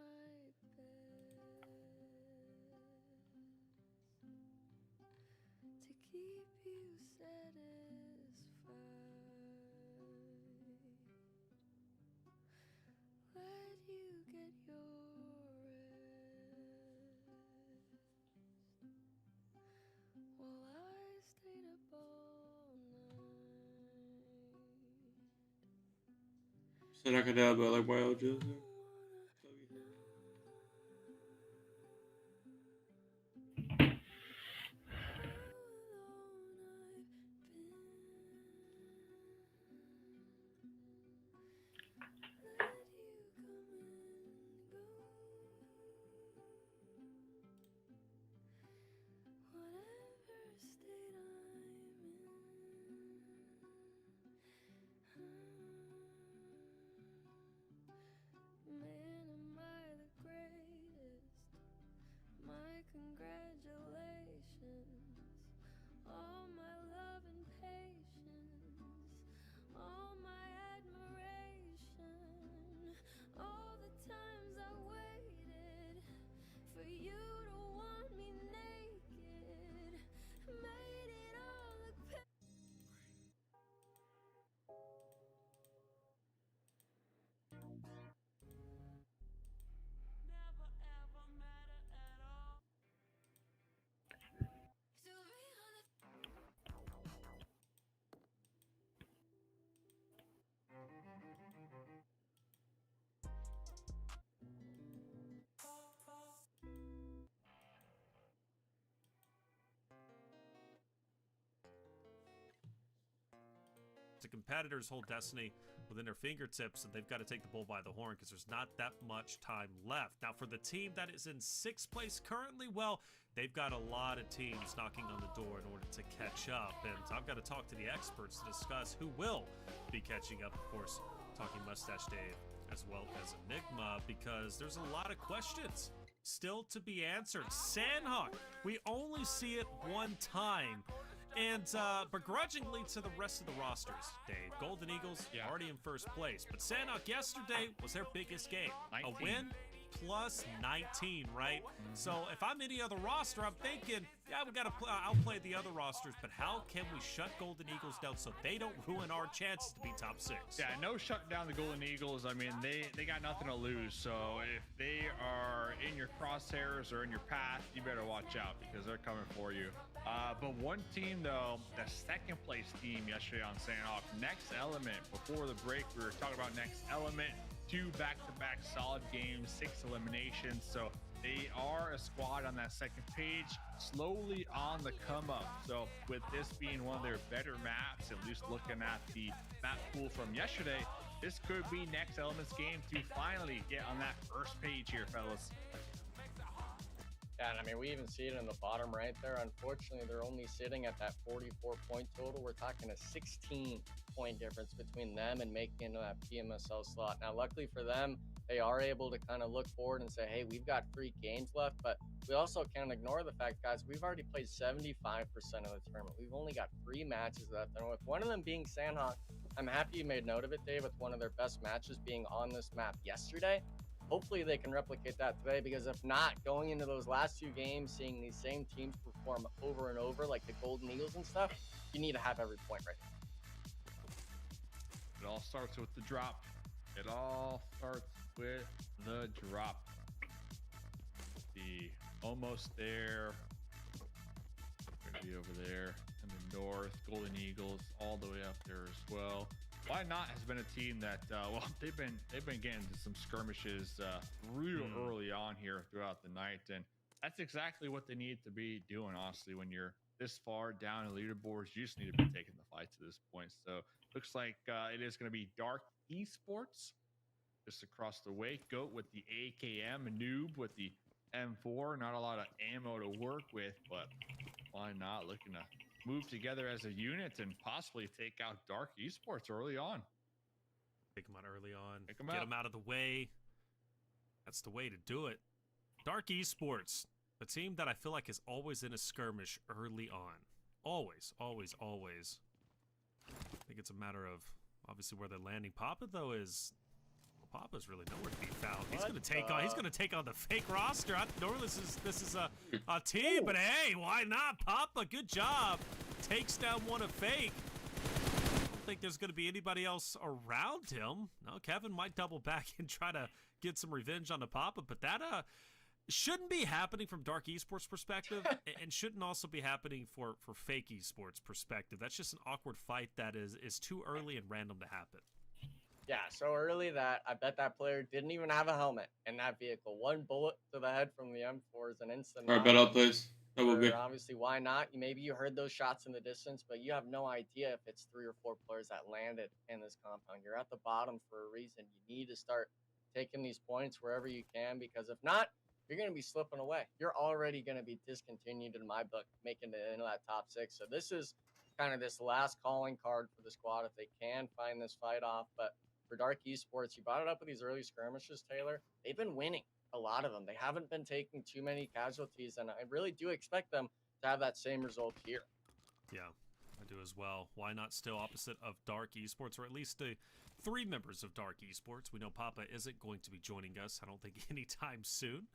[SPEAKER 12] best to keep you satisfied. Let you get your rest while I stayed up all night.
[SPEAKER 3] So I could have like wild just.
[SPEAKER 4] competitor's whole destiny within their fingertips, and they've got to take the bull by the horn because there's not that much time left. Now, for the team that is in 6th place currently, well, they've got a lot of teams knocking on the door in order to catch up, and I've got to talk to the experts to discuss who will be catching up. Of course, talking Mustache Dave as well as Enigma, because there's a lot of questions still to be answered. Sandhawk, we only see it one time. And begrudgingly to the rest of the rosters, Dave. Golden Eagles already in 1st place. But Sandhawk yesterday was their biggest game.
[SPEAKER 5] 19.
[SPEAKER 4] A win plus 19, right? So if I'm any other roster, I'm thinking, yeah, we got to outplay the other rosters, but how can we shut Golden Eagles down so they don't ruin our chances to be top 6?
[SPEAKER 5] Yeah, no shutting down the Golden Eagles. I mean, they got nothing to lose. So if they are in your crosshairs or in your path, you better watch out because they're coming for you. But one team, though, the 2nd place team yesterday on Sandhawk, Next Element. Before the break, we were talking about Next Element. 2 back-to-back solid games, 6 eliminations. So they are a squad on that 2nd page, slowly on the come up. So with this being one of their better maps, at least looking at the map pool from yesterday, this could be Next Element's game to finally get on that 1st page here, fellas.
[SPEAKER 6] Yeah, and I mean, we even see it in the bottom right there. Unfortunately, they're only sitting at that 44-point total. We're talking a 16-point difference between them and making into that PMSL slot. Now, luckily for them, they are able to kind of look forward and say, hey, we've got 3 games left, but we also can't ignore the fact, guys, we've already played 75% of the tournament. We've only got 3 matches left, and with one of them being Sandhawk, I'm happy you made note of it, Dave, with one of their best matches being on this map yesterday. Hopefully they can replicate that today, because if not, going into those last 2 games, seeing these same teams perform over and over like the Golden Eagles and stuff, you need to have every point right.
[SPEAKER 5] It all starts with the drop. It all starts with the drop. The almost there. Gonna be over there in the north. Golden Eagles all the way up there as well. Why Not has been a team that well, they've been getting into some skirmishes real early on here throughout the night, and that's exactly what they need to be doing. Honestly, when you're this far down in leaderboards, you just need to be taking the fight to this point. So looks like it is going to be Dark Esports just across the way. Goat with the AKM, Noob with the M4. Not a lot of ammo to work with, but Why Not looking to move together as a unit and possibly take out Dark Esports early on.
[SPEAKER 4] Take them out early on.
[SPEAKER 5] Get
[SPEAKER 4] them out of the way. That's the way to do it. Dark Esports, a team that I feel like is always in a skirmish early on. Always, always, always. I think it's a matter of obviously where they're landing. Papa though is Papa's really nowhere to be found. He's gonna take on the fake roster. I know this is a team, but hey, why not? Papa, good job. Takes down one of fake. I don't think there's gonna be anybody else around him. No, Kevin might double back and try to get some revenge on the Papa, but that shouldn't be happening from Dark Esports perspective, and shouldn't also be happening for fake esports perspective. That's just an awkward fight that is too early and random to happen.
[SPEAKER 6] Yeah, so early that I bet that player didn't even have a helmet in that vehicle. One bullet to the head from the M4 is an instant.
[SPEAKER 3] All right, bet up, please. That will be.
[SPEAKER 6] Obviously, Why Not? Maybe you heard those shots in the distance, but you have no idea if it's 3 or 4 players that landed in this compound. You're at the bottom for a reason. You need to start taking these points wherever you can, because if not, you're going to be slipping away. You're already going to be discontinued in my book, making it into that top 6. So this is kind of this last calling card for the squad if they can find this fight off. But for Dark Esports, you brought it up with these early skirmishes, Taylor. They've been winning a lot of them. They haven't been taking too many casualties, and I really do expect them to have that same result here.
[SPEAKER 4] Yeah, I do as well. Why Not still opposite of Dark Esports, or at least the 3 members of Dark Esports. We know Papa isn't going to be joining us, I don't think, anytime soon.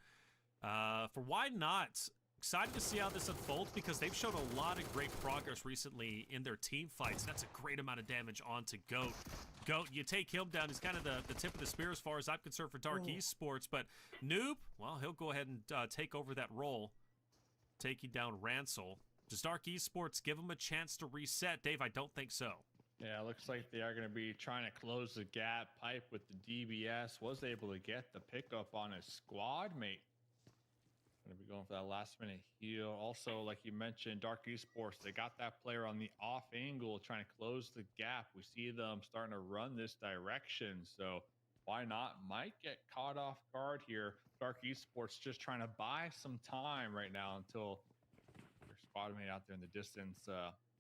[SPEAKER 4] For Why Not, excited to see how this unfolds, because they've shown a lot of great progress recently in their team fights. That's a great amount of damage onto Goat. Goat, you take him down, he's kind of the tip of the spear as far as I'm concerned for Dark Esports. But Noob, well, he'll go ahead and take over that role, taking down Ransel. Does Dark Esports give him a chance to reset? Dave, I don't think so.
[SPEAKER 5] Yeah, looks like they are going to be trying to close the gap. Pipe with the DBS was able to get the pickup on his squad mate. Going to be going for that last minute heal. Also, like you mentioned, Dark Esports, they got that player on the off angle trying to close the gap. We see them starting to run this direction. So why not? Might get caught off guard here. Dark Esports just trying to buy some time right now until their squad mate out there in the distance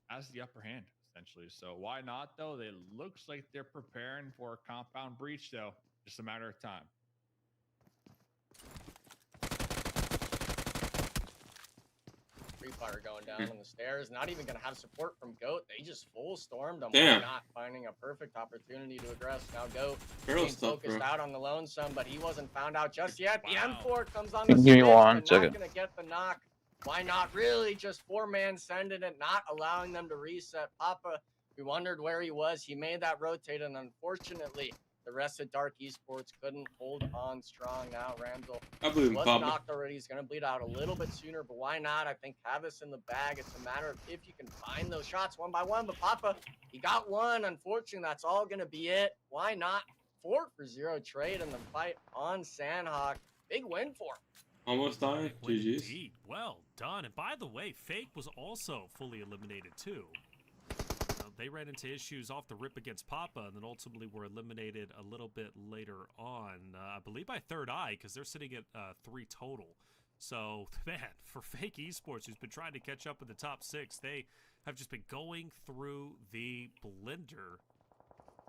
[SPEAKER 5] has the upper hand, essentially. So why not, though? It looks like they're preparing for a compound breach, though. Just a matter of time.
[SPEAKER 6] Free fire going down on the stairs. Not even going to have support from Goat. They just full stormed him.
[SPEAKER 3] Damn.
[SPEAKER 6] Why not? Finding a perfect opportunity to aggress. Now Goat
[SPEAKER 3] Barrel
[SPEAKER 6] being
[SPEAKER 3] stuff,
[SPEAKER 6] focused
[SPEAKER 3] bro.
[SPEAKER 6] out on the lonesome, but he wasn't found out just yet. The
[SPEAKER 5] Wow.
[SPEAKER 6] M4 comes on the
[SPEAKER 1] Give me
[SPEAKER 6] switch,
[SPEAKER 1] one
[SPEAKER 6] but
[SPEAKER 1] second.
[SPEAKER 6] not going to get the knock. Why not? Really just 4-man sending it, not allowing them to reset. Papa, we wondered where he was. He made that rotate, and unfortunately, the rest of Dark Esports couldn't hold on strong. Now Ramsel
[SPEAKER 3] I believe in
[SPEAKER 6] was
[SPEAKER 3] Papa.
[SPEAKER 6] knocked already. He's going to bleed out a little bit sooner, but why not? I think Havis in the bag. It's a matter of if you can find those shots one by one. But Papa, he got one. Unfortunately, that's all going to be it. Why not? 4-for-0 trade in the fight on Sandhawk. Big win for him.
[SPEAKER 3] Almost died.
[SPEAKER 4] Win
[SPEAKER 3] GG's.
[SPEAKER 4] indeed. Well done. And by the way, Fake was also fully eliminated too. They ran into issues off the rip against Papa, and then ultimately were eliminated a little bit later on. I believe by Third Eye, because they're sitting at 3 total. So, man, for Fake Esports, who's been trying to catch up with the top 6, they have just been going through the blender.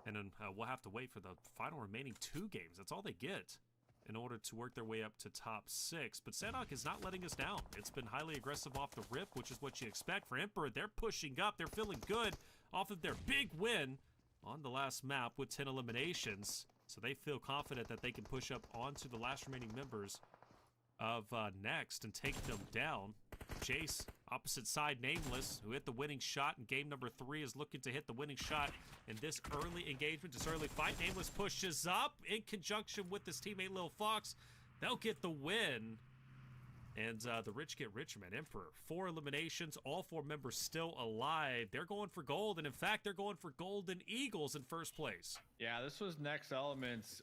[SPEAKER 4] And then we'll have to wait for the final remaining 2 games. That's all they get in order to work their way up to top 6. But Sandhawk is not letting us down. It's been highly aggressive off the rip, which is what you expect for Emperor. They're pushing up. They're feeling good off of their big win on the last map with 10 eliminations. So they feel confident that they can push up onto the last remaining members of Next and take them down. Jace, opposite side, Nameless, who hit the winning shot in game number 3, is looking to hit the winning shot in this early engagement, this early fight. Nameless pushes up in conjunction with his teammate Lil Fox. They'll get the win. And the rich get richer, man. Emperor, 4 eliminations, all 4 members still alive. They're going for gold, and in fact, they're going for Golden Eagles in first place.
[SPEAKER 5] Yeah, this was Next Element's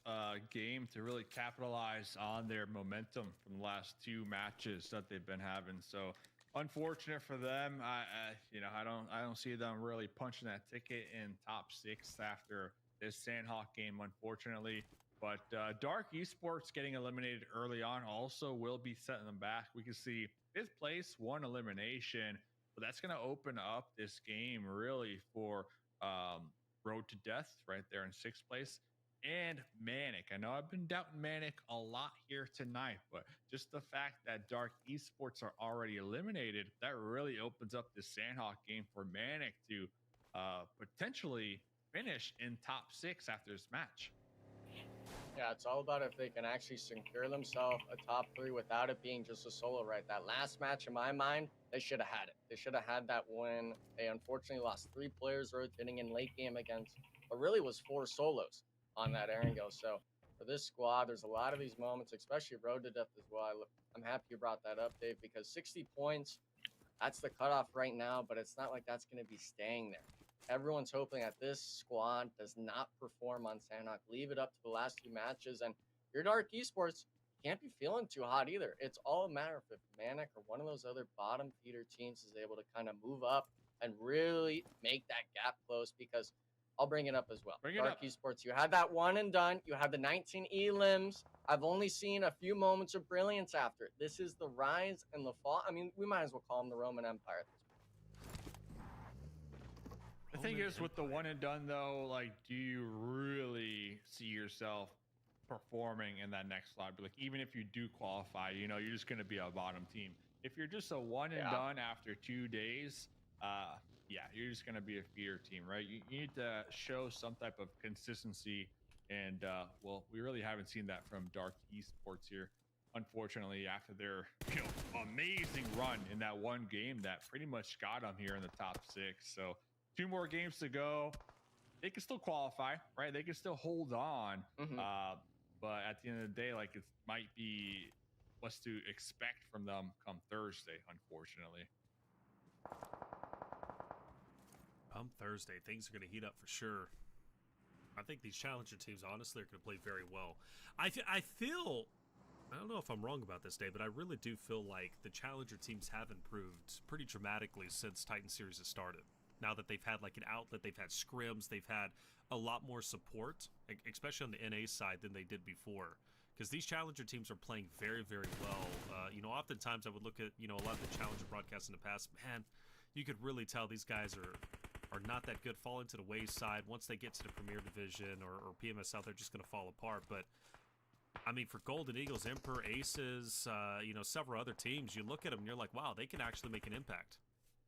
[SPEAKER 5] game to really capitalize on their momentum from the last 2 matches that they've been having. So unfortunate for them. I don't see them really punching that ticket in top 6 after this Sandhawk game, unfortunately. But Dark Esports getting eliminated early on also will be setting them back. We can see 5th place, 1 elimination, but that's going to open up this game really for Road to Death right there in 6th place. And Manic. I know I've been doubting Manic a lot here tonight, but just the fact that Dark Esports are already eliminated, that really opens up this Sandhawk game for Manic to potentially finish in top 6 after this match.
[SPEAKER 6] Yeah, it's all about if they can actually secure themselves a top 3 without it being just a solo, right? That last match, in my mind, they should have had it. They should have had that win. They unfortunately lost 3 players rotating in late game against what really was 4 solos on that Erangel. So for this squad, there's a lot of these moments, especially Road to Death as well. I'm happy you brought that up, Dave, because 60 points, that's the cutoff right now, but it's not like that's going to be staying there. Everyone's hoping that this squad does not perform on Sandhawk. Leave it up to the last 2 matches. And your Dark Esports can't be feeling too hot either. It's all a matter of if Manic or one of those other bottom feeder teams is able to kind of move up and really make that gap close, because I'll bring it up as well. Dark Esports, you had that one and done. You had the 19 elims. I've only seen a few moments of brilliance after it. This is the rise and the fall. I mean, we might as well call them the Roman Empire at this point.
[SPEAKER 5] The thing is, with the one and done though, like, do you really see yourself performing in that next slot? Like, even if you do qualify, you're just going to be a bottom team. If you're just a one and done after 2 days, you're just going to be a feeder team, right? You need to show some type of consistency, and we really haven't seen that from Dark Esports here. Unfortunately, after their amazing run in that one game that pretty much got them here in the top 6, so 2 more games to go. They can still qualify, right? They can still hold on. But at the end of the day, like, it might be what's to expect from them come Thursday, unfortunately.
[SPEAKER 4] Come Thursday, things are going to heat up for sure. I think these challenger teams, honestly, are going to play very well. I feel I don't know if I'm wrong about this, Dave, but I really do feel like the Challenger teams have improved pretty dramatically since Titan Series has started. Now that they've had like an outlet, they've had scrims, they've had a lot more support, especially on the NA side than they did before. Because these Challenger teams are playing very, very well. You know, oftentimes I would look at, you know, a lot of the Challenger broadcasts in the past, man, you could really tell these guys are not that good, falling to the wayside. Once they get to the Premier Division or PMSL, they're just going to fall apart. But I mean, for Golden Eagles, Emperor, Aces, you know, several other teams, you look at them and you're like, wow, they can actually make an impact.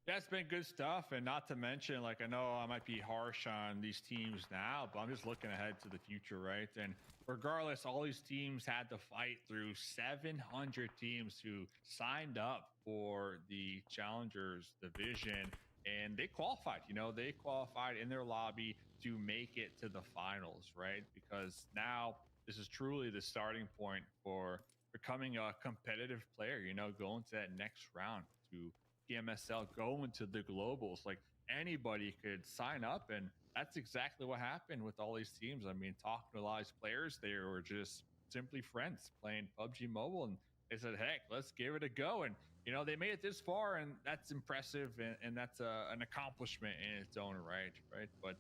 [SPEAKER 5] That's been good stuff. And not to mention, like, I know I might be harsh on these teams now, but I'm just looking ahead to the future, right? And regardless, all these teams had to fight through 700 teams who signed up for the Challengers division, and they qualified. You know, they qualified in their lobby to make it to the finals, right? Because now this is truly the starting point for becoming a competitive player, you know, going to that next round to PMSL, going to the globals. Like, anybody could sign up, and that's exactly what happened with all these teams. I mean, talking to a lot of these players, they were just simply friends playing PUBG Mobile, and they said, heck, let's give it a go. And, you know, they made it this far, and that's impressive, and that's an accomplishment in its own right? But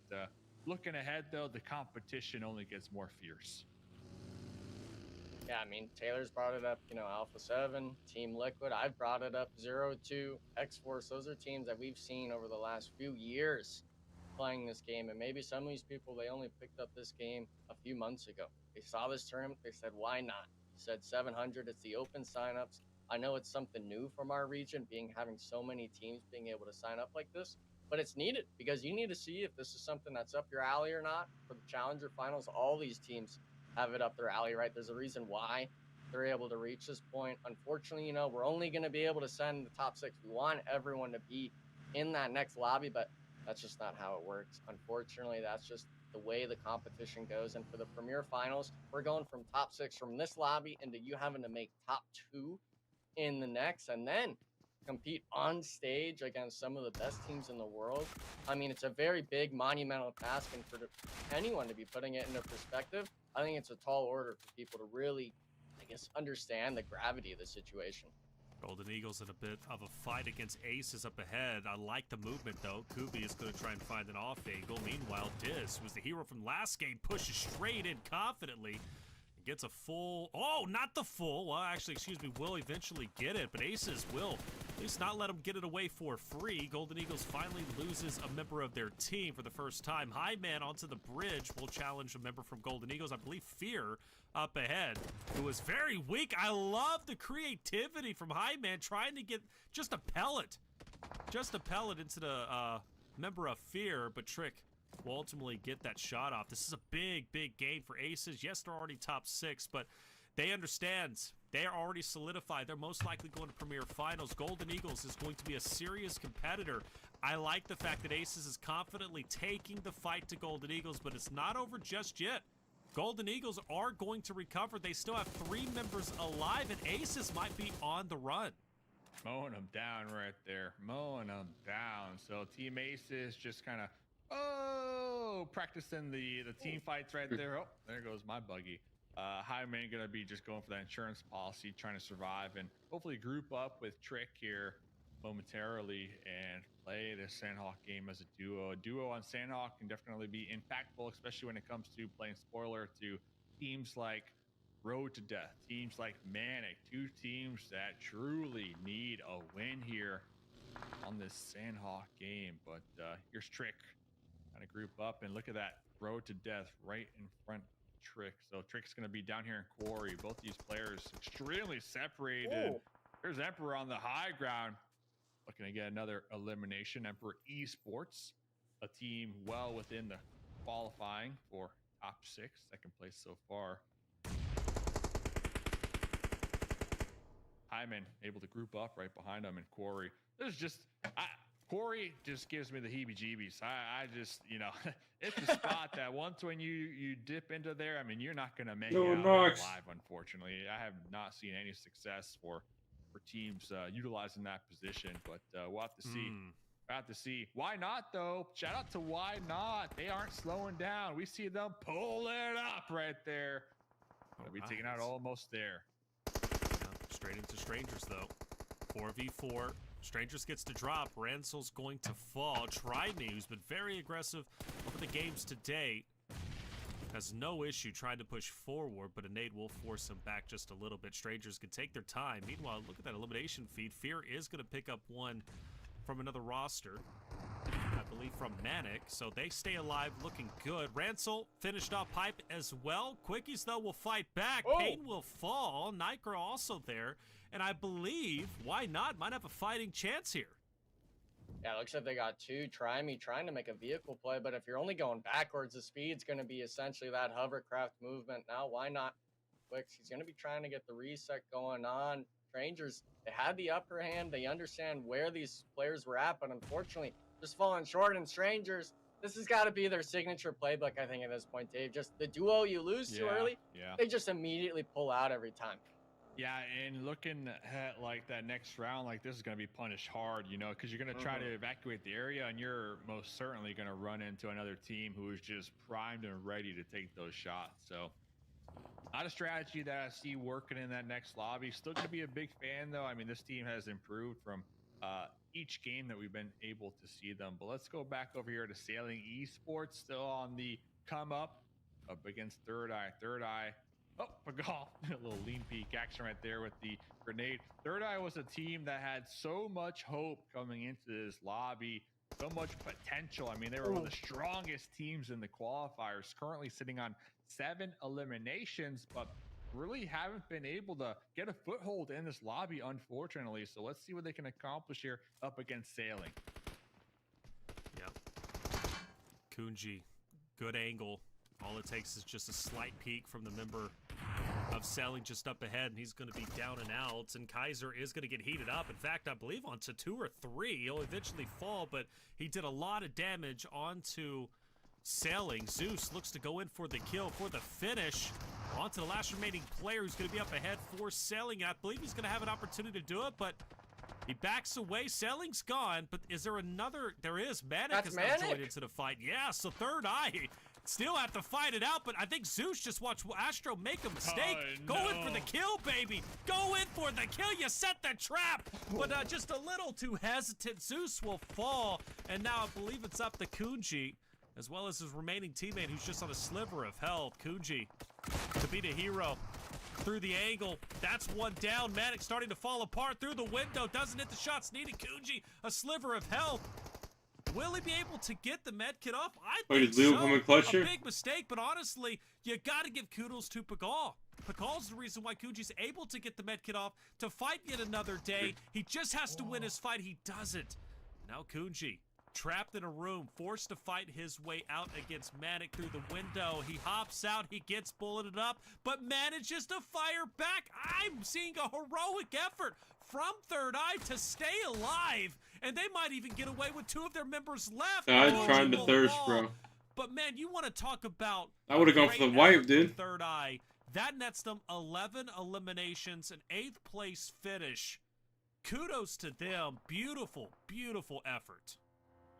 [SPEAKER 5] looking ahead, though, the competition only gets more fierce.
[SPEAKER 6] Yeah, I mean, Taylor's brought it up, you know, Alpha 7, Team Liquid. I've brought it up, 0-2, X-Force. Those are teams that we've seen over the last few years playing this game. And maybe some of these people, they only picked up this game a few months ago. They saw this tournament. They said, why not? He said 700. It's the open signups. I know it's something new from our region, having so many teams being able to sign up like this. But it's needed because you need to see if this is something that's up your alley or not. For the Challenger Finals, all these teams have it up their alley, right? There's a reason why they're able to reach this point. Unfortunately, you know, we're only going to be able to send the top 6. We want everyone to be in that next lobby, but that's just not how it works. Unfortunately, that's just the way the competition goes. And for the Premier Finals, we're going from top 6 from this lobby into you having to make top 2 in the next, and then compete on stage against some of the best teams in the world. I mean, it's a very big, monumental task, and for anyone to be putting it into perspective, I think it's a tall order for people to really, I guess, understand the gravity of the situation.
[SPEAKER 4] Golden Eagles in a bit of a fight against Aces up ahead. I like the movement, though. Kubi is going to try and find an off angle. Meanwhile, Diz, who was the hero from last game, pushes straight in confidently. Gets a full, oh, not the full. Well, actually, excuse me, will eventually get it, but Aces will at least not let them get it away for free. Golden Eagles finally loses a member of their team for the first time. High Man onto the bridge will challenge a member from Golden Eagles. I believe Fear up ahead, who was very weak. I love the creativity from High Man trying to get just a pellet into the member of Fear, but Trick will ultimately get that shot off. This is a big, big game for Aces. Yes, they're already top 6, but they understand. They are already solidified. They're most likely going to Premier Finals. Golden Eagles is going to be a serious competitor. I like the fact that Aces is confidently taking the fight to Golden Eagles, but it's not over just yet. Golden Eagles are going to recover. They still have 3 members alive, and Aces might be on the run.
[SPEAKER 5] Mowing them down right there. Mowing them down. So Team Aces just kind of practicing the team fights right there. Oh, there goes my buggy. High Man gonna be just going for that insurance policy, trying to survive and hopefully group up with Trick here momentarily and play the Sandhawk game as a duo. A duo on Sandhawk can definitely be impactful, especially when it comes to playing spoiler to teams like Road to Death, teams like Manic, 2 teams that truly need a win here on this Sandhawk game. But here's Trick. Kind of group up, and look at that Road to Death right in front of Trick. So Trick's going to be down here in Quarry. Both these players extremely separated.
[SPEAKER 6] Ooh.
[SPEAKER 5] There's Emperor on the high ground, looking to get another elimination. Emperor Esports, a team well within the qualifying for top 6, second place so far. Hyman able to group up right behind him in Quarry. There's just Quarry just gives me the heebie-jeebies. I just, you know, it's a spot that once when you dip into there, I mean, you're not going to make it out
[SPEAKER 3] Knox.
[SPEAKER 5] alive, unfortunately. I have not seen any success for teams utilizing that position, but we'll have to see. We'll have to see. Why not, though? Shout out to Why Not. They aren't slowing down. We see them pull it up right there. We'll be taking out almost there.
[SPEAKER 4] Straight into Strangers, though. 4v4. Strangers gets to drop. Ransel's going to fall. Try Me, who's been very aggressive over the games today, has no issue trying to push forward, but a nade will force him back just a little bit. Strangers can take their time. Meanwhile, look at that elimination feed. Fear is going to pick up one from another roster, I believe from Manic, so they stay alive, looking good. Ransel finished off Pipe as well. Quickies, though, will fight back. Payne will fall. Nitro also there, and I believe, why not, might have a fighting chance here.
[SPEAKER 6] Yeah, it looks like they got two. Try Me trying to make a vehicle play, but if you're only going backwards, the speed's going to be essentially that hovercraft movement. Now, why not Quicks? He's going to be trying to get the reset going on. Strangers, they had the upper hand. They understand where these players were at, but unfortunately, just falling short. And Strangers, this has got to be their signature playbook, I think, at this point, Dave. Just the duo you lose too early, they just immediately pull out every time.
[SPEAKER 5] Yeah, and looking at like that next round, like this is going to be punished hard, you know, because you're going to try to evacuate the area, and you're most certainly going to run into another team who is just primed and ready to take those shots. So not a strategy that I see working in that next lobby. Still going to be a big fan, though. I mean, this team has improved from each game that we've been able to see them. But let's go back over here to Sailing Esports, still on the come up against Third Eye. Third Eye. Oh, Pagal, a little lean peek action right there with the grenade. Third Eye was a team that had so much hope coming into this lobby, so much potential. I mean, they were one of the strongest teams in the qualifiers, currently sitting on 7 eliminations, but really haven't been able to get a foothold in this lobby, unfortunately. So let's see what they can accomplish here up against Sailing.
[SPEAKER 4] Yep. Kunji, good angle. All it takes is just a slight peek from the member of Sailing just up ahead, and he's going to be down and out, and Kaiser is going to get heated up. In fact, I believe onto 2 or 3. He'll eventually fall, but he did a lot of damage onto Sailing. Zeus looks to go in for the kill, for the finish. Onto the last remaining player who's going to be up ahead for Sailing. I believe he's going to have an opportunity to do it, but he backs away. Sailing's gone, but is there another? There is. Manic has now joined into the fight. Yeah, so Third Eye still have to fight it out, but I think Zeus just watched Astro make a mistake. Go in for the kill, baby. Go in for the kill. You set the trap, but just a little too hesitant. Zeus will fall, and now I believe it's up to Kunji, as well as his remaining teammate who's just on a sliver of health. Kunji to be the hero through the angle. That's one down. Manic starting to fall apart through the window. Doesn't hit the shots needed. Kunji, a sliver of health. Will he be able to get the med kit off? I think so. A big mistake, but honestly, you got to give kudos to Pagal. Pagal's the reason why Kunji's able to get the med kit off to fight yet another day. He just has to win his fight. He doesn't. Now Kunji, trapped in a room, forced to fight his way out against Manic through the window. He hops out, he gets bulleted up, but manages to fire back. I'm seeing a heroic effort from Third Eye to stay alive, and they might even get away with 2 of their members left.
[SPEAKER 3] I'm trying to thirst, bro.
[SPEAKER 4] But man, you want to talk about
[SPEAKER 3] I would have gone for the wipe, dude.
[SPEAKER 4] Third Eye. That nets them 11 eliminations, an 8th place finish. Kudos to them. Beautiful, beautiful effort.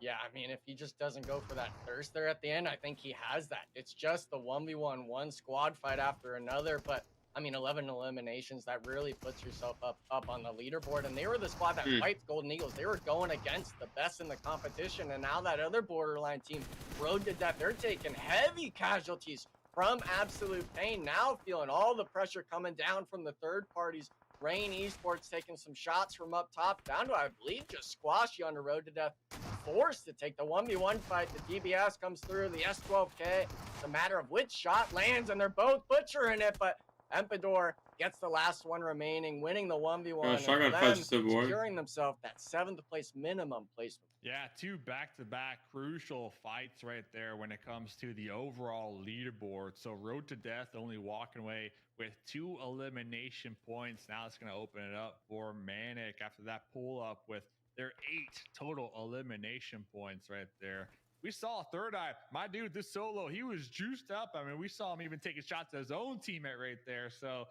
[SPEAKER 6] Yeah, I mean, if he just doesn't go for that thirst there at the end, I think he has that. It's just the 1v1, one squad fight after another, but I mean, 11 eliminations, that really puts yourself up on the leaderboard. And they were the squad that fights Golden Eagles. They were going against the best in the competition. And now that other borderline team, Road to Death, they're taking heavy casualties from Absolute Pain. Now feeling all the pressure coming down from the third parties. Rain Esports taking some shots from up top down to, I believe, just Squashy on the Road to Death. Forced to take the 1v1 fight. The DBS comes through, the S12K. It's a matter of which shot lands, and they're both butchering it, but Emperador gets the last one remaining, winning the 1v1, and securing themselves that 7th place minimum placement.
[SPEAKER 5] Yeah, 2 back-to-back crucial fights right there when it comes to the overall leaderboard. So Road to Death only walking away with 2 elimination points. Now it's going to open it up for Manic after that pull-up with their 8 total elimination points right there. We saw Third Eye, my dude, this solo, he was juiced up. I mean, we saw him even taking shots at his own teammate right there. So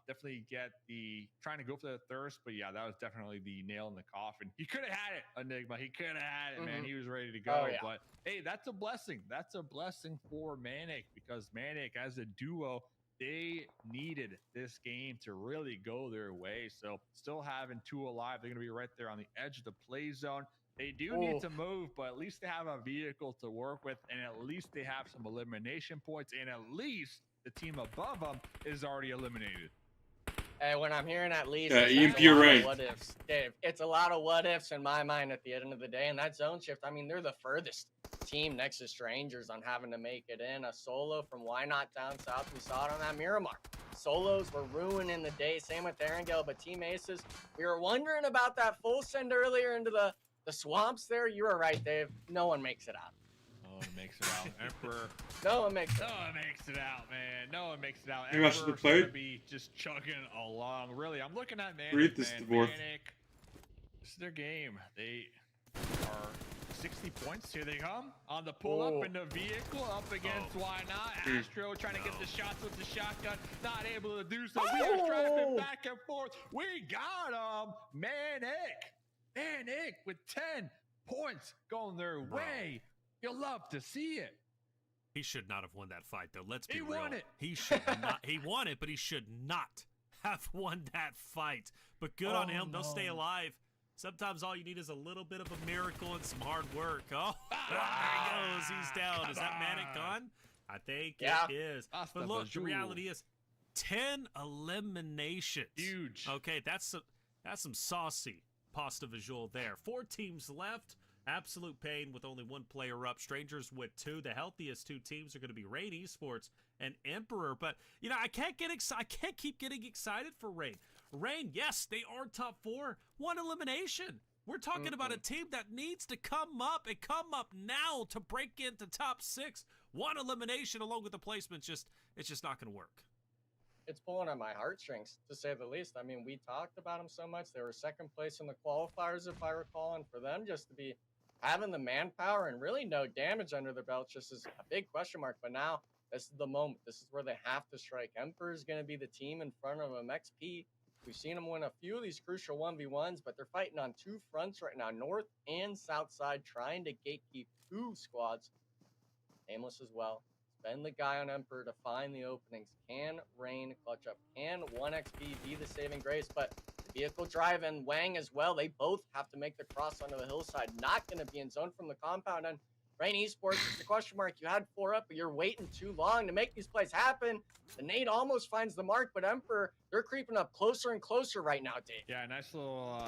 [SPEAKER 5] definitely get the trying to go for the thirst. But yeah, that was definitely the nail in the coffin. He could have had it, Enigma. He could have had it, man. He was ready to go. But hey, that's a blessing. That's a blessing for Manic, because Manic as a duo, they needed this game to really go their way. So still having 2 alive. They're going to be right there on the edge of the play zone. They do need to move, but at least they have a vehicle to work with, and at least they have some elimination points, and at least the team above them is already eliminated.
[SPEAKER 6] Hey, when I'm hearing at least,
[SPEAKER 3] you're right.
[SPEAKER 6] What ifs, Dave? It's a lot of what ifs in my mind at the end of the day, and that zone shift. I mean, they're the furthest team next to Strangers on having to make it in. A solo from Why Not down south. We saw it on that Miramar. Solos were ruining the day. Same with Erangel, but Team Aces. We were wondering about that full send earlier into the swamps there. You were right, Dave. No one makes it out.
[SPEAKER 5] No one makes it out. Emperor.
[SPEAKER 6] No one makes it out.
[SPEAKER 5] No one makes it out, man. No one makes it out.
[SPEAKER 3] You watched the play?
[SPEAKER 5] Gonna be just chugging along. Really, I'm looking at Manic.
[SPEAKER 3] Read this divorce.
[SPEAKER 5] Manic. This is their game. They are 60 points. Here they come on the pull up in the vehicle up against Why Not. Astro trying to get the shots with the shotgun, not able to do so. We are driving back and forth. We got him. Manic with 10 points going their way. You'll love to see it.
[SPEAKER 4] He should not have won that fight, though. Let's be real.
[SPEAKER 5] He won it.
[SPEAKER 4] He should not. He won it, but he should not have won that fight. But good on him. They'll stay alive. Sometimes all you need is a little bit of a miracle and some hard work. Oh, there he goes. He's down. Is that Manic gone? I think it is. But look, the reality is 10 eliminations.
[SPEAKER 5] Huge.
[SPEAKER 4] Okay, that's some saucy pasta visual there. 4 teams left. Absolute pain with only 1 player up. Strangers with 2. The healthiest 2 teams are going to be Rain Esports and Emperor. But you know, I can't keep getting excited for Rain. Rain, yes, they are top 4. 1 elimination. We're talking about a team that needs to come up and come up now to break into top 6. 1 elimination along with the placement, it's just not going to work.
[SPEAKER 6] It's pulling on my heartstrings, to say the least. I mean, we talked about them so much. They were 2nd place in the qualifiers, if I recall, and for them just to be having the manpower and really no damage under their belt just is a big question mark. But now, this is the moment. This is where they have to strike. Emperor is going to be the team in front of them. XP, we've seen them win a few of these crucial 1v1s, but they're fighting on 2 fronts right now, north and south side, trying to gatekeep 2 squads. Aimless as well. Been the guy on Emperor to find the openings. Can Rain clutch up? Can 1xp be the saving grace? But the vehicle drive and Wang as well, they both have to make the cross onto the hillside. Not going to be in zone from the compound. And Rain Esports, it's the question mark. You had 4 up, but you're waiting too long to make these plays happen. The nade almost finds the mark, but Emperor, they're creeping up closer and closer right now, Dave.
[SPEAKER 5] Yeah, nice little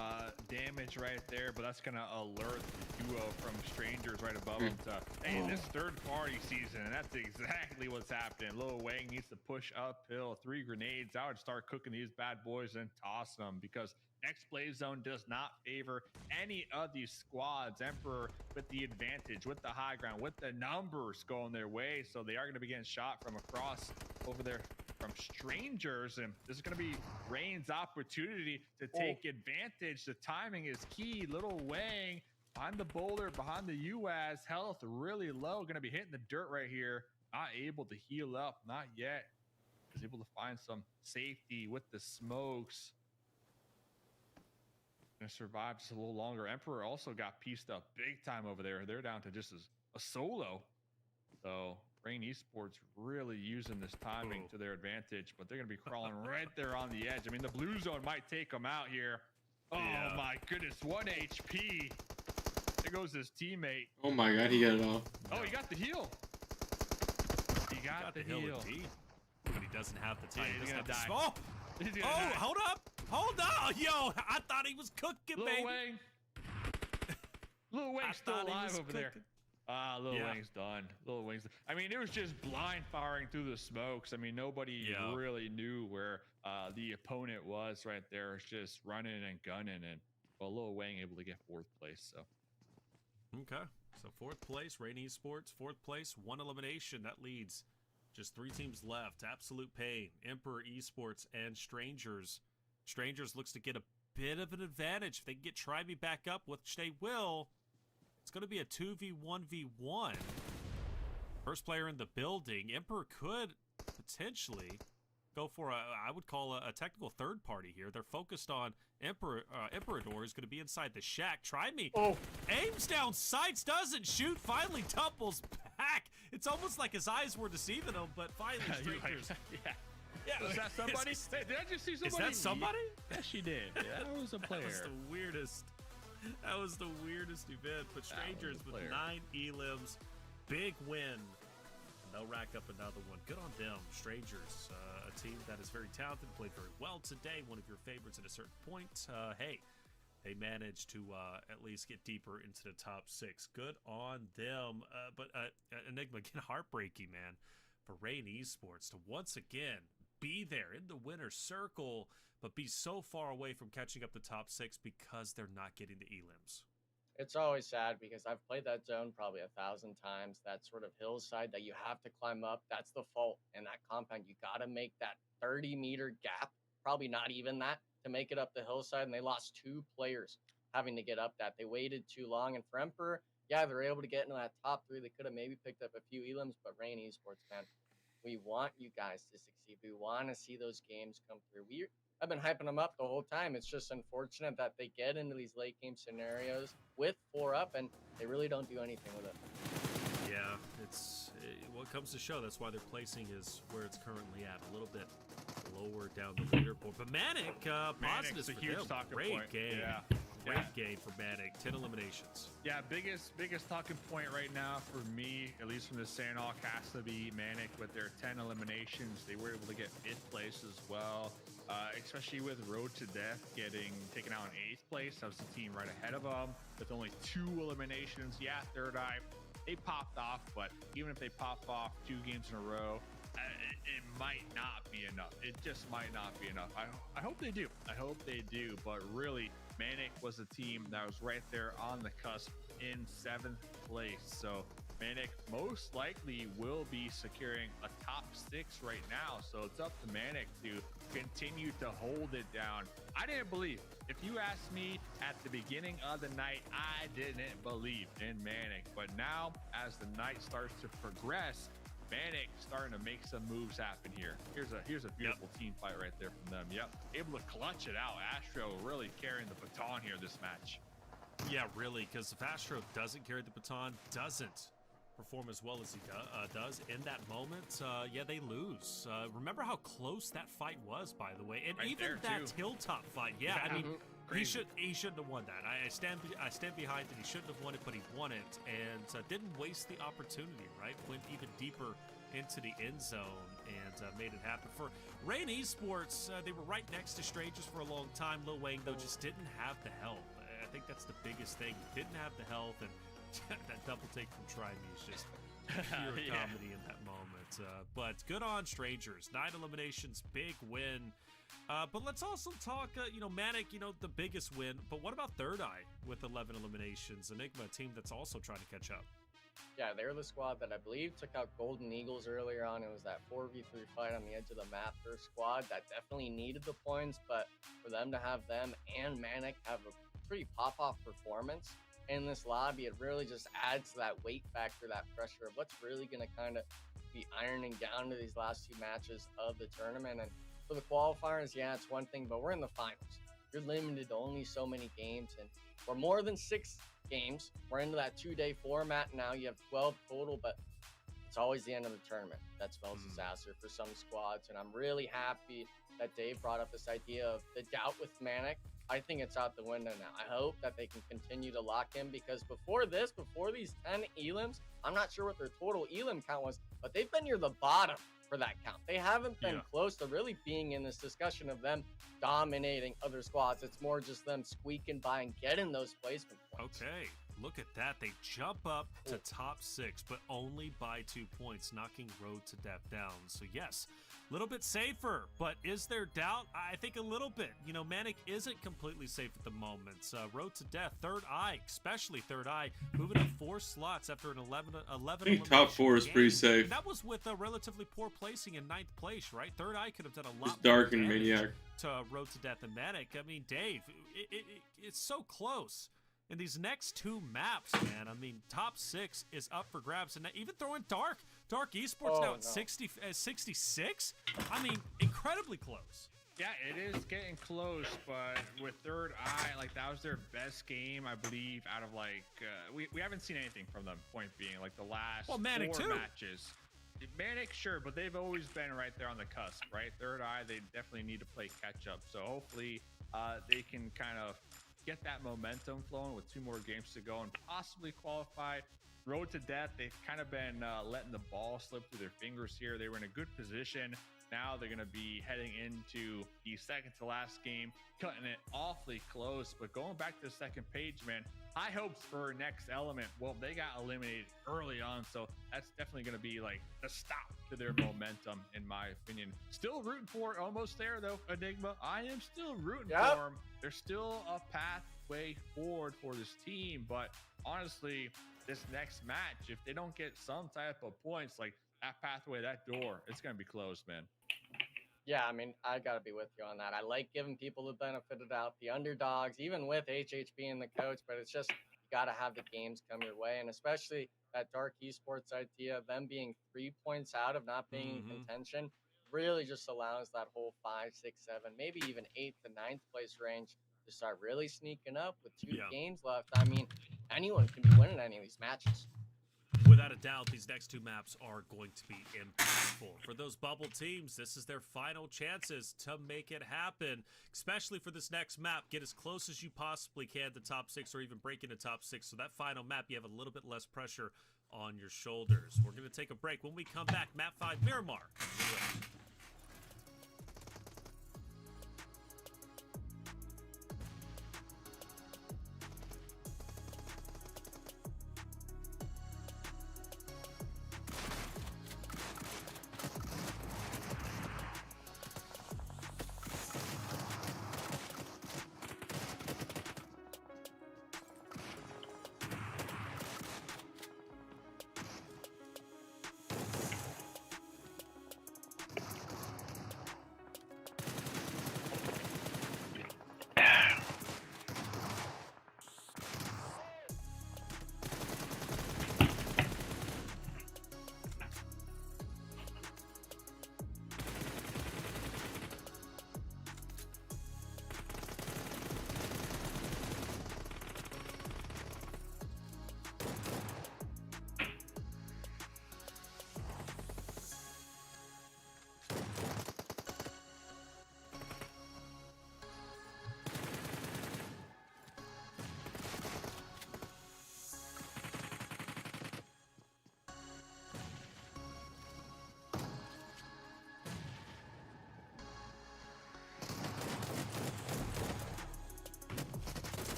[SPEAKER 5] damage right there, but that's going to alert the duo from Strangers right above them to, hey, this third-party season, and that's exactly what's happening. Lil Wang needs to push uphill. 3 grenades. I would start cooking these bad boys and toss them because next play zone does not favor any of these squads. Emperor with the advantage, with the high ground, with the numbers going their way, so they are going to be getting shot from across over there from Strangers, and this is going to be Rain's opportunity to take advantage. The timing is key. Little Wang behind the boulder, behind the UAS, health really low, going to be hitting the dirt right here. Not able to heal up, not yet. Is able to find some safety with the smokes. Gonna survive just a little longer. Emperor also got pieced up big time over there. They're down to just a solo. So Rain Esports really using this timing to their advantage, but they're gonna be crawling right there on the edge. I mean, the blue zone might take them out here. Oh my goodness, 1 HP. There goes his teammate.
[SPEAKER 3] Oh my god, he got it off.
[SPEAKER 5] Oh, he got the heal. He got the heal.
[SPEAKER 4] But he doesn't have the time.
[SPEAKER 5] Yeah,
[SPEAKER 4] He doesn't
[SPEAKER 5] he's
[SPEAKER 4] have
[SPEAKER 5] gonna
[SPEAKER 4] the
[SPEAKER 5] die.
[SPEAKER 4] Oh, hold up. Hold on. Yo, I thought he was cooking,
[SPEAKER 5] Lil
[SPEAKER 4] baby.
[SPEAKER 5] Wang. Lil Wang's still alive over there. Lil Wang's done. Lil Wang's done. I mean, it was just blind firing through the smokes. I mean, nobody really knew where the opponent was right there. It's just running and gunning, and well, Lil Wang able to get 4th place. So
[SPEAKER 4] okay, so 4th place, Rain Esports. 4th place, 1 elimination. That leads just 3 teams left. Absolute Pain, Emperor Esports, and Strangers. Strangers looks to get a bit of an advantage. If they can get Try Me back up, which they will, it's going to be a 2v1v1. First player in the building. Emperor could potentially go for I would call a technical 3rd party here. They're focused on Emperador is going to be inside the shack. Try Me. Oh, aims down sights, doesn't shoot, finally tumbles back. It's almost like his eyes were deceiving him, but finally Strangers Yeah,
[SPEAKER 5] was that somebody? Hey, did I just see somebody?
[SPEAKER 4] Is that somebody?
[SPEAKER 5] Yes, she did. That was a player.
[SPEAKER 4] That was the weirdest. That was the weirdest event. But Strangers with 9 elims, big win. They'll rack up another one. Good on them. Strangers, a team that is very talented, played very well today. One of your favorites at a certain point. Hey, they managed to at least get deeper into the top 6. Good on them. But Enigma, again, heartbreaking, man, for Rain Esports to once again be there in the winner's circle, but be so far away from catching up the top 6 because they're not getting the elims.
[SPEAKER 6] It's always sad because I've played that zone probably 1,000 times. That sort of hillside that you have to climb up, that's the fault. And that compound, you got to make that 30-meter gap, probably not even that, to make it up the hillside. And they lost 2 players having to get up that. They waited too long. And for Emperor, yeah, they're able to get into that top 3. They could have maybe picked up a few elims, but Rain Esports, man, we want you guys to succeed. We want to see those games come through. I've been hyping them up the whole time. It's just unfortunate that they get into these late game scenarios with 4 up and they really don't do anything with it.
[SPEAKER 4] Yeah, it's what comes to show. That's why their placing is where it's currently at, a little bit lower down the leaderboard. But Manic, positives
[SPEAKER 5] a
[SPEAKER 4] for
[SPEAKER 5] huge
[SPEAKER 4] them.
[SPEAKER 5] talking
[SPEAKER 4] Great
[SPEAKER 5] point.
[SPEAKER 4] game.
[SPEAKER 5] Yeah.
[SPEAKER 4] Great game for Manic. 10 eliminations.
[SPEAKER 5] Yeah, biggest talking point right now for me, at least from the Sandhawk, has to be Manic with their 10 eliminations. They were able to get 5th place as well, especially with Road to Death getting taken out in 8th place. That was the team right ahead of them with only 2 eliminations. Yeah, Third Eye, they popped off, but even if they pop off 2 games in a row, it might not be enough. It just might not be enough. I hope they do. I hope they do. But really, Manic was a team that was right there on the cusp in 7th place. So Manic most likely will be securing a top 6 right now. So it's up to Manic to continue to hold it down. I didn't believe. If you asked me at the beginning of the night, I didn't believe in Manic. But now, as the night starts to progress, Manic starting to make some moves happen here. Here's a beautiful team fight right there from them. Yep, able to clutch it out. Astro really carrying the baton here this match.
[SPEAKER 4] Yeah, really, because if Astro doesn't carry the baton, doesn't perform as well as he does in that moment, yeah, they lose. Remember how close that fight was, by the way, and
[SPEAKER 5] right
[SPEAKER 4] even that hilltop fight. Yeah, I mean, he shouldn't have won that. I stand behind it. He shouldn't have won it, but he won it, and didn't waste the opportunity. Right, went even deeper into the end zone and made it happen. For Rain Esports, they were right next to Strangers for a long time. Lil Wang, though, just didn't have the health. I think that's the biggest thing. He didn't have the health, and that double take from Try Me is just pure comedy in that moment. But good on Strangers. 9 eliminations, big win. But let's also talk, Manic, the biggest win. But what about Third Eye with 11 eliminations? Enigma, a team that's also trying to catch up.
[SPEAKER 6] Yeah, they're the squad that I believe took out Golden Eagles earlier on. It was that 4v3 fight on the edge of the map. Their squad that definitely needed the points, but for them to have them and Manic have a pretty pop-off performance in this lobby, it really just adds to that weight factor, that pressure of what's really going to kind of be ironing down to these last 2 matches of the tournament. And for the qualifiers, yeah, it's one thing, but we're in the finals. You're limited to only so many games, and we're more than 6 games. We're into that 2-day format now. You have 12 total, but it's always the end of the tournament. That spells disaster for some squads, and I'm really happy that Dave brought up this idea of the doubt with Manic. I think it's out the window now. I hope that they can continue to lock in, because before these 10 elims, I'm not sure what their total elim count was, but they've been near the bottom for that count. They haven't been close to really being in this discussion of them dominating other squads. It's more just them squeaking by and getting those placement points.
[SPEAKER 4] Okay, look at that. They jump up to top 6, but only by 2 points, knocking Road to Death down. So yes, a little bit safer, but is there doubt? I think a little bit. Manic isn't completely safe at the moment. Road to Death, Third Eye, especially Third Eye, moving up 4 slots after an 11
[SPEAKER 3] I think top 4 is pretty safe.
[SPEAKER 4] And that was with a relatively poor placing in 9th place, right? Third Eye could have done a lot
[SPEAKER 3] It's Dark
[SPEAKER 4] more
[SPEAKER 3] and Maniac
[SPEAKER 4] to Road to Death and Manic. I mean, Dave, it's so close. In these next 2 maps, man, I mean, top 6 is up for grabs. And even throwing Dark Esports now at 66? I mean, incredibly close.
[SPEAKER 5] Yeah, it is getting close, but with Third Eye, that was their best game, I believe, out of we haven't seen anything from them, point being, the last 4 matches. Manic, sure, but they've always been right there on the cusp, right? Third Eye, they definitely need to play catch up. So hopefully they can kind of get that momentum flowing with 2 more games to go and possibly qualify. Road to death, they've kind of been letting the ball slip through their fingers here. They were in a good position. Now they're going to be heading into the second to last game, cutting it awfully close. But going back to the second page, man, high hopes for next element. Well, they got eliminated early on, so that's definitely going to be like the stop to their momentum, in my opinion. Still rooting for it, almost there though, Enigma. I am still rooting for them. There's still a pathway forward for this team, but honestly, this next match, if they don't get some type of points, like that pathway, that door, it's going to be closed, man.
[SPEAKER 6] Yeah, I mean, I got to be with you on that. I like giving people the benefit of the doubt, the underdogs, even with HH being the coach, but it's just, you got to have the games come your way. And especially that Dark Esports idea, them being 3 points out of not being in contention, really just allows that whole 5, 6, 7, maybe even 8th to 9th place range to start really sneaking up with 2 games left. I mean, anyone can be winning any of these matches.
[SPEAKER 4] Without a doubt, these next 2 maps are going to be impactful. For those bubble teams, this is their final chances to make it happen, especially for this next map. Get as close as you possibly can to top 6 or even break into top 6. So that final map, you have a little bit less pressure on your shoulders. We're going to take a break. When we come back, map 5, Miramar.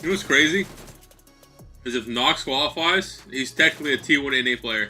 [SPEAKER 3] You know what's crazy? Is if Knox qualifies, he's technically a T1 NA player.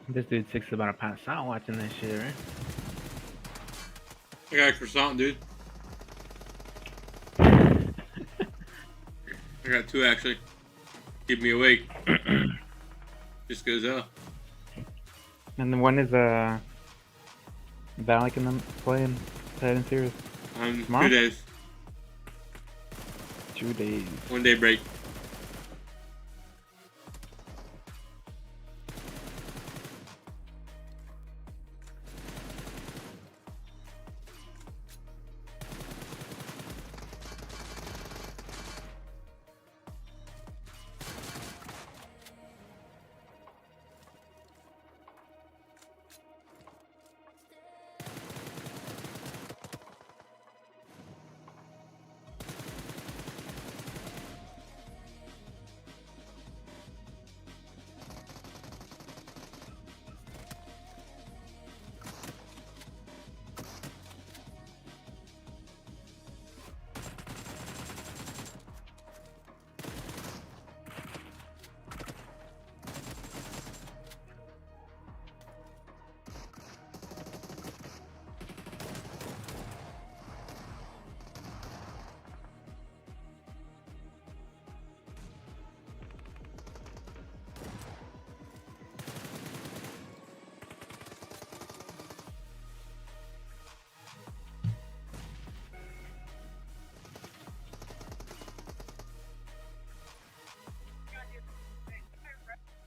[SPEAKER 7] This dude 6 is about to pass out watching this shit, right?
[SPEAKER 3] I got a croissant, dude. I got 2 actually. Keep me awake. Just goes out.
[SPEAKER 7] And then when is Valak and them playing Titan Series?
[SPEAKER 3] 2 days.
[SPEAKER 7] 2 days.
[SPEAKER 3] 1 day break.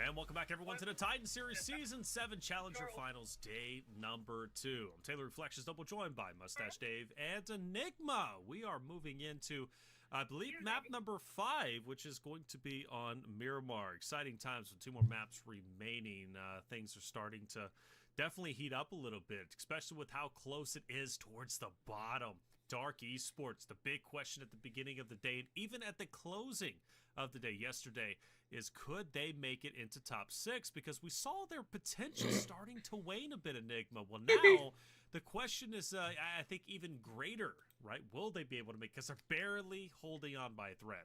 [SPEAKER 4] And welcome back, everyone, to the Titan Series Season 7 Challenger Finals, day number 2. I'm Taylor Reflections, double joined by Mustache Dave and Enigma. We are moving into, I believe, map number 5, which is going to be on Miramar. Exciting times with 2 more maps remaining. Things are starting to definitely heat up a little bit, especially with how close it is towards the bottom. Dark Esports, the big question at the beginning of the day, and even at the closing of the day yesterday, is could they make it into top 6? Because we saw their potential starting to wane a bit, Enigma. Well, now the question is, I think, even greater, right? Will they be able to make, because they're barely holding on by a thread.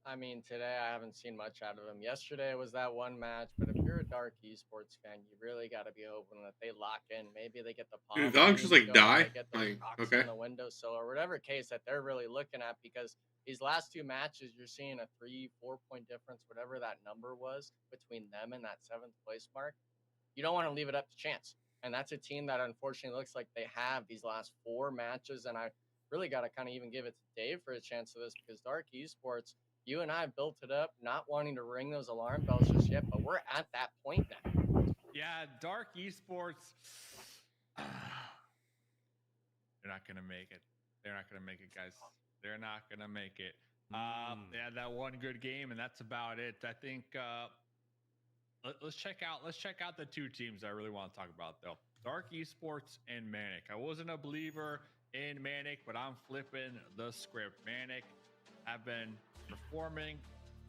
[SPEAKER 6] I mean, today I haven't seen much out of them. Yesterday was that one match, but if you're a Dark Esports fan, you really got to be hoping that they lock in. Maybe they get the pop.
[SPEAKER 3] Dude, dog just like die.
[SPEAKER 6] Get the
[SPEAKER 3] Like,
[SPEAKER 6] rocks
[SPEAKER 3] okay.
[SPEAKER 6] on the windowsill or whatever case that they're really looking at, because these last 2 matches, you're seeing a 3-4 point difference, whatever that number was between them and that 7th place mark. You don't want to leave it up to chance. And that's a team that unfortunately looks like they have these last 4 matches. And I really got to kind of even give it to Dave for a chance of this, because Dark Esports, you and I built it up, not wanting to ring those alarm bells just yet, but we're at that point now.
[SPEAKER 5] Yeah, Dark Esports, they're not going to make it. They're not going to make it, guys. They're not going to make it. They had that one good game, and that's about it. I think let's check out the 2 teams I really want to talk about, though. Dark Esports and Manic. I wasn't a believer in Manic, but I'm flipping the script. Manic have been performing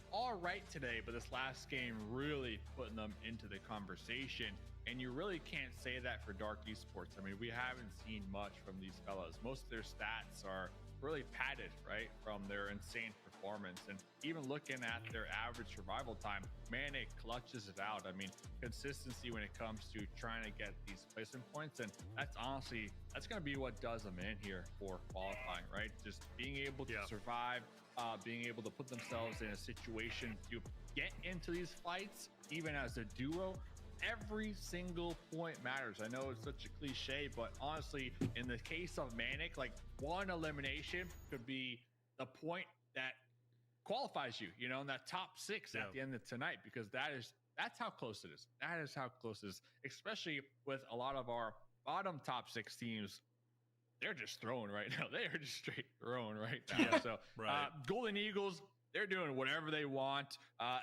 [SPEAKER 5] all right today, but this last game really putting them into the conversation. And you really can't say that for Dark Esports. I mean, we haven't seen much from these fellas. Most of their stats are really padded, right, from their insane performance. And even looking at their average survival time, Manic clutches it out. I mean, consistency when it comes to trying to get these placement points, and that's honestly, that's going to be what does them in here for qualifying, right? Just being able to survive, being able to put themselves in a situation to get into these fights, even as a duo. Every single point matters. I know it's such a cliche, but honestly, in the case of Manic, like, one elimination could be the point that qualifies you, you know, in that top 6 at the end of tonight, because that's how close it is. That is how close it is, especially with a lot of our bottom top 6 teams. They're just throwing right now. They are just straight throwing right now. So Golden Eagles, they're doing whatever they want.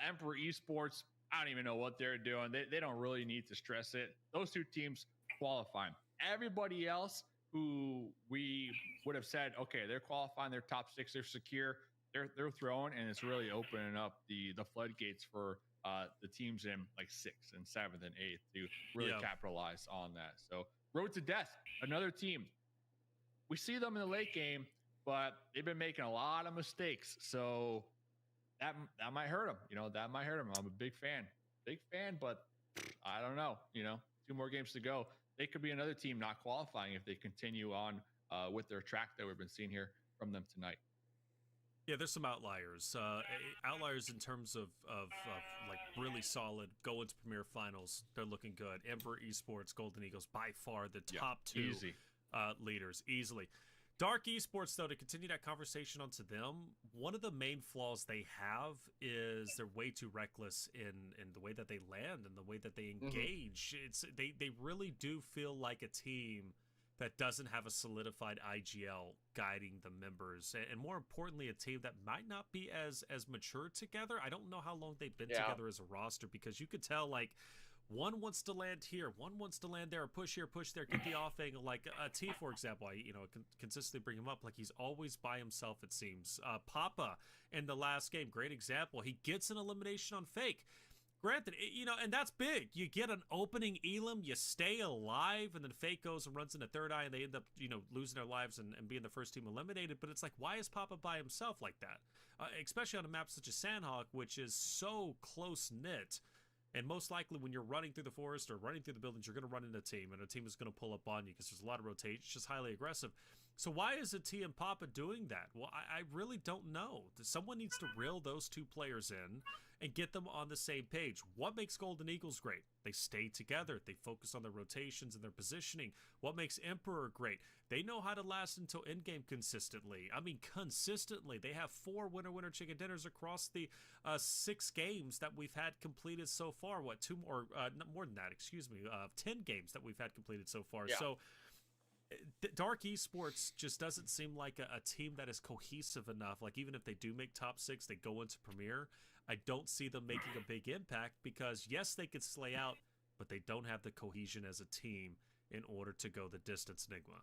[SPEAKER 5] Emperor Esports, I don't even know what they're doing. They don't really need to stress it. Those 2 teams qualifying. Everybody else who we would have said, okay, they're qualifying, they're top 6, they're secure, they're throwing, and it's really opening up the floodgates for the teams in like 6th and 7th and 8th to really capitalize on that. So Road to Death, another team. We see them in the late game, but they've been making a lot of mistakes. So that might hurt them. You know, that might hurt them. I'm a big fan, but I don't know. You know, 2 more games to go. They could be another team not qualifying if they continue on with their track that we've been seeing here from them tonight.
[SPEAKER 4] Yeah, there's some outliers. Outliers in terms of like really solid go into Premier Finals. They're looking good. Emperor Esports, Golden Eagles, by far the top 2 leaders easily. Dark Esports, though, to continue that conversation onto them, one of the main flaws they have is they're way too reckless in the way that they land and the way that they engage. It's they really do feel like a team that doesn't have a solidified IGL guiding the members, and more importantly, a team that might not be as mature together. I don't know how long they've been together as a roster, because you could tell, like, one wants to land here, one wants to land there, push here, push there, get the off angle. Like T, for example, I consistently bring him up. Like, he's always by himself, it seems. Papa in the last game, great example. He gets an elimination on Fake. Granted, and that's big. You get an opening elim, you stay alive, and then Fake goes and runs into Third Eye, and they end up, losing their lives and being the first team eliminated. But it's like, why is Papa by himself like that? Especially on a map such as Sandhawk, which is so close-knit. And most likely when you're running through the forest or running through the buildings, you're going to run into a team, and a team is going to pull up on you because there's a lot of rotation. It's just highly aggressive. So why isn't TM Papa doing that? Well, I really don't know. Someone needs to reel those two players in and get them on the same page. What makes Golden Eagles great? They stay together. They focus on their rotations and their positioning. What makes Emperor great? They know how to last until endgame consistently. I mean, consistently. They have 4 winner chicken dinners across the 6 games that we've had completed so far. What, 2 more? More than that, excuse me. 10 games that we've had completed so far.
[SPEAKER 6] Yeah.
[SPEAKER 4] So Dark Esports just doesn't seem like a team that is cohesive enough. Like, even if they do make top 6, they go into Premier, I don't see them making a big impact because, yes, they could slay out, but they don't have the cohesion as a team in order to go the distance, Nigma.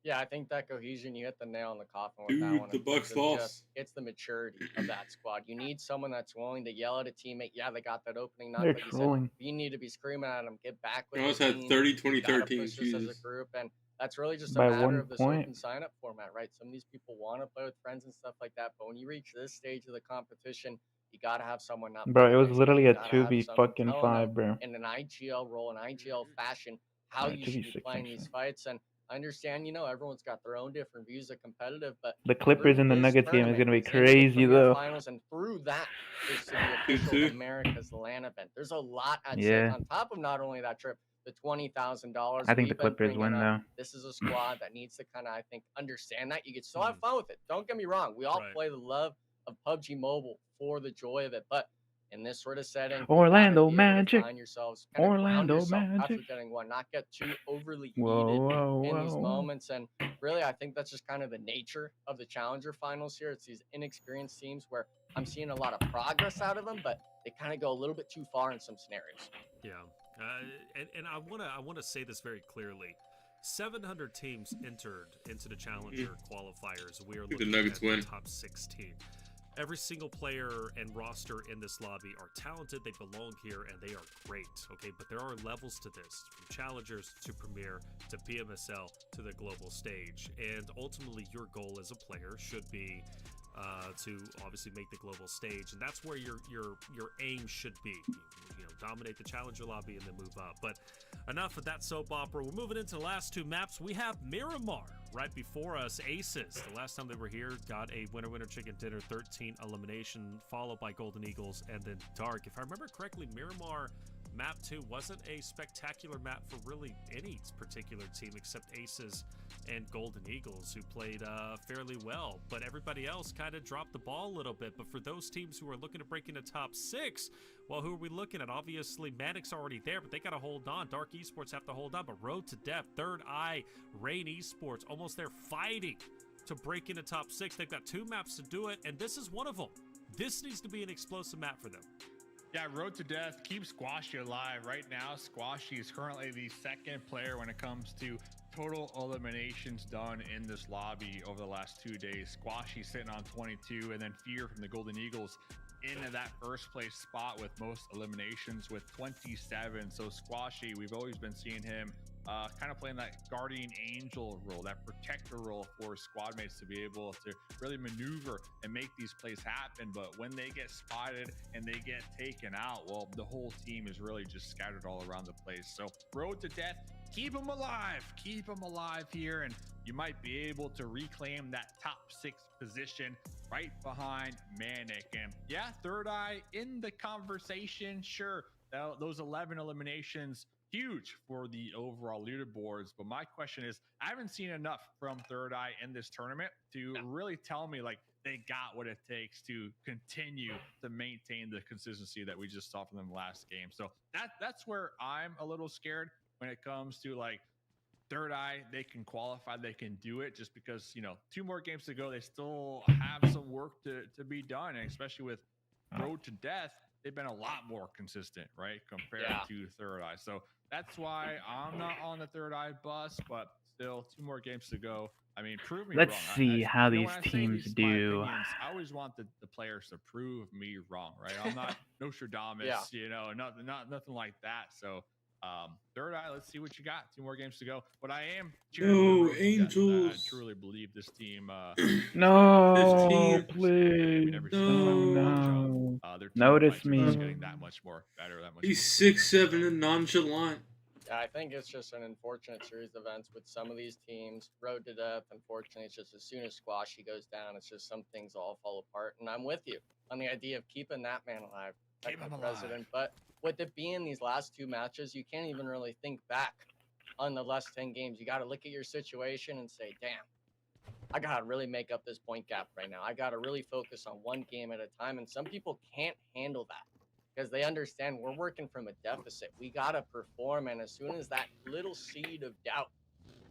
[SPEAKER 6] Yeah, I think that cohesion, you hit the nail on the coffin with that one.
[SPEAKER 3] The Bucks false.
[SPEAKER 6] It's the maturity of that squad. You need someone that's willing to yell at a teammate. Yeah, they got that opening knock,
[SPEAKER 2] They're
[SPEAKER 6] but
[SPEAKER 2] trolling.
[SPEAKER 6] you need to be screaming at them. Get back with
[SPEAKER 3] I almost
[SPEAKER 6] the
[SPEAKER 3] had
[SPEAKER 6] team.
[SPEAKER 3] 30,
[SPEAKER 6] You
[SPEAKER 3] 20,
[SPEAKER 6] gotta
[SPEAKER 3] 13.
[SPEAKER 6] push this as a
[SPEAKER 3] Jesus.
[SPEAKER 6] group, and that's really just a
[SPEAKER 2] By
[SPEAKER 6] matter
[SPEAKER 2] 1
[SPEAKER 6] of this
[SPEAKER 2] point.
[SPEAKER 6] open sign-up format, right? Some of these people want to play with friends and stuff like that, but when you reach this stage of the competition, you gotta have someone not.
[SPEAKER 2] Bro, it was
[SPEAKER 6] next to
[SPEAKER 2] literally
[SPEAKER 6] you.
[SPEAKER 2] a
[SPEAKER 6] You gotta have
[SPEAKER 2] 2v
[SPEAKER 6] someone
[SPEAKER 2] fucking
[SPEAKER 6] telling
[SPEAKER 2] 5,
[SPEAKER 6] them
[SPEAKER 2] bro.
[SPEAKER 6] in an IGL role, an IGL fashion, how
[SPEAKER 2] Alright,
[SPEAKER 6] you should be
[SPEAKER 2] 2v6
[SPEAKER 6] playing these
[SPEAKER 2] actually.
[SPEAKER 6] fights. And I understand, everyone's got their own different views of competitive, but
[SPEAKER 2] The Clippers
[SPEAKER 6] through
[SPEAKER 2] and the
[SPEAKER 6] this
[SPEAKER 2] Nuggets game is
[SPEAKER 6] tournament,
[SPEAKER 2] gonna be
[SPEAKER 6] it's into the
[SPEAKER 2] crazy
[SPEAKER 6] Premier
[SPEAKER 2] though.
[SPEAKER 6] Finals, and through that is to the official
[SPEAKER 3] 2-2.
[SPEAKER 6] America's LAN event. There's a lot at stake
[SPEAKER 2] Yeah.
[SPEAKER 6] on top of not only that trip, the $20,000.
[SPEAKER 2] I think the
[SPEAKER 6] We've been
[SPEAKER 2] Clippers
[SPEAKER 6] bringing
[SPEAKER 2] win
[SPEAKER 6] up.
[SPEAKER 2] though.
[SPEAKER 6] This is a squad that needs to kind of, I think, understand that. You can still have fun with it. Don't get me wrong. We all
[SPEAKER 4] Right.
[SPEAKER 6] play the love of PUBG Mobile for the joy of it, but in this sort of setting,
[SPEAKER 2] Orlando
[SPEAKER 6] you gotta be able to
[SPEAKER 2] Magic.
[SPEAKER 6] find yourselves, kind of ground
[SPEAKER 2] Orlando
[SPEAKER 6] yourself after
[SPEAKER 2] Magic.
[SPEAKER 6] getting one, not get too overly
[SPEAKER 2] Whoa,
[SPEAKER 6] heated
[SPEAKER 2] whoa,
[SPEAKER 6] in these
[SPEAKER 2] whoa.
[SPEAKER 6] moments. And really, I think that's just kind of the nature of the Challenger finals here. It's these inexperienced teams where I'm seeing a lot of progress out of them, but they kind of go a little bit too far in some scenarios.
[SPEAKER 4] Yeah, and I wanna say this very clearly. 700 teams entered into the Challenger qualifiers. We are
[SPEAKER 3] The
[SPEAKER 4] looking
[SPEAKER 3] Nuggets
[SPEAKER 4] at the
[SPEAKER 3] win.
[SPEAKER 4] top 16. Every single player and roster in this lobby are talented. They belong here, and they are great. Okay, but there are levels to this, from Challengers to Premier to PMSL to the global stage. And ultimately, your goal as a player should be to obviously make the global stage, and that's where your aim should be. Dominate the Challenger lobby and then move up. But enough of that soap opera. We're moving into the last 2 maps. We have Miramar right before us. Aces, the last time they were here, got a winner chicken dinner, 13 elimination, followed by Golden Eagles and then Dark. If I remember correctly, Miramar map 2 wasn't a spectacular map for really any particular team except Aces and Golden Eagles, who played fairly well, but everybody else kind of dropped the ball a little bit. But for those teams who are looking to break into top 6, well, who are we looking at? Obviously, Manic's already there, but they got to hold on. Dark Esports have to hold on, but Road to Death, Third Eye, Rain Esports, almost there fighting to break into top 6. They've got 2 maps to do it, and this is one of them. This needs to be an explosive map for them.
[SPEAKER 5] Yeah, Road to Death, keep Squashy alive. Right now, Squashy is currently the 2nd player when it comes to total eliminations done in this lobby over the last 2 days. Squashy sitting on 22, and then Fear from the Golden Eagles into that 1st place spot with most eliminations with 27. So Squashy, we've always been seeing him kind of playing that guardian angel role, that protector role for squad mates to be able to really maneuver and make these plays happen. But when they get spotted and they get taken out, well, the whole team is really just scattered all around the place. So Road to Death, keep them alive here, and you might be able to reclaim that top 6 position right behind Manic. And yeah, Third Eye in the conversation, sure, those 11 eliminations, huge for the overall leaderboards. But my question is, I haven't seen enough from Third Eye in this tournament to really tell me like they got what it takes to continue to maintain the consistency that we just saw from them last game. So that's where I'm a little scared when it comes to like Third Eye. They can qualify, they can do it, just because 2 more games to go. They still have some work to be done, and especially with Road to Death, they've been a lot more consistent, right, compared to Third Eye. So that's why I'm not on the Third Eye bus, but still 2 more games to go. I mean, prove me wrong.
[SPEAKER 7] Let's see how these teams do.
[SPEAKER 5] I always want the players to prove me wrong, right? I'm not Nostradamus, nothing like that. So Third Eye, let's see what you got. 2 more games to go. But I am
[SPEAKER 3] cheering for Angels.
[SPEAKER 5] I truly believe this team.
[SPEAKER 2] No, please.
[SPEAKER 5] Their team
[SPEAKER 2] Notice
[SPEAKER 5] might be just
[SPEAKER 2] me.
[SPEAKER 5] getting that much more better.
[SPEAKER 3] He's 6'7" and nonchalant.
[SPEAKER 6] Yeah, I think it's just an unfortunate series of events with some of these teams. Road to death, unfortunately, it's just as soon as Squashy goes down, it's just some things all fall apart. And I'm with you on the idea of keeping that man alive, like the president. But with it being these last 2 matches, you can't even really think back on the last 10 games. You got to look at your situation and say, damn, I got to really make up this point gap right now. I got to really focus on one game at a time. And some people can't handle that, because they understand we're working from a deficit. We got to perform. And as soon as that little seed of doubt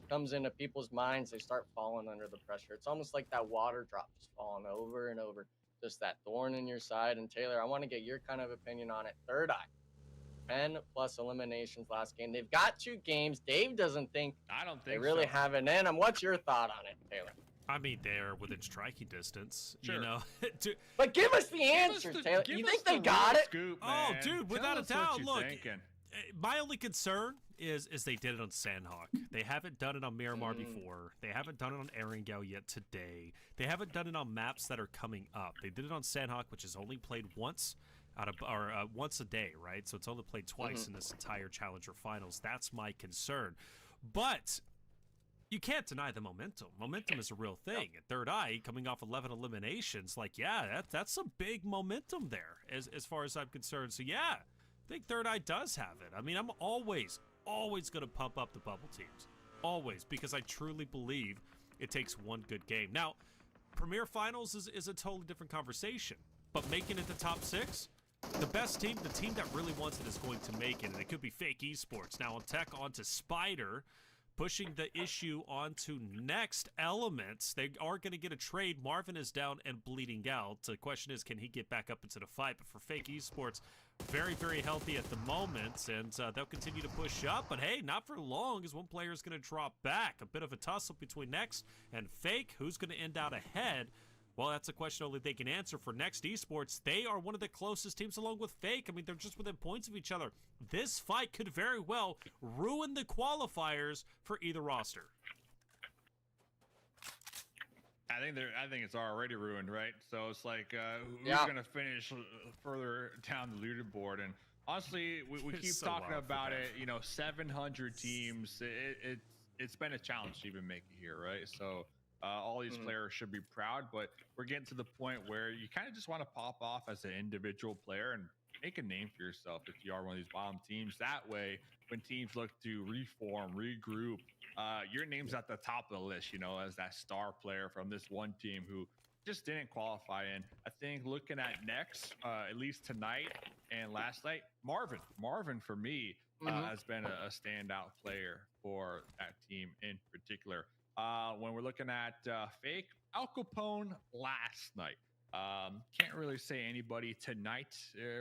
[SPEAKER 6] comes into people's minds, they start falling under the pressure. It's almost like that water drop just falling over and over, just that thorn in your side. And Taylor, I want to get your kind of opinion on it. Third Eye, 10 plus eliminations last game. They've got 2 games. Dave doesn't think they really have an in. And what's your thought on it, Taylor?
[SPEAKER 4] I mean, they're within striking distance,
[SPEAKER 6] Sure.
[SPEAKER 4] you know.
[SPEAKER 6] But give us the answer, Taylor. You think they got it?
[SPEAKER 5] Scoop,
[SPEAKER 4] Oh,
[SPEAKER 5] man.
[SPEAKER 4] dude,
[SPEAKER 5] Tell
[SPEAKER 4] without a
[SPEAKER 5] us what
[SPEAKER 4] doubt.
[SPEAKER 5] you're
[SPEAKER 4] Look,
[SPEAKER 5] thinking.
[SPEAKER 4] my only concern is they did it on Sandhawk. They haven't done it on Miramar before. They haven't done it on Erangel yet today. They haven't done it on maps that are coming up. They did it on Sandhawk, which is only played once once a day, right? So it's only played twice in this entire Challenger Finals. That's my concern. But you can't deny the momentum. Momentum is a real thing. At Third Eye, coming off 11 eliminations, like, yeah, that's some big momentum there as far as I'm concerned. So, yeah, I think Third Eye does have it. I mean, I'm always going to pump up the bubble teams. Always, because I truly believe it takes one good game. Now, Premier Finals is a totally different conversation. But making it the top 6, the best team, the team that really wants it, is going to make it. And it could be Fake Esports. Now, on Tech, onto Spider, pushing the issue onto Next Elements. They are going to get a trade. Marvin is down and bleeding out. The question is, can he get back up into the fight? But for Fake Esports, very, very healthy at the moment, and they'll continue to push up. But hey, not for long, as one player is going to drop back. A bit of a tussle between Next and Fake. Who's going to end out ahead? Well, that's a question only they can answer. For Next Esports, they are one of the closest teams along with Fake. I mean, they're just within points of each other. This fight could very well ruin the qualifiers for either roster.
[SPEAKER 5] I think it's already ruined, right? So it's like who's gonna finish further down the leaderboard? And honestly, we keep
[SPEAKER 4] so
[SPEAKER 5] talking
[SPEAKER 4] wild
[SPEAKER 5] about it. You know, 700 teams. It's been a challenge to even make it here, right? So all these players should be proud, but we're getting to the point where you kind of just want to pop off as an individual player and make a name for yourself if you are one of these bottom teams. That way, when teams look to reform, regroup, your name's at the top of the list, you know, as that star player from this one team who just didn't qualify in. I think looking at Next, at least tonight and last night, Marvin for me has been a standout player for that team in particular. When we're looking at Fake, Al Capone last night. Can't really say anybody tonight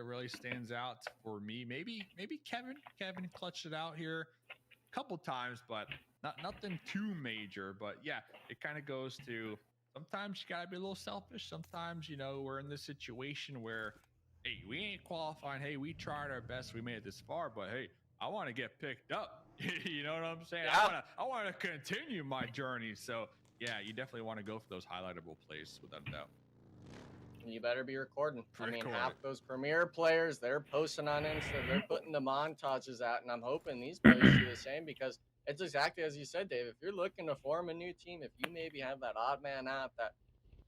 [SPEAKER 5] really stands out for me. Maybe Kevin clutched it out here a couple times, but nothing too major. But yeah, it kind of goes to, sometimes you gotta be a little selfish. Sometimes, you know, we're in this situation where, hey, we ain't qualifying. Hey, we tried our best. We made it this far, but hey, I want to get picked up. You know what I'm saying?
[SPEAKER 6] Yeah.
[SPEAKER 5] I want to continue my journey. So yeah, you definitely want to go for those highlightable plays without a doubt.
[SPEAKER 6] You better be recording. I mean, half those Premier players, they're posting on Insta, they're putting the montages out, and I'm hoping these players do the same, because it's exactly as you said, Dave. If you're looking to form a new team, if you maybe have that odd man out that,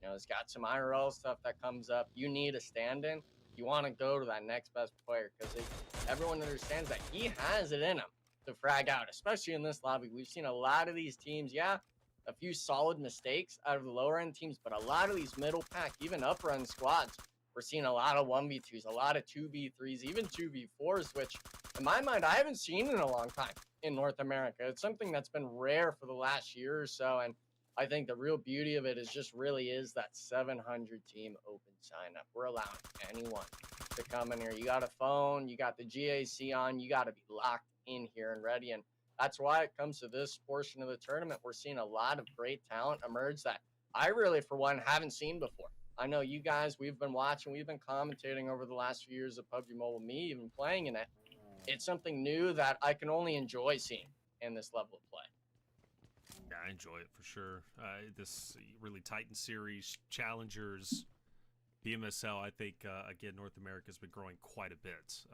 [SPEAKER 6] you know, has got some IRL stuff that comes up, you need a stand-in, you want to go to that next best player, because everyone understands that he has it in him to frag out, especially in this lobby. We've seen a lot of these teams, a few solid mistakes out of the lower end teams, but a lot of these middle pack, even up run squads, we're seeing a lot of 1v2s, a lot of 2v3s, even 2v4s, which in my mind, I haven't seen in a long time in North America. It's something that's been rare for the last year or so. And I think the real beauty of it is just really is that 700 team open sign up. We're allowing anyone to come in here. You got a phone, you got the GAC on, you got to be locked in here and ready. And that's why it comes to this portion of the tournament. We're seeing a lot of great talent emerge that I really, for one, haven't seen before. I know you guys, we've been watching, we've been commentating over the last few years of PUBG Mobile, me even playing in it. It's something new that I can only enjoy seeing in this level of play.
[SPEAKER 4] Yeah, I enjoy it for sure. This really Titan series, Challengers, BMSL, I think, again, North America has been growing quite a bit.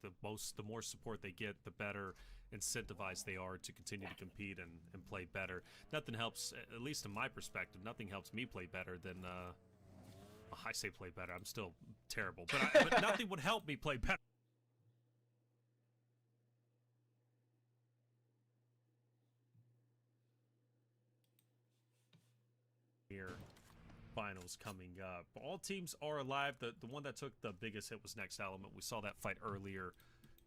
[SPEAKER 4] The more support they get, the better. incentivized they are to continue to compete and play better. Nothing helps, at least in my perspective, nothing helps me play better than, I say play better, I'm still terrible, but nothing would help me play better. Here, finals coming up. All teams are alive. The one that took the biggest hit was Next Element. We saw that fight earlier.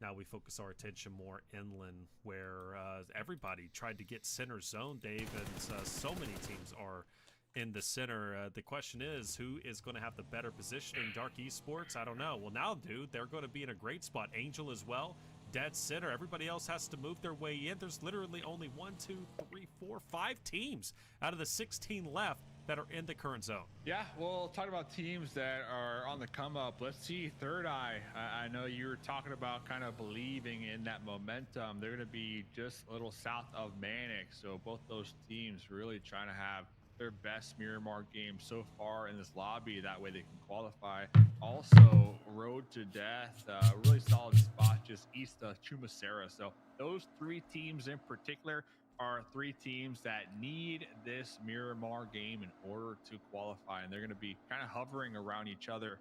[SPEAKER 4] Now we focus our attention more inland, where everybody tried to get center zone, Dave, and so many teams are in the center. The question is, who is going to have the better positioning? Dark Esports? I don't know. Well, now, dude, they're going to be in a great spot. Angel as well. Dead center. Everybody else has to move their way in. There's literally only 1, 2, 3, 4, 5 teams out of the 16 left that are in the current zone.
[SPEAKER 5] Yeah, well, talking about teams that are on the come up, let's see Third Eye. I know you were talking about kind of believing in that momentum. They're going to be just a little south of Manic, so both those teams really trying to have their best Miramar game so far in this lobby. That way they can qualify. Also, Road to Death, really solid spot just east of Chumacera. So those 3 teams in particular are 3 teams that need this Miramar game in order to qualify, and they're going to be kind of hovering around each other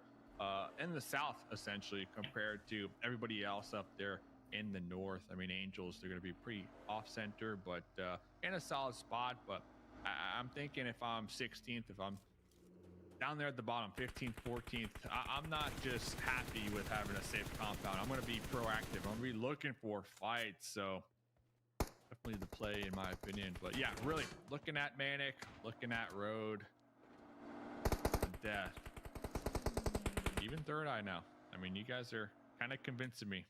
[SPEAKER 5] in the south, essentially, compared to everybody else up there in the north. I mean, Angels, they're going to be pretty off-center, but in a solid spot. But I'm thinking if I'm 16th, if I'm down there at the bottom, 15th, 14th, I'm not just happy with having a safe compound. I'm going to be proactive. I'm going to be looking for fights. So definitely the play, in my opinion. But yeah, really looking at Manic, looking at Road, Death, even Third Eye now. I mean, you guys are kind of convincing me.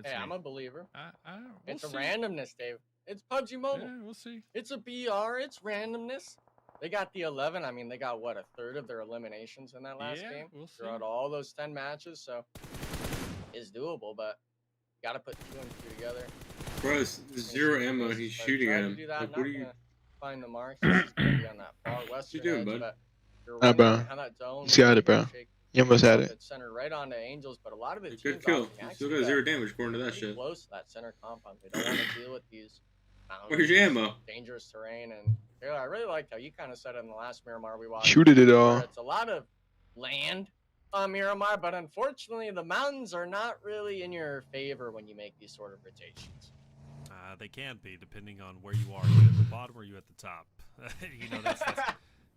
[SPEAKER 6] Hey, I'm a believer.
[SPEAKER 5] We'll
[SPEAKER 6] It's a
[SPEAKER 5] see.
[SPEAKER 6] randomness, Dave. It's PUBG Mobile.
[SPEAKER 5] Yeah, we'll see.
[SPEAKER 6] It's a BR. It's randomness. They got the 11. I mean, they got, what, a third of their eliminations in that last game?
[SPEAKER 5] We'll see.
[SPEAKER 6] Throughout all those 10 matches, so it's doable, but got to put 2 and 2 together.
[SPEAKER 3] Bro, it's 0 ammo. He's shooting at him. Like, what are you?
[SPEAKER 6] Find the marks. It's gonna be on that far western
[SPEAKER 3] doing,
[SPEAKER 6] edge,
[SPEAKER 3] bud?
[SPEAKER 6] but you're
[SPEAKER 10] Nah, bro.
[SPEAKER 6] wondering how that zone
[SPEAKER 10] He's got it, bro.
[SPEAKER 6] shake
[SPEAKER 10] You almost had it.
[SPEAKER 6] It's centered right onto Angels, but a lot of the
[SPEAKER 3] Good
[SPEAKER 6] teams
[SPEAKER 3] kill.
[SPEAKER 6] can
[SPEAKER 3] You
[SPEAKER 6] actually
[SPEAKER 3] still got
[SPEAKER 6] get
[SPEAKER 3] 0 damage according to that
[SPEAKER 6] pretty
[SPEAKER 3] shit.
[SPEAKER 6] close to that center compound. They don't want to deal with these
[SPEAKER 3] Where's your ammo?
[SPEAKER 6] dangerous terrain, and yeah, I really liked how you kind of said it in the last Miramar we watched.
[SPEAKER 10] Shooted it
[SPEAKER 6] where
[SPEAKER 10] all.
[SPEAKER 6] It's a lot of land on Miramar, but unfortunately the mountains are not really in your favor when you make these sort of rotations.
[SPEAKER 4] They can be, depending on where you are. Are you at the bottom or are you at the top? You know,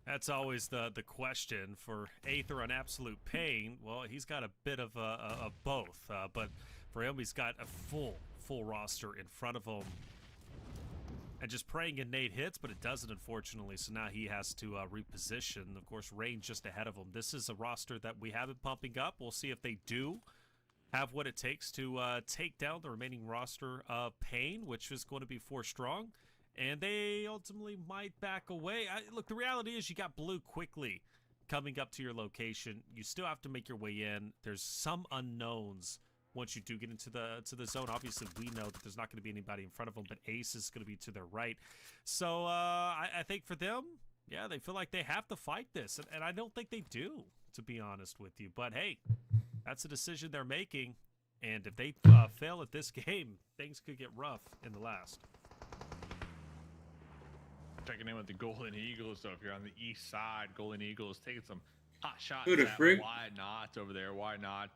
[SPEAKER 4] that's always the question. For Aether on Absolute Pain, well, he's got a bit of both. But for him, he's got a full roster in front of him. And just praying a nade hits, but it doesn't, unfortunately. So now he has to reposition. Of course, Rain just ahead of him. This is a roster that we have it pumping up. We'll see if they do have what it takes to take down the remaining roster of Pain, which is going to be 4 strong. And they ultimately might back away. Look, the reality is you got Blue quickly coming up to your location. You still have to make your way in. There's some unknowns once you do get into the zone. Obviously, we know that there's not going to be anybody in front of them, but Ace is going to be to their right. So I think for them, yeah, they feel like they have to fight this. And I don't think they do, to be honest with you. But hey, that's a decision they're making. And if they fail at this game, things could get rough in the last.
[SPEAKER 5] Checking in with the Golden Eagles. So if you're on the east side, Golden Eagles taking some hot shots
[SPEAKER 3] Who the
[SPEAKER 5] at
[SPEAKER 3] frick?
[SPEAKER 5] Why Not over there. Why Not?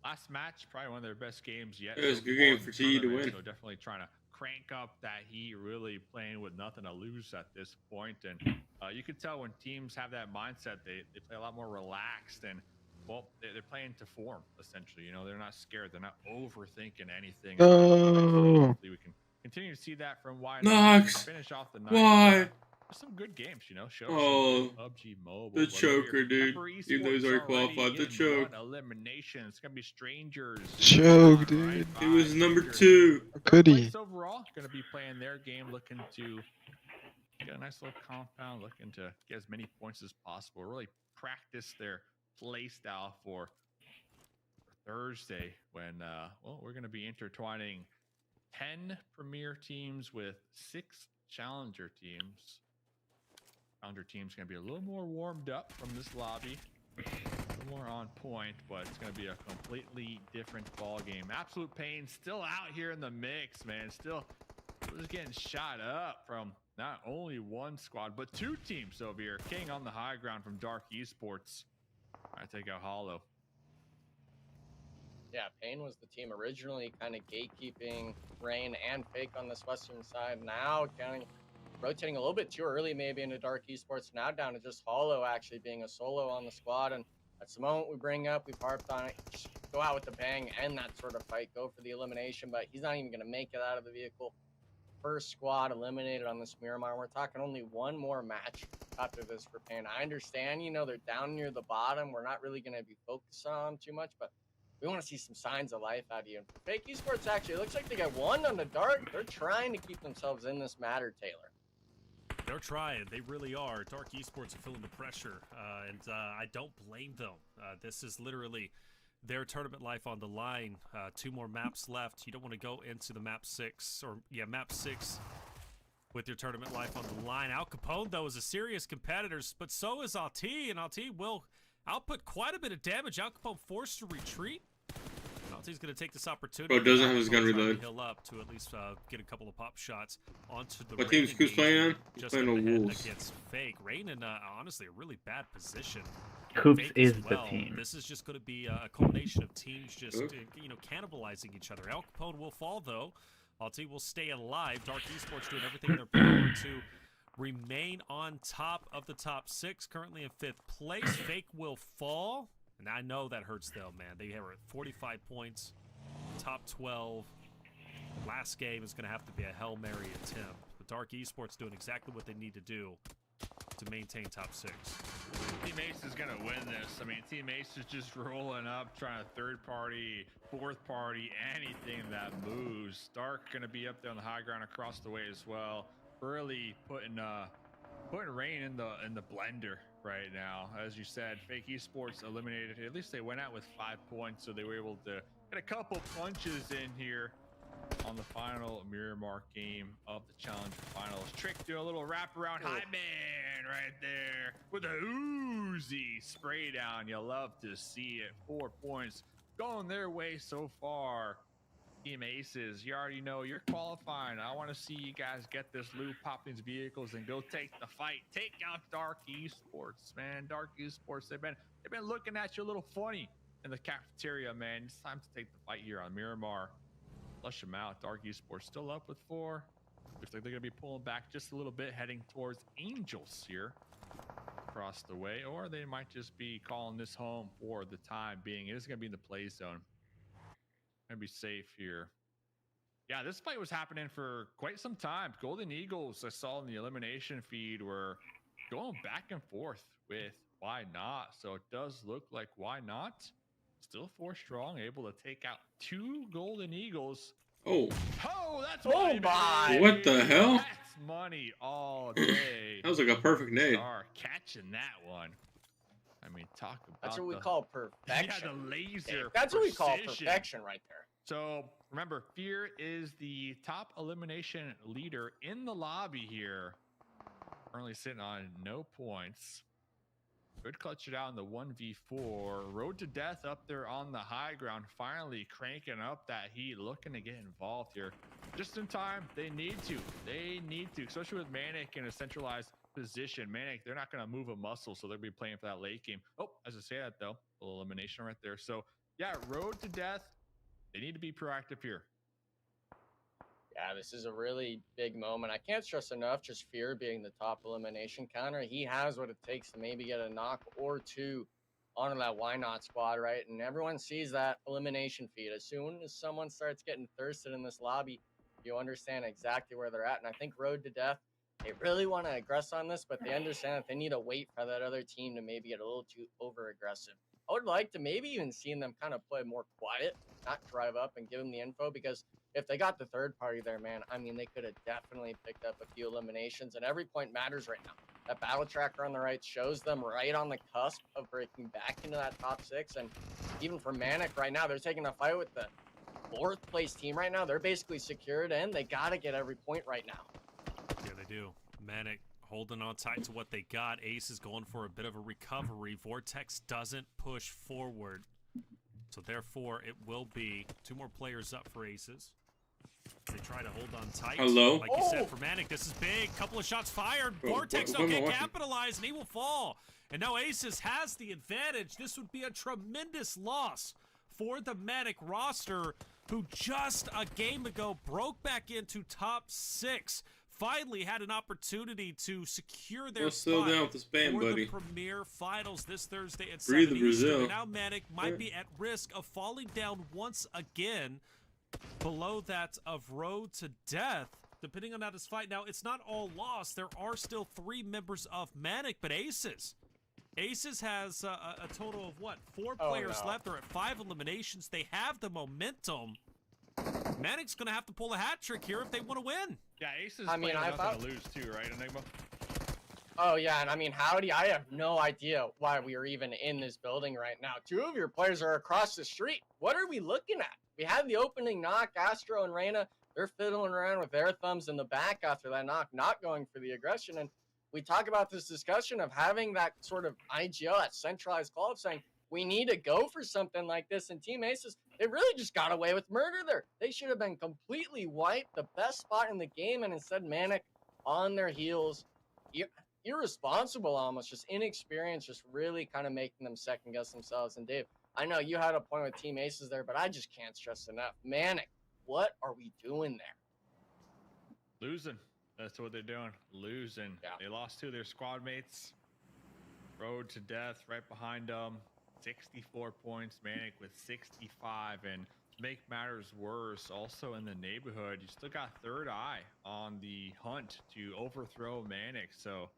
[SPEAKER 5] Last match, probably one of their best games yet.
[SPEAKER 3] It was a
[SPEAKER 5] so
[SPEAKER 3] good
[SPEAKER 5] far
[SPEAKER 3] game
[SPEAKER 5] in
[SPEAKER 3] for
[SPEAKER 5] the
[SPEAKER 3] TE to
[SPEAKER 5] tournament,
[SPEAKER 3] win.
[SPEAKER 5] So definitely trying to crank up that heat, really playing with nothing to lose at this point. And you can tell when teams have that mindset, they play a lot more relaxed and, well, they're playing to form, essentially. You know, they're not scared. They're not overthinking anything.
[SPEAKER 10] No.
[SPEAKER 5] Hopefully we can continue to see that from Why
[SPEAKER 3] Knox.
[SPEAKER 5] Finish off the night.
[SPEAKER 3] Why?
[SPEAKER 5] Some good games, you know. Show
[SPEAKER 3] Oh,
[SPEAKER 5] some PUBG Mobile.
[SPEAKER 3] the choker, dude. Even though he's already qualified, the choke.
[SPEAKER 5] Elimination. It's gonna be strangers.
[SPEAKER 10] Choke, dude.
[SPEAKER 3] He was number 2.
[SPEAKER 10] Could he?
[SPEAKER 5] Overall, gonna be playing their game, looking to get a nice little compound, looking to get as many points as possible. Really practice their play style for Thursday when well, we're gonna be intertwining 10 premier teams with 6 challenger teams. Challenger team's gonna be a little more warmed up from this lobby. more on point, but it's going to be a completely different ball game. Absolute Pain still out here in the mix, man. Still just getting shot up from not only one squad, but two teams over here. King on the high ground from Dark Esports. I take out Hollow.
[SPEAKER 6] Yeah, Pain was the team originally kind of gatekeeping Rain and Fake on this western side. Now kind of rotating a little bit too early maybe into Dark Esports. Now down to just Hollow actually being a solo on the squad. And that's the moment we bring up. We've harped on it. Just go out with the bang, end that sort of fight. Go for the elimination, but he's not even going to make it out of the vehicle. First squad eliminated on this Miramar. We're talking only one more match after this for Pain. I understand, you know, they're down near the bottom. We're not really going to be focused on them too much, but we want to see some signs of life out of you. And for Fake Esports, actually, it looks like they got one on the Dark. They're trying to keep themselves in this matter, Taylor.
[SPEAKER 4] They're trying. They really are. Dark Esports are feeling the pressure, and I don't blame them. This is literally their tournament life on the line. 2 more maps left. You don't want to go into the map 6, map 6 with your tournament life on the line. Al Capone, though, is a serious competitor, but so is Alti, and Alti will output quite a bit of damage. Al Capone forced to retreat. Alti's going to take this opportunity.
[SPEAKER 3] Bro, doesn't have his gun reload.
[SPEAKER 4] Heal up to at least get a couple of pop shots onto the.
[SPEAKER 3] What team's Scoop's playing on? He's playing on Wolves.
[SPEAKER 4] Against Fake. Rain in honestly a really bad position.
[SPEAKER 7] Coops
[SPEAKER 4] Fake
[SPEAKER 7] is
[SPEAKER 4] as
[SPEAKER 7] the
[SPEAKER 4] well.
[SPEAKER 7] team.
[SPEAKER 4] This is just going to be a culmination of teams just cannibalizing each other. Al Capone will fall though. Alti will stay alive. Dark Esports doing everything in their power to remain on top of the top 6. Currently in 5th place. Fake will fall. And I know that hurts them, man. They are at 45 points, top 12. Last game is going to have to be a Hail Mary attempt. But Dark Esports doing exactly what they need to do to maintain top 6.
[SPEAKER 5] Team Ace is going to win this. I mean, Team Ace is just rolling up, trying to third party, fourth party, anything that moves. Dark going to be up there on the high ground across the way as well. Really putting Rain in the blender right now. As you said, Fake Esports eliminated. At least they went out with 5 points, so they were able to get a couple punches in here on the final Miramar game of the Challenger Finals. Trick do a little wraparound high man right there with a Uzi spray down. You love to see it. 4 points going their way so far. Team Aces, you already know you're qualifying. I want to see you guys get this loot, pop these vehicles, and go take the fight. Take out Dark Esports, man. Dark Esports, they've been looking at you a little funny in the cafeteria, man. It's time to take the fight here on Miramar. Flush them out. Dark Esports still up with 4. Looks like they're gonna be pulling back just a little bit, heading towards Angels here across the way, or they might just be calling this home for the time being. It is gonna be in the play zone. Gonna be safe here. Yeah, this fight was happening for quite some time. Golden Eagles, I saw in the elimination feed, were going back and forth with Why Not. So it does look like Why Not still 4 strong, able to take out 2 Golden Eagles.
[SPEAKER 3] Oh,
[SPEAKER 5] that's money,
[SPEAKER 6] my!
[SPEAKER 3] What the hell?
[SPEAKER 5] That's money all day.
[SPEAKER 3] That was like a perfect nade.
[SPEAKER 5] Star catching that one. I mean, talk about
[SPEAKER 6] That's what we call perfection.
[SPEAKER 5] Yeah, the laser.
[SPEAKER 6] That's what we call
[SPEAKER 5] precision.
[SPEAKER 6] perfection right there.
[SPEAKER 5] So remember, Fear is the top elimination leader in the lobby here. Currently sitting on no points. Could clutch it out in the 1v4. Road to Death up there on the high ground, finally cranking up that heat, looking to get involved here. Just in time, they need to. They need to, especially with Manic in a centralized position. Manic, they're not going to move a muscle, so they'll be playing for that late game. Oh, as I say that though, a little elimination right there. So yeah, Road to Death, they need to be proactive here.
[SPEAKER 6] Yeah, this is a really big moment. I can't stress enough, just Fear being the top elimination counter. He has what it takes to maybe get a knock or 2 onto that Why Not squad, right? And everyone sees that elimination feed. As soon as someone starts getting thirsted in this lobby, you understand exactly where they're at. And I think Road to Death, they really want to aggress on this, but they understand that they need to wait for that other team to maybe get a little too over-aggressive. I would like to maybe even seeing them kind of play more quiet, not drive up and give them the info, because if they got the third party there, man, I mean, they could have definitely picked up a few eliminations, and every point matters right now. That battle tracker on the right shows them right on the cusp of breaking back into that top 6, and even for Manic right now, they're taking a fight with the 4th place team right now. They're basically secured, and they got to get every point right now.
[SPEAKER 4] Yeah, they do. Manic holding on tight to what they got. Ace is going for a bit of a recovery. Vortex doesn't push forward. So therefore, it will be 2 more players up for Aces. They try to hold on tight.
[SPEAKER 3] Hello?
[SPEAKER 4] Like you said, for Manic, this is big. Couple of shots fired. Vortex don't get capitalized, and he will fall. And now Aces has the advantage. This would be a tremendous loss for the Manic roster, who just a game ago broke back into top 6. Finally had an opportunity to secure their spot
[SPEAKER 3] down with the spam,
[SPEAKER 4] for
[SPEAKER 3] buddy.
[SPEAKER 4] the Premier Finals this Thursday at
[SPEAKER 3] Breathe
[SPEAKER 4] 7
[SPEAKER 3] Brazil.
[SPEAKER 4] Eastern. Now Manic might be at risk of falling down once again below that of Road to Death, depending on how this fight. Now, it's not all lost. There are still 3 members of Manic, but Aces has a total of, what, 4 players left. They're at 5 eliminations. They have the momentum. Manic's going to have to pull a hat trick here if they want to win.
[SPEAKER 5] Yeah, Aces I mean, nothing to lose too, right, Enigma?
[SPEAKER 6] Oh, yeah, and I mean, Howdy, I have no idea why we are even in this building right now. 2 of your players are across the street. What are we looking at? We had the opening knock, Astro and Reyna. They're fiddling around with their thumbs in the back after that knock, not going for the aggression. And we talk about this discussion of having that sort of IGL, that centralized call of saying, we need to go for something like this. And Team Aces, they really just got away with murder there. They should have been completely wiped, the best spot in the game, and instead Manic on their heels. Irresponsible almost, just inexperienced, just really kind of making them second guess themselves. And Dave, I know you had a point with Team Aces there, but I just can't stress enough. Manic, what are we doing there?
[SPEAKER 5] Losing. That's what they're doing. Losing. Yeah. They lost 2 of their squad mates. Road to Death right behind them. 64 points. Manic with 65. And to make matters worse, also in the neighborhood, you still got Third Eye on the hunt to overthrow Manic. So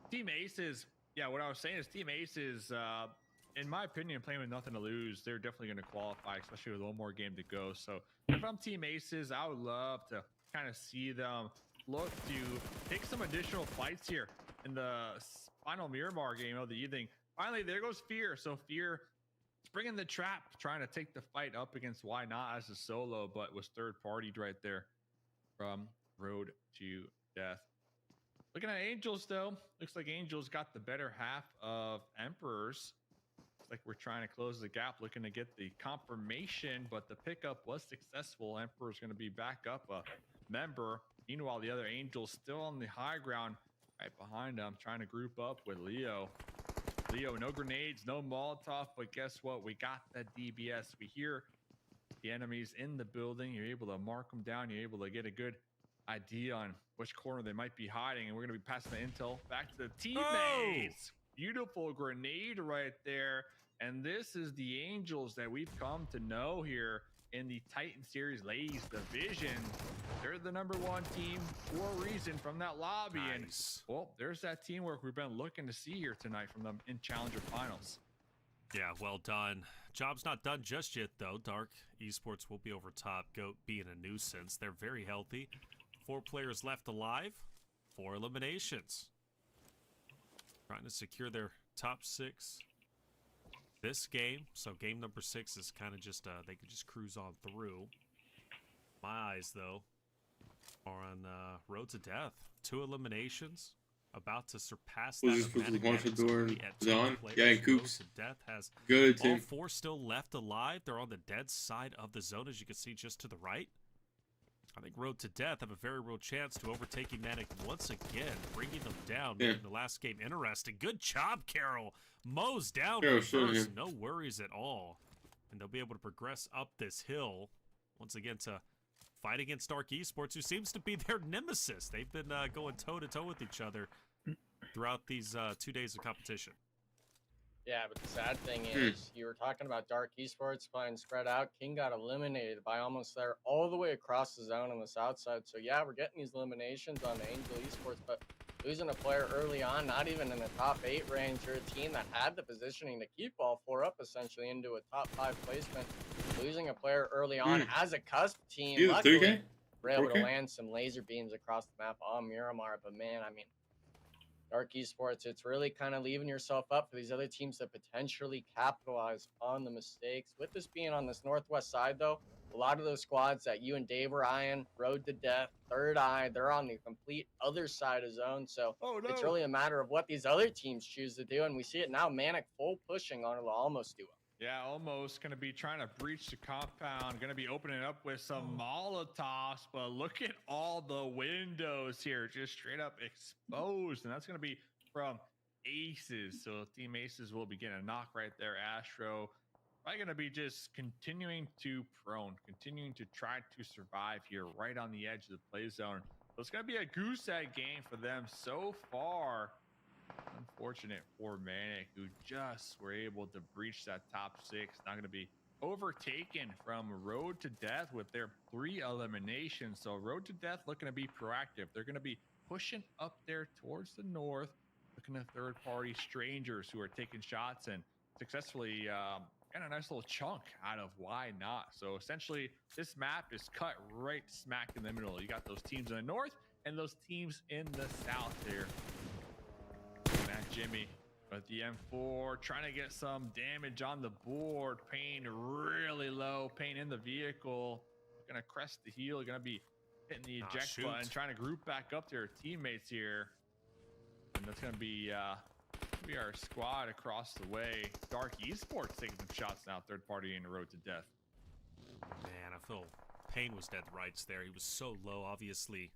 [SPEAKER 5] Team Aces, yeah, what I was saying is Team Aces, in my opinion, playing with nothing to lose, they're definitely going to qualify, especially with 1 more game to go. So if I'm Team Aces, I would love to kind of see them look to take some additional fights here in the final Miramar game of the evening. Finally, there goes Fear. So Fear springing the trap, trying to take the fight up against Why Not as a solo, but was third-partied right there from Road to Death. Looking at Angels, though, looks like Angels got the better half of Emperors. Looks like we're trying to close the gap, looking to get the confirmation, but the pickup was successful. Emperor's going to be back up a member. Meanwhile, the other Angels still on the high ground right behind them, trying to group up with Leo. Leo, no grenades, no Molotov, but guess what? We got the DBS. We hear the enemies in the building. You're able to mark them down. You're able to get a good idea on which corner they might be hiding, and we're going to be passing the intel back to the teammates. Beautiful grenade right there. And this is the Angels that we've come to know here in the Titan Series Ladies Division. They're the #1 team for a reason from that lobby.
[SPEAKER 4] Nice.
[SPEAKER 5] And, well, there's that teamwork we've been looking to see here tonight from them in Challenger Finals.
[SPEAKER 4] Yeah, well done. Job's not done just yet, though. Dark Esports will be over top. Goat being a nuisance. They're very healthy. 4 players left alive. 4 eliminations. Trying to secure their top 6 this game. So game number 6 is kind of just, they could just cruise on through. My eyes, though, are on Road to Death. 2 eliminations. About to surpass that.
[SPEAKER 3] Just put the launcher door
[SPEAKER 4] John.
[SPEAKER 3] Yeah, and Coops.
[SPEAKER 4] Road to Death has
[SPEAKER 3] good
[SPEAKER 4] all
[SPEAKER 3] team.
[SPEAKER 4] 4 still left alive. They're on the dead side of the zone, as you can see just to the right. I think Road to Death have a very real chance to overtaking Manic once again, bringing them down, making the last game interesting. Good job, Carol. Mows down first, no worries at all. And they'll be able to progress up this hill once again to fight against Dark Esports, who seems to be their nemesis. They've been going toe-to-toe with each other throughout these 2 days of competition.
[SPEAKER 6] Yeah, but the sad thing is, you were talking about Dark Esports playing spread out. King got eliminated by almost there all the way across the zone on the south side. So yeah, we're getting these eliminations on the Angel Esports, but losing a player early on, not even in the top 8 range, or a team that had the positioning to keep all 4 up essentially into a top 5 placement. Losing a player early on as a cusp team, luckily, we're able to land some laser beams across the map on Miramar. But man, I mean, Dark Esports, it's really kind of leaving yourself up for these other teams to potentially capitalize on the mistakes. With this being on this northwest side, though, a lot of those squads that you and Dave were eyeing, Road to Death, Third Eye, they're on the complete other side of zone. So it's really a matter of what these other teams choose to do. And we see it now, Manic full pushing on the Almost duo.
[SPEAKER 5] Yeah, Almost going to be trying to breach the compound, going to be opening up with some Molotovs, but look at all the windows here, just straight up exposed. And that's going to be from Aces. So Team Aces will be getting a knock right there. Astro probably going to be just continuing to prone, continuing to try to survive here right on the edge of the play zone. So it's going to be a goose egg game for them so far. Unfortunate for Manic, who just were able to breach that top 6. Not going to be overtaken from Road to Death with their 3 eliminations. So Road to Death looking to be proactive. They're going to be pushing up there towards the north, looking at third-party strangers who are taking shots and successfully getting a nice little chunk out of Why Not. So essentially, this map is cut right smack in the middle. You got those teams in the north and those teams in the south there. Matt Jimmy with the M4 trying to get some damage on the board. Pain really low. Pain in the vehicle. Gonna crest the heel. Gonna be hitting the eject button, trying to group back up to their teammates here. And that's gonna be our squad across the way. Dark Esports taking some shots now. Third party in the Road to Death.
[SPEAKER 4] Man, I feel Pain was dead rights there. He was so low. Obviously,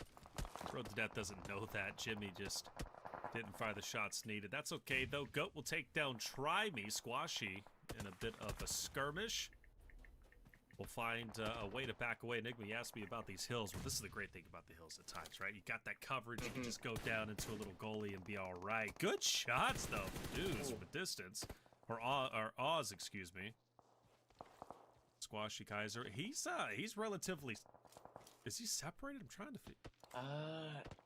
[SPEAKER 4] Road to Death doesn't know that. Jimmy just didn't fire the shots needed. That's okay, though. Goat will take down Try Me, Squashy, in a bit of a skirmish. We'll find a way to back away. Enigma, you asked me about these hills. Well, this is the great thing about the hills at times, right? You got that coverage. You can just go down into a little gully and be all right. Good shots, though, from dudes from a distance. Or Oz, excuse me. Squashy Kaiser. He's relatively... Is he separated? I'm trying to figure...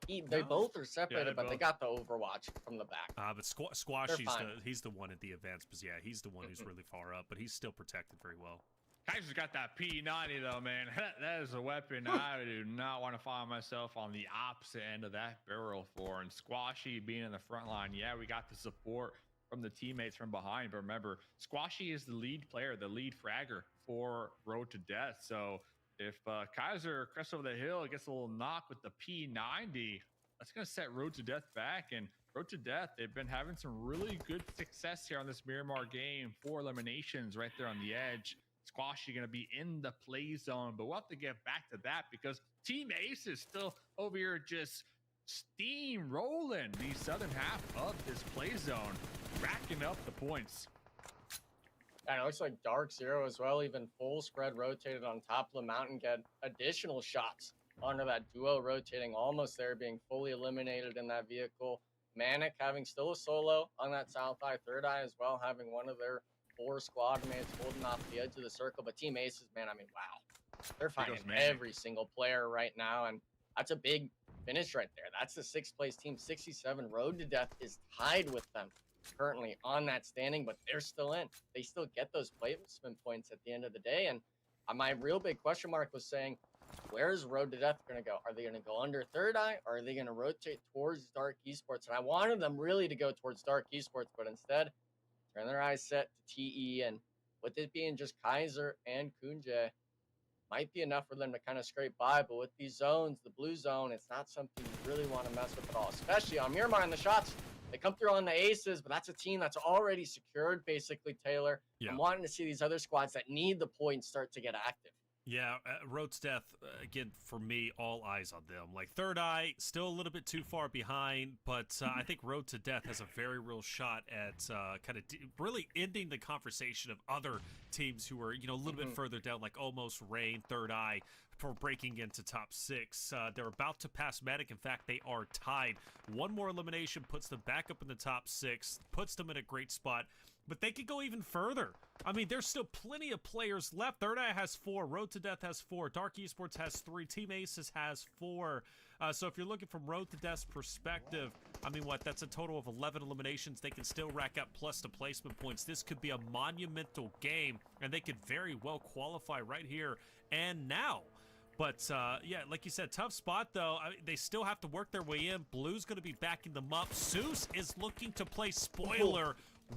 [SPEAKER 6] They both are separated, but they got the Overwatch from the back.
[SPEAKER 4] But Squashy's he's the one at the advanced, but yeah, he's the one who's really far up, but he's still protected very well.
[SPEAKER 5] Kaiser's got that P90 though, man. That is a weapon I do not want to find myself on the opposite end of that barrel for. And Squashy being in the front line, yeah, we got the support from the teammates from behind, but remember, Squashy is the lead player, the lead fragger for Road to Death. So if Kaiser crests over the hill, gets a little knock with the P90, that's going to set Road to Death back. And Road to Death, they've been having some really good success here on this Miramar game. 4 eliminations right there on the edge. Squashy going to be in the play zone, but we'll have to get back to that because Team Ace is still over here just steamrolling the southern half of this play zone, racking up the points.
[SPEAKER 6] And it looks like Dark Zero as well, even full spread rotated on top of the mountain, get additional shots onto that duo rotating, almost there, being fully eliminated in that vehicle. Manic having still a solo on that South Eye, Third Eye as well, having one of their 4 squad mates holding off the edge of the circle. But Team Aces, man, I mean, wow. They're finding every single player right now, and that's a big finish right there. That's the 6th place team, 67. Road to Death is tied with them currently on that standing, but they're still in. They still get those placement points at the end of the day. And my real big question mark was saying, where's Road to Death going to go? Are they going to go under Third Eye, or are they going to rotate towards Dark Esports? And I wanted them really to go towards Dark Esports, but instead, turn their eyes set to TE. And with it being just Kaiser and Kunje, might be enough for them to kind of scrape by. But with these zones, the blue zone, it's not something you really want to mess with at all, especially on Miramar and the shots. They come through on the Aces, but that's a team that's already secured, basically, Taylor. Yeah. I'm wanting to see these other squads that need the points start to get active.
[SPEAKER 4] Yeah, Road to Death, again, for me, all eyes on them. Like, Third Eye, still a little bit too far behind, but I think Road to Death has a very real shot at kind of really ending the conversation of other teams who are, a little bit further down, like Almost, Rain, Third Eye, for breaking into top 6. They're about to pass Medic. In fact, they are tied. One more elimination puts them back up in the top 6, puts them in a great spot. But they could go even further. I mean, there's still plenty of players left. Third Eye has 4. Road to Death has 4. Dark Esports has 3. Team Aces has 4. So if you're looking from Road to Death's perspective, I mean, that's a total of 11 eliminations. They can still rack up plus the placement points. This could be a monumental game, and they could very well qualify right here and now. But, yeah, like you said, tough spot, though. They still have to work their way in. Blue's going to be backing them up. Zeus is looking to play spoiler.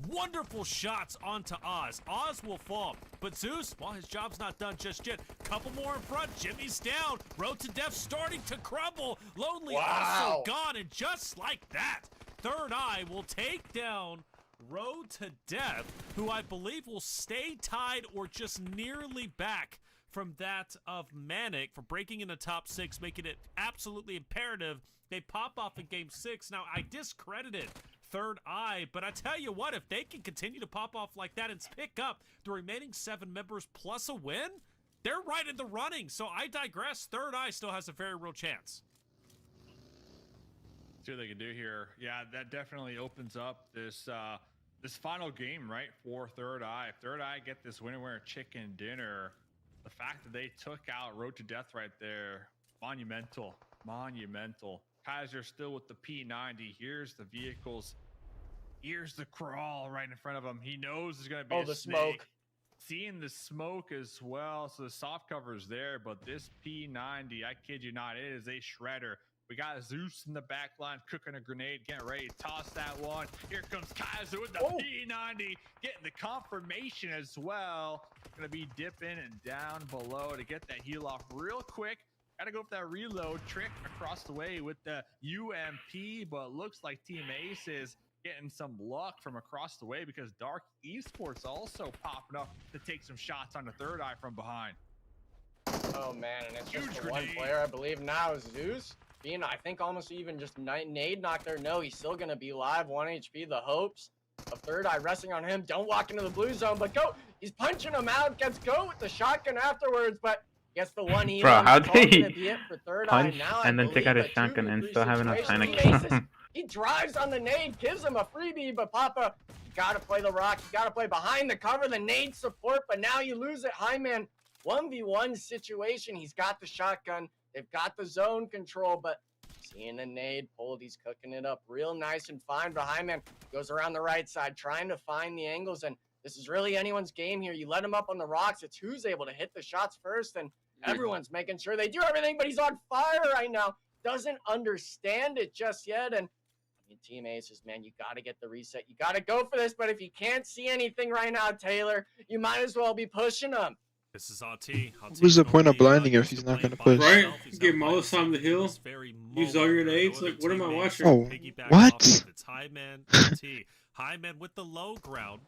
[SPEAKER 4] Wonderful shots onto Oz. Oz will fall, but Zeus, well, his job's not done just yet. Couple more in front. Jimmy's down. Road to Death starting to crumble. Lonely also gone, and just like that, Third Eye will take down Road to Death, who I believe will stay tied or just nearly back from that of Manic for breaking in the top 6, making it absolutely imperative they pop off in Game 6. Now, I discredited Third Eye, but I tell you what, if they can continue to pop off like that and pick up the remaining 7 members plus a win, they're right in the running. So I digress. Third Eye still has a very real chance.
[SPEAKER 5] See what they can do here. Yeah, that definitely opens up this this final game, right, for Third Eye. If Third Eye get this winner chicken dinner, the fact that they took out Road to Death right there, monumental. Kaiser still with the P90. Here's the vehicles. Here's the crawl right in front of him. He knows there's going to be a snake. Smoke. Seeing the smoke as well. So the soft cover's there, but this P90, I kid you not, it is a shredder. We got Zeus in the back line cooking a grenade, getting ready to toss that one. Here comes Kaiser with the P90, getting the confirmation as well. Gonna be dipping and down below to get that heal off real quick. Gotta go for that reload trick across the way with the UMP, but looks like Team Ace is getting some luck from across the way because Dark Esports also popping up to take some shots on the Third Eye from behind.
[SPEAKER 6] Oh man, and it's just the one player I believe now, Zeus. Being, I think, almost even just nade knocked there. No, he's still gonna be live. 1 HP. The hopes of Third Eye resting on him. Don't walk into the blue zone, but go. He's punching him out. Gets go with the shotgun afterwards, but gets the one heal.
[SPEAKER 7] Bro, how did he punch
[SPEAKER 6] now,
[SPEAKER 7] and then take out his shotgun and still have enough time to kill him?
[SPEAKER 6] He drives on the nade, gives him a freebie, but Papa, you gotta play the rock. You gotta play behind the cover, the nade support, but now you lose it. High man, 1v1 situation. He's got the shotgun. They've got the zone control, but seeing a nade pulled, he's cooking it up real nice and fine. But High man goes around the right side, trying to find the angles, and this is really anyone's game here. You let him up on the rocks. It's who's able to hit the shots first, and everyone's making sure they do everything, but he's on fire right now. Doesn't understand it just yet, and I mean, Team Aces, man, you got to get the reset. You got to go for this, but if you can't see anything right now, Taylor, you might as well be pushing them.
[SPEAKER 4] This is RT.
[SPEAKER 10] What's the point of blinding if he's not going to push?
[SPEAKER 3] Right? Give him all this time to heal. Use all your nades. Like, what am I watching?
[SPEAKER 10] Oh, what?
[SPEAKER 4] It's High man, RT. High man with the low ground,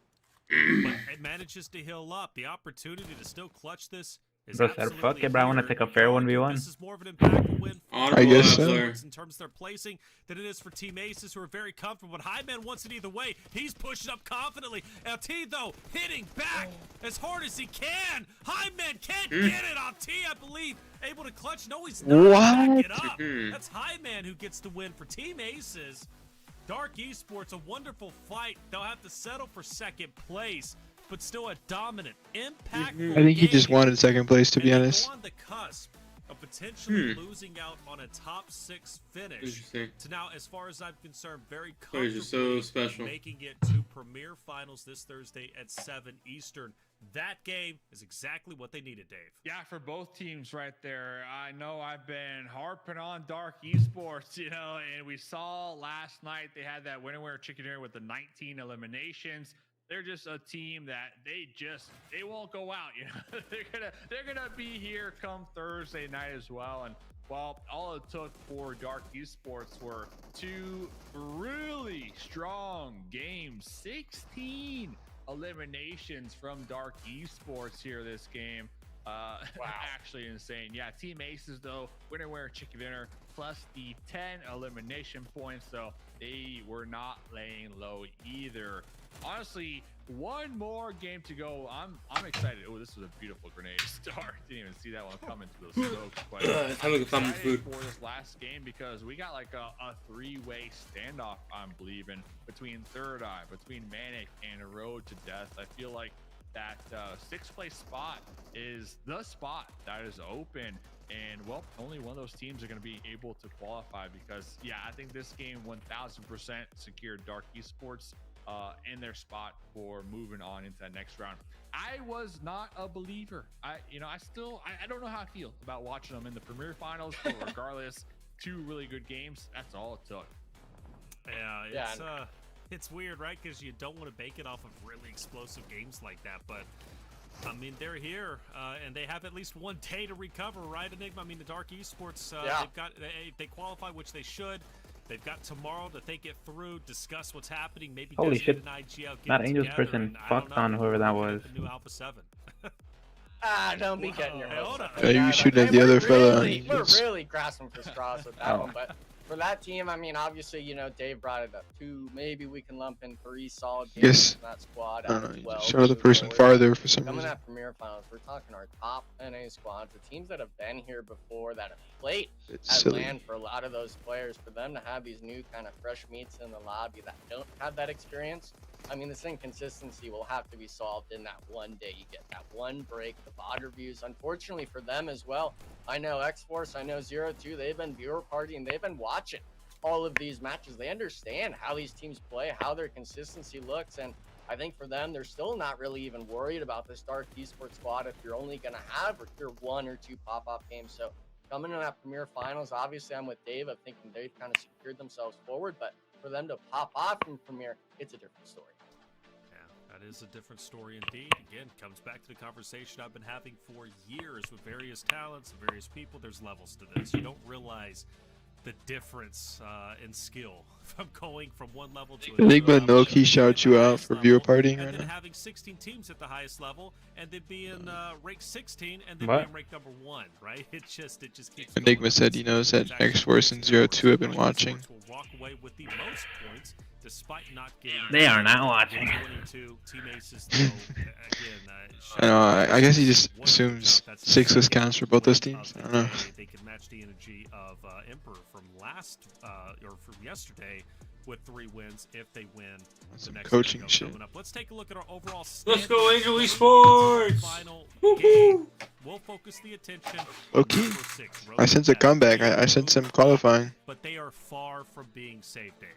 [SPEAKER 4] but it manages to heal up. The opportunity to still clutch this is
[SPEAKER 7] Bro said, fuck it, bro. I want to take a fair 1v1.
[SPEAKER 4] This is more of an impactful win
[SPEAKER 10] I guess so.
[SPEAKER 4] In terms of their placing than it is for Team Aces, who are very comfortable. But High man wants it either way. He's pushing up confidently. LT, though, hitting back as hard as he can. High man can't get it. LT, I believe, able to clutch. No, he's not. Back it up. That's High man who gets the win for Team Aces. Dark Esports, a wonderful fight. They'll have to settle for second place, but still a dominant, impactful
[SPEAKER 10] I think he
[SPEAKER 4] game.
[SPEAKER 10] just wanted second place, to be honest.
[SPEAKER 4] On the cusp of potentially losing out on a top 6 finish to now, as far as I'm concerned, very comfortably
[SPEAKER 3] so special.
[SPEAKER 4] Making it to Premier Finals this Thursday at 7 Eastern. That game is exactly what they needed, Dave.
[SPEAKER 5] Yeah, for both teams right there. I know I've been harping on Dark Esports, you know, and we saw last night they had that winner chicken dinner with the 19 eliminations. They're just a team that they won't go out, you know. they're gonna be here come Thursday night as well. And well, all it took for Dark Esports were 2 really strong games, 16 eliminations from Dark Esports here this game. Wow. Actually insane. Yeah, Team Aces though, winner chicken dinner plus the 10 elimination points, so they were not laying low either. Honestly, one more game to go. I'm excited. Oh, this was a beautiful grenade start. Didn't even see that one coming to those smokes. But I'm excited for this last game because we got like a 3-way standoff, I'm believing, between Third Eye, between Manic, and Road to Death. I feel like that 6th place spot is the spot that is open. And, well, only one of those teams are going to be able to qualify because, yeah, I think this game 1000% secured Dark Esports in their spot for moving on into that next round. I was not a believer. I don't know how I feel about watching them in the Premier Finals, but regardless, 2 really good games. That's all it took.
[SPEAKER 4] Yeah, it's It's weird, right? Because you don't want to bank it off of really explosive games like that, but I mean, they're here, and they have at least one day to recover, right, Enigma? I mean, the Dark Esports, they qualify, which they should. They've got tomorrow to think it through, discuss what's happening, maybe
[SPEAKER 7] Holy shit.
[SPEAKER 4] an IG out,
[SPEAKER 7] That Angels person fucked on whoever that was.
[SPEAKER 4] The new Alpha 7.
[SPEAKER 6] Don't be getting your hopes up.
[SPEAKER 10] Yeah, you should have the other fella.
[SPEAKER 6] We're really grasping for straws with that one, but for that team, I mean, obviously, you know, Dave brought it up. 2, maybe we can lump in 3 solid games in that squad.
[SPEAKER 10] I don't know, you show the person farther for some
[SPEAKER 6] Coming
[SPEAKER 10] reason.
[SPEAKER 6] at Premier Finals, we're talking our top NA squads, the teams that have been here before, that have played at LAN for a lot of those players. For them to have these new kind of fresh meats in the lobby that don't have that experience, I mean, this inconsistency will have to be solved in that one day. You get that one break, the VOD reviews. Unfortunately for them as well, I know X-Force, I know 0-2, they've been viewer partying, they've been watching all of these matches. They understand how these teams play, how their consistency looks, and I think for them, they're still not really even worried about this Dark Esports squad if you're only going to have your 1 or 2 pop-off games. So coming in that Premier Finals, obviously I'm with Dave. I'm thinking they've kind of secured themselves forward, but for them to pop off from Premier, it's a different story.
[SPEAKER 4] That is a different story indeed. Again, comes back to the conversation I've been having for years with various talents and various people. There's levels to this. You don't realize the difference in skill from going from one level to another.
[SPEAKER 10] Enigma no-key shouts you out for viewer partying right
[SPEAKER 4] and then
[SPEAKER 10] now.
[SPEAKER 4] having 16 teams at the highest level, and then being ranked 16, and then being ranked number 1, right? It just keeps
[SPEAKER 10] Enigma
[SPEAKER 4] going.
[SPEAKER 10] said he knows that X-Force and 0-2 have been watching.
[SPEAKER 4] Will walk away with the most points, despite not getting.
[SPEAKER 7] They are not watching.
[SPEAKER 10] I know. I guess he just assumes 6 counts for both those teams. I don't know.
[SPEAKER 4] They can match the energy of Emperor from from yesterday with 3 wins if they win the next
[SPEAKER 10] coaching
[SPEAKER 4] game
[SPEAKER 10] shit.
[SPEAKER 4] coming up. Let's take a look at our overall standings.
[SPEAKER 3] Let's go, Angel Esports!
[SPEAKER 4] Final game. We'll focus the attention.
[SPEAKER 10] Okay. I sense a comeback. I sense them qualifying.
[SPEAKER 4] But they are far from being safe, Dave.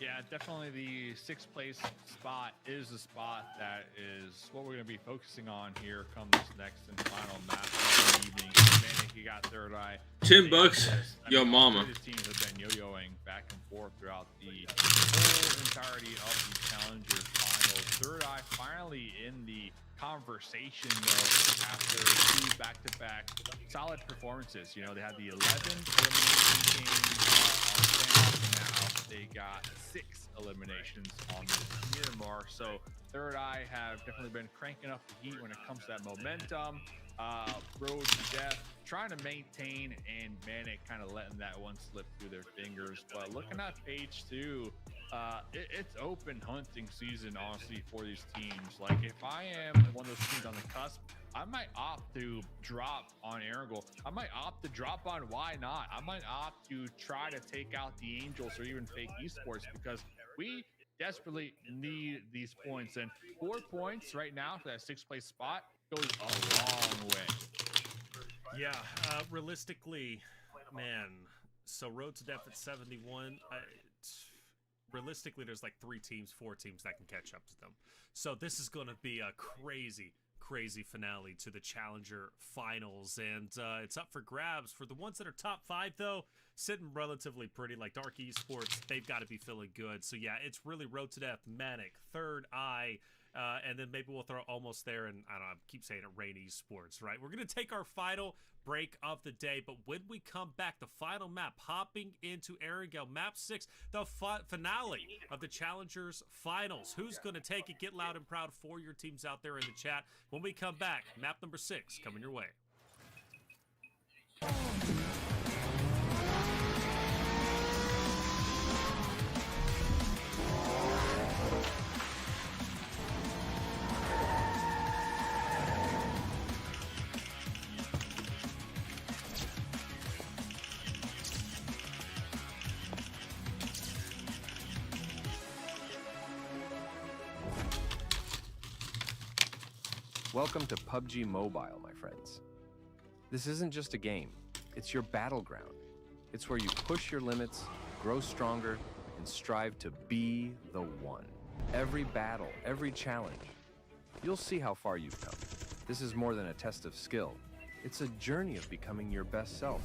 [SPEAKER 5] Yeah, definitely the 6th place spot is the spot that is what we're going to be focusing on here come this next and final match of the evening. Manic, you got Third Eye.
[SPEAKER 3] $10, yo mama.
[SPEAKER 5] These teams have been yo-yoing back and forth throughout the whole entirety of the Challengers Finals. Third Eye finally in the conversation though after 2 back-to-back solid performances. You know, they had the 11 elimination games on standoff, and now they got 6 eliminations on this year mark. So Third Eye have definitely been cranking up the heat when it comes to that momentum. Road to death, trying to maintain, and Manic kind of letting that one slip through their fingers. But looking at page 2, it's open hunting season, honestly, for these teams. Like, if I am one of those teams on the cusp, I might opt to drop on Erangel. I might opt to drop on Why Not. I might opt to try to take out the Angels or even Fake Esports, because we desperately need these points. And 4 points right now for that 6th place spot goes a long way.
[SPEAKER 4] Yeah, realistically, man, so Road to Death at 71, realistically, there's like 4 teams that can catch up to them. So this is going to be a crazy finale to the Challenger Finals, and it's up for grabs. For the ones that are top 5, though, sitting relatively pretty, like Dark Esports, they've got to be feeling good. So yeah, it's really Road to Death, Manic, Third Eye, and then maybe we'll throw almost there, and I don't know, I keep saying it, Rain Esports, right? We're going to take our final break of the day, but when we come back, the final map, hopping into Erangel, map 6, the finale of the Challengers Finals. Who's going to take it? Get loud and proud for your teams out there in the chat. When we come back, map number 6 coming your way.
[SPEAKER 13] Welcome to PUBG Mobile, my friends. This isn't just a game, it's your battleground. It's where you push your limits, grow stronger, and strive to be the one. Every battle, every challenge, you'll see how far you've come. This is more than a test of skill. It's a journey of becoming your best self.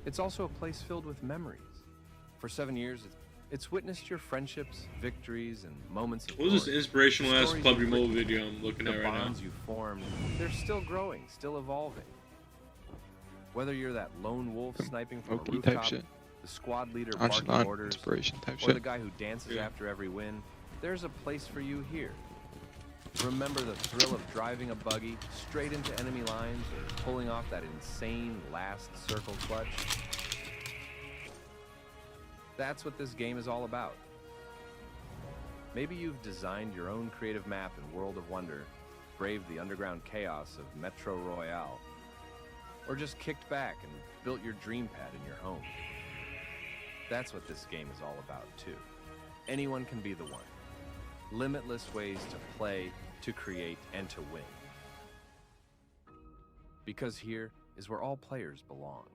[SPEAKER 13] It's also a place filled with memories. For 7 years, It's witnessed your friendships, victories, and moments of
[SPEAKER 3] What was this
[SPEAKER 13] glory.
[SPEAKER 3] inspirational ass
[SPEAKER 13] Stories
[SPEAKER 3] PUBG
[SPEAKER 13] you've
[SPEAKER 3] Mobile
[SPEAKER 13] written,
[SPEAKER 3] video I'm looking
[SPEAKER 13] the
[SPEAKER 3] at right now?
[SPEAKER 13] bonds you formed, they're still growing, still evolving. Whether you're that lone wolf sniping from a
[SPEAKER 10] Low-key
[SPEAKER 13] rooftop,
[SPEAKER 10] type shit.
[SPEAKER 13] the squad leader
[SPEAKER 10] Nonchalant
[SPEAKER 13] barking orders,
[SPEAKER 10] inspiration type
[SPEAKER 13] or
[SPEAKER 10] shit.
[SPEAKER 13] the guy who dances
[SPEAKER 3] Yeah.
[SPEAKER 13] after every win, there's a place for you here. Remember the thrill of driving a buggy straight into enemy lines or pulling off that insane last circle clutch? That's what this game is all about. Maybe you've designed your own creative map in World of Wonder, braved the underground chaos of Metro Royale, or just kicked back and built your dream pad in your home. That's what this game is all about, too. Anyone can be the one. Limitless ways to play, to create, and to win. Because here is where all players belong.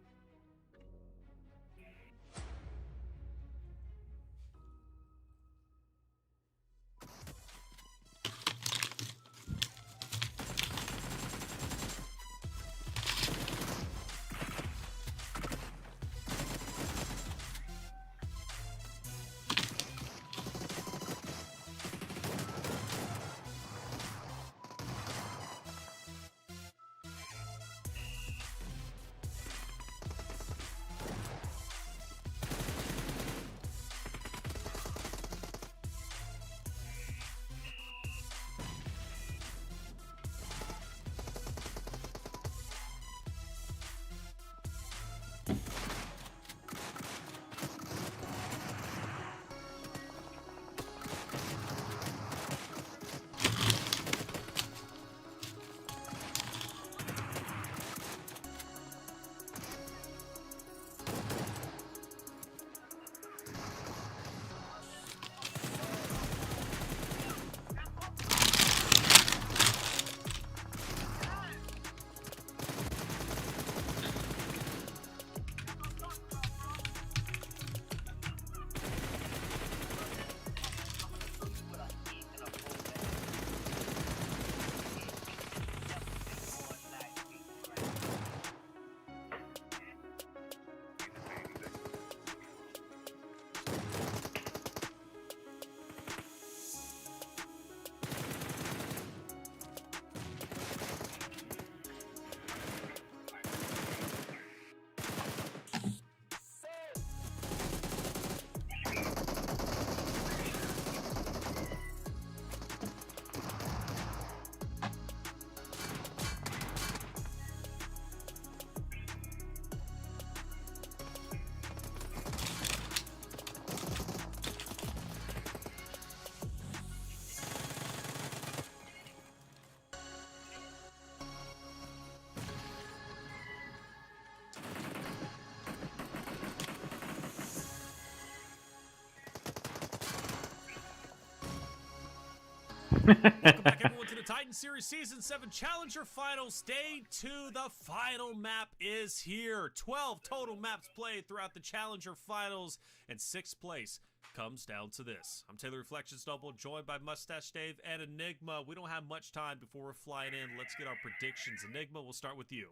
[SPEAKER 4] Welcome back, everyone, to the Titan Series Season 7 Challenger Finals. Day 2, the final map is here. 12 total maps played throughout the Challenger Finals, and 6th place comes down to this. I'm Taylor Reflections Double, joined by Mustache Dave and Enigma. We don't have much time before we're flying in. Let's get our predictions. Enigma, we'll start with you.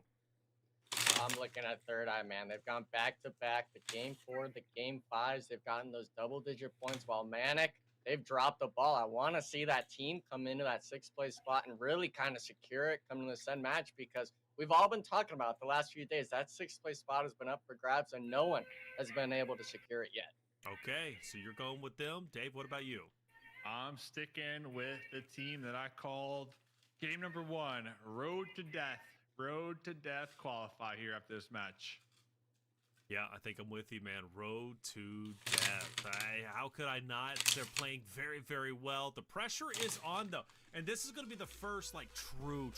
[SPEAKER 6] I'm looking at Third Eye, man. They've gone back-to-back. The Game 4, the Game 5s, they've gotten those double-digit points, while Manic, they've dropped the ball. I want to see that team come into that 6th place spot and really kind of secure it coming to the Sun match, because we've all been talking about the last few days. That 6th place spot has been up for grabs, and no one has been able to secure it yet.
[SPEAKER 4] Okay, so you're going with them. Dave, what about you?
[SPEAKER 5] I'm sticking with the team that I called game number 1, Road to Death. Road to Death qualify here after this match.
[SPEAKER 4] Yeah, I think I'm with you, man. Road to Death. How could I not? They're playing very, very well. The pressure is on, though. And this is going to be the first, like, true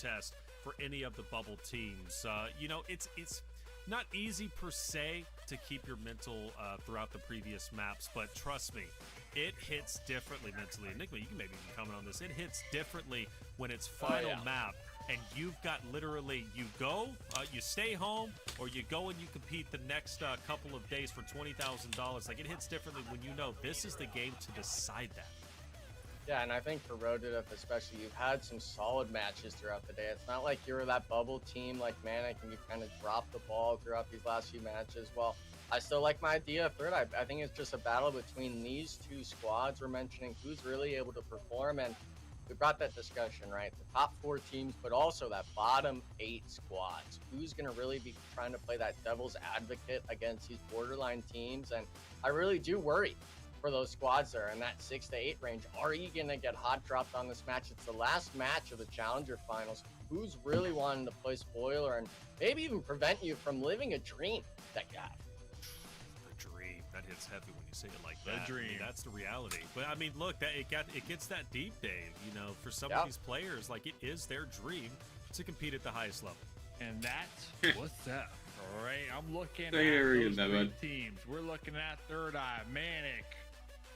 [SPEAKER 4] test for any of the bubble teams. You know, it's not easy per se to keep your mental throughout the previous maps, but trust me, it hits differently mentally. Enigma, you can maybe comment on this. It hits differently when it's final map. And you've got literally, you go, you stay home, or you go and you compete the next couple of days for $20,000. Like, it hits differently when you know this is the game to decide that.
[SPEAKER 6] Yeah, and I think for Road to Death especially, you've had some solid matches throughout the day. It's not like you're that bubble team like Manic and you kind of dropped the ball throughout these last few matches. Well, I still like my idea of third. I think it's just a battle between these two squads we're mentioning, who's really able to perform. And we brought that discussion, right? The top 4 teams, but also that bottom 8 squads. Who's going to really be trying to play that devil's advocate against these borderline teams? And I really do worry for those squads there in that 6 to 8 range. Are you going to get hot dropped on this match? It's the last match of the Challenger Finals. Who's really wanting to play spoiler and maybe even prevent you from living a dream that you have?
[SPEAKER 4] The dream. That hits heavy when you say it like that.
[SPEAKER 5] The dream.
[SPEAKER 4] I mean, that's the reality. But I mean, look, it gets that deep, Dave. You know, for some of these players, like, it is their dream to compete at the highest level.
[SPEAKER 5] And that's what's up. All right, I'm looking at those 3 teams. We're looking at Third Eye, Manic,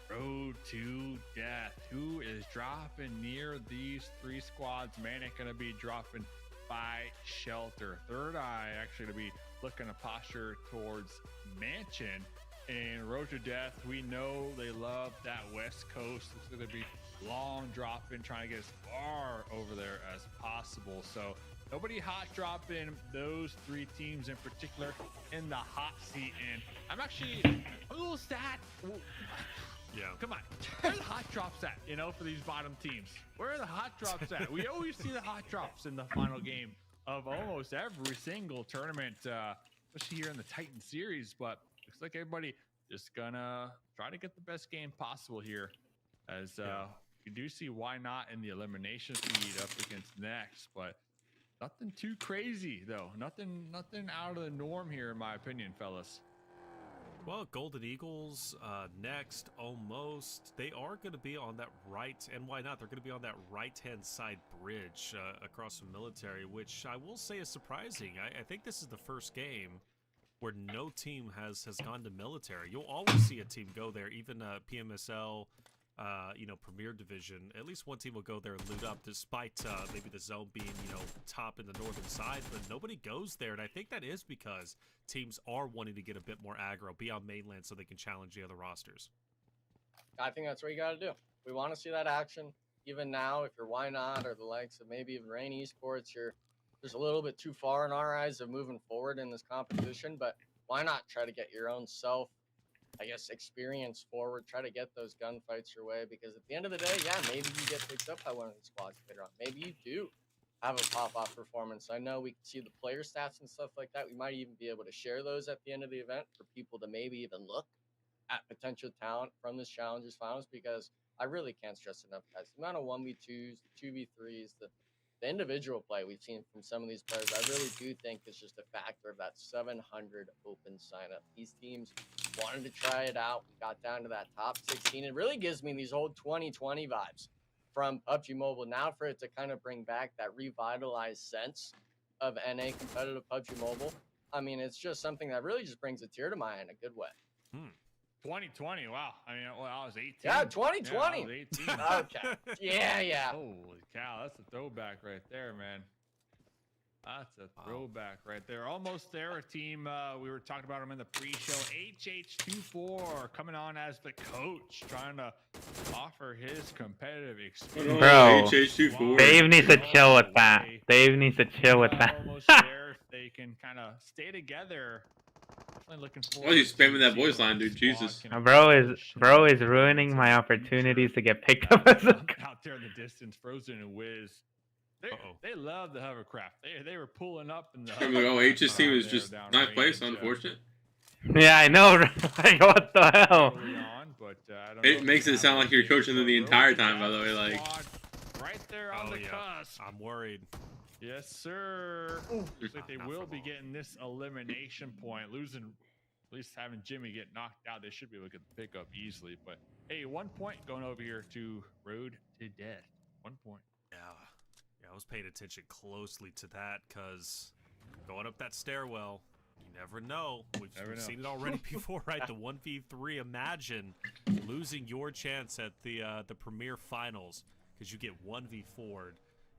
[SPEAKER 5] Road to Death. Who is dropping near these 3 squads? Manic going to be dropping by Shelter. Third Eye actually going to be looking to posture towards Mansion. And Road to Death, we know they love that West Coast. It's going to be long dropping, trying to get as far over there as possible. So nobody hot dropping those 3 teams in particular in the hot seat. And I'm a little sad.
[SPEAKER 4] Yeah.
[SPEAKER 5] Come on. Where are the hot drops at, you know, for these bottom teams? Where are the hot drops at? We always see the hot drops in the final game of almost every single tournament, especially here in the Titan series. But looks like everybody just gonna try to get the best game possible here, as you do see why not in the elimination feed up against Next. But nothing too crazy though. Nothing out of the norm here, in my opinion, fellas.
[SPEAKER 4] Well, Golden Eagles, Next, almost. They are going to be on that right, and why not? They're going to be on that right-hand side bridge across from military, which I will say is surprising. I think this is the first game where no team has gone to military. You'll always see a team go there, even PMSL, Premier Division. At least one team will go there and loot up, despite maybe the zone being, top in the northern side. But nobody goes there, and I think that is because teams are wanting to get a bit more aggro, be on mainland, so they can challenge the other rosters.
[SPEAKER 6] I think that's what you got to do. We want to see that action. Even now, if you're Why Not or the likes of maybe even Rain Esports, you're just a little bit too far in our eyes of moving forward in this competition. But why not try to get your own self, experience forward, try to get those gunfights your way, because at the end of the day, maybe you get picked up by one of these squads later on. Maybe you do have a pop-off performance. I know we can see the player stats and stuff like that. We might even be able to share those at the end of the event for people to maybe even look at potential talent from this Challengers Finals, because I really can't stress enough, guys. The amount of 1v2s, 2v3s, the individual play we've seen from some of these players, I really do think it's just a factor of that 700 open sign-up. These teams wanted to try it out. We got down to that top 16. It really gives me these old 2020 vibes from PUBG Mobile. Now for it to kind of bring back that revitalized sense of NA competitive PUBG Mobile, I mean, it's just something that really just brings a tear to my eye in a good way.
[SPEAKER 5] 2020, wow. I mean, well, I was 18.
[SPEAKER 6] Yeah, 2020.
[SPEAKER 5] Yeah, I was 18.
[SPEAKER 6] Okay. Yeah.
[SPEAKER 5] Holy cow, that's a throwback right there, man. That's a throwback right there. Almost there, a team, we were talking about them in the pre-show. HH24 coming on as the coach, trying to offer his competitive experience.
[SPEAKER 7] Bro,
[SPEAKER 3] HH24.
[SPEAKER 7] Dave needs to chill with that. Dave needs to chill with that.
[SPEAKER 5] Almost there, if they can kind of stay together. Definitely looking forward.
[SPEAKER 3] Why are you spamming that voice line, dude? Jesus.
[SPEAKER 7] Bro is ruining my opportunities to get picked up as a
[SPEAKER 5] out there in the distance, Frozen and Wiz. They love the hovercraft. They were pulling up in the.
[SPEAKER 3] I'm like, H's team is just ninth place. Unfortunate.
[SPEAKER 7] Yeah, I know. Like, what the hell?
[SPEAKER 3] It makes it sound like you're coaching them the entire time. By the way, like.
[SPEAKER 5] Right there on the cusp.
[SPEAKER 4] I'm worried.
[SPEAKER 5] Yes, sir. Looks like they will be getting this elimination point, losing. At least having Jimmy get knocked out, they should be able to get the pick up easily. But hey, 1 point going over here to Road to Death. 1 point.
[SPEAKER 4] Yeah, I was paying attention closely to that, because going up that stairwell, you never know. We've seen it already before, right? The 1v3. Imagine losing your chance at the Premier Finals because you get 1v4'd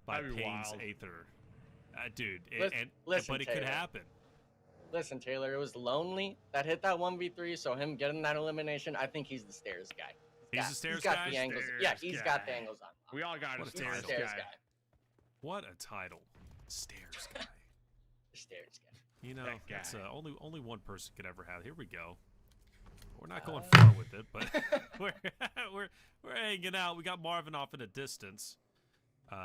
[SPEAKER 4] by Payne's Aether. Dude, but it could happen.
[SPEAKER 6] Listen, Taylor, it was Lonely that hit that 1v3, so him getting that elimination, I think he's the stairs guy.
[SPEAKER 4] He's the stairs
[SPEAKER 6] he's got
[SPEAKER 4] guy?
[SPEAKER 6] The angles. Yeah, he's got the angles on.
[SPEAKER 5] We all got
[SPEAKER 6] He's
[SPEAKER 5] a
[SPEAKER 6] stairs guy.
[SPEAKER 4] What a title. Stairs guy.
[SPEAKER 6] Stairs guy.
[SPEAKER 4] You know,
[SPEAKER 5] That
[SPEAKER 4] that's
[SPEAKER 5] guy.
[SPEAKER 4] only one person could ever have. Here we go. We're not going far with it, but we're hanging out. We got Marvin off in a distance.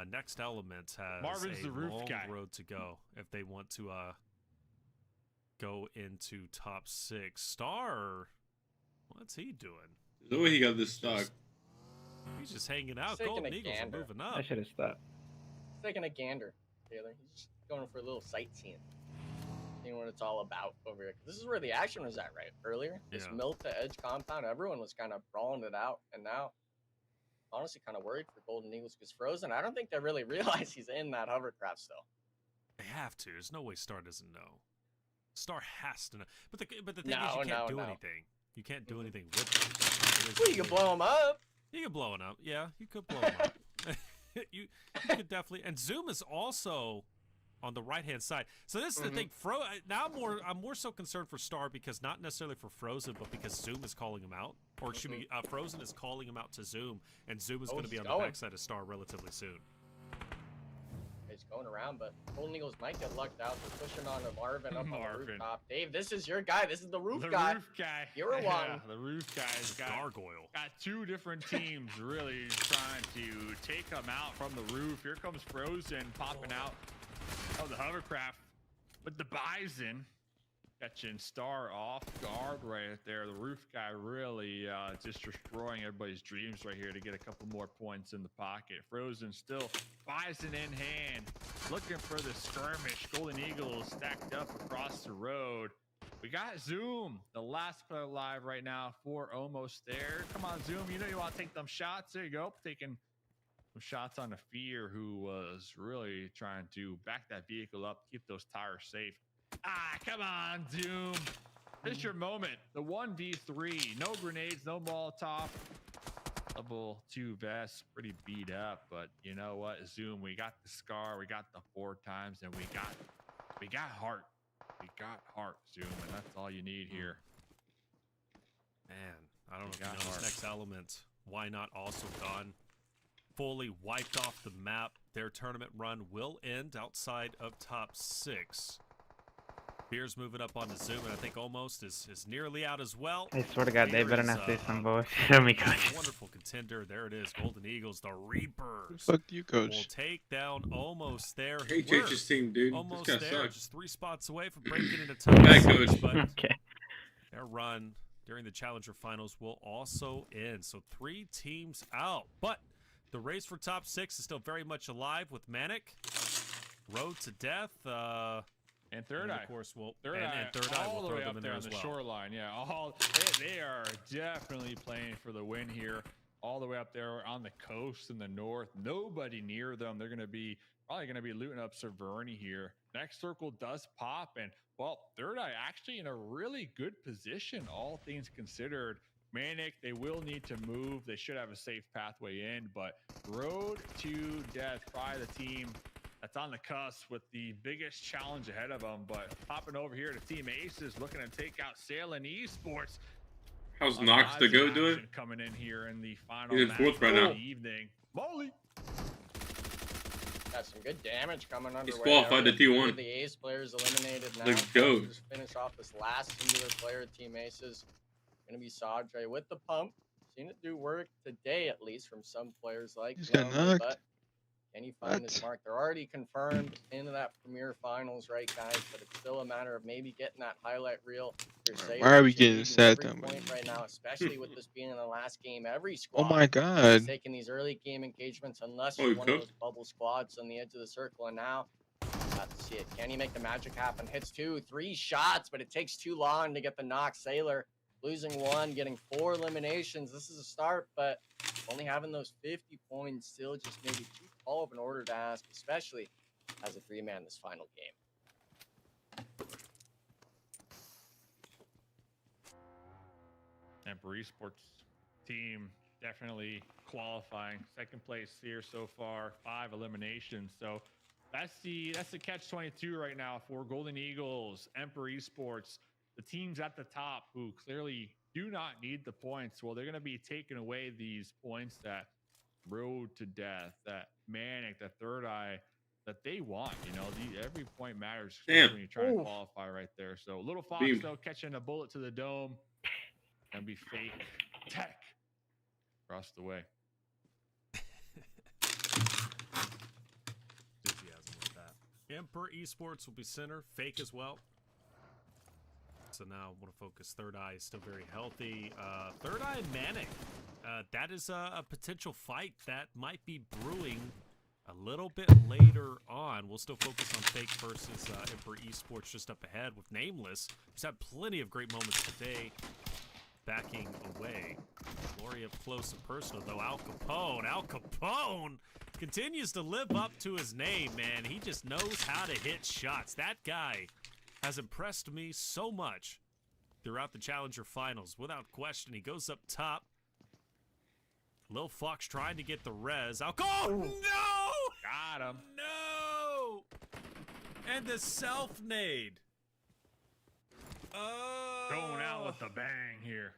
[SPEAKER 4] Next Element has
[SPEAKER 5] Marvin's the
[SPEAKER 4] a
[SPEAKER 5] roof
[SPEAKER 4] long
[SPEAKER 5] guy.
[SPEAKER 4] road to go if they want to go into top 6. Star, what's he doing?
[SPEAKER 3] There's no way he got this stock.
[SPEAKER 4] He's just hanging out.
[SPEAKER 6] Taking
[SPEAKER 4] Golden
[SPEAKER 6] a
[SPEAKER 4] Eagles are
[SPEAKER 6] gander.
[SPEAKER 4] moving up.
[SPEAKER 7] I should have stopped.
[SPEAKER 6] He's taking a gander, Taylor. He's just going for a little sightseeing. Seeing what it's all about over here. This is where the action was at, right? Earlier. This
[SPEAKER 4] Yeah.
[SPEAKER 6] mill to edge compound, everyone was kind of brawling it out. And now, honestly, kind of worried for Golden Eagles because Frozen, I don't think they really realize he's in that hovercraft still.
[SPEAKER 4] They have to. There's no way Star doesn't know. Star has to know. But the thing
[SPEAKER 6] No,
[SPEAKER 4] is, you can't do
[SPEAKER 6] no.
[SPEAKER 4] anything. You can't do anything with it.
[SPEAKER 6] Well, you can blow him up.
[SPEAKER 4] You can blow it up. Yeah, you could blow him up. you could definitely. And Zoom is also on the right-hand side. So this is the thing. Now I'm more so concerned for Star because not necessarily for Frozen, but because Zoom is calling him out. Or excuse me, Frozen is calling him out to Zoom, and Zoom is going to be on the backside of Star relatively soon.
[SPEAKER 6] He's going around, but Golden Eagles might get lucked out. They're pushing on to Marvin up on the rooftop. Dave, this is your guy. This is the roof guy.
[SPEAKER 5] The roof guy.
[SPEAKER 6] You're one.
[SPEAKER 5] The roof guy's got
[SPEAKER 4] Gargoyle.
[SPEAKER 5] Got 2 different teams really trying to take him out from the roof. Here comes Frozen popping out of the hovercraft with the Bison. Catching Star off guard right there. The roof guy really just destroying everybody's dreams right here to get a couple more points in the pocket. Frozen still Bison in hand, looking for the skirmish. Golden Eagles stacked up across the road. We got Zoom, the last player alive right now for almost there. Come on, Zoom. You know you want to take them shots. There you go. Taking some shots on the Fear, who was really trying to back that vehicle up, keep those tires safe. Come on, Zoom. This is your moment. The 1v3. No grenades, no Molotov. Level 2 vest, pretty beat up, but you know what, Zoom, we got the scar, we got the 4 times, and we got heart. We got heart, Zoom, and that's all you need here.
[SPEAKER 4] Man, I don't know if you know this next Element. Why not also gone? Fully wiped off the map. Their tournament run will end outside of top 6. Beer's moving up onto Zoom, and I think almost is nearly out as well.
[SPEAKER 7] I swear to God, they
[SPEAKER 4] Beer
[SPEAKER 7] better
[SPEAKER 4] is,
[SPEAKER 7] not say some bullshit. Show me, coach.
[SPEAKER 4] Wonderful contender. There it is. Golden Eagles, the Reapers.
[SPEAKER 10] Fuck you, coach.
[SPEAKER 4] Will take down almost there.
[SPEAKER 3] Hey, Church's team, dude.
[SPEAKER 4] Almost
[SPEAKER 3] this guy
[SPEAKER 4] there.
[SPEAKER 3] sucks.
[SPEAKER 4] Just 3 spots away from breaking into top
[SPEAKER 3] Bad
[SPEAKER 4] 6.
[SPEAKER 3] coach.
[SPEAKER 4] But
[SPEAKER 7] Okay.
[SPEAKER 4] their run during the Challenger Finals will also end. So 3 teams out. But the race for top 6 is still very much alive with Manic. Road to Death.
[SPEAKER 5] And Third Eye,
[SPEAKER 4] of course,
[SPEAKER 5] Third Eye
[SPEAKER 4] will
[SPEAKER 5] all the
[SPEAKER 4] throw
[SPEAKER 5] way
[SPEAKER 4] them
[SPEAKER 5] up
[SPEAKER 4] in
[SPEAKER 5] there
[SPEAKER 4] there
[SPEAKER 5] on
[SPEAKER 4] as
[SPEAKER 5] the
[SPEAKER 4] well.
[SPEAKER 5] shoreline. Yeah, they are definitely playing for the win here. All the way up there on the coast in the north. Nobody near them. They're probably gonna be looting up Severny here. Next circle does pop, and well, Third Eye actually in a really good position, all things considered. Manic, they will need to move. They should have a safe pathway in, but Road to Death by the team that's on the cusp with the biggest challenge ahead of them. But popping over here to Team Aces, looking to take out Salem Esports.
[SPEAKER 3] How's Knox the go doing?
[SPEAKER 5] Coming in here in the final
[SPEAKER 3] He's in 4th right now.
[SPEAKER 5] of the evening. Molly.
[SPEAKER 6] Got some good damage coming underway.
[SPEAKER 3] He's qualified to T1.
[SPEAKER 6] The Ace players eliminated now.
[SPEAKER 3] Let's go.
[SPEAKER 6] Just finish off this last singular player, Team Aces. Gonna be Sadre with the pump. Seen it do work today, at least from some players like
[SPEAKER 10] He's got
[SPEAKER 6] Young,
[SPEAKER 10] knocked.
[SPEAKER 6] but can he find his mark? They're already confirmed into that Premier Finals, right, guys? But it's still a matter of maybe getting that highlight reel.
[SPEAKER 10] Why are we getting sad
[SPEAKER 6] every
[SPEAKER 10] then?
[SPEAKER 6] point right now, especially with this being in the last game. Every squad
[SPEAKER 10] Oh my God.
[SPEAKER 6] is taking these early game engagements unless you're one of those bubble squads on the edge of the circle. And now, got to see it. Can he make the magic happen? Hits 2, 3 shots, but it takes too long to get the knock. Sailor losing 1, getting 4 eliminations. This is a start, but only having those 50 points still just maybe too tall of an order to ask, especially as a 3-man this final game.
[SPEAKER 5] Emperor Esports team definitely qualifying. 2nd place here so far, 5 eliminations. So that's the catch-22 right now for Golden Eagles, Emperor Esports. The teams at the top who clearly do not need the points. Well, they're going to be taking away these points that Road to Death, that Manic, that Third Eye that they want. You know, every point matters
[SPEAKER 3] Damn.
[SPEAKER 5] when you're trying to qualify right there. So Little Fox
[SPEAKER 3] Beam.
[SPEAKER 5] though catching a bullet to the dome. Gonna be fake tech across the way.
[SPEAKER 4] Enthusiasm with that. Emperor Esports will be center, fake as well. So now I want to focus. Third Eye is still very healthy. Third Eye and Manic. That is a potential fight that might be brewing a little bit later on. We'll still focus on fake versus Emperor Esports just up ahead with Nameless. He's had plenty of great moments today. Backing away. Glory up close and personal, though. Al Capone continues to live up to his name, man. He just knows how to hit shots. That guy has impressed me so much throughout the Challenger Finals. Without question, he goes up top. Lil Fox trying to get the res. No!
[SPEAKER 5] Got him.
[SPEAKER 4] No! And the self-nade. Oh!
[SPEAKER 5] Going out with the bang here.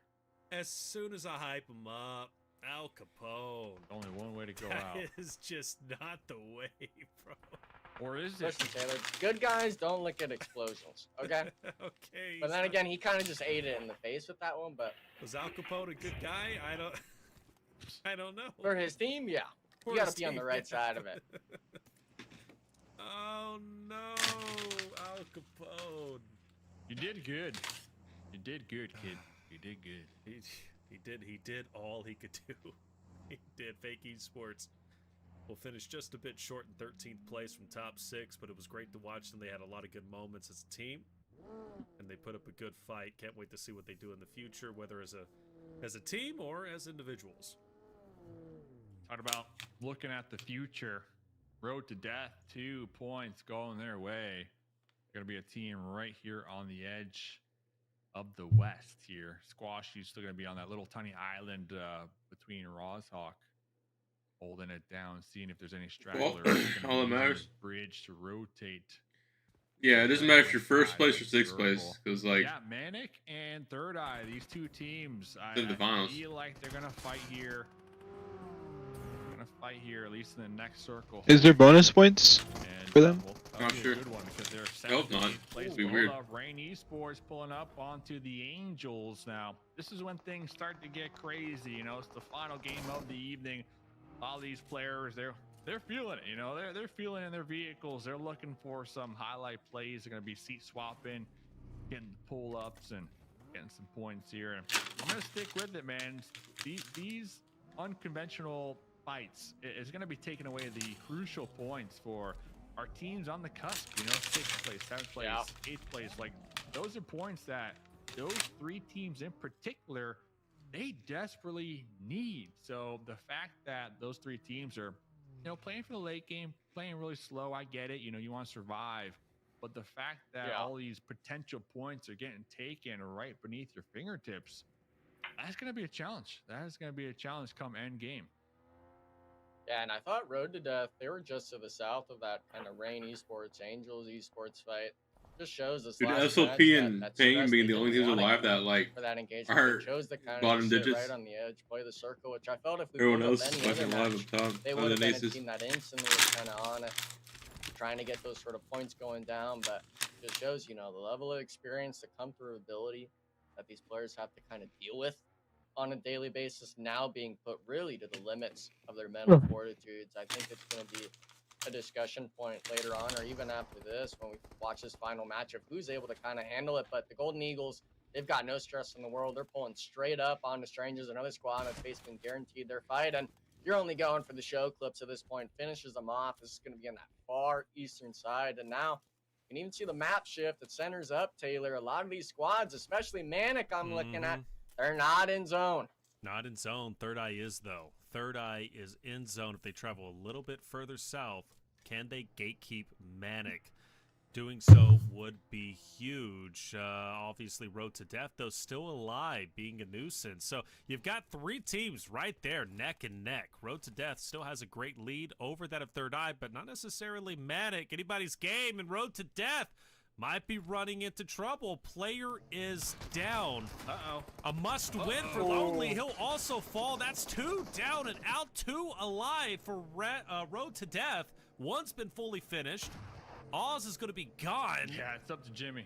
[SPEAKER 4] As soon as I hype him up, Al Capone.
[SPEAKER 5] Only one way to go out.
[SPEAKER 4] That is just not the way, bro.
[SPEAKER 5] Or is it?
[SPEAKER 6] Listen, Taylor, good guys don't look at explosions, okay?
[SPEAKER 4] Okay.
[SPEAKER 6] But then again, he kind of just ate it in the face with that one, but...
[SPEAKER 4] Was Al Capone a good guy? I don't know.
[SPEAKER 6] For his team, yeah.
[SPEAKER 4] For
[SPEAKER 6] You gotta
[SPEAKER 4] his
[SPEAKER 6] be on the
[SPEAKER 4] team,
[SPEAKER 6] right
[SPEAKER 4] yeah.
[SPEAKER 6] side of it.
[SPEAKER 4] Oh, no. Al Capone.
[SPEAKER 5] You did good. You did good, kid. You did good.
[SPEAKER 4] He did all he could do. He did. Fake Esports will finish just a bit short in 13th place from top 6, but it was great to watch them. They had a lot of good moments as a team, and they put up a good fight. Can't wait to see what they do in the future, whether as a team or as individuals.
[SPEAKER 5] Talk about looking at the future. Road to Death, 2 points going their way. Going to be a team right here on the edge of the West here. Squashy's still going to be on that little tiny island between Rozhawk, holding it down, seeing if there's any stragglers.
[SPEAKER 3] All that matters.
[SPEAKER 5] Bridge to rotate.
[SPEAKER 3] Yeah, it doesn't matter if you're first place or sixth place, because like
[SPEAKER 5] yeah, Manic and Third Eye, these two teams, I feel like they're gonna fight here. At least in the next circle.
[SPEAKER 10] Is there bonus points for them?
[SPEAKER 3] Not sure.
[SPEAKER 5] Good one because they're
[SPEAKER 3] Hope not. It'd be weird.
[SPEAKER 5] Rain Esports pulling up onto the Angels now. This is when things start to get crazy. You know, it's the final game of the evening. All these players, they're feeling it. You know, they're feeling in their vehicles. They're looking for some highlight plays. They're gonna be seat swapping, getting pull ups, and getting some points here. And I'm gonna stick with it, man. These unconventional fights is going to be taking away the crucial points for our teams on the cusp. You know, 6th place, 7th place, 8th place. Like, those are points that those 3 teams in particular, they desperately need. So the fact that those 3 teams are, you know, playing for the late game, playing really slow, I get it. You know, you want to survive. But the fact that all these potential points are getting taken right beneath your fingertips, that's going to be a challenge. That is going to be a challenge come end game.
[SPEAKER 6] Yeah, and I thought Road to Death, they were just to the south of that kind of Rain Esports, Angels Esports fight. Just shows us.
[SPEAKER 3] Dude, SLP and Pain being the only teams alive that like
[SPEAKER 6] for that engagement.
[SPEAKER 3] are
[SPEAKER 6] chose the kind
[SPEAKER 3] bottom
[SPEAKER 6] of
[SPEAKER 3] digits.
[SPEAKER 6] Right on the edge, play the circle, which I felt if we
[SPEAKER 3] everyone
[SPEAKER 6] put
[SPEAKER 3] else
[SPEAKER 6] up
[SPEAKER 3] is
[SPEAKER 6] any other
[SPEAKER 3] fucking alive
[SPEAKER 6] match,
[SPEAKER 3] up top.
[SPEAKER 6] they would have been a team that instantly was kind of on it, trying to get those sort of points going down. But it just shows, you know, the level of experience, the come through ability that these players have to kind of deal with on a daily basis, now being put really to the limits of their mental fortitudes. I think it's going to be a discussion point later on, or even after this, when we watch this final match of who's able to kind of handle it. But the Golden Eagles, they've got no stress in the world. They're pulling straight up onto Strangers, another squad that's basically guaranteed their fight. And you're only going for the show clips at this point, finishes them off. This is going to be on that far eastern side. And now you can even see the map shift. It centers up, Taylor. A lot of these squads, especially Manic, I'm looking at, they're not in zone.
[SPEAKER 4] Not in zone. Third Eye is, though. Third Eye is in zone. If they travel a little bit further south, can they gatekeep Manic? Doing so would be huge. Obviously, Road to Death, though, still alive, being a nuisance. So you've got 3 teams right there, neck and neck. Road to Death still has a great lead over that of Third Eye, but not necessarily Manic. Anybody's game, and Road to Death might be running into trouble. Player is down. A must-win for Lonely. He'll also fall. That's 2 down and out, 2 alive for Road to Death. One's been fully finished. Oz is going to be gone.
[SPEAKER 5] Yeah, it's up to Jimmy.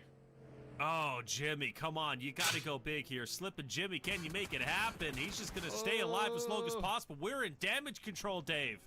[SPEAKER 4] Oh, Jimmy, come on. You got to go big here. Slipping Jimmy, can you make it happen? He's just going to stay alive as long as possible. We're in damage control, Dave.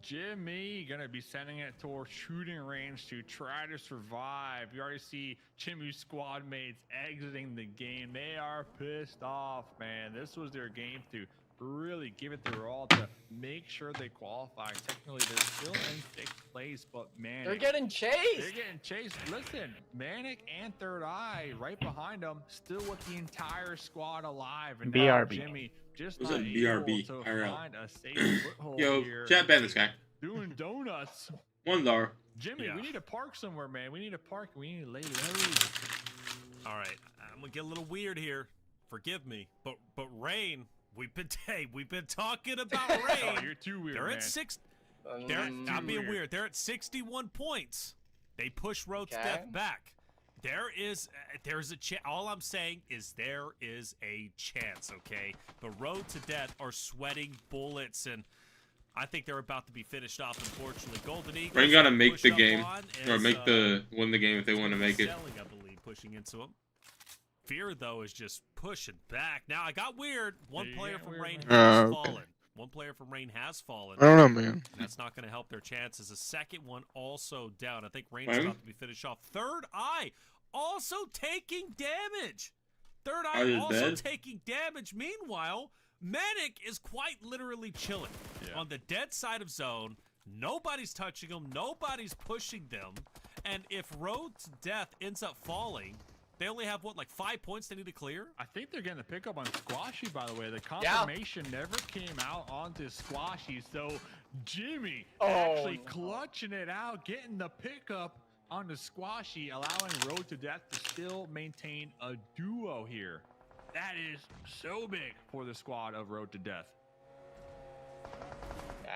[SPEAKER 5] Jimmy gonna be sending it towards shooting range to try to survive. You already see Jimmy's squad mates exiting the game. They are pissed off, man. This was their game to really give it their all to make sure they qualify. Technically, they're still in 6th place, but man,
[SPEAKER 6] they're getting chased.
[SPEAKER 5] They're getting chased. Listen, Manic and Third Eye right behind them, still with the entire squad alive. And
[SPEAKER 7] BRB.
[SPEAKER 5] Jimmy just
[SPEAKER 3] Who's
[SPEAKER 5] not
[SPEAKER 3] a
[SPEAKER 5] able
[SPEAKER 3] BRB?
[SPEAKER 5] to
[SPEAKER 3] IRL.
[SPEAKER 5] find a safe foothold
[SPEAKER 3] Yo,
[SPEAKER 5] here.
[SPEAKER 3] chat ban this guy.
[SPEAKER 5] Doing donuts.
[SPEAKER 3] $1.
[SPEAKER 5] Jimmy, we need to park somewhere, man. We need to park. We need to lay low.
[SPEAKER 4] All right, I'm gonna get a little weird here. Forgive me, but Rain, we've been talking about Rain.
[SPEAKER 5] Oh, you're too weird,
[SPEAKER 4] They're
[SPEAKER 5] man.
[SPEAKER 4] at 6. I'm being weird. They're at 61 points. They push Road to Death back. There's a chance. All I'm saying is there is a chance, okay? But Road to Death are sweating bullets, and I think they're about to be finished off, unfortunately. Golden Eagles.
[SPEAKER 3] Rain gotta make the game, or make win the game if they want to make it.
[SPEAKER 4] Selling, I believe, pushing into them. Fear, though, is just pushing back. Now, I got weird. One player from Rain has fallen. One player from Rain has fallen.
[SPEAKER 10] I don't know, man.
[SPEAKER 4] That's not going to help their chances. The second one also down. I think Rain's about to be finished off. Third Eye also taking damage. Third Eye also taking damage. Meanwhile, Manic is quite literally chilling on the dead side of zone. Nobody's touching them. Nobody's pushing them. And if Road to Death ends up falling, they only have, what, like 5 points they need to clear?
[SPEAKER 5] I think they're getting the pickup on Squashy, by the way. The confirmation never came out onto Squashy. So Jimmy actually clutching it out, getting the pickup onto Squashy, allowing Road to Death to still maintain a duo here. That is so big for the squad of Road to Death.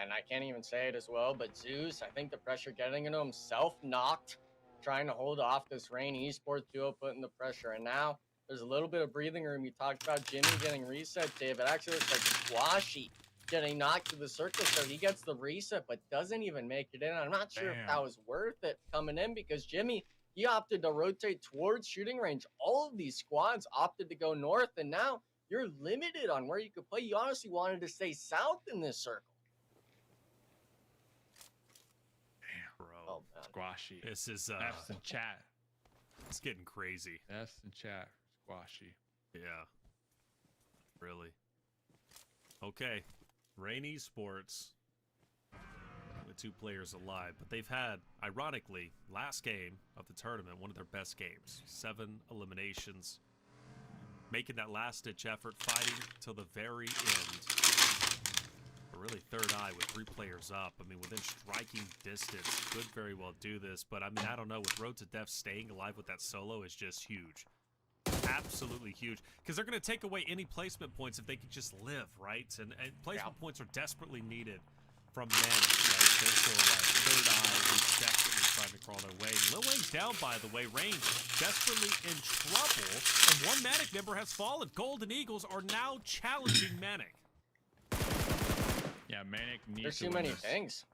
[SPEAKER 6] And I can't even say it as well, but Zeus, I think the pressure getting into him, self-knocked, trying to hold off this Rain Esports duo, putting the pressure. And now there's a little bit of breathing room. You talked about Jimmy getting reset, Dave. It actually looks like Squashy getting knocked to the circle. So he gets the reset, but doesn't even make it in. I'm not sure if that was worth it coming in, because Jimmy, he opted to rotate towards shooting range. All of these squads opted to go north, and now you're limited on where you could play. You honestly wanted to stay south in this circle.
[SPEAKER 5] Squashy.
[SPEAKER 4] This is
[SPEAKER 5] F's in chat.
[SPEAKER 4] It's getting crazy.
[SPEAKER 5] F's in chat. Squashy.
[SPEAKER 4] Yeah. Really. Okay. Rain Esports with 2 players alive, but they've had, ironically, last game of the tournament, one of their best games. 7 eliminations. Making that last-ditch effort, fighting till the very end. Really, Third Eye with 3 players up. I mean, within striking distance, could very well do this. But I mean, I don't know. With Road to Death staying alive with that solo is just huge. Absolutely huge. Because they're going to take away any placement points if they could just live, right? And placement points are desperately needed from Manic, right? They're still alive. Third Eye is desperately trying to crawl their way. Lil Wayne's down, by the way. Rain desperately in trouble. And one Manic member has fallen. Golden Eagles are now challenging Manic.
[SPEAKER 5] Yeah, Manic needs
[SPEAKER 6] There's too many things.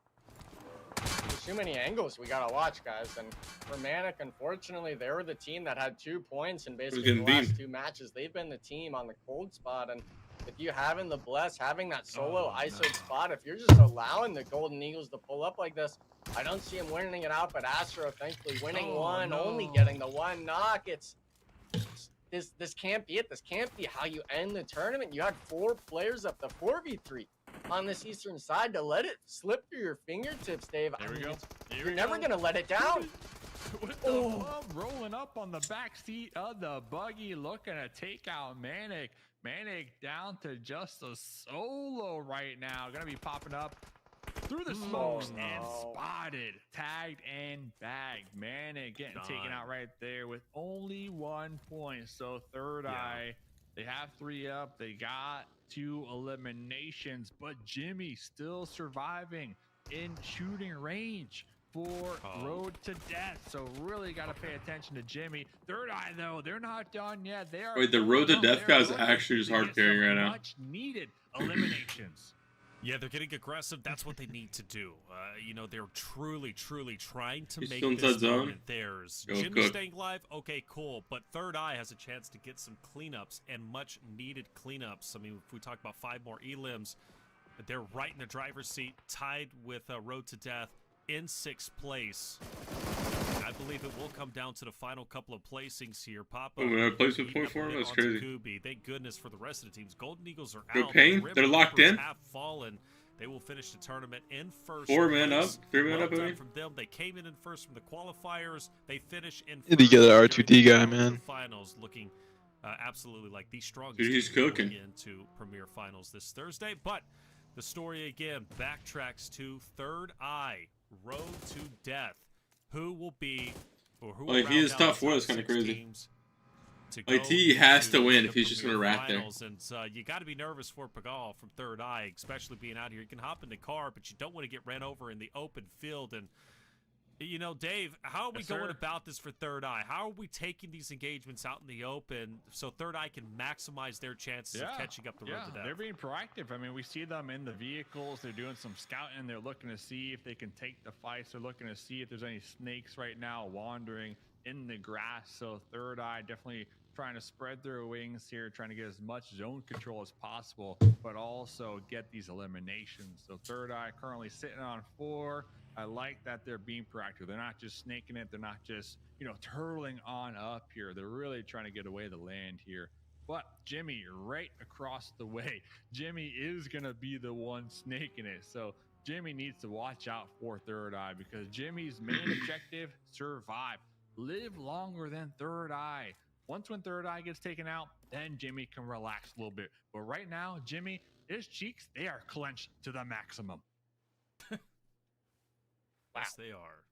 [SPEAKER 6] There's too many angles we gotta watch, guys. And for Manic, unfortunately, they were the team that had 2 points in basically the last 2 matches. They've been the team on the cold spot, and with you having the bless, having that solo ISO spot, if you're just allowing the Golden Eagles to pull up like this, I don't see him winning it out. But Astro, thankfully, winning one, only getting the 1 knock. This can't be it. This can't be how you end the tournament. You had 4 players up, the 4v3 on this eastern side. To let it slip through your fingertips, Dave.
[SPEAKER 5] There we go.
[SPEAKER 6] You're never gonna let it down.
[SPEAKER 5] With the ball rolling up on the back seat of the buggy, looking to take out Manic. Manic down to just a solo right now. Gonna be popping up through the smokes and spotted, tagged and bagged. Manic getting taken out right there with only 1 point. So Third Eye, they have 3 up. They got 2 eliminations, but Jimmy still surviving in shooting range for Road to Death. So really got to pay attention to Jimmy. Third Eye, though, they're not done yet. They are.
[SPEAKER 3] Wait, the Road to Death guy's actually just hard carrying right now.
[SPEAKER 5] Much needed eliminations.
[SPEAKER 4] Yeah, they're getting aggressive. That's what they need to do. You know, they're truly trying to
[SPEAKER 3] He's
[SPEAKER 4] make
[SPEAKER 3] still
[SPEAKER 4] this
[SPEAKER 3] inside zone.
[SPEAKER 4] moment theirs.
[SPEAKER 3] Go
[SPEAKER 4] Jimmy
[SPEAKER 3] cook.
[SPEAKER 4] staying alive, okay, cool. But Third Eye has a chance to get some cleanups and much needed cleanups. I mean, if we talk about 5 more elims, they're right in the driver's seat, tied with Road to Death in 6th place. I believe it will come down to the final couple of placings here. Papa.
[SPEAKER 3] Oh, another placement point for him? That's crazy.
[SPEAKER 4] Kubi. Thank goodness for the rest of the teams. Golden Eagles are
[SPEAKER 3] Go
[SPEAKER 4] out.
[SPEAKER 3] Pain.
[SPEAKER 4] The
[SPEAKER 3] They're
[SPEAKER 4] Rim
[SPEAKER 3] locked
[SPEAKER 4] Reapers
[SPEAKER 3] in.
[SPEAKER 4] have fallen. They will finish the tournament in first.
[SPEAKER 3] 4 men up. 3 men
[SPEAKER 4] well
[SPEAKER 3] up. I
[SPEAKER 4] done
[SPEAKER 3] mean.
[SPEAKER 4] from them. They came in first from the qualifiers. They finish in first.
[SPEAKER 10] Need to get an R2D guy,
[SPEAKER 4] during the
[SPEAKER 10] man.
[SPEAKER 4] Finals looking absolutely like the strongest
[SPEAKER 3] Dude, he's
[SPEAKER 4] team
[SPEAKER 3] cooking.
[SPEAKER 4] going into Premier Finals this Thursday. But the story again backtracks to Third Eye, Road to Death. Who will be, or who will
[SPEAKER 3] Like, he is
[SPEAKER 4] round out
[SPEAKER 3] top 4. That's
[SPEAKER 4] top
[SPEAKER 3] kind of
[SPEAKER 4] 6
[SPEAKER 3] crazy.
[SPEAKER 4] teams to
[SPEAKER 3] Like,
[SPEAKER 4] go
[SPEAKER 3] he has
[SPEAKER 4] into
[SPEAKER 3] to win
[SPEAKER 4] the
[SPEAKER 3] if he's just gonna
[SPEAKER 4] Premier
[SPEAKER 3] rat there.
[SPEAKER 4] Finals. And you got to be nervous for Pagal from Third Eye, especially being out here. You can hop in the car, but you don't want to get ran over in the open field. And you know, Dave, how are we going about this for Third Eye? How are we taking these engagements out in the open so Third Eye can maximize their chances of catching up the road to death?
[SPEAKER 5] They're being proactive. I mean, we see them in the vehicles. They're doing some scouting. They're looking to see if they can take the fights. They're looking to see if there's any snakes right now wandering in the grass. So Third Eye definitely trying to spread their wings here, trying to get as much zone control as possible, but also get these eliminations. So Third Eye currently sitting on 4. I like that they're being proactive. They're not just snaking it. They're not just, you know, turtling on up here. They're really trying to get away the land here. But Jimmy right across the way. Jimmy is going to be the one snaking it. So Jimmy needs to watch out for Third Eye because Jimmy's main objective, survive. Live longer than Third Eye. Once when Third Eye gets taken out, then Jimmy can relax a little bit. But right now, Jimmy, his cheeks, they are clenched to the maximum.
[SPEAKER 4] Yes, they are.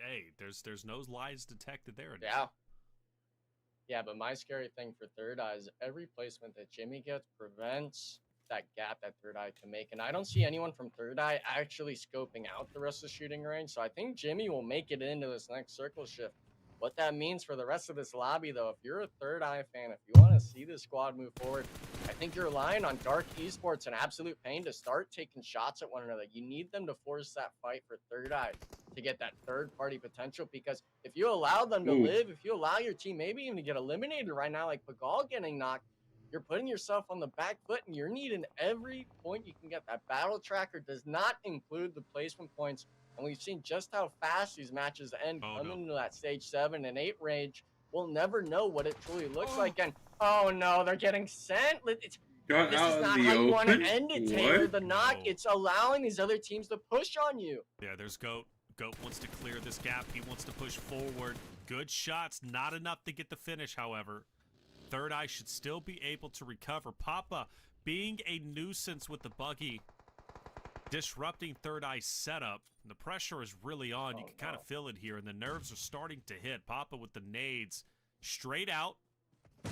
[SPEAKER 4] Hey, there's no lies detected there.
[SPEAKER 6] Yeah. Yeah, but my scary thing for Third Eye is every placement that Jimmy gets prevents that gap that Third Eye can make. And I don't see anyone from Third Eye actually scoping out the rest of the shooting range. So I think Jimmy will make it into this next circle shift. What that means for the rest of this lobby, though, if you're a Third Eye fan, if you want to see this squad move forward, I think you're relying on Dark Esports and Absolute Pain to start taking shots at one another. You need them to force that fight for Third Eye to get that third-party potential, because if you allow them to live, if you allow your team maybe even to get eliminated right now, like Pagal getting knocked, you're putting yourself on the back foot, and you're needing every point you can get. That battle tracker does not include the placement points. And we've seen just how fast these matches end coming into that stage 7 and 8 range. We'll never know what it truly looks like. And oh no, they're getting sent. This is not how you want to end it, Taylor. The knock, it's allowing these other teams to push on you.
[SPEAKER 4] Yeah, there's Goat. Goat wants to clear this gap. He wants to push forward. Good shots, not enough to get the finish, however. Third Eye should still be able to recover. Papa being a nuisance with the buggy, disrupting Third Eye's setup. The pressure is really on. You can kind of feel it here, and the nerves are starting to hit. Papa with the nades straight out.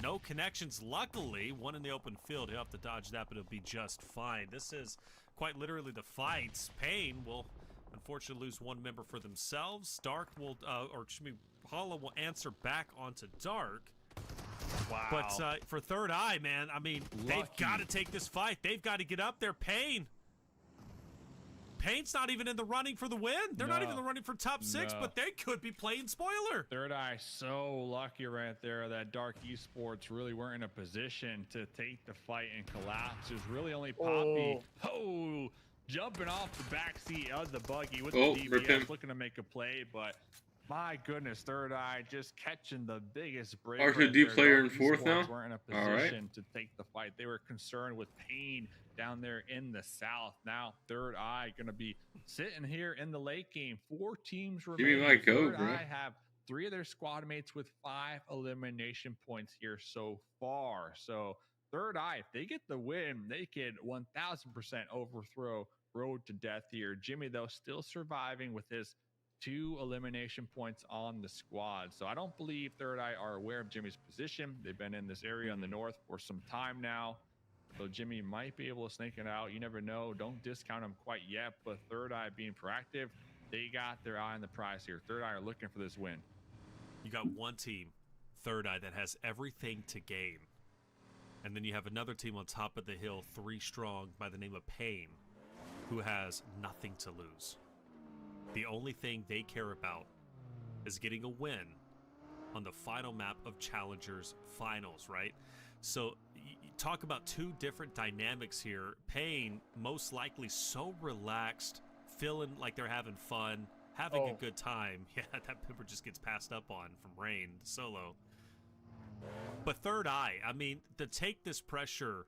[SPEAKER 4] No connections, luckily. One in the open field. He'll have to dodge that, but it'll be just fine. This is quite literally the fights. Pain will unfortunately lose one member for themselves. Dark will, Hollow will answer back onto Dark.
[SPEAKER 5] Wow.
[SPEAKER 4] But for Third Eye, man, I mean, they've got to take this fight. They've got to get up there. Pain's not even in the running for the win. They're not even in the running for top 6, but they could be playing spoiler.
[SPEAKER 5] Third Eye so lucky right there that Dark Esports really weren't in a position to take the fight and collapse. It was really only Poppy. Jumping off the backseat of the buggy with the DBS, looking to make a play, but my goodness, Third Eye just catching the biggest break.
[SPEAKER 3] R2D player in 4th now.
[SPEAKER 5] Weren't in a position to take the fight. They were concerned with Pain down there in the south. Now Third Eye gonna be sitting here in the late game. 4 teams remain.
[SPEAKER 3] Give me my go,
[SPEAKER 5] Third
[SPEAKER 3] bro.
[SPEAKER 5] Eye have 3 of their squad mates with 5 elimination points here so far. So Third Eye, if they get the win, they could 1000% overthrow Road to Death here. Jimmy, though, still surviving with his 2 elimination points on the squad. So I don't believe Third Eye are aware of Jimmy's position. They've been in this area in the north for some time now. So Jimmy might be able to snake it out. You never know. Don't discount him quite yet. But Third Eye being proactive, they got their eye on the prize here. Third Eye are looking for this win.
[SPEAKER 4] You got one team, Third Eye, that has everything to gain. And then you have another team on top of the hill, 3 strong, by the name of Pain, who has nothing to lose. The only thing they care about is getting a win on the final map of Challengers Finals, right? So you talk about 2 different dynamics here. Pain, most likely so relaxed, feeling like they're having fun, having a good time. Yeah, that pimper just gets passed up on from Rain, solo. But Third Eye, I mean, to take this pressure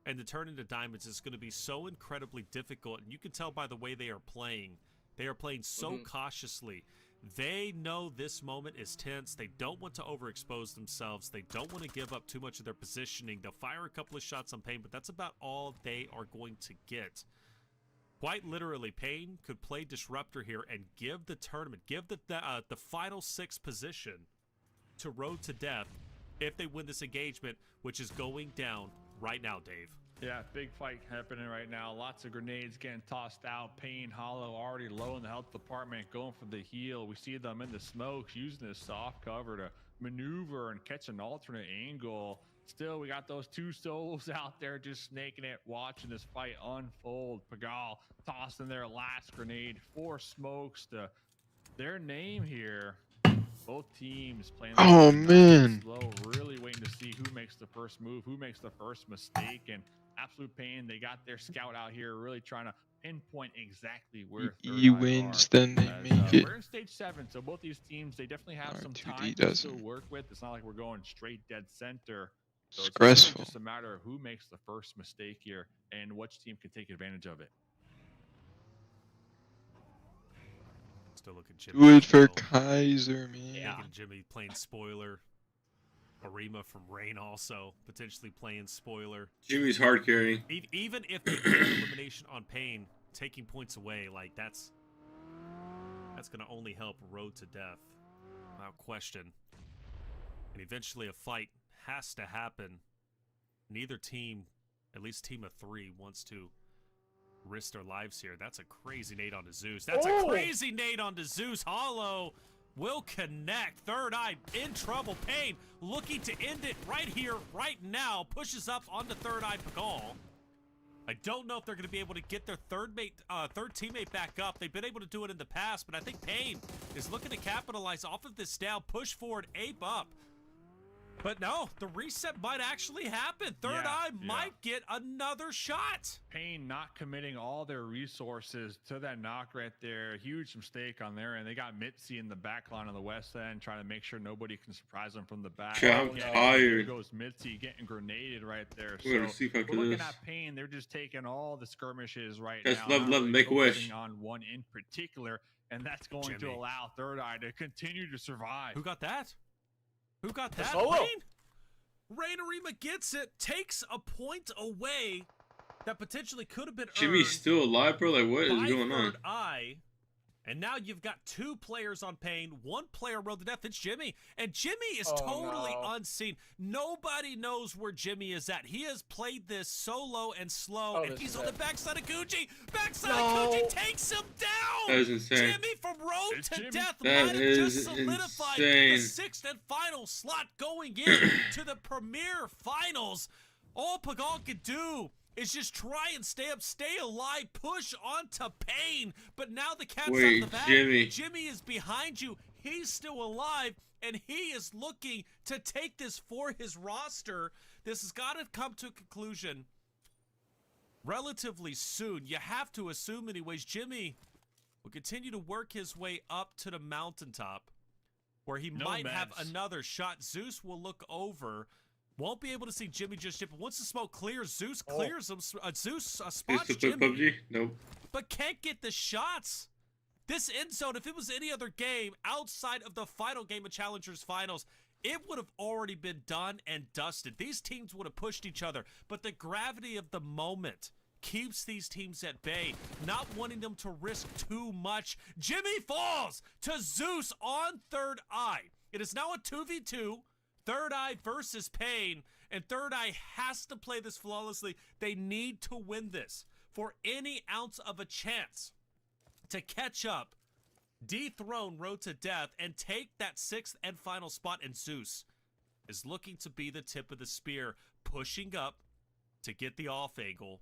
[SPEAKER 4] and to turn into diamonds is going to be so incredibly difficult. And you can tell by the way they are playing. They are playing so cautiously. They know this moment is tense. They don't want to overexpose themselves. They don't want to give up too much of their positioning. They'll fire a couple of shots on Pain, but that's about all they are going to get. Quite literally, Pain could play Disruptor here and give the tournament, give the final 6 position to Road to Death if they win this engagement, which is going down right now, Dave.
[SPEAKER 5] Yeah, big fight happening right now. Lots of grenades getting tossed out. Pain, Hollow already low in the health department, going for the heal. We see them in the smokes, using this soft cover to maneuver and catch an alternate angle. Still, we got those 2 solos out there just snaking it, watching this fight unfold. Pagal tossing their last grenade. 4 smokes to their name here. Both teams playing slow, really waiting to see who makes the first move, who makes the first mistake. And Absolute Pain, they got their scout out here really trying to pinpoint exactly where
[SPEAKER 10] he wins, then they make it.
[SPEAKER 5] We're in stage 7, so both these teams, they definitely have some time to still work with. It's not like we're going straight dead center. So it's really just a matter of who makes the first mistake here and which team can take advantage of it.
[SPEAKER 4] Still looking Jimmy.
[SPEAKER 10] Do it for Kaiser, man.
[SPEAKER 4] Yeah. Jimmy playing spoiler. Arima from Rain also potentially playing spoiler.
[SPEAKER 3] Jimmy's hard carrying.
[SPEAKER 4] Even if they get elimination on Pain, taking points away, like that's going to only help Road to Death, without question. And eventually a fight has to happen. Neither team, at least team of 3, wants to risk their lives here. That's a crazy nade onto Zeus. That's a crazy nade onto Zeus. Hollow will connect. Third Eye in trouble. Pain looking to end it right here, right now. Pushes up onto Third Eye Pagal. I don't know if they're going to be able to get their third teammate back up. They've been able to do it in the past, but I think Pain is looking to capitalize off of this down, push forward, ape up. But no, the reset might actually happen. Third Eye might get another shot.
[SPEAKER 5] Pain not committing all their resources to that knock right there. Huge mistake on their end. They got Mitzi in the back line on the west end, trying to make sure nobody can surprise them from the back.
[SPEAKER 3] I'm tired.
[SPEAKER 5] There goes Mitzi getting grenaded right there.
[SPEAKER 3] We're
[SPEAKER 5] looking at Pain. They're just taking all the skirmishes right
[SPEAKER 3] now.
[SPEAKER 5] Love,
[SPEAKER 3] really make a wish
[SPEAKER 5] on one in particular, and that's going to allow Third Eye to continue to survive.
[SPEAKER 4] Who got that? Who got that? Rain Arima gets it, takes a point away that potentially could have been
[SPEAKER 3] Jimmy's still alive, bro. Like, what is going on?
[SPEAKER 4] Third Eye. And now you've got 2 players on Pain, 1 player Road to Death. It's Jimmy. And Jimmy is totally unseen. Nobody knows where Jimmy is at. He has played this solo and slow. And he's on the backside of Gucci. Backside of Gucci takes him down.
[SPEAKER 3] That is insane.
[SPEAKER 4] Jimmy from Road to Death
[SPEAKER 3] that
[SPEAKER 4] might have just solidified the 6th and final slot going in to the Premier Finals. All Pagal could do is just try and stay up, stay alive, push onto Pain. But now the cat's out of the bag. Jimmy is behind you. He's still alive, and he is looking to take this for his roster. This has got to come to a conclusion relatively soon. You have to assume anyways Jimmy will continue to work his way up to the mountaintop where he might have another shot. Zeus will look over. Won't be able to see Jimmy just yet, but once the smoke clears, Zeus clears him. Zeus spots Jimmy,
[SPEAKER 3] PUBG? Nope.
[SPEAKER 4] But can't get the shots. This end zone, if it was any other game outside of the final game of Challengers Finals, it would have already been done and dusted. These teams would have pushed each other, but the gravity of the moment keeps these teams at bay, not wanting them to risk too much. Jimmy falls to Zeus on Third Eye. It is now a 2v2. Third Eye versus Pain, and Third Eye has to play this flawlessly. They need to win this for any ounce of a chance to catch up, dethrone Road to Death, and take that 6th and final spot in Zeus. is looking to be the tip of the spear, pushing up to get the off angle,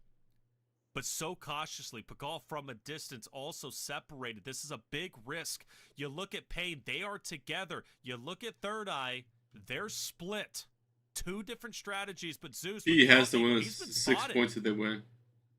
[SPEAKER 4] but so cautiously. Pagal from a distance also separated. This is a big risk. You look at Pain, they are together. You look at Third Eye, they're split. Two different strategies, but Zeus...
[SPEAKER 3] He has to win 6 points if they win.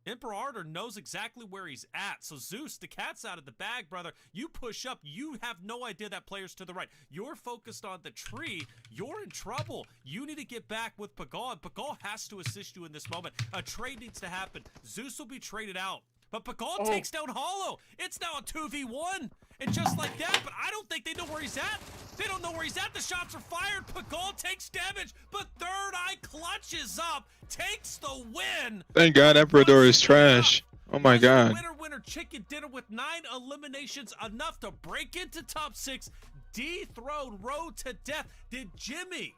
[SPEAKER 4] Emperor Ardor knows exactly where he's at. So Zeus, the cat's out of the bag, brother. You push up. You have no idea that player's to the right. You're focused on the tree. You're in trouble. You need to get back with Pagal, and Pagal has to assist you in this moment. A trade needs to happen. Zeus will be traded out. But Pagal takes down Hollow. It's now a 2v1. And just like that, but I don't think they know where he's at. They don't know where he's at. The shots are fired. Pagal takes damage, but Third Eye clutches up, takes the win.
[SPEAKER 10] Thank God Emperador is trash. Oh my God.
[SPEAKER 4] Winner chicken dinner with 9 eliminations, enough to break into top 6, dethrone Road to Death. Did Jimmy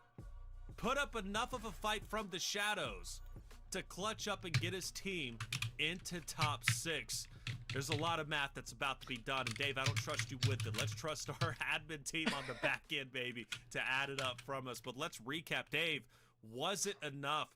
[SPEAKER 4] put up enough of a fight from the shadows to clutch up and get his team into top 6? There's a lot of math that's about to be done, and Dave, I don't trust you with it. Let's trust our admin team on the back end, baby, to add it up from us. But let's recap. Dave, was it enough?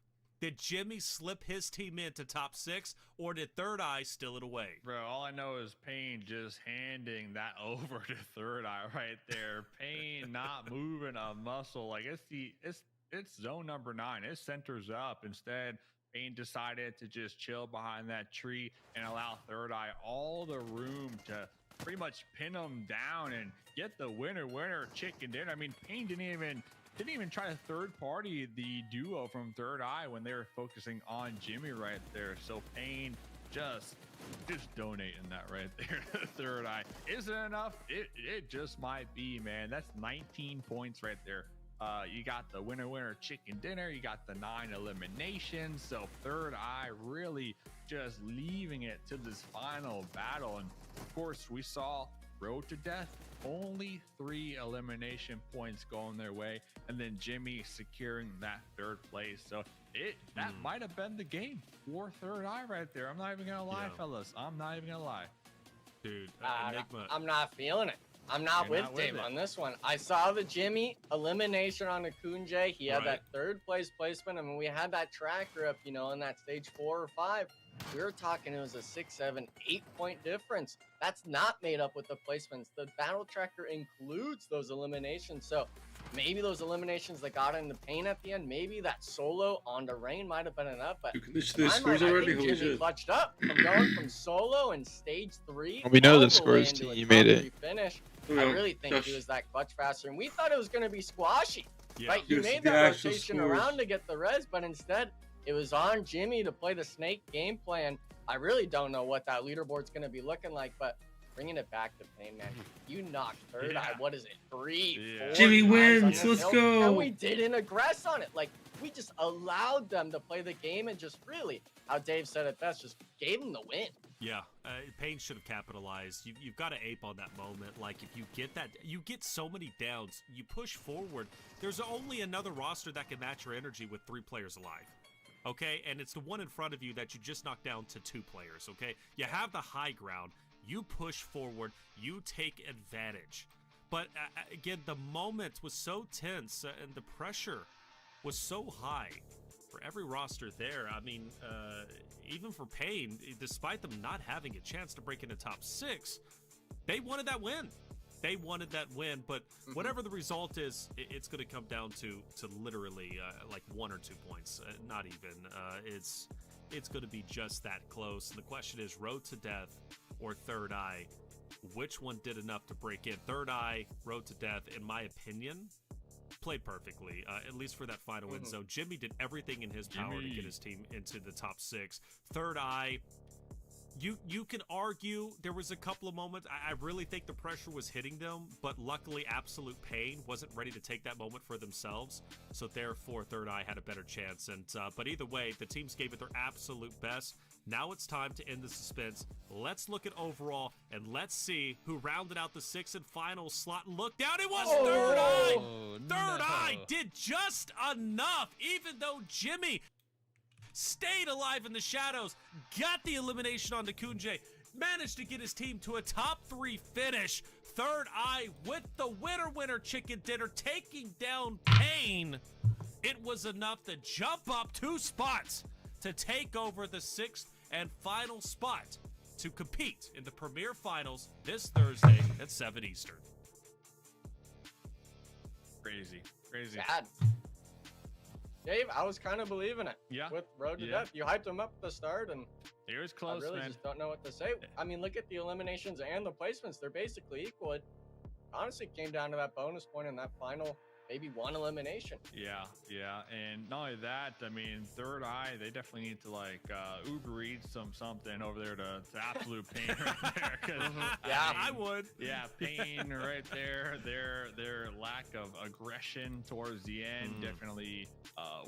[SPEAKER 4] Did Jimmy slip his team into top 6, or did Third Eye steal it away?
[SPEAKER 5] Bro, all I know is Pain just handing that over to Third Eye right there. Pain not moving a muscle. Like, it's zone number 9. It centers up. Instead, Pain decided to just chill behind that tree and allow Third Eye all the room to pretty much pin him down and get the winner chicken dinner. I mean, Pain didn't even try to third party the duo from Third Eye when they were focusing on Jimmy right there. So Pain just donating that right there to Third Eye. Is it enough? It just might be, man. That's 19 points right there. You got the winner chicken dinner. You got the 9 eliminations. So Third Eye really just leaving it to this final battle. And of course, we saw Road to Death, only 3 elimination points going their way, and then Jimmy securing that 3rd place. So that might have been the game for Third Eye right there. I'm not even gonna lie, fellas. I'm not even gonna lie,
[SPEAKER 4] dude. Enigma.
[SPEAKER 6] I'm not feeling it. I'm not with Dave on this one. I saw the Jimmy elimination on Akunje. He had that 3rd place placement. I mean, we had that tracker up, you know, in that stage 4 or 5. We were talking it was a 6, 7, 8 point difference. That's not made up with the placements. The battle tracker includes those eliminations. So maybe those eliminations that got in the Pain at the end, maybe that solo on the Rain might have been enough. But
[SPEAKER 3] the scores already.
[SPEAKER 6] I think Jimmy clutched up from going from solo in stage 3.
[SPEAKER 10] Well, we know the scores. You made it.
[SPEAKER 6] Finish. I really think he was that clutch faster, and we thought it was going to be squashy. Right? He made that rotation around to get the res, but instead it was on Jimmy to play the snake game plan. I really don't know what that leaderboard's going to be looking like, but bringing it back to Pain, man, you knocked Third Eye. What is it? 3, 4
[SPEAKER 3] Jimmy wins. Let's go.
[SPEAKER 6] And we didn't aggress on it. Like, we just allowed them to play the game and just really, how Dave said it best, just gave them the win.
[SPEAKER 4] Yeah, Pain should have capitalized. You've got to ape on that moment. Like, if you get that, you get so many downs, you push forward. There's only another roster that can match your energy with 3 players alive. Okay, and it's the one in front of you that you just knocked down to 2 players. Okay, you have the high ground. You push forward. You take advantage. But again, the moment was so tense and the pressure was so high for every roster there. I mean, even for Pain, despite them not having a chance to break into top 6, they wanted that win. They wanted that win, but whatever the result is, it's going to come down to literally like 1 or 2 points. Not even. It's going to be just that close. And the question is, Road to Death or Third Eye? Which one did enough to break in? Third Eye, Road to Death, in my opinion, played perfectly, at least for that final win. So Jimmy did everything in his power to get his team into the top 6. Third Eye, you can argue there was a couple of moments. I really think the pressure was hitting them, but luckily Absolute Pain wasn't ready to take that moment for themselves. So therefore, Third Eye had a better chance. And but either way, the teams gave it their absolute best. Now it's time to end the suspense. Let's look at overall, and let's see who rounded out the 6th and final slot. Look down, it was Third Eye! Third Eye did just enough, even though Jimmy stayed alive in the shadows, got the elimination on Kunje, managed to get his team to a top 3 finish. Third Eye with the winner chicken dinner, taking down Pain. It was enough to jump up 2 spots to take over the 6th and final spot to compete in the Premier Finals this Thursday at 7 Eastern.
[SPEAKER 5] Crazy.
[SPEAKER 6] Sad. Dave, I was kind of believing it.
[SPEAKER 5] Yeah.
[SPEAKER 6] With Road to Death. You hyped him up at the start, and
[SPEAKER 5] it was close,
[SPEAKER 6] I really
[SPEAKER 5] man.
[SPEAKER 6] just don't know what to say. I mean, look at the eliminations and the placements. They're basically equal. It honestly came down to that bonus point in that final, maybe 1 elimination.
[SPEAKER 5] Yeah. And not only that, I mean, Third Eye, they definitely need to like Uber Eats something over there to absolute Pain right there. 'Cause,
[SPEAKER 4] yeah, I would.
[SPEAKER 5] Yeah, Pain right there. Their lack of aggression towards the end definitely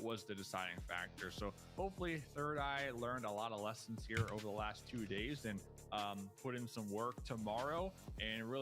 [SPEAKER 5] was the deciding factor. So hopefully Third Eye learned a lot of lessons here over the last 2 days and put in some work tomorrow and really